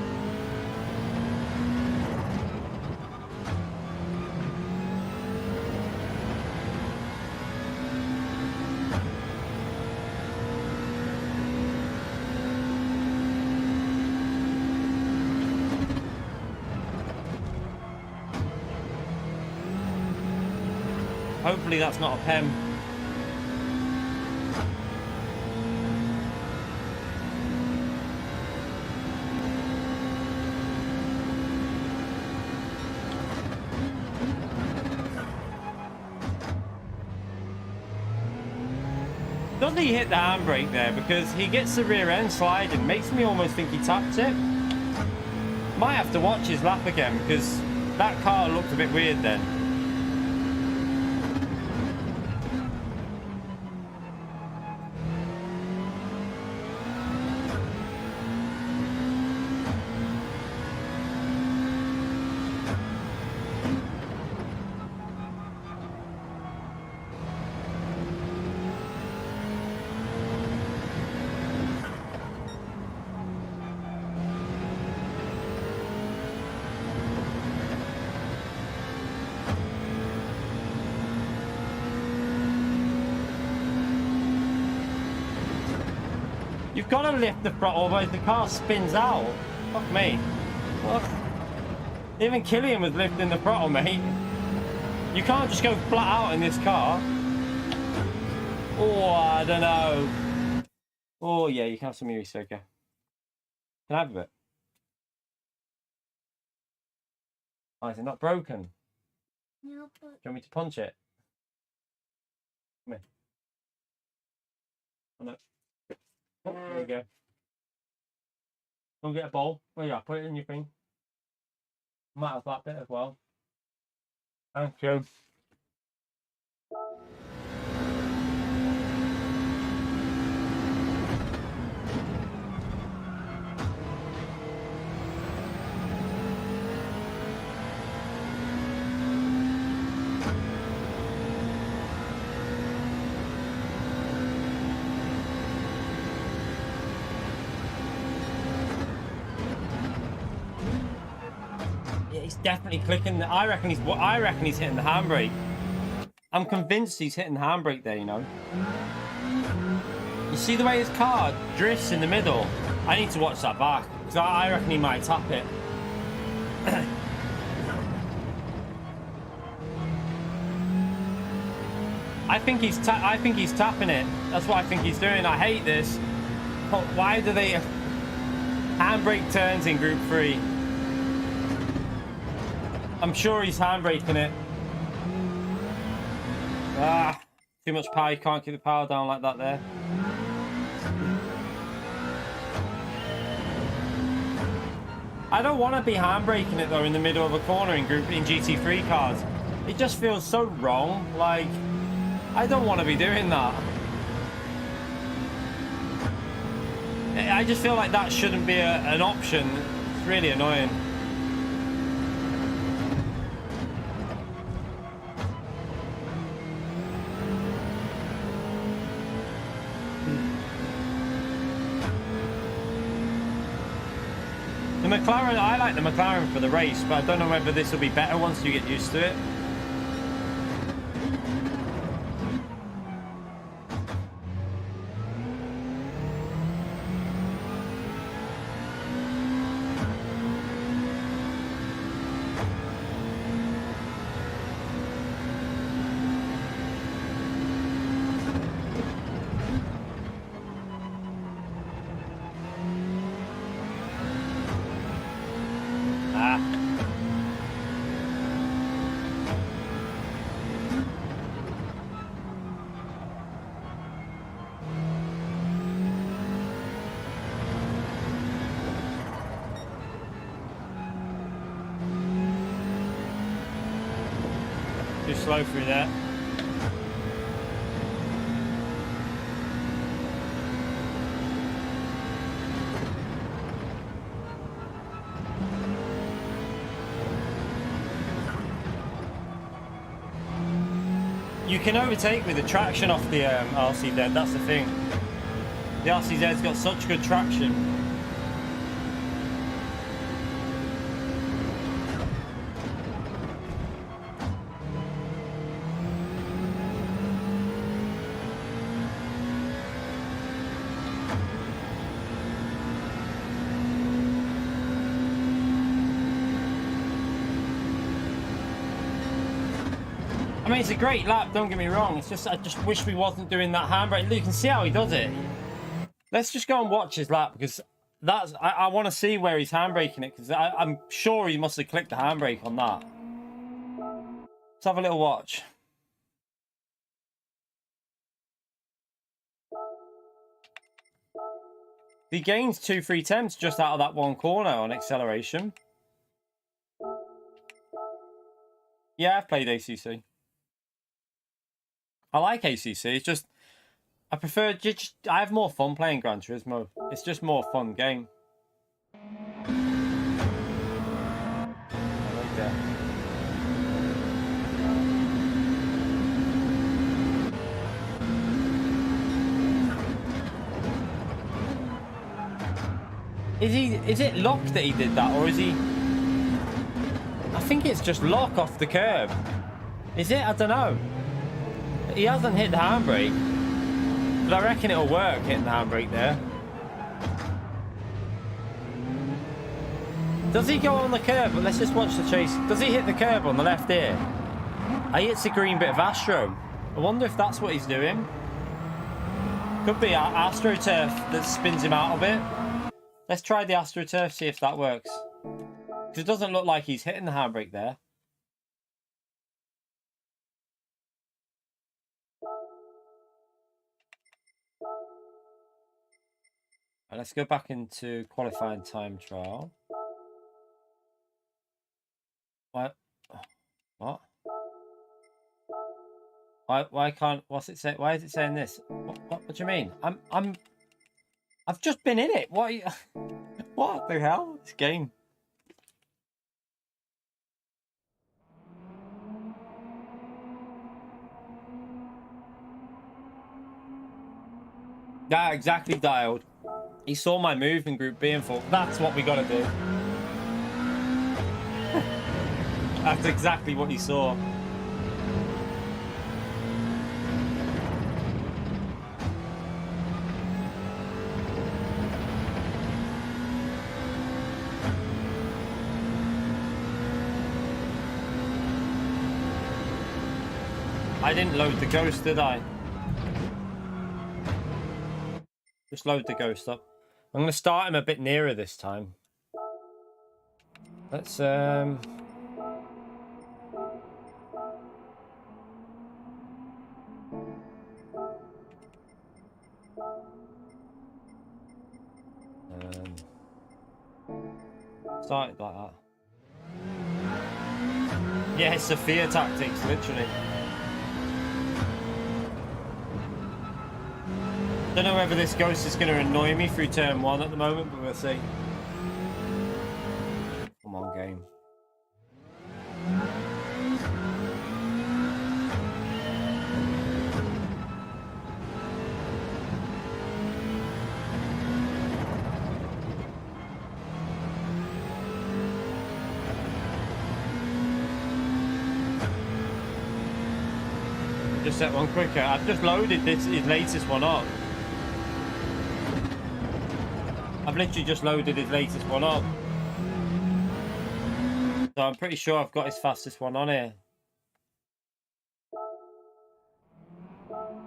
Hopefully that's not a PEM. Doesn't he hit the handbrake there? Because he gets the rear end sliding. Makes me almost think he tapped it. Might have to watch his lap again, because that car looked a bit weird then. You've got to lift the throttle, otherwise the car spins out. Fuck me. What? Even Killian was lifting the throttle, mate. You can't just go flat out in this car. Oh, I don't know. Oh, yeah, you can have some Yuri Soka. Can I have a bit? Oh, is it not broken? No, but... Do you want me to punch it? Come here. Oh, no. Oh, there you go. Go and get a bowl. There you go. Put it in your thing. Might have that bit as well. Thank you. He's definitely clicking. I reckon he's hitting the handbrake. I'm convinced he's hitting the handbrake there, you know. You see the way his car drifts in the middle? I need to watch that back, because I reckon he might tap it. I think he's tapping it. That's what I think he's doing. I hate this. Why do they handbrake turns in Group 3? I'm sure he's handbraking it. Ah, too much power. You can't keep the power down like that there. I don't want to be handbraking it though in the middle of a corner in GT3 cars. It just feels so wrong. Like, I don't want to be doing that. I just feel like that shouldn't be an option. It's really annoying. The McLaren, I like the McLaren for the race, but I don't know whether this will be better once you get used to it. Too slow through there. You can overtake with the traction off the RCZ, that's the thing. The RCZ's got such good traction. I mean, it's a great lap, don't get me wrong. It's just, I just wish we wasn't doing that handbrake. You can see how he does it. Let's just go and watch his lap, because that's, I want to see where he's handbraking it, because I'm sure he must have clicked the handbrake on that. Let's have a little watch. He gains 2-3 tenths just out of that one corner on acceleration. Yeah, I've played ACC. I like ACC. It's just, I prefer, I have more fun playing Gran Turismo. It's just more fun game. I like that. Is it lock that he did that, or is he? I think it's just lock off the curb. Is it? I don't know. He hasn't hit the handbrake, but I reckon it'll work hitting the handbrake there. Does he go on the curb? Let's just watch the chase. Does he hit the curb on the left here? He hits a green bit of Astro. I wonder if that's what he's doing. Could be Astro Turf that spins him out a bit. Let's try the Astro Turf, see if that works. Because it doesn't look like he's hitting the handbrake there. Right, let's go back into qualifying time trial. What? Why can't? What's it say? Why is it saying this? What do you mean? I've just been in it. What? Are you, what the hell? This game. Yeah, exactly, dialed. He saw my move in Group B and thought, that's what we got to do. That's exactly what he saw. I didn't load the Ghost, did I? Just load the Ghost up. I'm going to start him a bit nearer this time. Let's Started like that. Yeah, it's Sophia tactics, literally. Don't know whether this ghost is going to annoy me through turn 1 at the moment, but we'll see. Come on, game. Just set one quicker. I've just loaded his latest one up. I've literally just loaded his latest one up. So I'm pretty sure I've got his fastest one on here.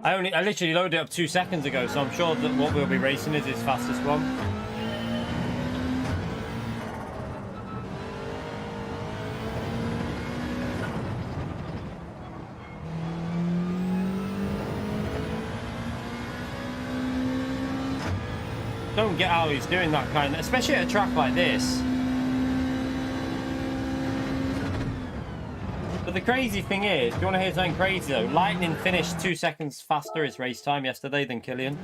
I literally loaded it up 2 seconds ago, so I'm sure that what we'll be racing is his fastest one. Don't get how he's doing that kind of, especially at a track like this. But the crazy thing is, do you want to hear something crazy though? Lightning finished 2 seconds faster his race time yesterday than Killian.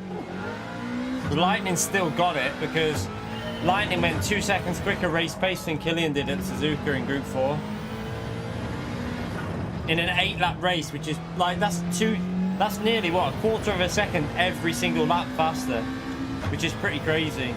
The Lightning still got it because Lightning went 2 seconds quicker race pace than Killian did at Suzuka in Group 4. In an 8-lap race, which is like, that's nearly what, a quarter of a second every single lap faster. Which is pretty crazy.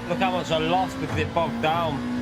Look how much I lost because it bogged down.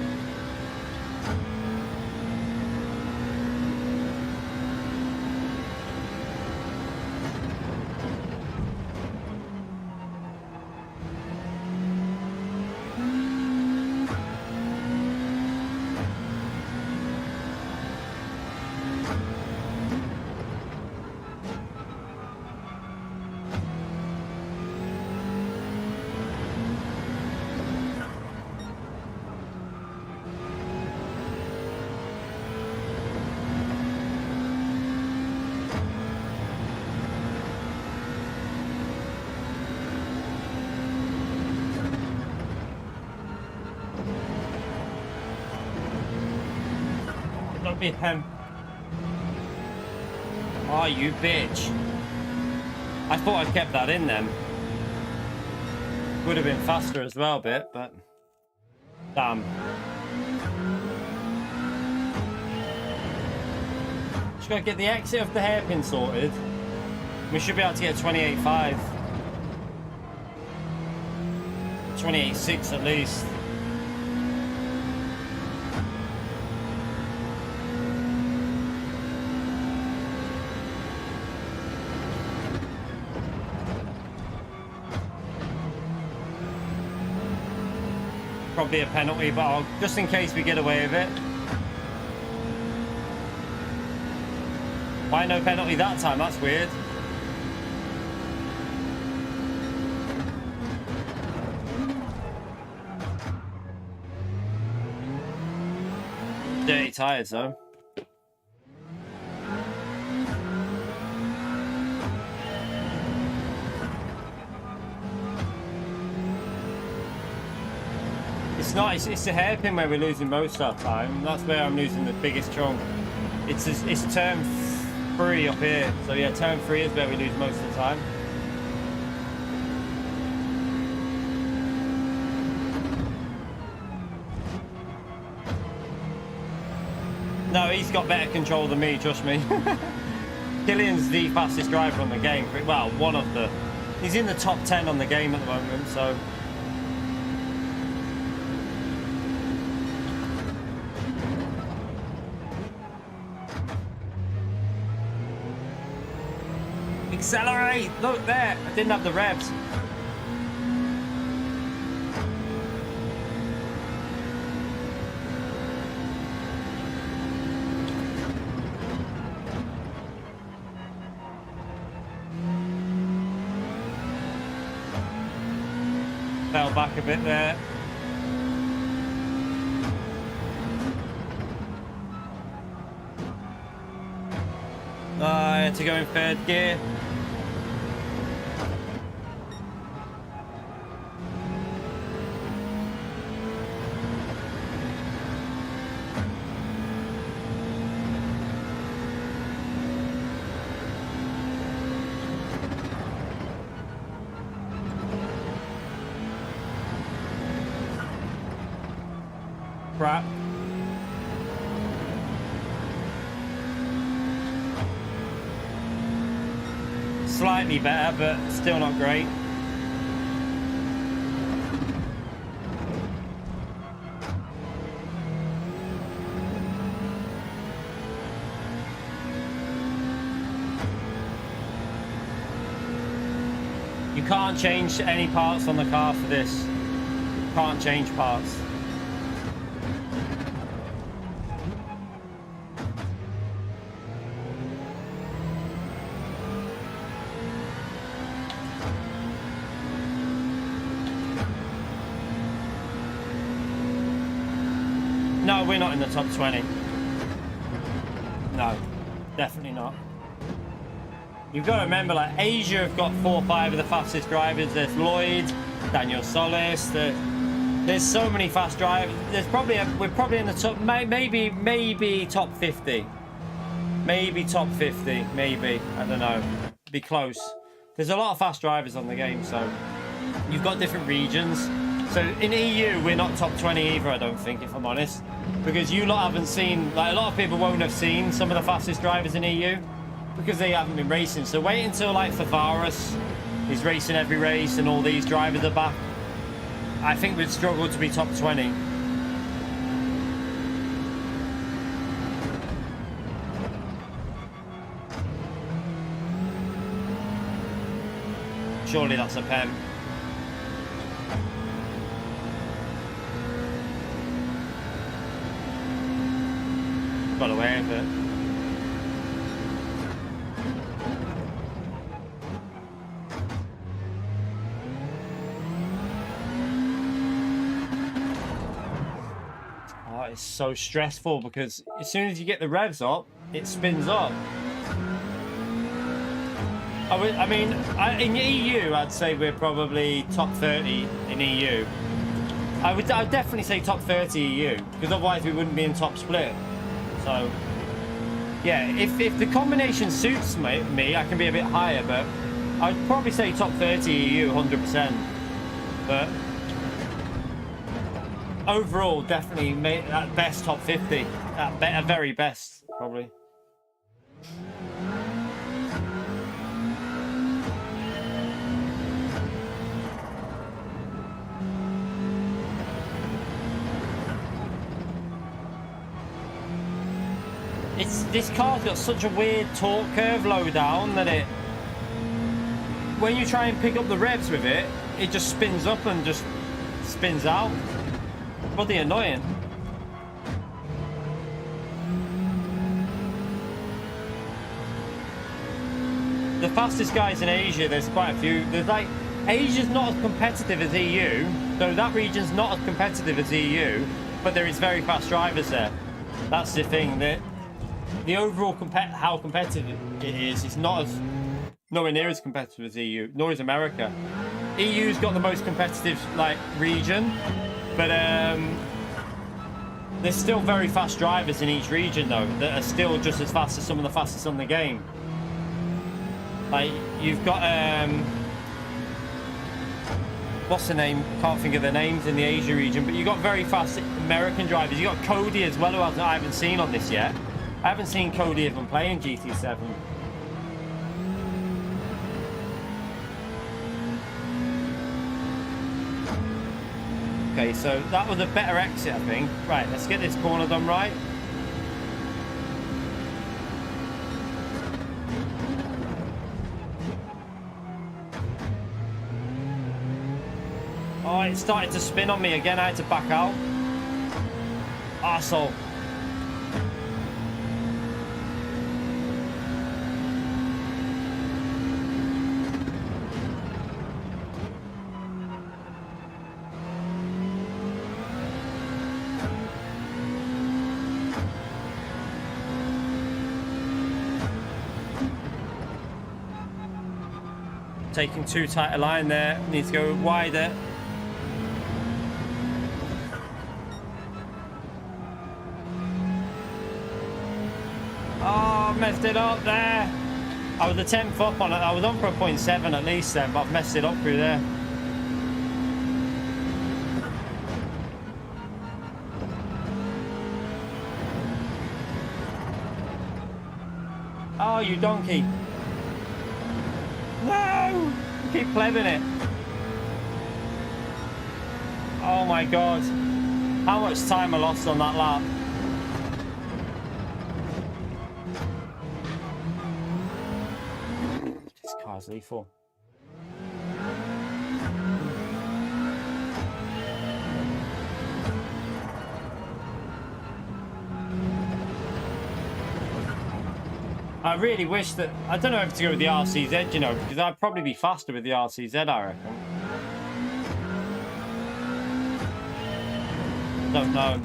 Be him. Oh, you bitch. I thought I'd kept that in then. Would have been faster as well a bit, but damn. Just gotta get the exit of the hairpin sorted. We should be able to get 28.5. 28.6 at least. Probably a penalty, but just in case we get away with it. Why no penalty that time? That's weird. Dirty tyres though. It's not, it's a hairpin where we're losing most of our time. That's where I'm losing the biggest chunk. It's turn 3 up here. So yeah, turn 3 is where we lose most of the time. No, he's got better control than me, trust me. Killian's the fastest driver on the game. Well, one of the... He's in the top 10 on the game at the moment, so... Accelerate! Look there! I didn't have the revs. back a bit there. I had to go in third gear. Crap. Slightly better, but still not great. You can't change any parts on the car for this. Can't change parts. No, we're not in the top 20. No, definitely not. You've got to remember, like, Asia have got 4 or 5 of the fastest drivers. There's Lloyd, Daniel Solis. There's so many fast drivers. There's probably we're probably in the top, maybe top 50. Maybe top 50, maybe. I don't know. Be close. There's a lot of fast drivers on the game, so you've got different regions. So in EU, we're not top 20 either, I don't think, if I'm honest. Because you lot haven't seen, like, a lot of people won't have seen some of the fastest drivers in EU because they haven't been racing. So wait until, like, Favaris is racing every race and all these drivers are back. I think we'd struggle to be top 20. Surely that's a pen. Got away with it. Oh, it's so stressful because as soon as you get the revs up, it spins up. I mean, in EU, I'd say we're probably top 30 in EU. I'd definitely say top 30 EU because otherwise we wouldn't be in top split. So, yeah, if the combination suits me, I can be a bit higher, but I'd probably say top 30 EU, 100%. But overall, definitely at best top 50, at very best, probably. This car's got such a weird torque curve low down that when you try and pick up the revs with it, it just spins up and just spins out. Bloody annoying. The fastest guys in Asia, there's quite a few. There's like, Asia's not as competitive as EU, so that region's not as competitive as EU, but there is very fast drivers there. That's the thing, that the overall how competitive it is, it's nowhere near as competitive as EU, nor is America. EU's got the most competitive, like, region, but there's still very fast drivers in each region though that are still just as fast as some of the fastest on the game. Like, you've got what's the name? Can't think of the names in the Asia region, but you've got very fast American drivers. You've got Cody as well, who I haven't seen on this yet. I haven't seen Cody even play in GT7. Okay, so that was a better exit, I think. Right, let's get this corner done right. Oh, it started to spin on me again. I had to back out. Arsehole. taking too tight a line there. Needs to go wider. Oh, messed it up there. I was a 10th up on it. I was on for a 0.7 at least then, but I've messed it up through there. Oh, you donkey. No! You keep plebing it. Oh my god. How much time I lost on that lap. This car's lethal. I really wish that... I don't know if to go with the RCZ, you know, because I'd probably be faster with the RCZ, I reckon. Don't know.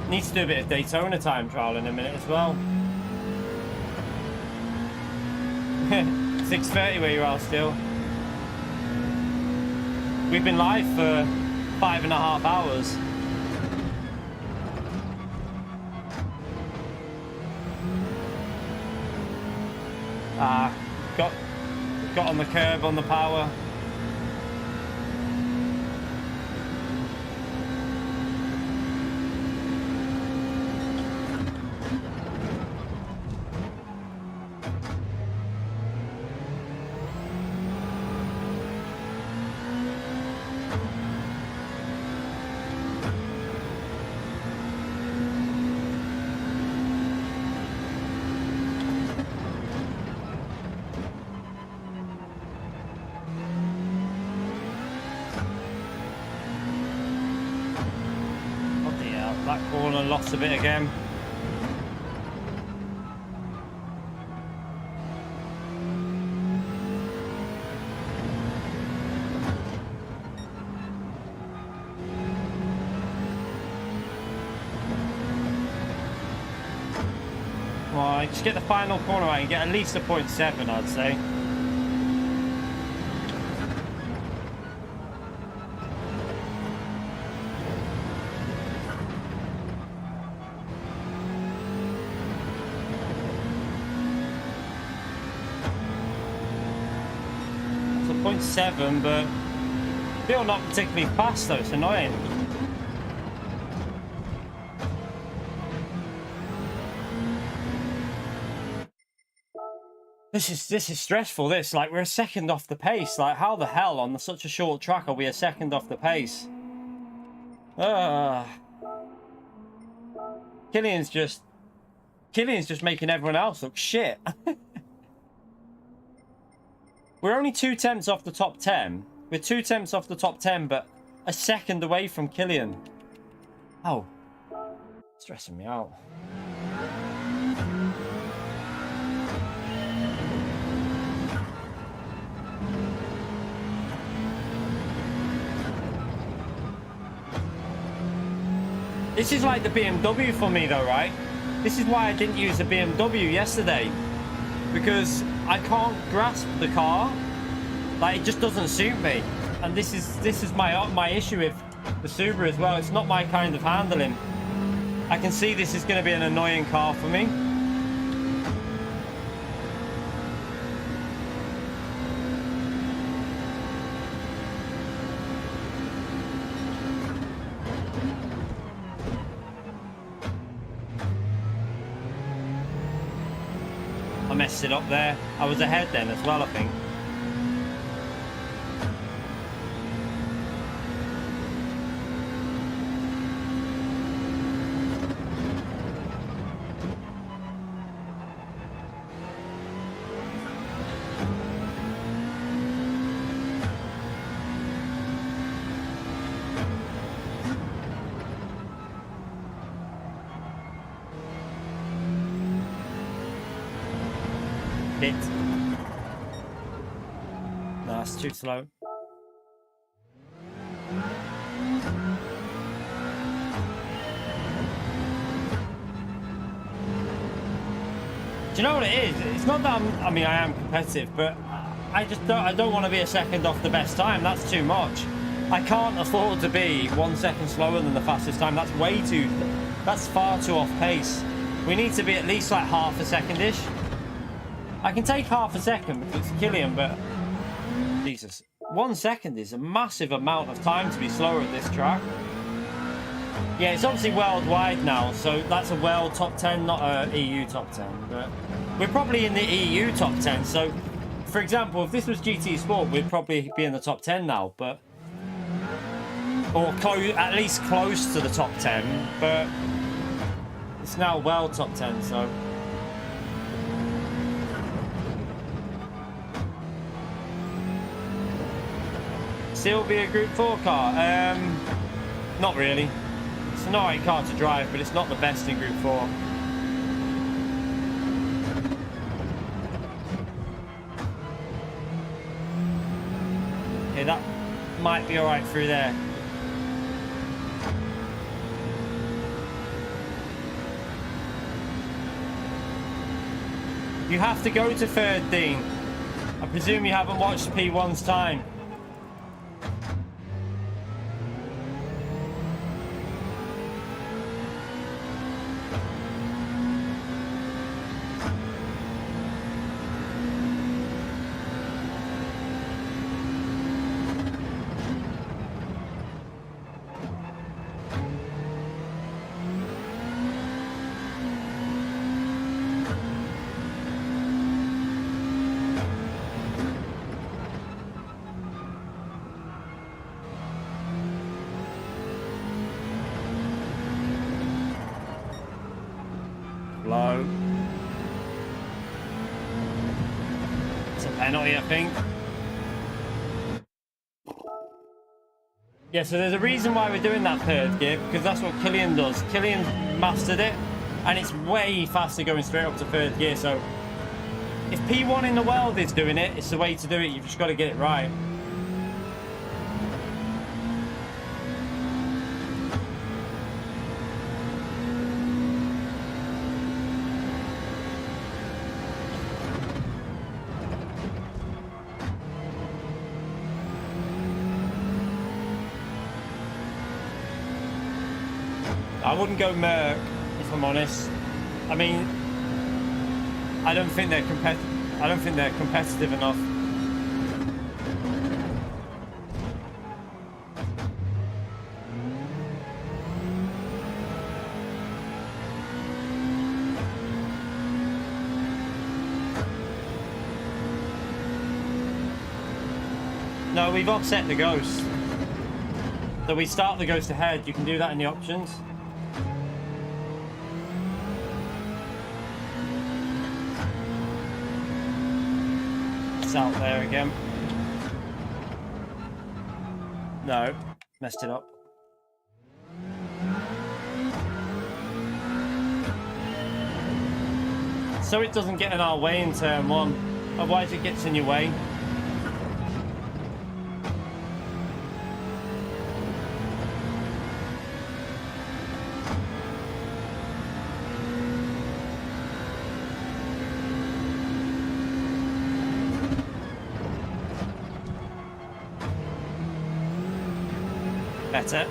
Need to do a bit of Daytona time trial in a minute as well. 6:30 where you are still. We've been live for 5.5 hours. Got on the curb on the power. That corner lost a bit again. Well, just get the final corner right and get at least a 0.7, I'd say. That's a 0.7, but still not particularly fast though, it's annoying. This is stressful, this. Like, we're a second off the pace. Like, how the hell on such a short track are we a second off the pace? Killian's just making everyone else look shit. We're only 2 tenths off the top 10. We're 2 tenths off the top 10, but a second away from Killian. Oh. Stressing me out. This is like the BMW for me though, right? This is why I didn't use the BMW yesterday. Because I can't grasp the car. Like, it just doesn't suit me. And this is my issue with the Subaru as well. It's not my kind of handling. I can see this is going to be an annoying car for me. I messed it up there. I was ahead then as well, I think. Bit. No, it's too slow. you know what it is? It's not that I mean, I am competitive, but I don't want to be a second off the best time. That's too much. I can't afford to be 1 second slower than the fastest time. That's far too off pace. We need to be at least like half a second-ish. I can take half a second because it's Killian, but Jesus, 1 second is a massive amount of time to be slower at this track. Yeah, it's obviously worldwide now, so that's a world top 10, not a EU top 10. But we're probably in the EU top 10. So, for example, if this was GT Sport, we'd probably be in the top 10 now, but or at least close to the top 10. But it's now world top 10, so. Still be a Group 4 car? Not really. It's an alright car to drive, but it's not the best in Group 4. Okay, that might be alright through there. You have to go to third, Dean. I presume you haven't watched P1's time. Low. It's a penalty, I think. Yeah, so there's a reason why we're doing that third gear, because that's what Killian does. Killian mastered it, and it's way faster going straight up to third gear. So if P1 in the world is doing it, it's the way to do it. You've just got to get it right. I wouldn't go Merc, if I'm honest. I mean, I don't think they're competitive enough. No, we've offset the Ghost. So we start the Ghost ahead. You can do that in the options. It's out there again. No, messed it up. So it doesn't get in our way in turn one, otherwise it gets in your way. Better.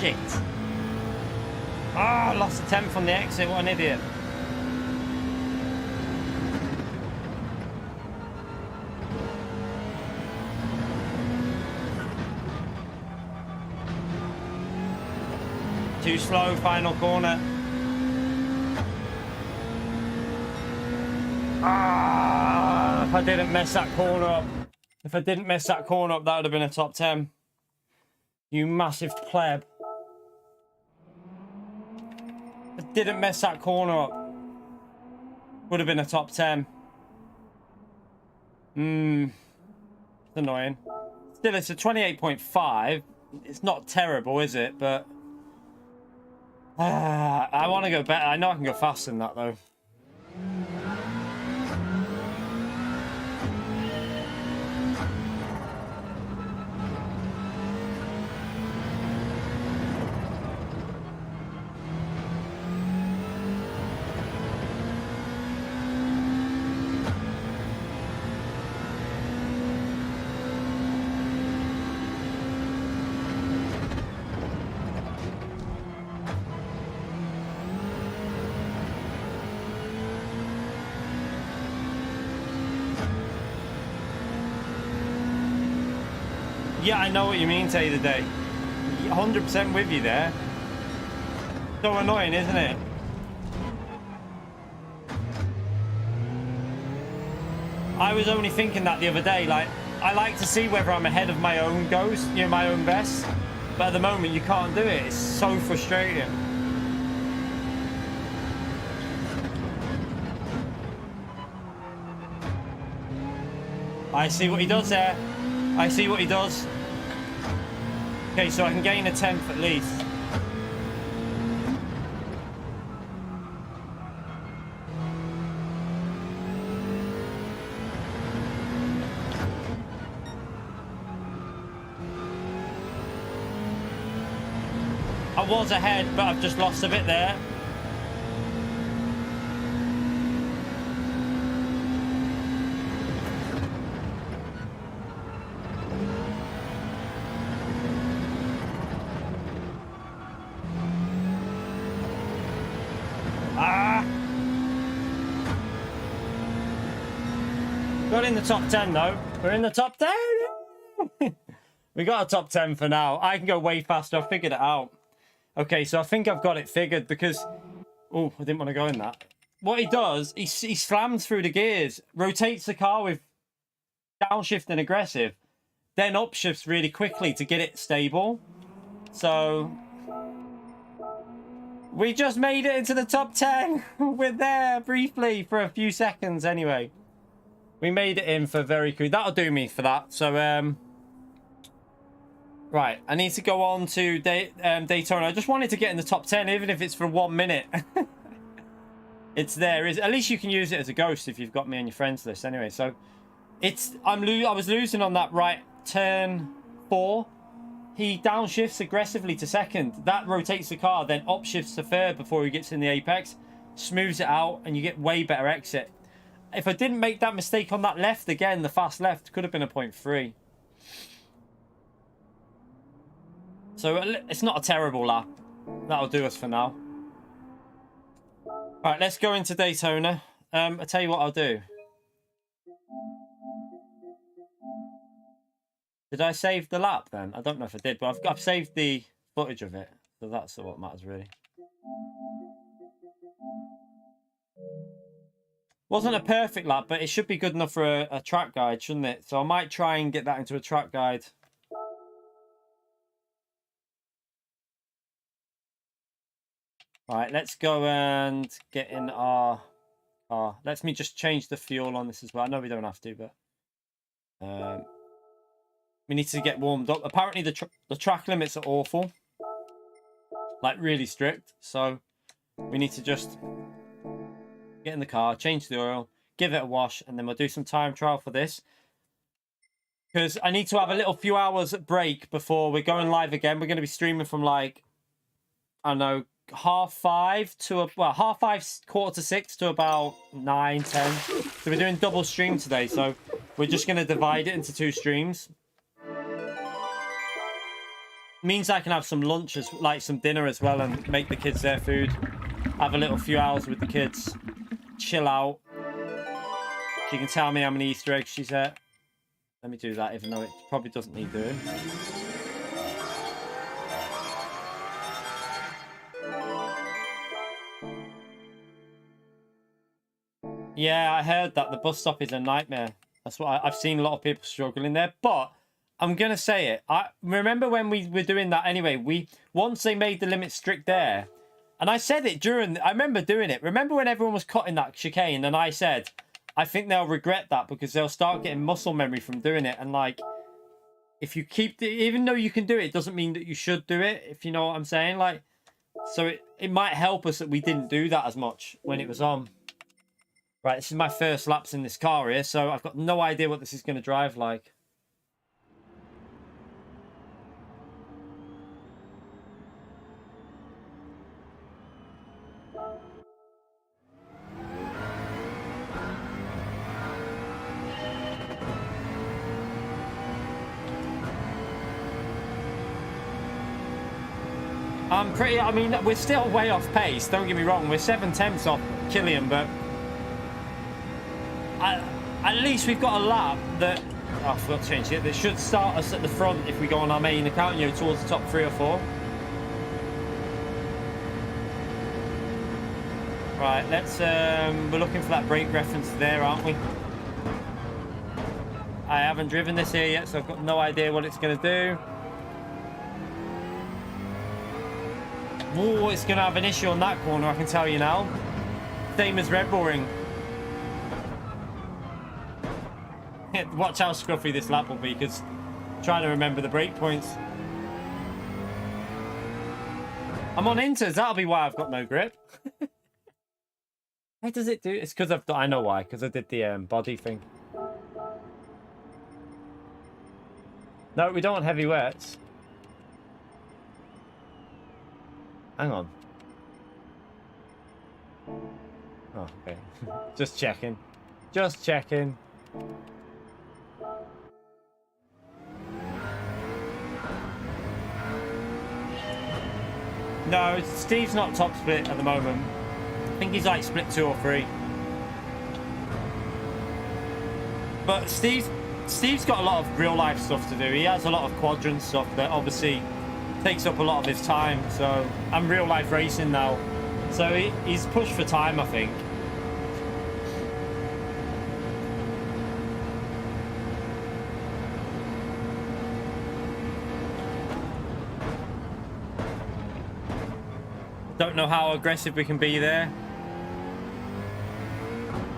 Shit. Ah, oh, lost a 10th on the exit. What an idiot. Too slow, final corner. Ah, if I didn't mess that corner up. If I didn't mess that corner up, that would have been a top 10. You massive pleb. If I didn't mess that corner up, would have been a top 10. It's annoying. Still, it's a 28.5. It's not terrible, is it? But I want to go better. I know I can go faster than that, though. Yeah, I know what you mean, Tay the Day. 100% with you there. So annoying, isn't it? I was only thinking that the other day. Like, I like to see whether I'm ahead of my own goals, you know, my own best. But at the moment, you can't do it. It's so frustrating. I see what he does there. I see what he does. Okay, so I can gain a 10th at least. I was ahead, but I've just lost a bit there. Got in the top 10 though. We're in the top 10. We got a top 10 for now. I can go way faster. I figured it out. Okay, so I think I've got it figured because... Oh, I didn't want to go in that. What he does, he slams through the gears, rotates the car with downshift and aggressive, then upshifts really quickly to get it stable. So... we just made it into the top 10. We're there briefly for a few seconds anyway. We made it in for very cool. That'll do me for that. So, right. I need to go on to Daytona. I just wanted to get in the top 10, even if it's for 1 minute. It's there. At least you can use it as a ghost if you've got me on your friends list anyway. So, I was losing on that right turn 4. He downshifts aggressively to second. That rotates the car, then upshifts to third before he gets in the apex. Smooths it out, and you get way better exit. If I didn't make that mistake on that left again, the fast left could have been a 0.3. So it's not a terrible lap. That'll do us for now. All right, let's go into Daytona. I'll tell you what I'll do. Did I save the lap then? I don't know if I did, but I've saved the footage of it. So that's what matters really. Wasn't a perfect lap, but it should be good enough for a track guide, shouldn't it? So I might try and get that into a track guide. All right, let's go and get in our car. Let me just change the fuel on this as well. I know we don't have to, but we need to get warmed up. Apparently the track limits are awful, like really strict. So we need to just get in the car, change the oil, give it a wash, and then we'll do some time trial for this. Because I need to have a little few hours break before we're going live again. We're going to be streaming from like, I don't know, 5:30 to, well, 5:30, 5:45 to about 9, 10. So we're doing double stream today. So we're just going to divide it into 2 streams. Means I can have some lunch, like some dinner as well, and make the kids their food. Have a little few hours with the kids. Chill out. She can tell me how many Easter eggs she's at. Let me do that, even though it probably doesn't need doing. Yeah, I heard that the bus stop is a nightmare. That's what I've seen a lot of people struggling there. But I'm gonna say it. I remember when we were doing that anyway. Once they made the limit strict there, and I said it during. I remember doing it. Remember when everyone was cutting that chicane, and I said, I think they'll regret that because they'll start getting muscle memory from doing it. And like, if you keep, even though you can do it, it doesn't mean that you should do it. If you know what I'm saying, like, so it might help us that we didn't do that as much when it was on. Right, this is my first laps in this car here, so I've got no idea what this is going to drive like. I mean, we're still way off pace, don't get me wrong. We're 7/10 off Killian, but at least we've got a lap that, oh, I forgot to change it, that should start us at the front if we go on our main account, you know, towards the top 3 or 4. Right, let's, we're looking for that brake reference there, aren't we? I haven't driven this here yet, so I've got no idea what it's going to do. Oh, it's going to have an issue on that corner, I can tell you now. Same as Redbull Ring. Watch how scruffy this lap will be, because I'm trying to remember the break points. I'm on INTERS, that'll be why I've got no grip. How does it do? It's because I know why, because I did the body thing. No, we don't want heavy wets. Hang on. Oh, okay. Just checking. Just checking. No, Steve's not top split at the moment. I think he's like split 2 or 3. But Steve's got a lot of real life stuff to do. He has a lot of quadrant stuff that obviously takes up a lot of his time. So I'm real life racing now. So he's pushed for time, I think. Don't know how aggressive we can be there,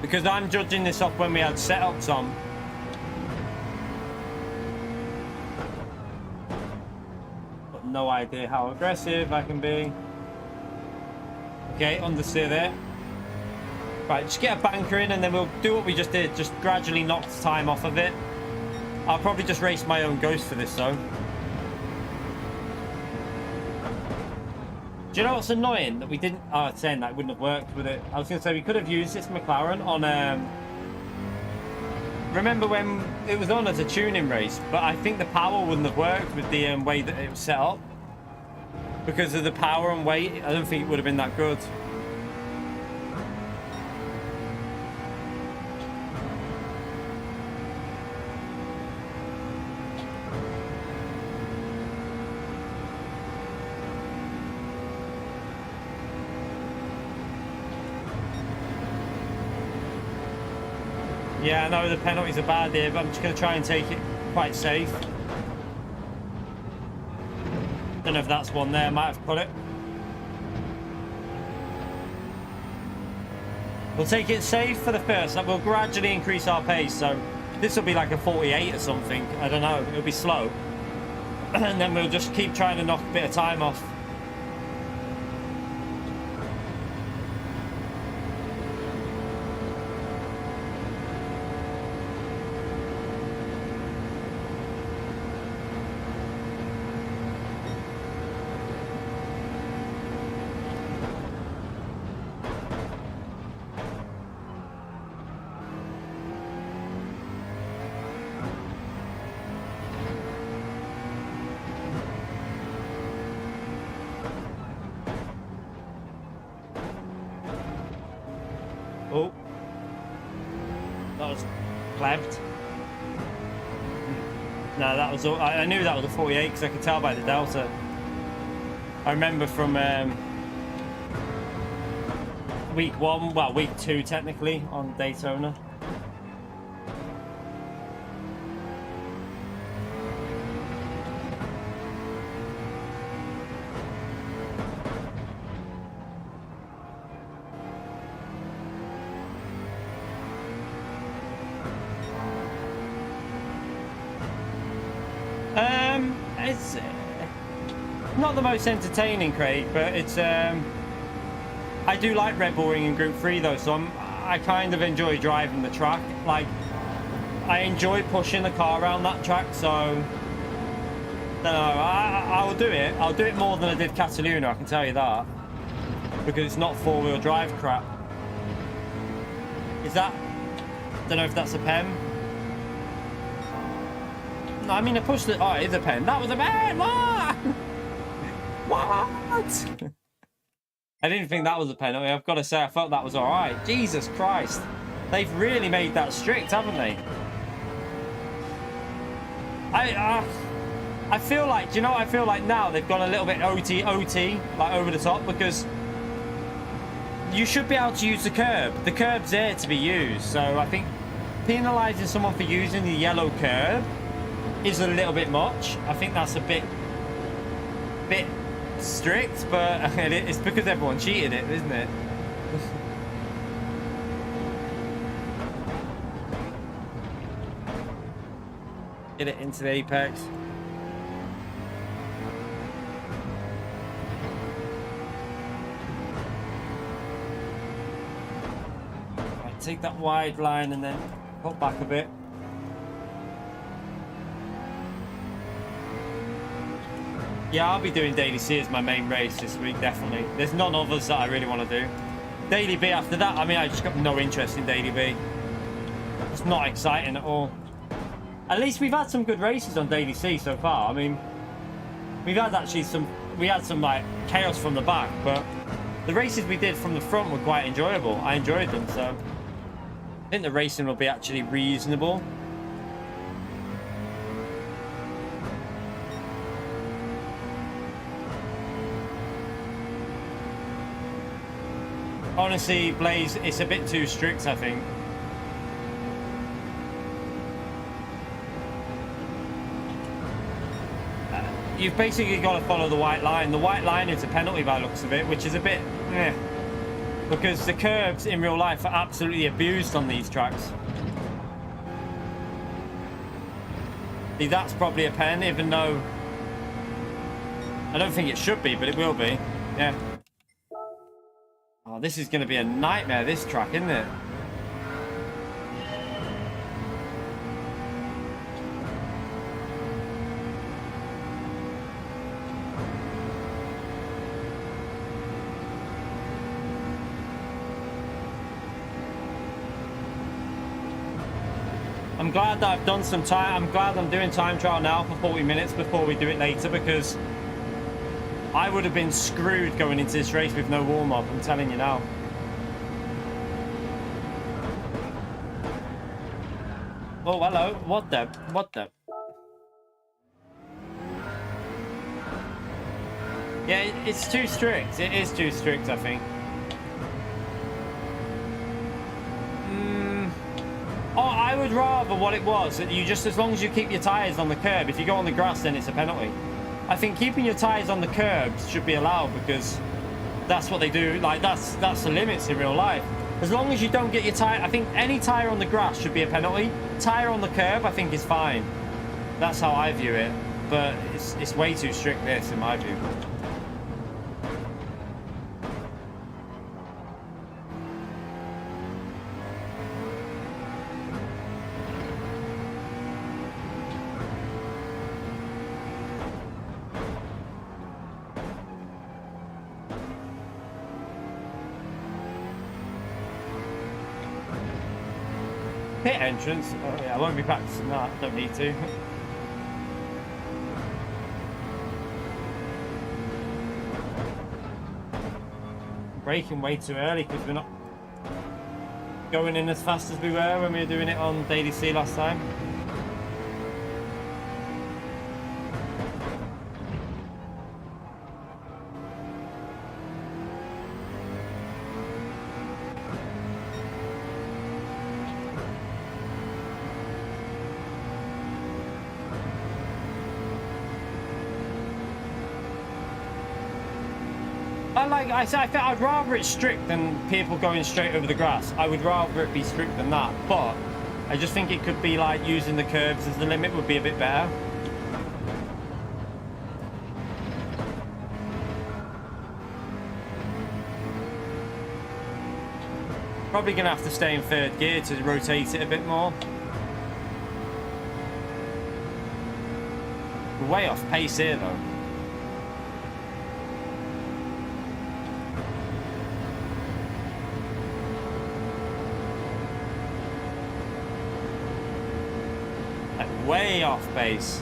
because I'm judging this off when we had setups on. But no idea how aggressive I can be. Okay, understeer there. Right, just get a banker in and then we'll do what we just did, just gradually knock the time off of it. I'll probably just race my own ghost for this though. Do you know what's annoying? That we didn't... Oh, it's saying that wouldn't have worked with it. I was going to say, we could have used this McLaren on... Remember when it was on as a tuning race, but I think the power wouldn't have worked with the way that it was set up. Because of the power and weight, I don't think it would have been that good. Yeah, I know the penalties are bad here, but I'm just going to try and take it quite safe. Don't know if that's one there, I might have put it. We'll take it safe for the first, like we'll gradually increase our pace, so this will be like a 48 or something, I don't know, it'll be slow. And then we'll just keep trying to knock a bit of time off. Oh, that was clamped. No, that was. I knew that was a 48 because I could tell by the delta. I remember from week 1, well, week 2 technically on Daytona. It's not the most entertaining, Craig, but it's I do like Red Bull Ring in Group 3 though, so I kind of enjoy driving the track. Like, I enjoy pushing the car around that track, so no, I'll do it. I'll do it more than I did Catalunya, I can tell you that, because it's not 4-wheel drive crap. Is that? Don't know if that's a pen. No, I mean I pushed it. Oh, it is a pen. That was a pen. What? What? I didn't think that was a penalty. I've got to say, I felt that was all right. Jesus Christ. They've really made that strict, haven't they? I feel like, do you know what I feel like now? They've gone a little bit OT, like over the top, because you should be able to use the curb. The curb's there to be used. So I think penalising someone for using the yellow curb is a little bit much. I think that's a bit strict, but it's because everyone cheated it, isn't it? Get it into the apex. Right, take that wide line and then put back a bit. Yeah, I'll be doing Daily C as my main race this week, definitely. There's none others that I really want to do. Daily B after that, I mean, I just got no interest in Daily B. It's not exciting at all. At least we've had some good races on Daily C so far. I mean, we've had actually some like chaos from the back, but the races we did from the front were quite enjoyable. I enjoyed them, so I think the racing will be actually reasonable. Honestly, Blaze, it's a bit too strict, I think. You've basically got to follow the white line. The white line is a penalty by the looks of it, which is a bit because the curbs in real life are absolutely abused on these tracks. See, that's probably a pen, even though I don't think it should be, but it will be. Yeah. Oh, this is going to be a nightmare, this track, isn't it? I'm glad that I've done some time. I'm glad I'm doing time trial now for 40 minutes before we do it later, because I would have been screwed going into this race with no warm-up, I'm telling you now. Oh, hello. What the? What the? Yeah, it's too strict. It is too strict, I think. Oh, I would rather what it was, that you just, as long as you keep your tyres on the curb, if you go on the grass, then it's a penalty. I think keeping your tyres on the curbs should be allowed, because that's what they do. Like, that's the limits in real life. As long as you don't get your tyre, I think any tyre on the grass should be a penalty. Tyre on the curb, I think, is fine. That's how I view it. But it's way too strict, this, in my view. Pit entrance? Oh yeah, I won't be practicing that, don't need to. Braking way too early because we're not going in as fast as we were when we were doing it on Daily C last time. I think I'd rather it strict than people going straight over the grass. I would rather it be strict than that, but I just think it could be like using the curves as the limit would be a bit better. Probably gonna have to stay in third gear to rotate it a bit more. We're way off pace here though. Like way off pace.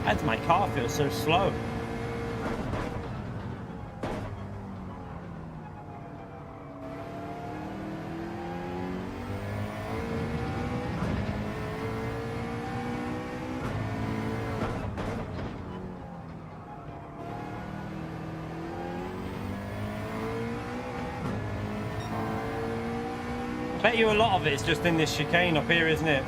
Why does my car feel so slow? I bet you a lot of it is just in this chicane up here, isn't it?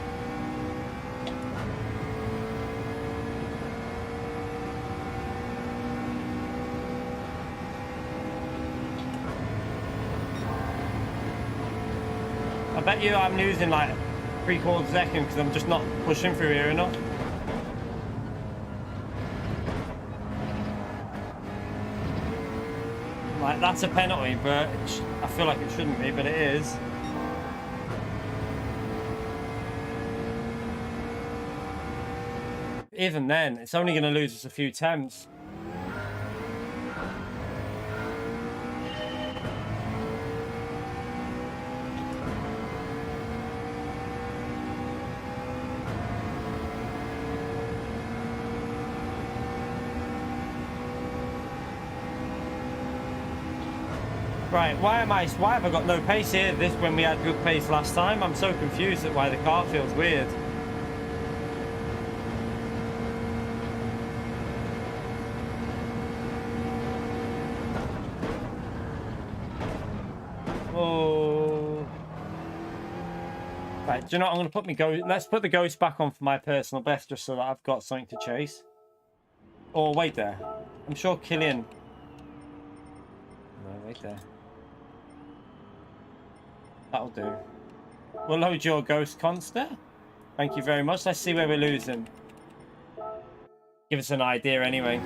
I bet you I'm losing like 3/4 second because I'm just not pushing through here enough. Like that's a penalty, but I feel like it shouldn't be, but it is. Even then, it's only going to lose us a few tenths. Right, why have I got no pace here this when we had good pace last time? I'm so confused at why the car feels weird. Oh. Right, do you know what? I'm gonna put let's put the ghost back on for my personal best just so that I've got something to chase. Oh, wait there. I'm sure Killian. No, wait there. That'll do. We'll load your ghost conster. Thank you very much. Let's see where we're losing. Give us an idea anyway.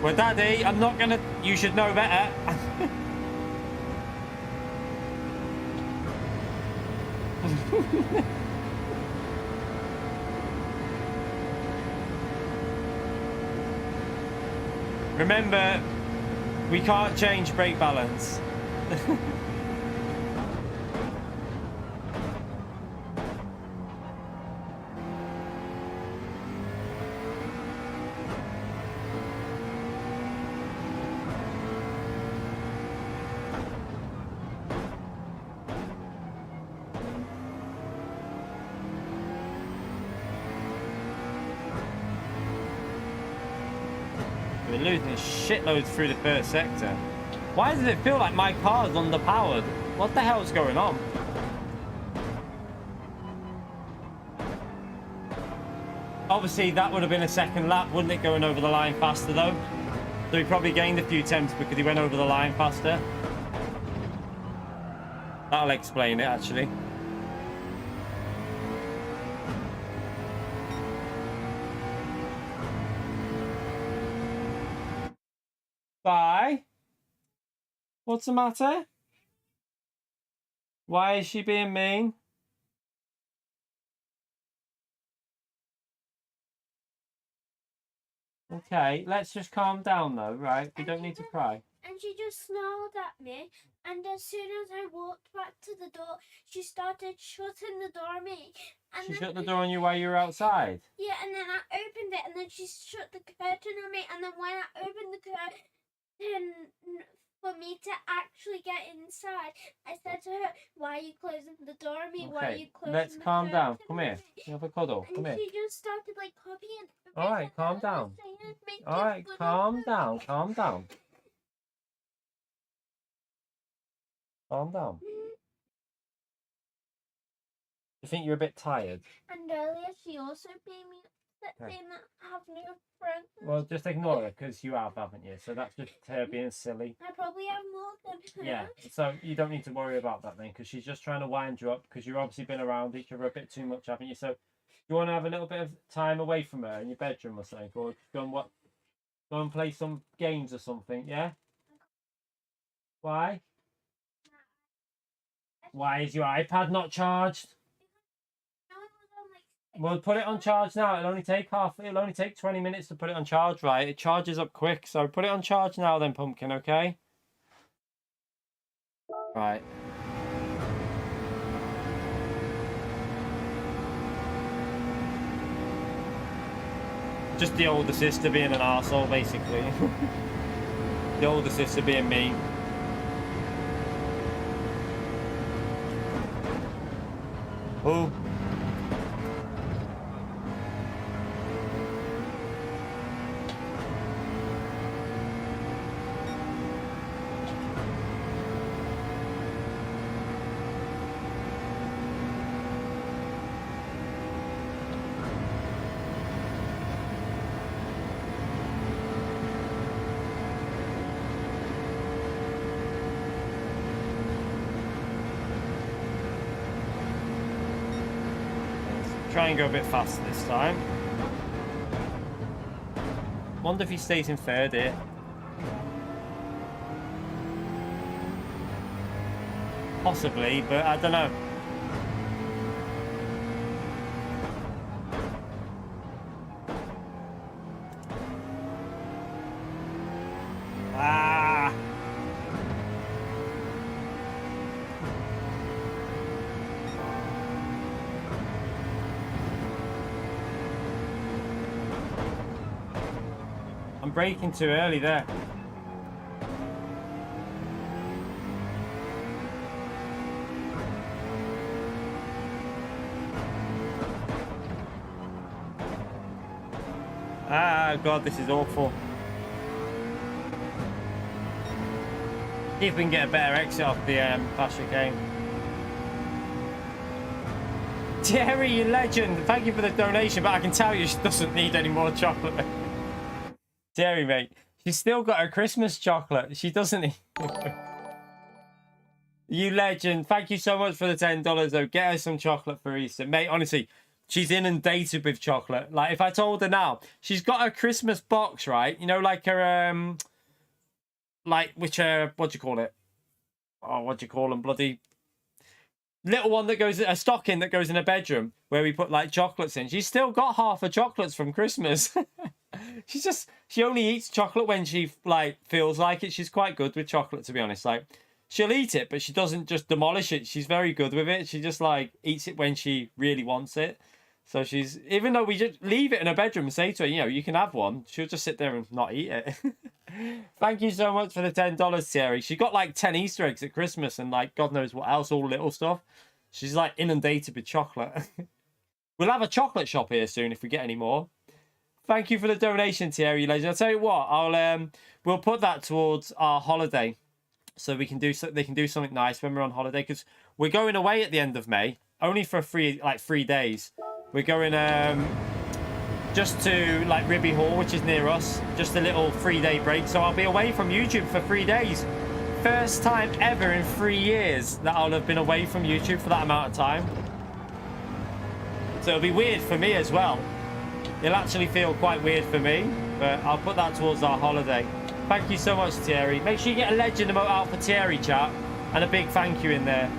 Well, Daddy, I'm not gonna... You should know better. Remember, we can't change brake balance. We're losing shitloads through the first sector. Why does it feel like my car's underpowered? What the hell's going on? Obviously, that would have been a second lap, wouldn't it, going over the line faster, though? So he probably gained a few tenths because he went over the line faster. That'll explain it, actually. Bye. What's the matter? Why is she being mean? Okay, let's just calm down though, right? We don't need to cry. and she just snarled at me. And as soon as I walked back to the door, she started shutting the door on me. And She then, shut the door on you while you were outside? yeah, and then I opened it, and then she shut the curtain on me. And then when I opened the curtain for me to actually get inside, I said to her, "Why are you closing the door on me? Okay, Why are you closing let's the calm down. curtain Come on here. me?" You have a cuddle. And Come here. she just started like copying. All right, calm down. All right, calm down. Calm down. Calm down. You think you're a bit tired? And earlier she also made me upset, saying that I have no friends. Well, just ignore her because you have, haven't you? So that's just her being silly. I probably have more than her. Yeah, so you don't need to worry about that then, because she's just trying to wind you up, because you've obviously been around each other a bit too much, haven't you? So you want to have a little bit of time away from her in your bedroom or something, or go and play some games or something, yeah? Why? Why is your iPad not charged? Well, put it on charge now. It'll only take 20 minutes to put it on charge, right? It charges up quick, so put it on charge now then, Pumpkin, okay? Right. Just the older sister being an arsehole, basically. The older sister being mean. Oh. Try and go a bit faster this time. Wonder if he stays in third here. Possibly, but I don't know. Ah! I'm braking too early there. Ah, God, this is awful. See if we can get a better exit off the Pasha game. Jerry, you legend. Thank you for the donation, but I can tell you she doesn't need any more chocolate. Jerry, mate, she's still got her Christmas chocolate. She doesn't need... You legend. Thank you so much for the $10, though. Get her some chocolate for Easter. Mate, honestly, she's inundated with chocolate. Like, if I told her now, she's got her Christmas box, right? You know, like her, like, what do you call it? Oh, what do you call them? Bloody... little one that goes, a stocking that goes in a bedroom where we put, like, chocolates in. She's still got half her chocolates from Christmas. She only eats chocolate when she, like, feels like it. She's quite good with chocolate, to be honest. Like, she'll eat it, but she doesn't just demolish it. She's very good with it. She just, like, eats it when she really wants it. So she's, even though we just leave it in her bedroom and say to her, you know, you can have one, she'll just sit there and not eat it. Thank you so much for the $10, Thierry. She got, like, 10 Easter eggs at Christmas and, like, God knows what else, all little stuff. She's, like, inundated with chocolate. We'll have a chocolate shop here soon if we get any more. Thank you for the donation, Thierry Legend. I'll tell you what, we'll put that towards our holiday, so we can do they can do something nice when we're on holiday, because we're going away at the end of May, only for 3 days. We're going just to like Ribby Hall, which is near us, just a little 3-day break. So I'll be away from YouTube for 3 days. First time ever in 3 years that I'll have been away from YouTube for that amount of time. So it'll be weird for me as well. It'll actually feel quite weird for me, but I'll put that towards our holiday. Thank you so much, Thierry. Make sure you get a legend emote out for Thierry, chat, and a big thank you in there.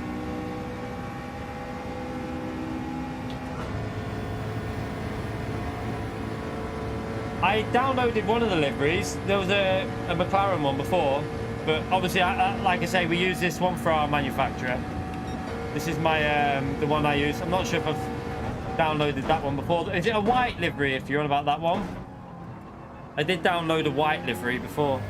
I downloaded one of the liveries. There was a McLaren one before, But obviously, like I say, we use this one for our manufacturer. This is my the one I use. I'm not sure if I've downloaded that one before. Is it a white livery if you're on about that one? I did download a white livery before.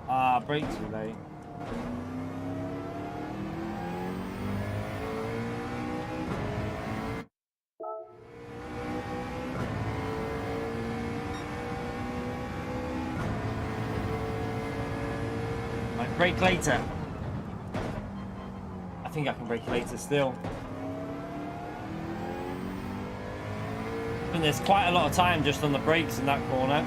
Ah, brake too late. Right, brake later. I think I can brake later still. And there's quite a lot of time just on the brakes in that corner.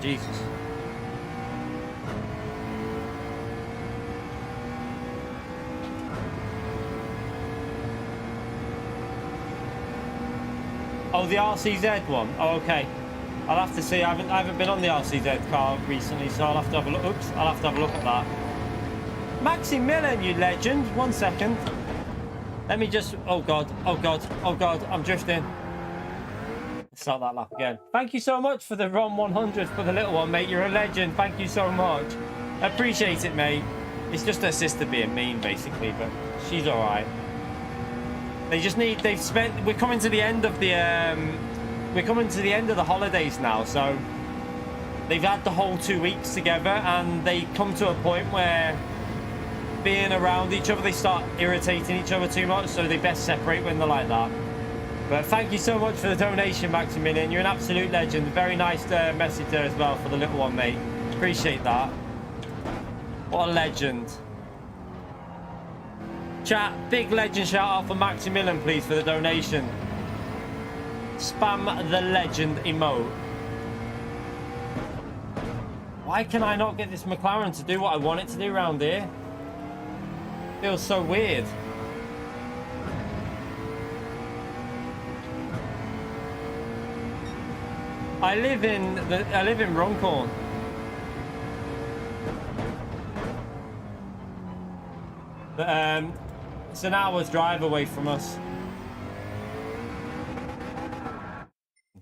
Jesus. Oh, the RCZ one. Oh, okay. I'll have to see. I haven't been on the RCZ car recently, so I'll have to have a look. Oops, I'll have to have a look at that. Maximilian, you legend. 1 second. Let me just. Oh god. Oh god. Oh god. I'm drifting. Start that lap again. Thank you so much for the ROM 100 for the little one, mate. You're a legend. Thank you so much. I appreciate it, mate. It's just her sister being mean, basically, but she's all right. They just need. They've spent. We're coming to the end of the. We're coming to the end of the holidays now, so they've had the whole 2 weeks together, and they come to a point where being around each other, they start irritating each other too much. So they best separate when they're like that. But thank you so much for the donation, Maximilian. You're an absolute legend. Very nice message there as well for the little one, mate. Appreciate that. What a legend. Chat, big legend shout out for Maximilian, please, for the donation. Spam the legend emote. Why can I not get this McLaren to do what I want it to do around here? Feels so weird. I live in Runcorn. But it's an hour's drive away from us.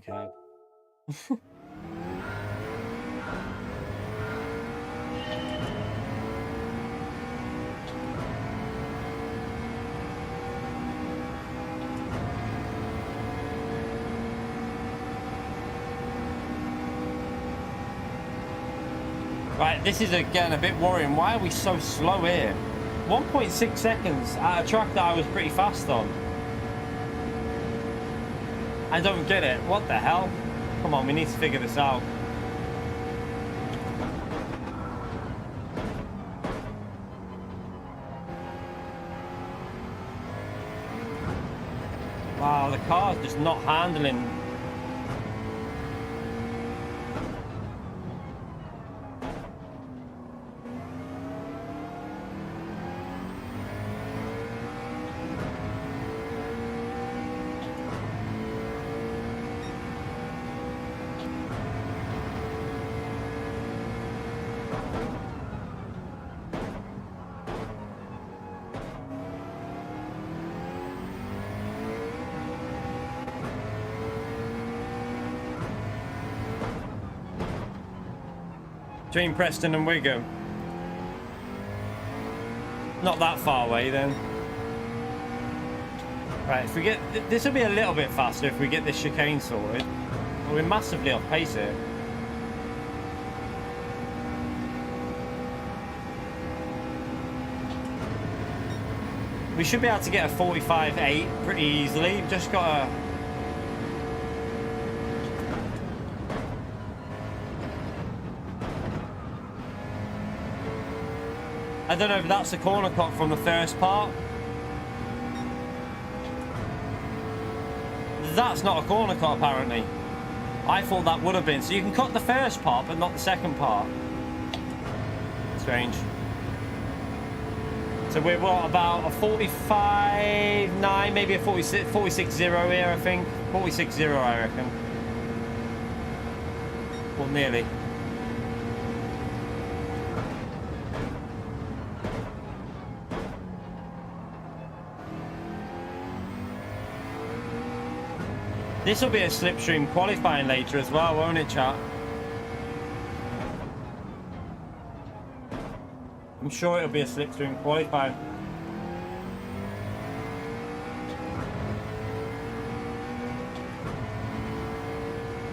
Okay. Right, this is again a bit worrying. Why are we so slow here? 1.6 seconds at a track that I was pretty fast on. I don't get it. What the hell? Come on, we need to figure this out. Wow, the car's just not handling. Between Preston and Wigan. Not that far away then. Right, if we get this will be a little bit faster if we get this chicane sorted. But we're massively off pace here. We should be able to get a 45.8 pretty easily. We've just got to. I don't know if that's a corner cut from the first part. That's not a corner cut apparently. I thought that would have been. So you can cut the first part but not the second part. Strange. So we're what, about a 45.9, maybe a 46.0 here I think. 46.0 I reckon. Well, nearly. This will be a slipstream qualifying later as well, won't it, chat? I'm sure it'll be a slipstream qualifying.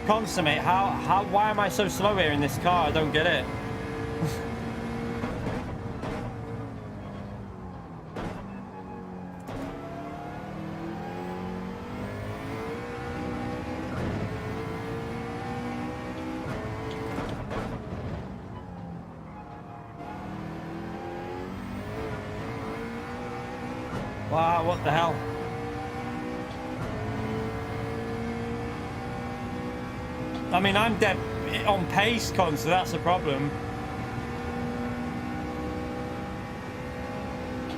Consummate, why am I so slow here in this car? I don't get it. Wow, what the hell? I mean, I'm dead on pace, Con, so that's a problem.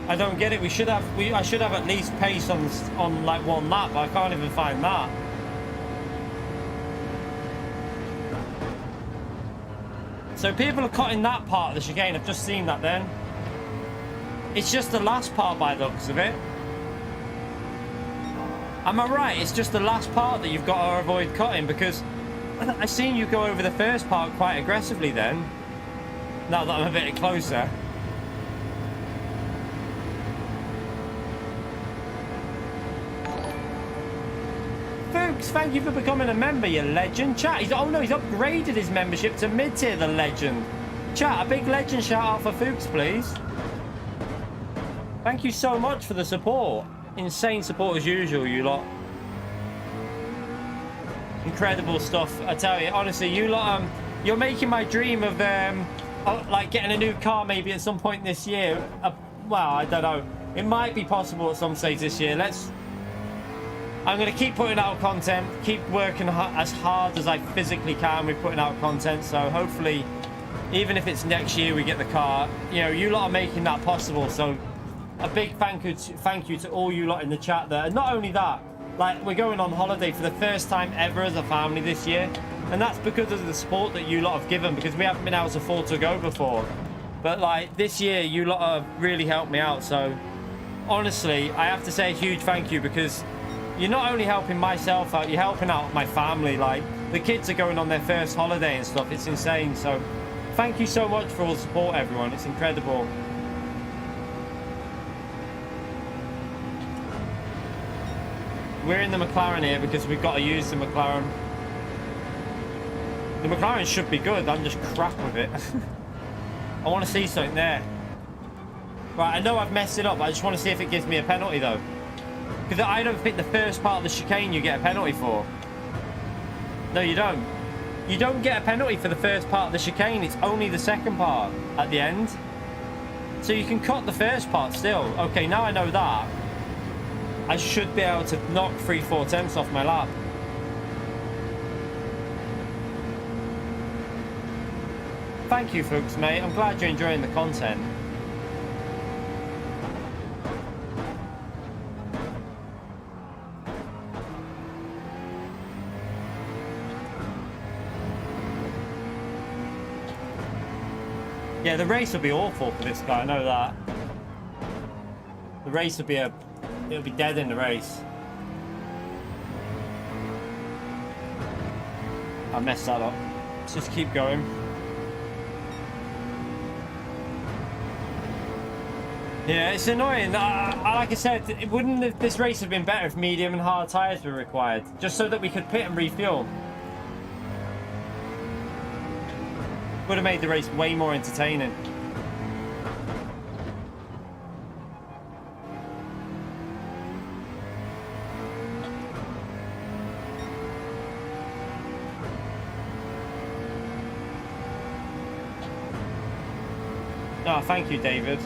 I don't get it. I should have at least pace on like one lap, but I can't even find that. So people are cutting that part of the chicane. I've just seen that then. It's just the last part by the looks of it. Am I right? It's just the last part that you've got to avoid cutting, because I've seen you go over the first part quite aggressively then. Now that I'm a bit closer. Fuchs, thank you for becoming a member, you legend. Chat, oh no, he's upgraded his membership to mid-tier, the legend. Chat, a big legend shout out for Fuchs, please. Thank you so much for the support. Insane support as usual, you lot. Incredible stuff, I tell you. Honestly, you lot, you're making my dream of like getting a new car maybe at some point this year. Well, I don't know. It might be possible at some stage this year. I'm going to keep putting out content, keep working as hard as I physically can with putting out content. So hopefully, even if it's next year we get the car, you know, you lot are making that possible. So a big thank you to all you lot in the chat there. And not only that, like, we're going on holiday for the first time ever as a family this year. And that's because of the support that you lot have given, because we haven't been able to afford to go before. But like this year, you lot have really helped me out. So honestly, I have to say a huge thank you, because you're not only helping myself out, you're helping out my family. Like, the kids are going on their first holiday and stuff. It's insane. So thank you so much for all the support, everyone. It's incredible. We're in the McLaren here because we've got to use the McLaren. The McLaren should be good. I'm just crap with it. I want to see something there. Right, I know I've messed it up, but I just want to see if it gives me a penalty, though. Because I don't think the first part of the chicane you get a penalty for. No, you don't. You don't get a penalty for the first part of the chicane. It's only the second part at the end. So you can cut the first part still. Okay, now I know that. I should be able to knock 3/4 tenths off my lap. Thank you, folks, mate. I'm glad you're enjoying the content. Yeah, the race will be awful for this guy, I know that. The race will be it'll be dead in the race. I messed that up. Let's just keep going. Yeah, it's annoying. Like I said, wouldn't this race have been better if medium and hard tyres were required? Just so that we could pit and refuel. Would have made the race way more entertaining. Oh, thank you, David.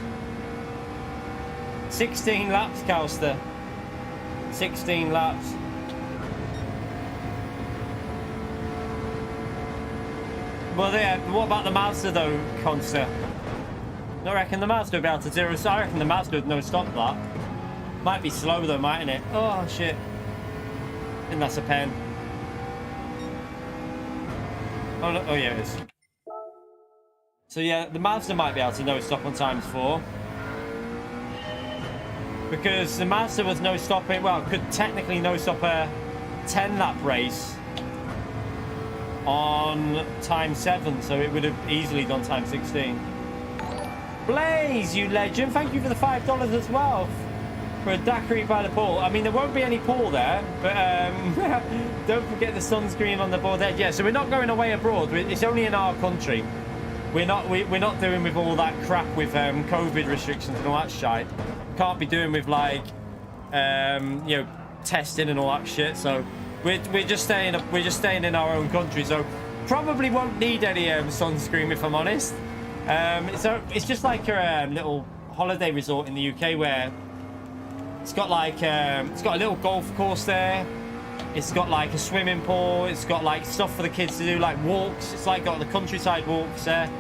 16 laps, Calster. 16 laps. Well, yeah, what about the Mazda, though, Conster? I reckon the Mazda would be able to zero. So I reckon the Mazda would no stop that. Might be slow, though, mightn't it? Oh, shit. I think that's a pen. Oh, no. Oh, yeah, it is. So yeah, the Mazda might be able to no stop on ×4. Because the Mazda was no stopping, well, could technically no stop 10 lap race on time 7, so it would have easily done time 16. Blaze, you legend, thank you for the $5 as well for a daiquiri by the pool. I mean, there won't be any pool there, but don't forget the sunscreen on the board edge. Yeah, so we're not going away abroad. It's only in our country. We're not doing with all that crap with COVID restrictions and all that shite. Can't be doing with like you know, testing and all that shit. So we're just staying in our own country. So probably won't need any sunscreen, if I'm honest. So it's just like a little holiday resort in the UK where it's got like it's got a little golf course there. It's got like a swimming pool. It's got like stuff for the kids to do, like walks. It's like got the countryside walks there.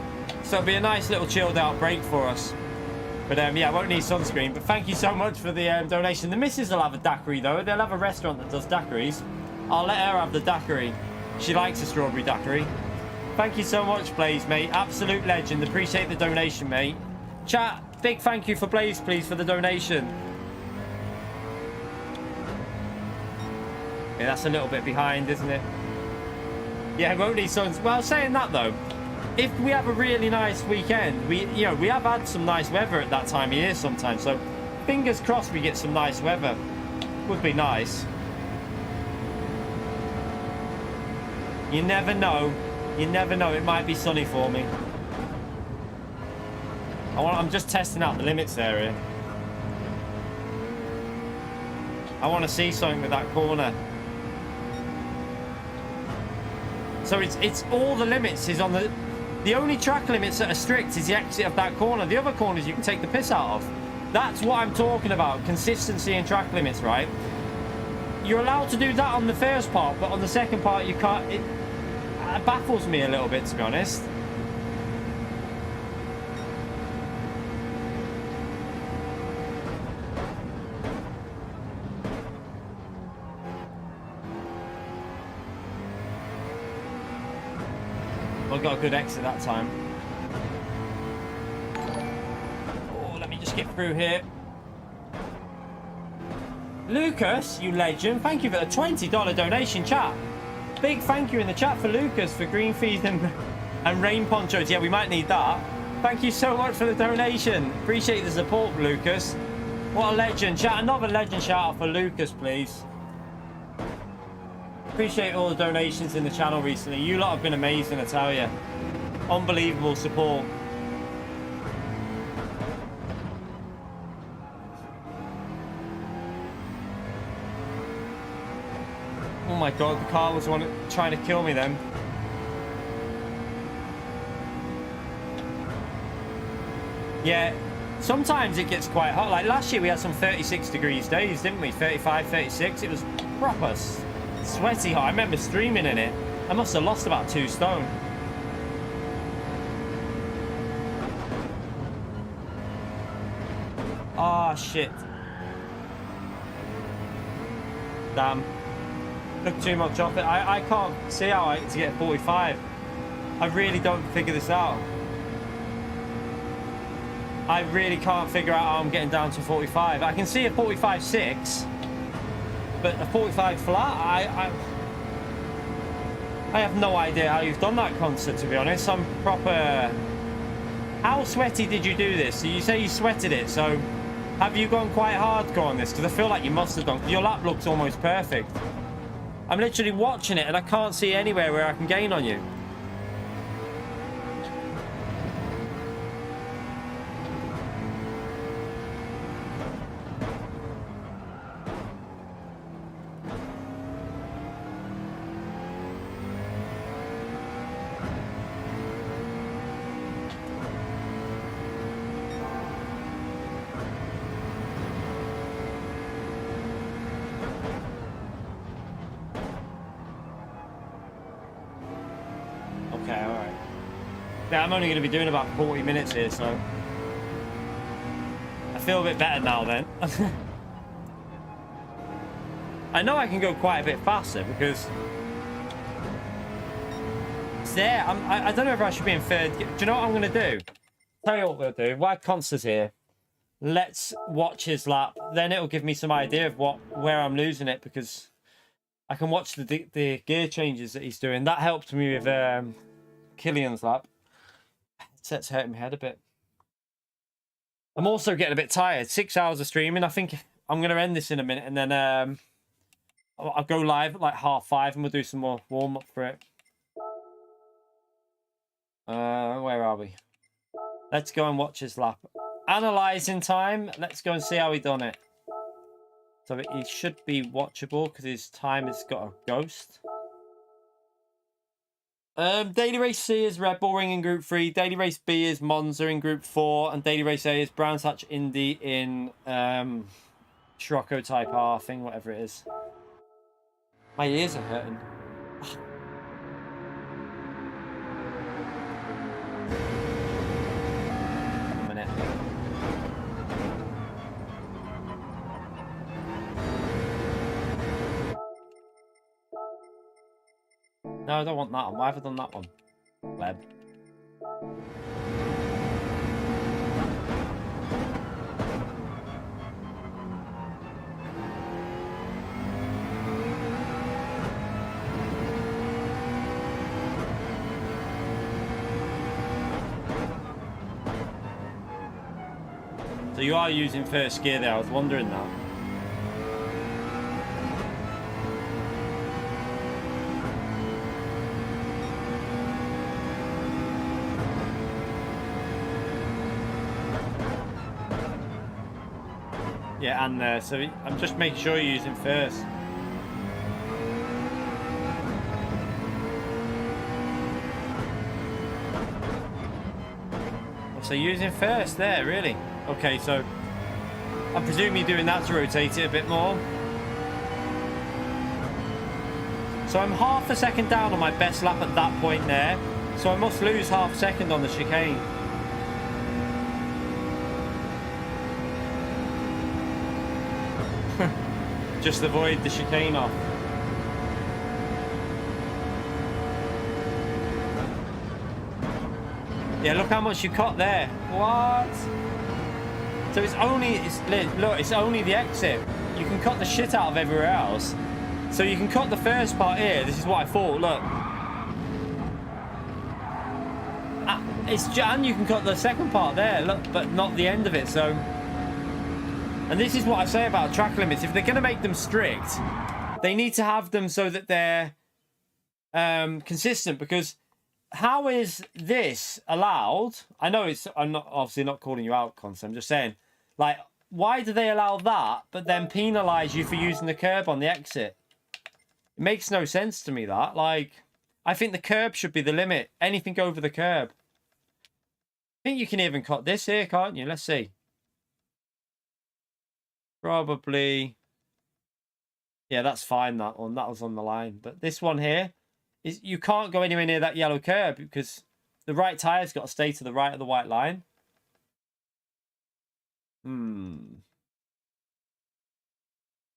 So it'll be a nice little chilled out break for us. But yeah, I won't need sunscreen. But thank you so much for the donation. The missus will have a daiquiri though. They'll have a restaurant that does daiquiris. I'll let her have the daiquiri. She likes a strawberry daiquiri. Thank you so much, Blaze, mate. Absolute legend. Appreciate the donation, mate. Chat, big thank you for Blaze, please, for the donation. Yeah, that's a little bit behind, isn't it? Yeah, won't need suns. Well, saying that though, if we have a really nice weekend, we have had some nice weather at that time of year sometimes. So fingers crossed we get some nice weather. Would be nice. You never know. You never know. It might be sunny for me. I'm just testing out the limits area. I want to see something with that corner. So it's all the limits is on the only track limits that are strict is the exit of that corner. The other corners you can take the piss out of. That's what I'm talking about. Consistency and track limits, right? You're allowed to do that on the first part, but on the second part you can't. It baffles me a little bit, to be honest. I got a good exit that time. Oh, let me just get through here. Lucas, you legend, thank you for the $20 donation, chat. Big thank you in the chat for Lucas for green fees and rain ponchos. Yeah, we might need that. Thank you so much for the donation. Appreciate the support, Lucas. What a legend. Chat, another legend shout out for Lucas, please. Appreciate all the donations in the channel recently. You lot have been amazing, I tell you. Unbelievable support. Oh my god, the car was trying to kill me then. Yeah, sometimes it gets quite hot. Like last year we had some 36 degrees days, didn't we? 35, 36. It was proper sweaty hot. I remember streaming in it. I must have lost about 2 stone. Ah, shit. Damn. Took too much off it. I can't see how I to get 45. I really don't figure this out. I really can't figure out how I'm getting down to 45. I can see a 45.6. But a 45 flat, I have no idea how you've done that concert, to be honest. I'm proper... How sweaty did you do this? So you say you sweated it, so have you gone quite hardcore on this? Because I feel like you must have done. Your lap looks almost perfect. I'm literally watching it and I can't see anywhere where I can gain on you. Okay, alright. Yeah, I'm only going to be doing about 40 minutes here, so... I feel a bit better now then. I know I can go quite a bit faster because... It's there. I don't know if I should be in third... Do you know what I'm going to do? Tell you what we'll do. While Constance here, let's watch his lap. Then it'll give me some idea of where I'm losing it, because... I can watch the gear changes that he's doing. That helped me with Killian's lap. Headset's hurting my head a bit. I'm also getting a bit tired. 6 hours of streaming. I think I'm going to end this in a minute, and then I'll go live at like 5:30, and we'll do some more warm-up for it. Where are we? Let's go and watch his lap. Analyzing time. Let's go and see how he done it. So it should be watchable because his time has got a ghost. Daily Race C is Redbull Ring in Group 3. Daily Race B is Monza in Group 4. And Daily Race A is Brands Hatch Indy in Scirocco Type R thing, whatever it is. My ears are hurting. A minute. No, I don't want that one. Why have I done that one? Web. So you are using first gear there. I was wondering that. Yeah, and there. So I'm just making sure you're using first. So using first there, really? Okay, so I presume you're doing that to rotate it a bit more. So I'm half a second down on my best lap at that point there. So I must lose half a second on the chicane. Just avoid the chicane off. Yeah, look how much you cut there. What? So it's only, look, it's only the exit. You can cut the shit out of everywhere else. So you can cut the first part here. This is what I thought, look. And you can cut the second part there, look, but not the end of it, so. And this is what I say about track limits. If they're going to make them strict, they need to have them so that they're consistent, because how is this allowed? I know I'm not obviously not calling you out, Cons. I'm just saying, like, why do they allow that, but then penalise you for using the curb on the exit? It makes no sense to me, that. Like, I think the curb should be the limit. Anything over the curb. I think you can even cut this here, can't you? Let's see. Probably. Yeah, that's fine, that one. That was on the line. But this one here, you can't go anywhere near that yellow curb because the right tire's got to stay to the right of the white line.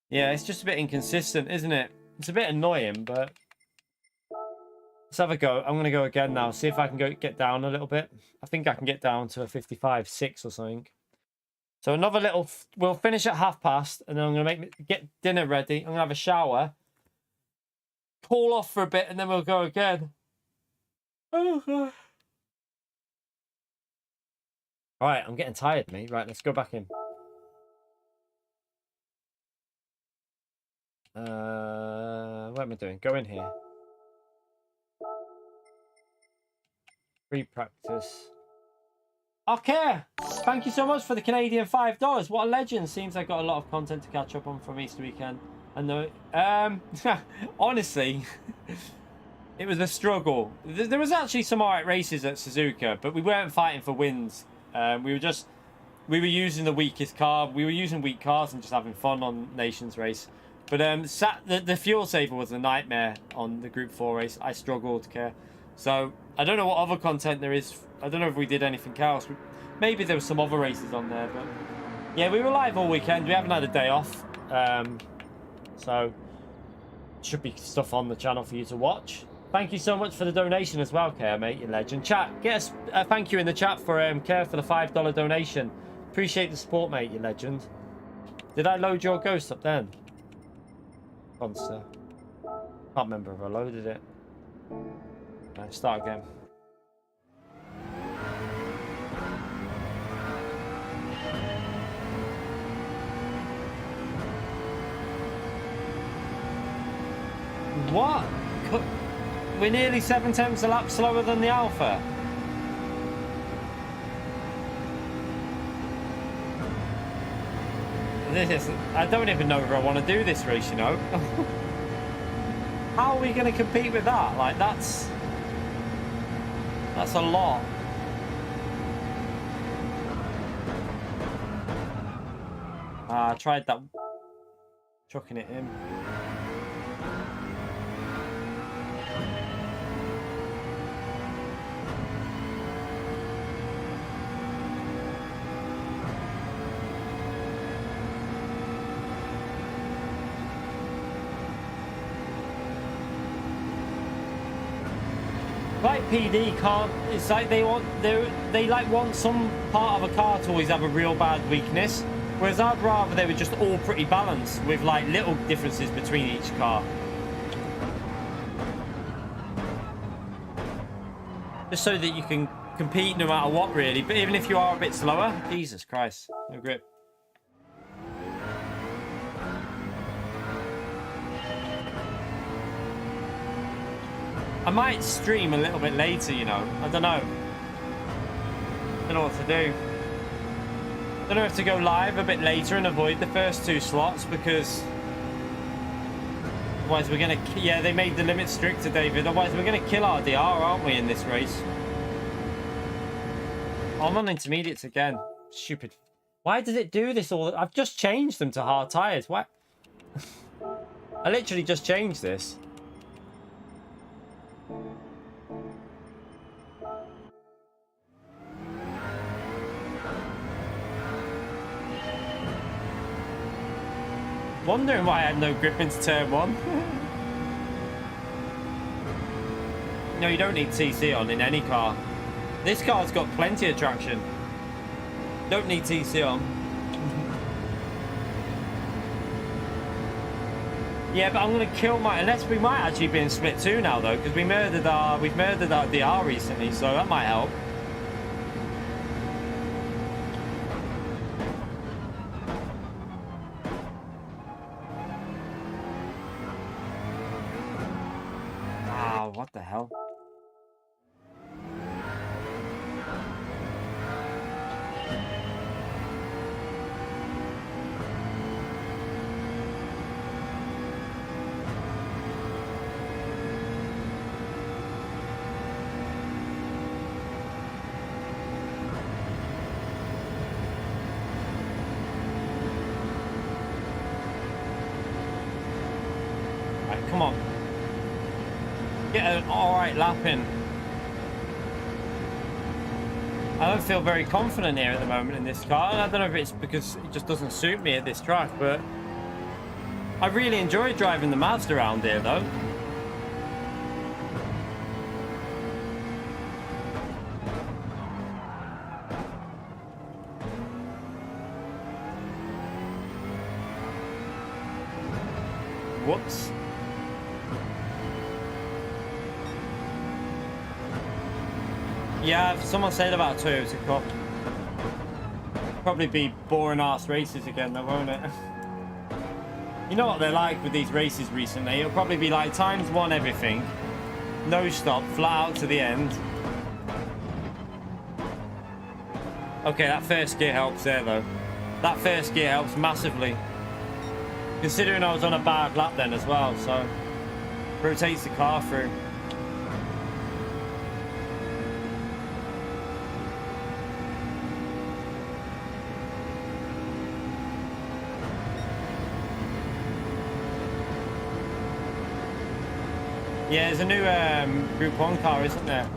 Yeah, it's just a bit inconsistent, isn't it? It's a bit annoying, but let's have a go. I'm going to go again now. See if I can get down a little bit. I think I can get down to a 55.6 or something. So another little. We'll finish at past, and then I'm going to get dinner ready. I'm going to have a shower. Cool off for a bit, and then we'll go again. Oh. All right, I'm getting tired, mate. Right, let's go back in. What am I doing? Go in here. Free practice. Okay, thank you so much for the Canadian $5. What a legend. Seems I got a lot of content to catch up on from Easter weekend. And honestly, it was a struggle. There was actually some alright races at Suzuka, but we weren't fighting for wins. We were using the weakest car. We were using weak cars and just having fun on Nations race. But the fuel saver was a nightmare on the Group 4 race. I struggled to care. So I don't know what other content there is. I don't know if we did anything else. Maybe there was some other races on there, but yeah, we were live all weekend. We haven't had a day off. So should be stuff on the channel for you to watch. Thank you so much for the donation as well, Care, mate, you legend. Chat, get us a thank you in the chat for Care for the $5 donation. Appreciate the support, mate, you legend. Did I load your ghost up then? Monster. Can't remember if I loaded it. Right, start again. What? We're nearly 7/10 a lap slower than the Alpha. This is, I don't even know if I want to do this race, you know. How are we going to compete with that? Like, that's a lot. I tried that, chucking it in. Like PD can't. It's like they like want some part of a car to always have a real bad weakness, whereas I'd rather they were just all pretty balanced with like little differences between each car. Just so that you can compete no matter what, really. But even if you are a bit slower, Jesus Christ, no grip. I might stream a little bit later, you know. I don't know. Don't know what to do. Don't know if to go live a bit later and avoid the first 2 slots, because otherwise we're gonna. Yeah, they made the limit stricter, David. Otherwise we're gonna kill our DR, aren't we, in this race? I'm on intermediates again. Stupid. Why does it do this all? I've just changed them to hard tires. Why? I literally just changed this. Wondering why I had no grip into turn 1. No, you don't need TC on in any car. This car's got plenty of traction. Don't need TC on. Yeah, but I'm gonna kill my. Unless we might actually be in split 2 now though, because we've murdered our DR recently, so that might help. What the hell? Right, come on. Get an alright lap in. I don't feel very confident here at the moment in this car, and I don't know if it's because it just doesn't suit me at this track, but I really enjoy driving the Mazda around here though. Whoops. Yeah, someone said about Toyota Cup. Probably be boring ass races again though, won't it? You know what they're like with these races recently. It'll probably be like ×1 everything. No stop, flat out to the end. Okay, that first gear helps there though. That first gear helps massively. Considering I was on a bad lap then as well, so rotates the car through. Yeah, there's a new Group 1 car, isn't there?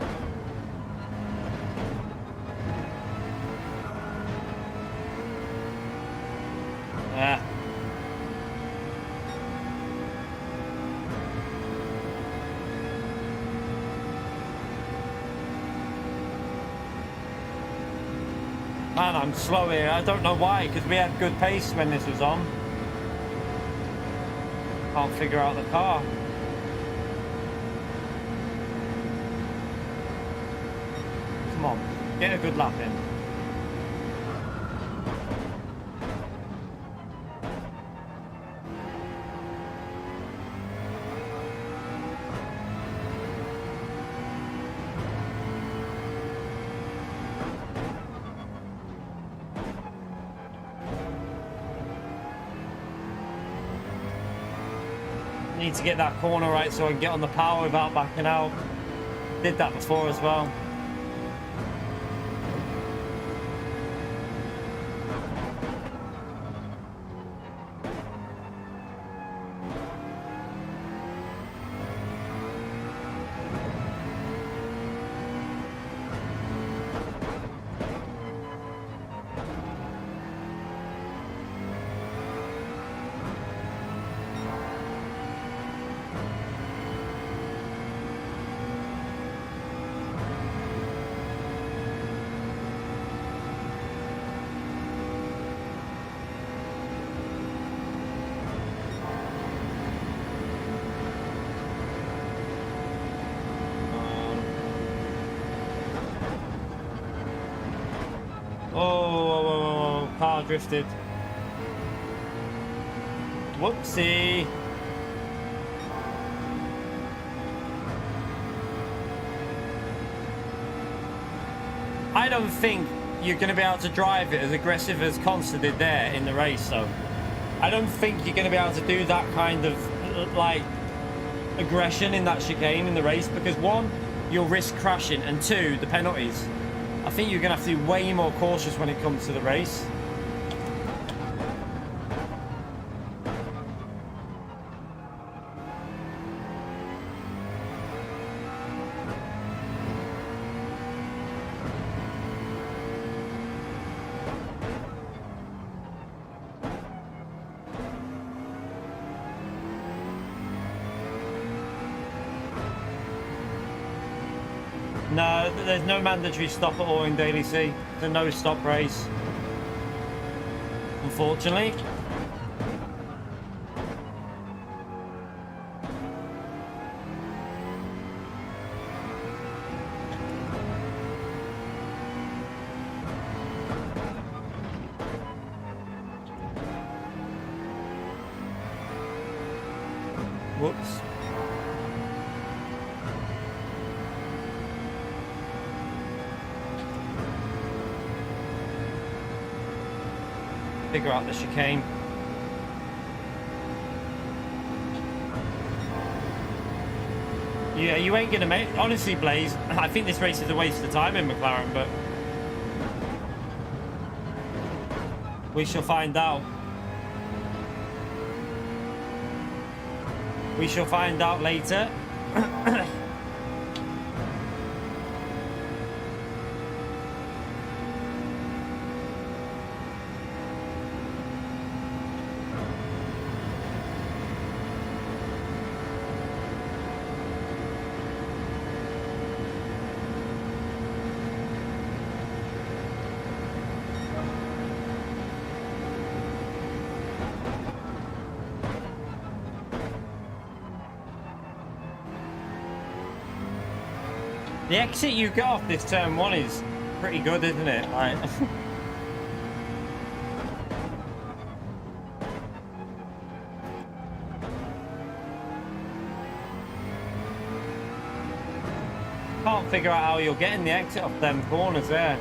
Yeah. Man, I'm slow here. I don't know why, because we had good pace when this was on. Can't figure out the car. on, get a good lap in. Need to get that corner right so I can get on the power without backing out. Did that before as well. Oh, car drifted. Whoopsie. I don't think you're going to be able to drive it as aggressive as Consta did there in the race, though. I don't think you're going to be able to do that kind of, like, aggression in that chicane in the race, because one, you'll risk crashing, and two, the penalties. I think you're going to have to be way more cautious when it comes to the race. No, there's no mandatory stop at all in Daily C. It's a no-stop race, unfortunately. Whoops. Figure out the chicane. Yeah, you ain't gonna make. Honestly, Blaze, I think this race is a waste of time in McLaren, but we shall find out. We shall find out later. The exit you get off this turn one is pretty good, isn't it? Like, can't figure out how you're getting the exit off them corners there.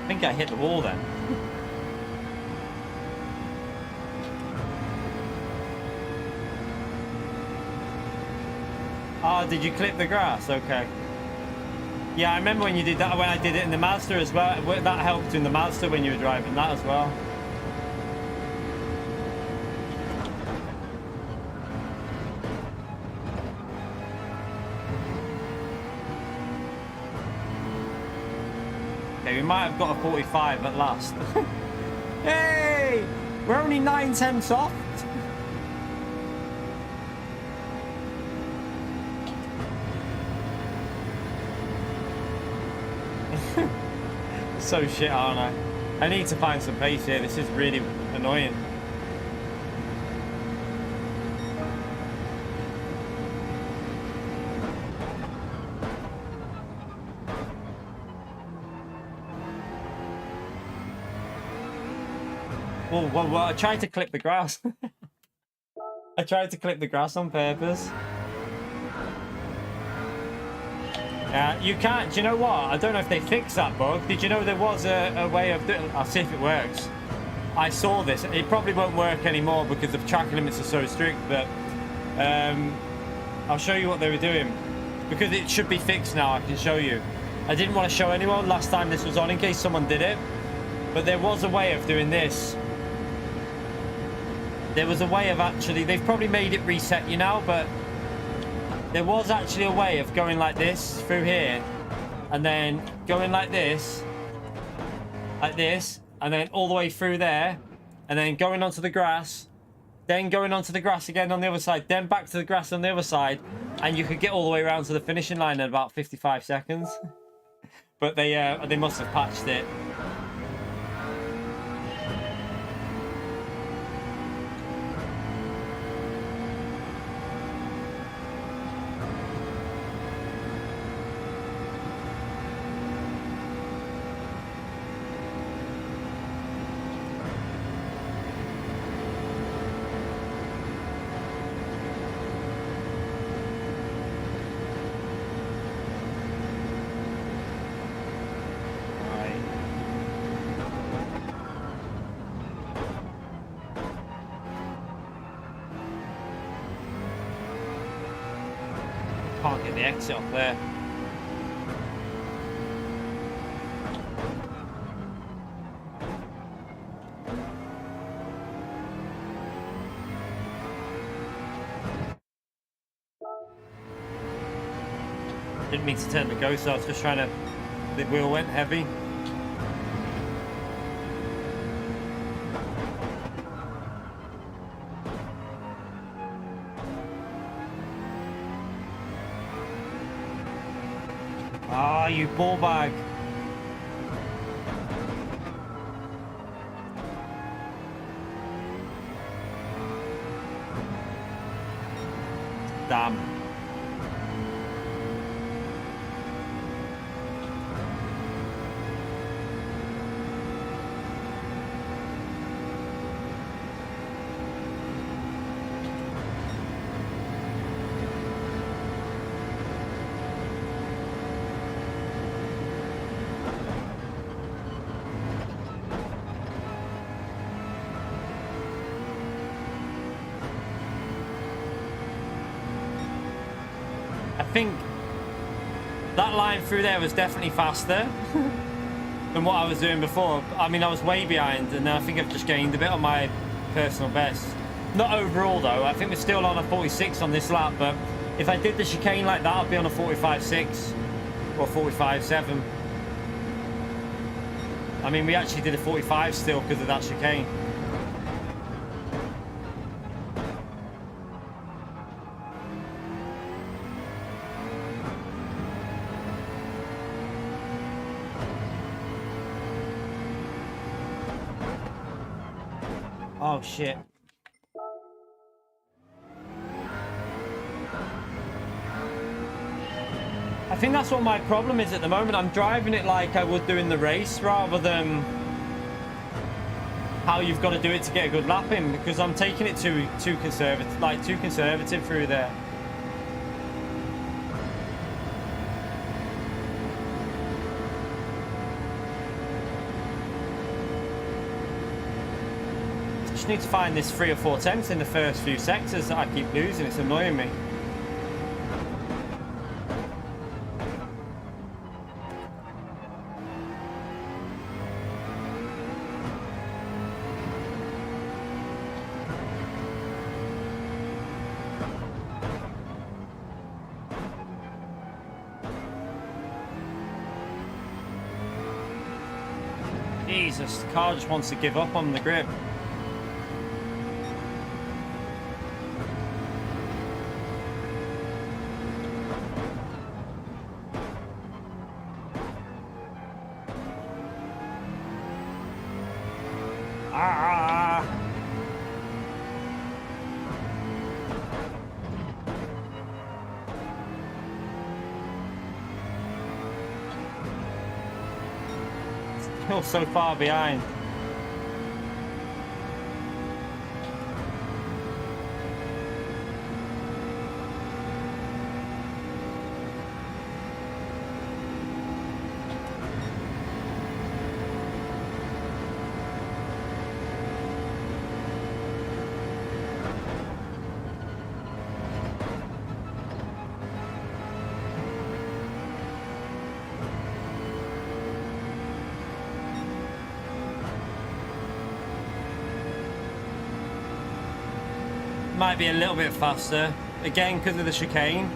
I think I hit the wall then. Oh, did you clip the grass? Okay. Yeah, I remember when you did that, when I did it in the Mazda as well. That helped in the Mazda when you were driving that as well. We might have got a 45 at last. Hey! We're only 9/10 off. So shit, aren't I? I need to find some pace here. This is really annoying. Well, I tried to clip the grass. I tried to clip the grass on purpose. You can't, do you know what? I don't know if they fixed that bug. Did you know there was a way of doing it? I'll see if it works. I saw this. It probably won't work anymore because the tracking limits are so strict, but I'll show you what they were doing. Because it should be fixed now, I can show you. I didn't want to show anyone last time this was on in case someone did it. But there was a way of doing this. There was a way of actually, they've probably made it reset you now, but there was actually a way of going like this through here, and then going like this, and then all the way through there, and then going onto the grass, then going onto the grass again on the other side, then back to the grass on the other side, and you could get all the way around to the finishing line in about 55 seconds. But they must have patched it. Can't get the exit off there. Didn't mean to turn the ghost, so I was just trying to... The wheel went heavy. Ah, you ball bag. Damn. I think that line through there was definitely faster than what I was doing before. I mean, I was way behind, and I think I've just gained a bit on my personal best. Not overall, though. I think we're still on a 46 on this lap, but if I did the chicane like that, I'd be on a 45.6 or 45.7. I mean, we actually did a 45 still because of that chicane. Oh shit. I think that's what my problem is at the moment. I'm driving it like I would do in the race rather than how you've got to do it to get a good lap in, because I'm taking it too conservative through there. Just need to find this 3 or 4 tenths in the first few sectors that I keep losing. It's annoying me. Jesus, the car just wants to give up on the grip. Ah! Still so far behind. Might be a little bit faster, again because of the chicane.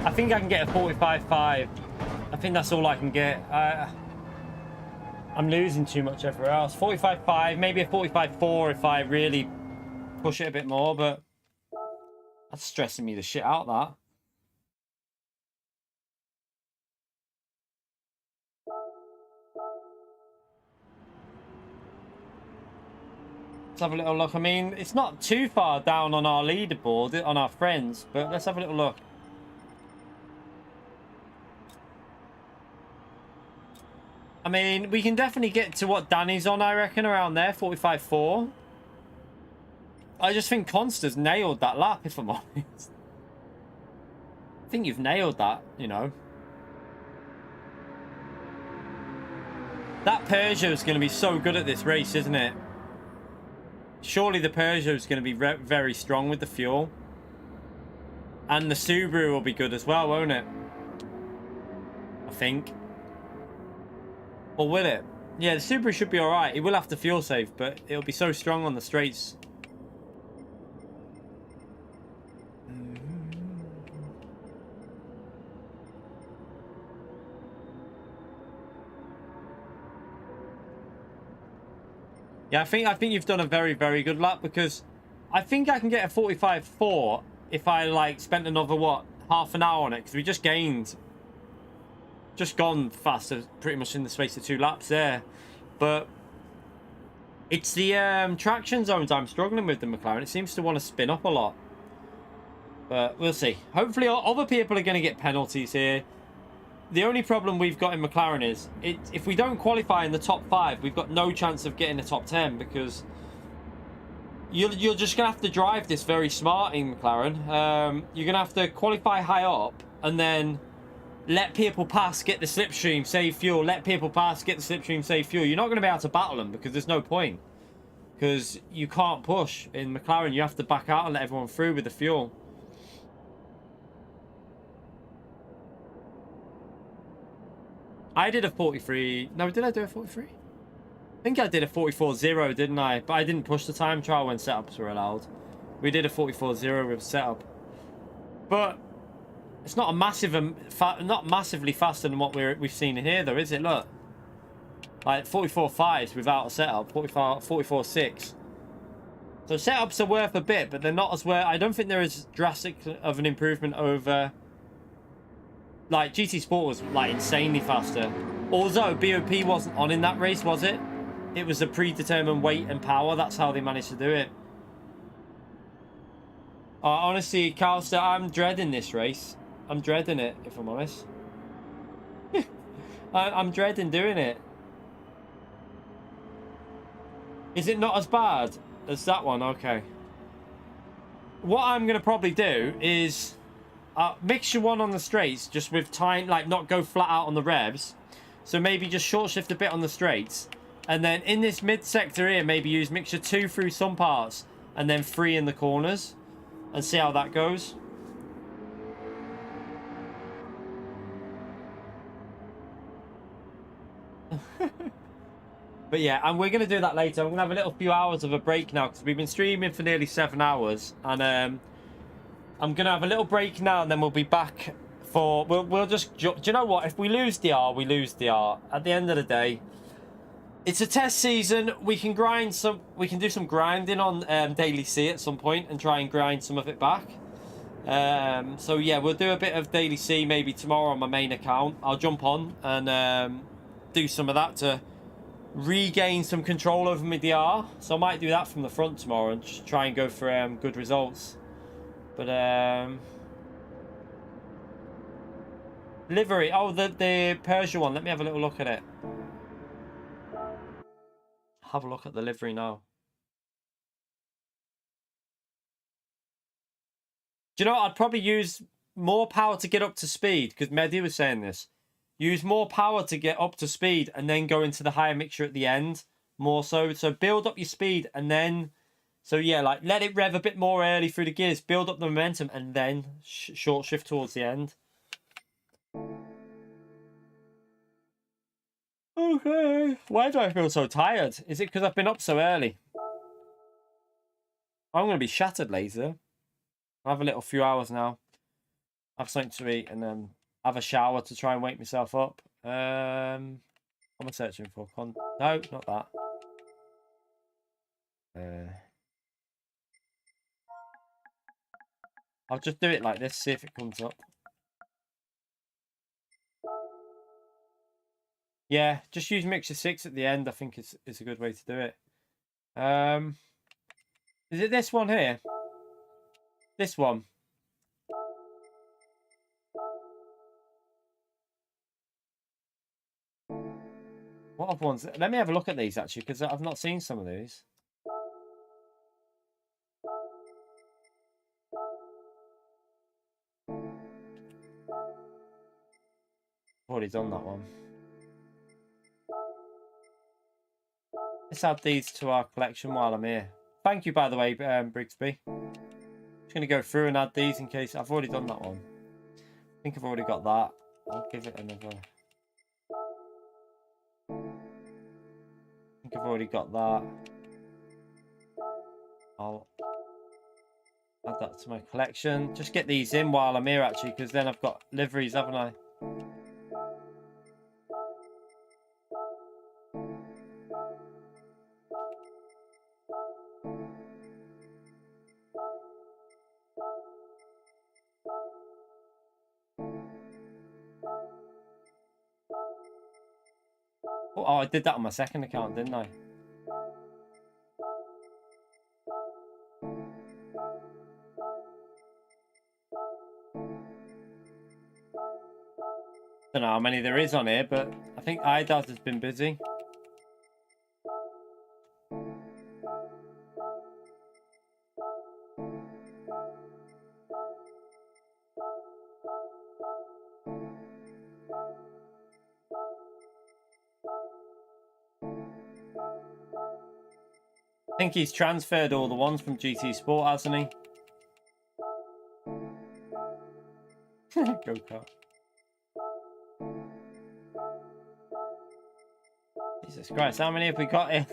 I think I can get a 45.5. I think that's all I can get. I'm losing too much everywhere else. 45.5, maybe a 45.4 if I really push it a bit more, but that's stressing me the shit out, that. Let's have a little look. I mean, it's not too far down on our leaderboard, on our friends, but let's have a little look. I mean, we can definitely get to what Danny's on, I reckon, around there, 45.4. I just think Consta's nailed that lap, if I'm honest. I think you've nailed that, you know. That Peugeot's going to be so good at this race, isn't it? Surely the Peugeot's going to be very strong with the fuel. And the Subaru will be good as well, won't it? I think. Or will it? Yeah, the Subaru should be alright. It will have to fuel save, but it'll be so strong on the straights. Yeah, I think you've done a very good lap, because I think I can get a 45.4 if I like spent another what, half an hour on it, because we just gone faster pretty much in the space of 2 laps there. But it's the traction zones I'm struggling with the McLaren. It seems to want to spin up a lot, but we'll see. Hopefully other people are going to get penalties here. The only problem we've got in McLaren is if we don't qualify in the top 5, we've got no chance of getting the top 10, because you're just going to have to drive this very smart in McLaren. You're going to have to qualify high up and then let people pass, get the slipstream, save fuel. Let people pass, get the slipstream, save fuel. You're not going to be able to battle them, because there's no point. Because you can't push. In McLaren, you have to back out and let everyone through with the fuel. I did a 43. No, did I do a 43? I think I did a 44.0, didn't I? But I didn't push the time trial when setups were allowed. We did a 44.0 with setup. But it's not a massive, not massively faster than what we've seen in here, though, is it? Look, like 44.5s without a setup, 44.6. So setups are worth a bit, but they're not as worth. I don't think they're as drastic of an improvement over. Like GT Sport was like insanely faster. Although BOP wasn't on in that race, was it? It was a predetermined weight and power. That's how they managed to do it. Honestly, Carlster, I'm dreading this race. I'm dreading it, if I'm honest. I'm dreading doing it. Is it not as bad as that one? Okay. What I'm going to probably do is mixture one on the straights, just with time, like not go flat out on the revs. So maybe just short shift a bit on the straights. And then in this mid sector here, maybe use mixture 2 through some parts and then 3 in the corners. And see how that goes. But yeah, and we're going to do that later. I'm going to have a little few hours of a break now because we've been streaming for nearly 7 hours. And I'm going to have a little break now and then we'll be back for... We'll just... Do you know what? If we lose the R, we lose the R. At the end of the day, it's a test season. We can grind some... We can do some grinding on Daily C at some point and try and grind some of it back. So yeah, we'll do a bit of Daily C maybe tomorrow on my main account. I'll jump on and do some of that to regain some control over my DR. So I might do that from the front tomorrow and just try and go for good results. But livery. Oh, the Persia one. Let me have a little look at it. Have a look at the livery now. Do you know what? I'd probably use more power to get up to speed because Mehdi was saying this. Use more power to get up to speed and then go into the higher mixture at the end. More so. So build up your speed and then... So yeah, like let it rev a bit more early through the gears. Build up the momentum and then short shift towards the end. Okay. Why do I feel so tired? Is it because I've been up so early? I'm going to be shattered later. I'll have a little few hours now. Have something to eat and then have a shower to try and wake myself up. What am I searching for? No, not that. I'll just do it like this, see if it comes up. Yeah, just use mixture 6 at the end. I think it's a good way to do it. Is it this one here? This one. What other ones? Let me have a look at these actually, because I've not seen some of these. I've already done that one. Let's add these to our collection while I'm here. Thank you, by the way, Brigsby. Just going to go through and add these in case... I've already done that one. I think I've already got that. I'll give it another... I think I've already got that. I'll add that to my collection. Just get these in while I'm here, actually, because then I've got liveries, haven't I? Oh, I did that on my second account, didn't I? Don't know how many there is on here, but I think IDAS has been busy. I think he's transferred all the ones from GT Sport, hasn't he? Go-kart. Jesus Christ, how many have we got here?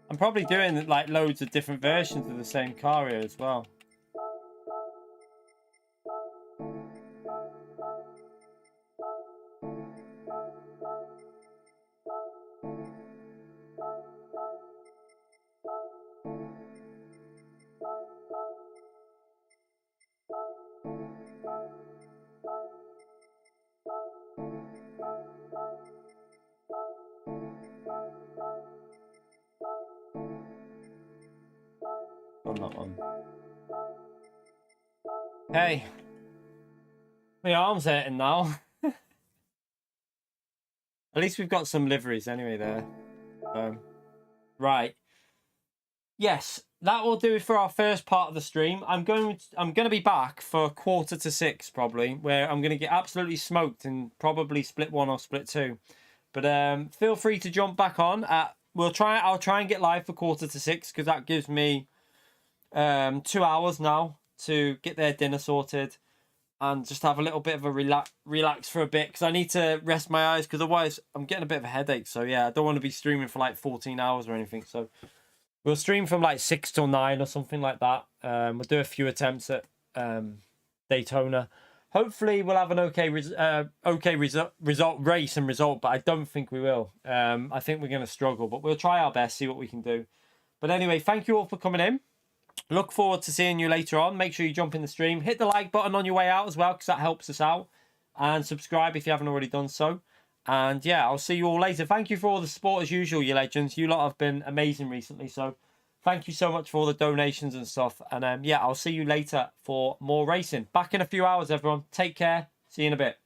I'm probably doing like loads of different versions of the same car here as well. On that one. Hey, my arm's hurting now. At least we've got some liveries anyway there. Right. Yes, that will do it for our first part of the stream. I'm going to be back for 5:45 probably, where I'm going to get absolutely smoked and probably split 1 or split 2. But feel free to jump back on. I'll try and get live for 5:45 because that gives me 2 hours now to get their dinner sorted, and just have a little bit of a relax for a bit, because I need to rest my eyes, because otherwise I'm getting a bit of a headache. So yeah, I don't want to be streaming for like 14 hours or anything. So we'll stream from like 6 till 9 or something like that. We'll do a few attempts at Daytona. Hopefully we'll have an okay result, but I don't think we will. I think we're going to struggle, but we'll try our best, see what we can do. But anyway, thank you all for coming in. Look forward to seeing you later on. Make sure you jump in the stream. Hit the like button on your way out as well, because that helps us out. And subscribe if you haven't already done so. And yeah, I'll see you all later. Thank you for all the support as usual, you legends. You lot have been amazing recently. So thank you so much for all the donations and stuff. And yeah, I'll see you later for more racing. Back in a few hours, everyone. Take care. See you in a bit.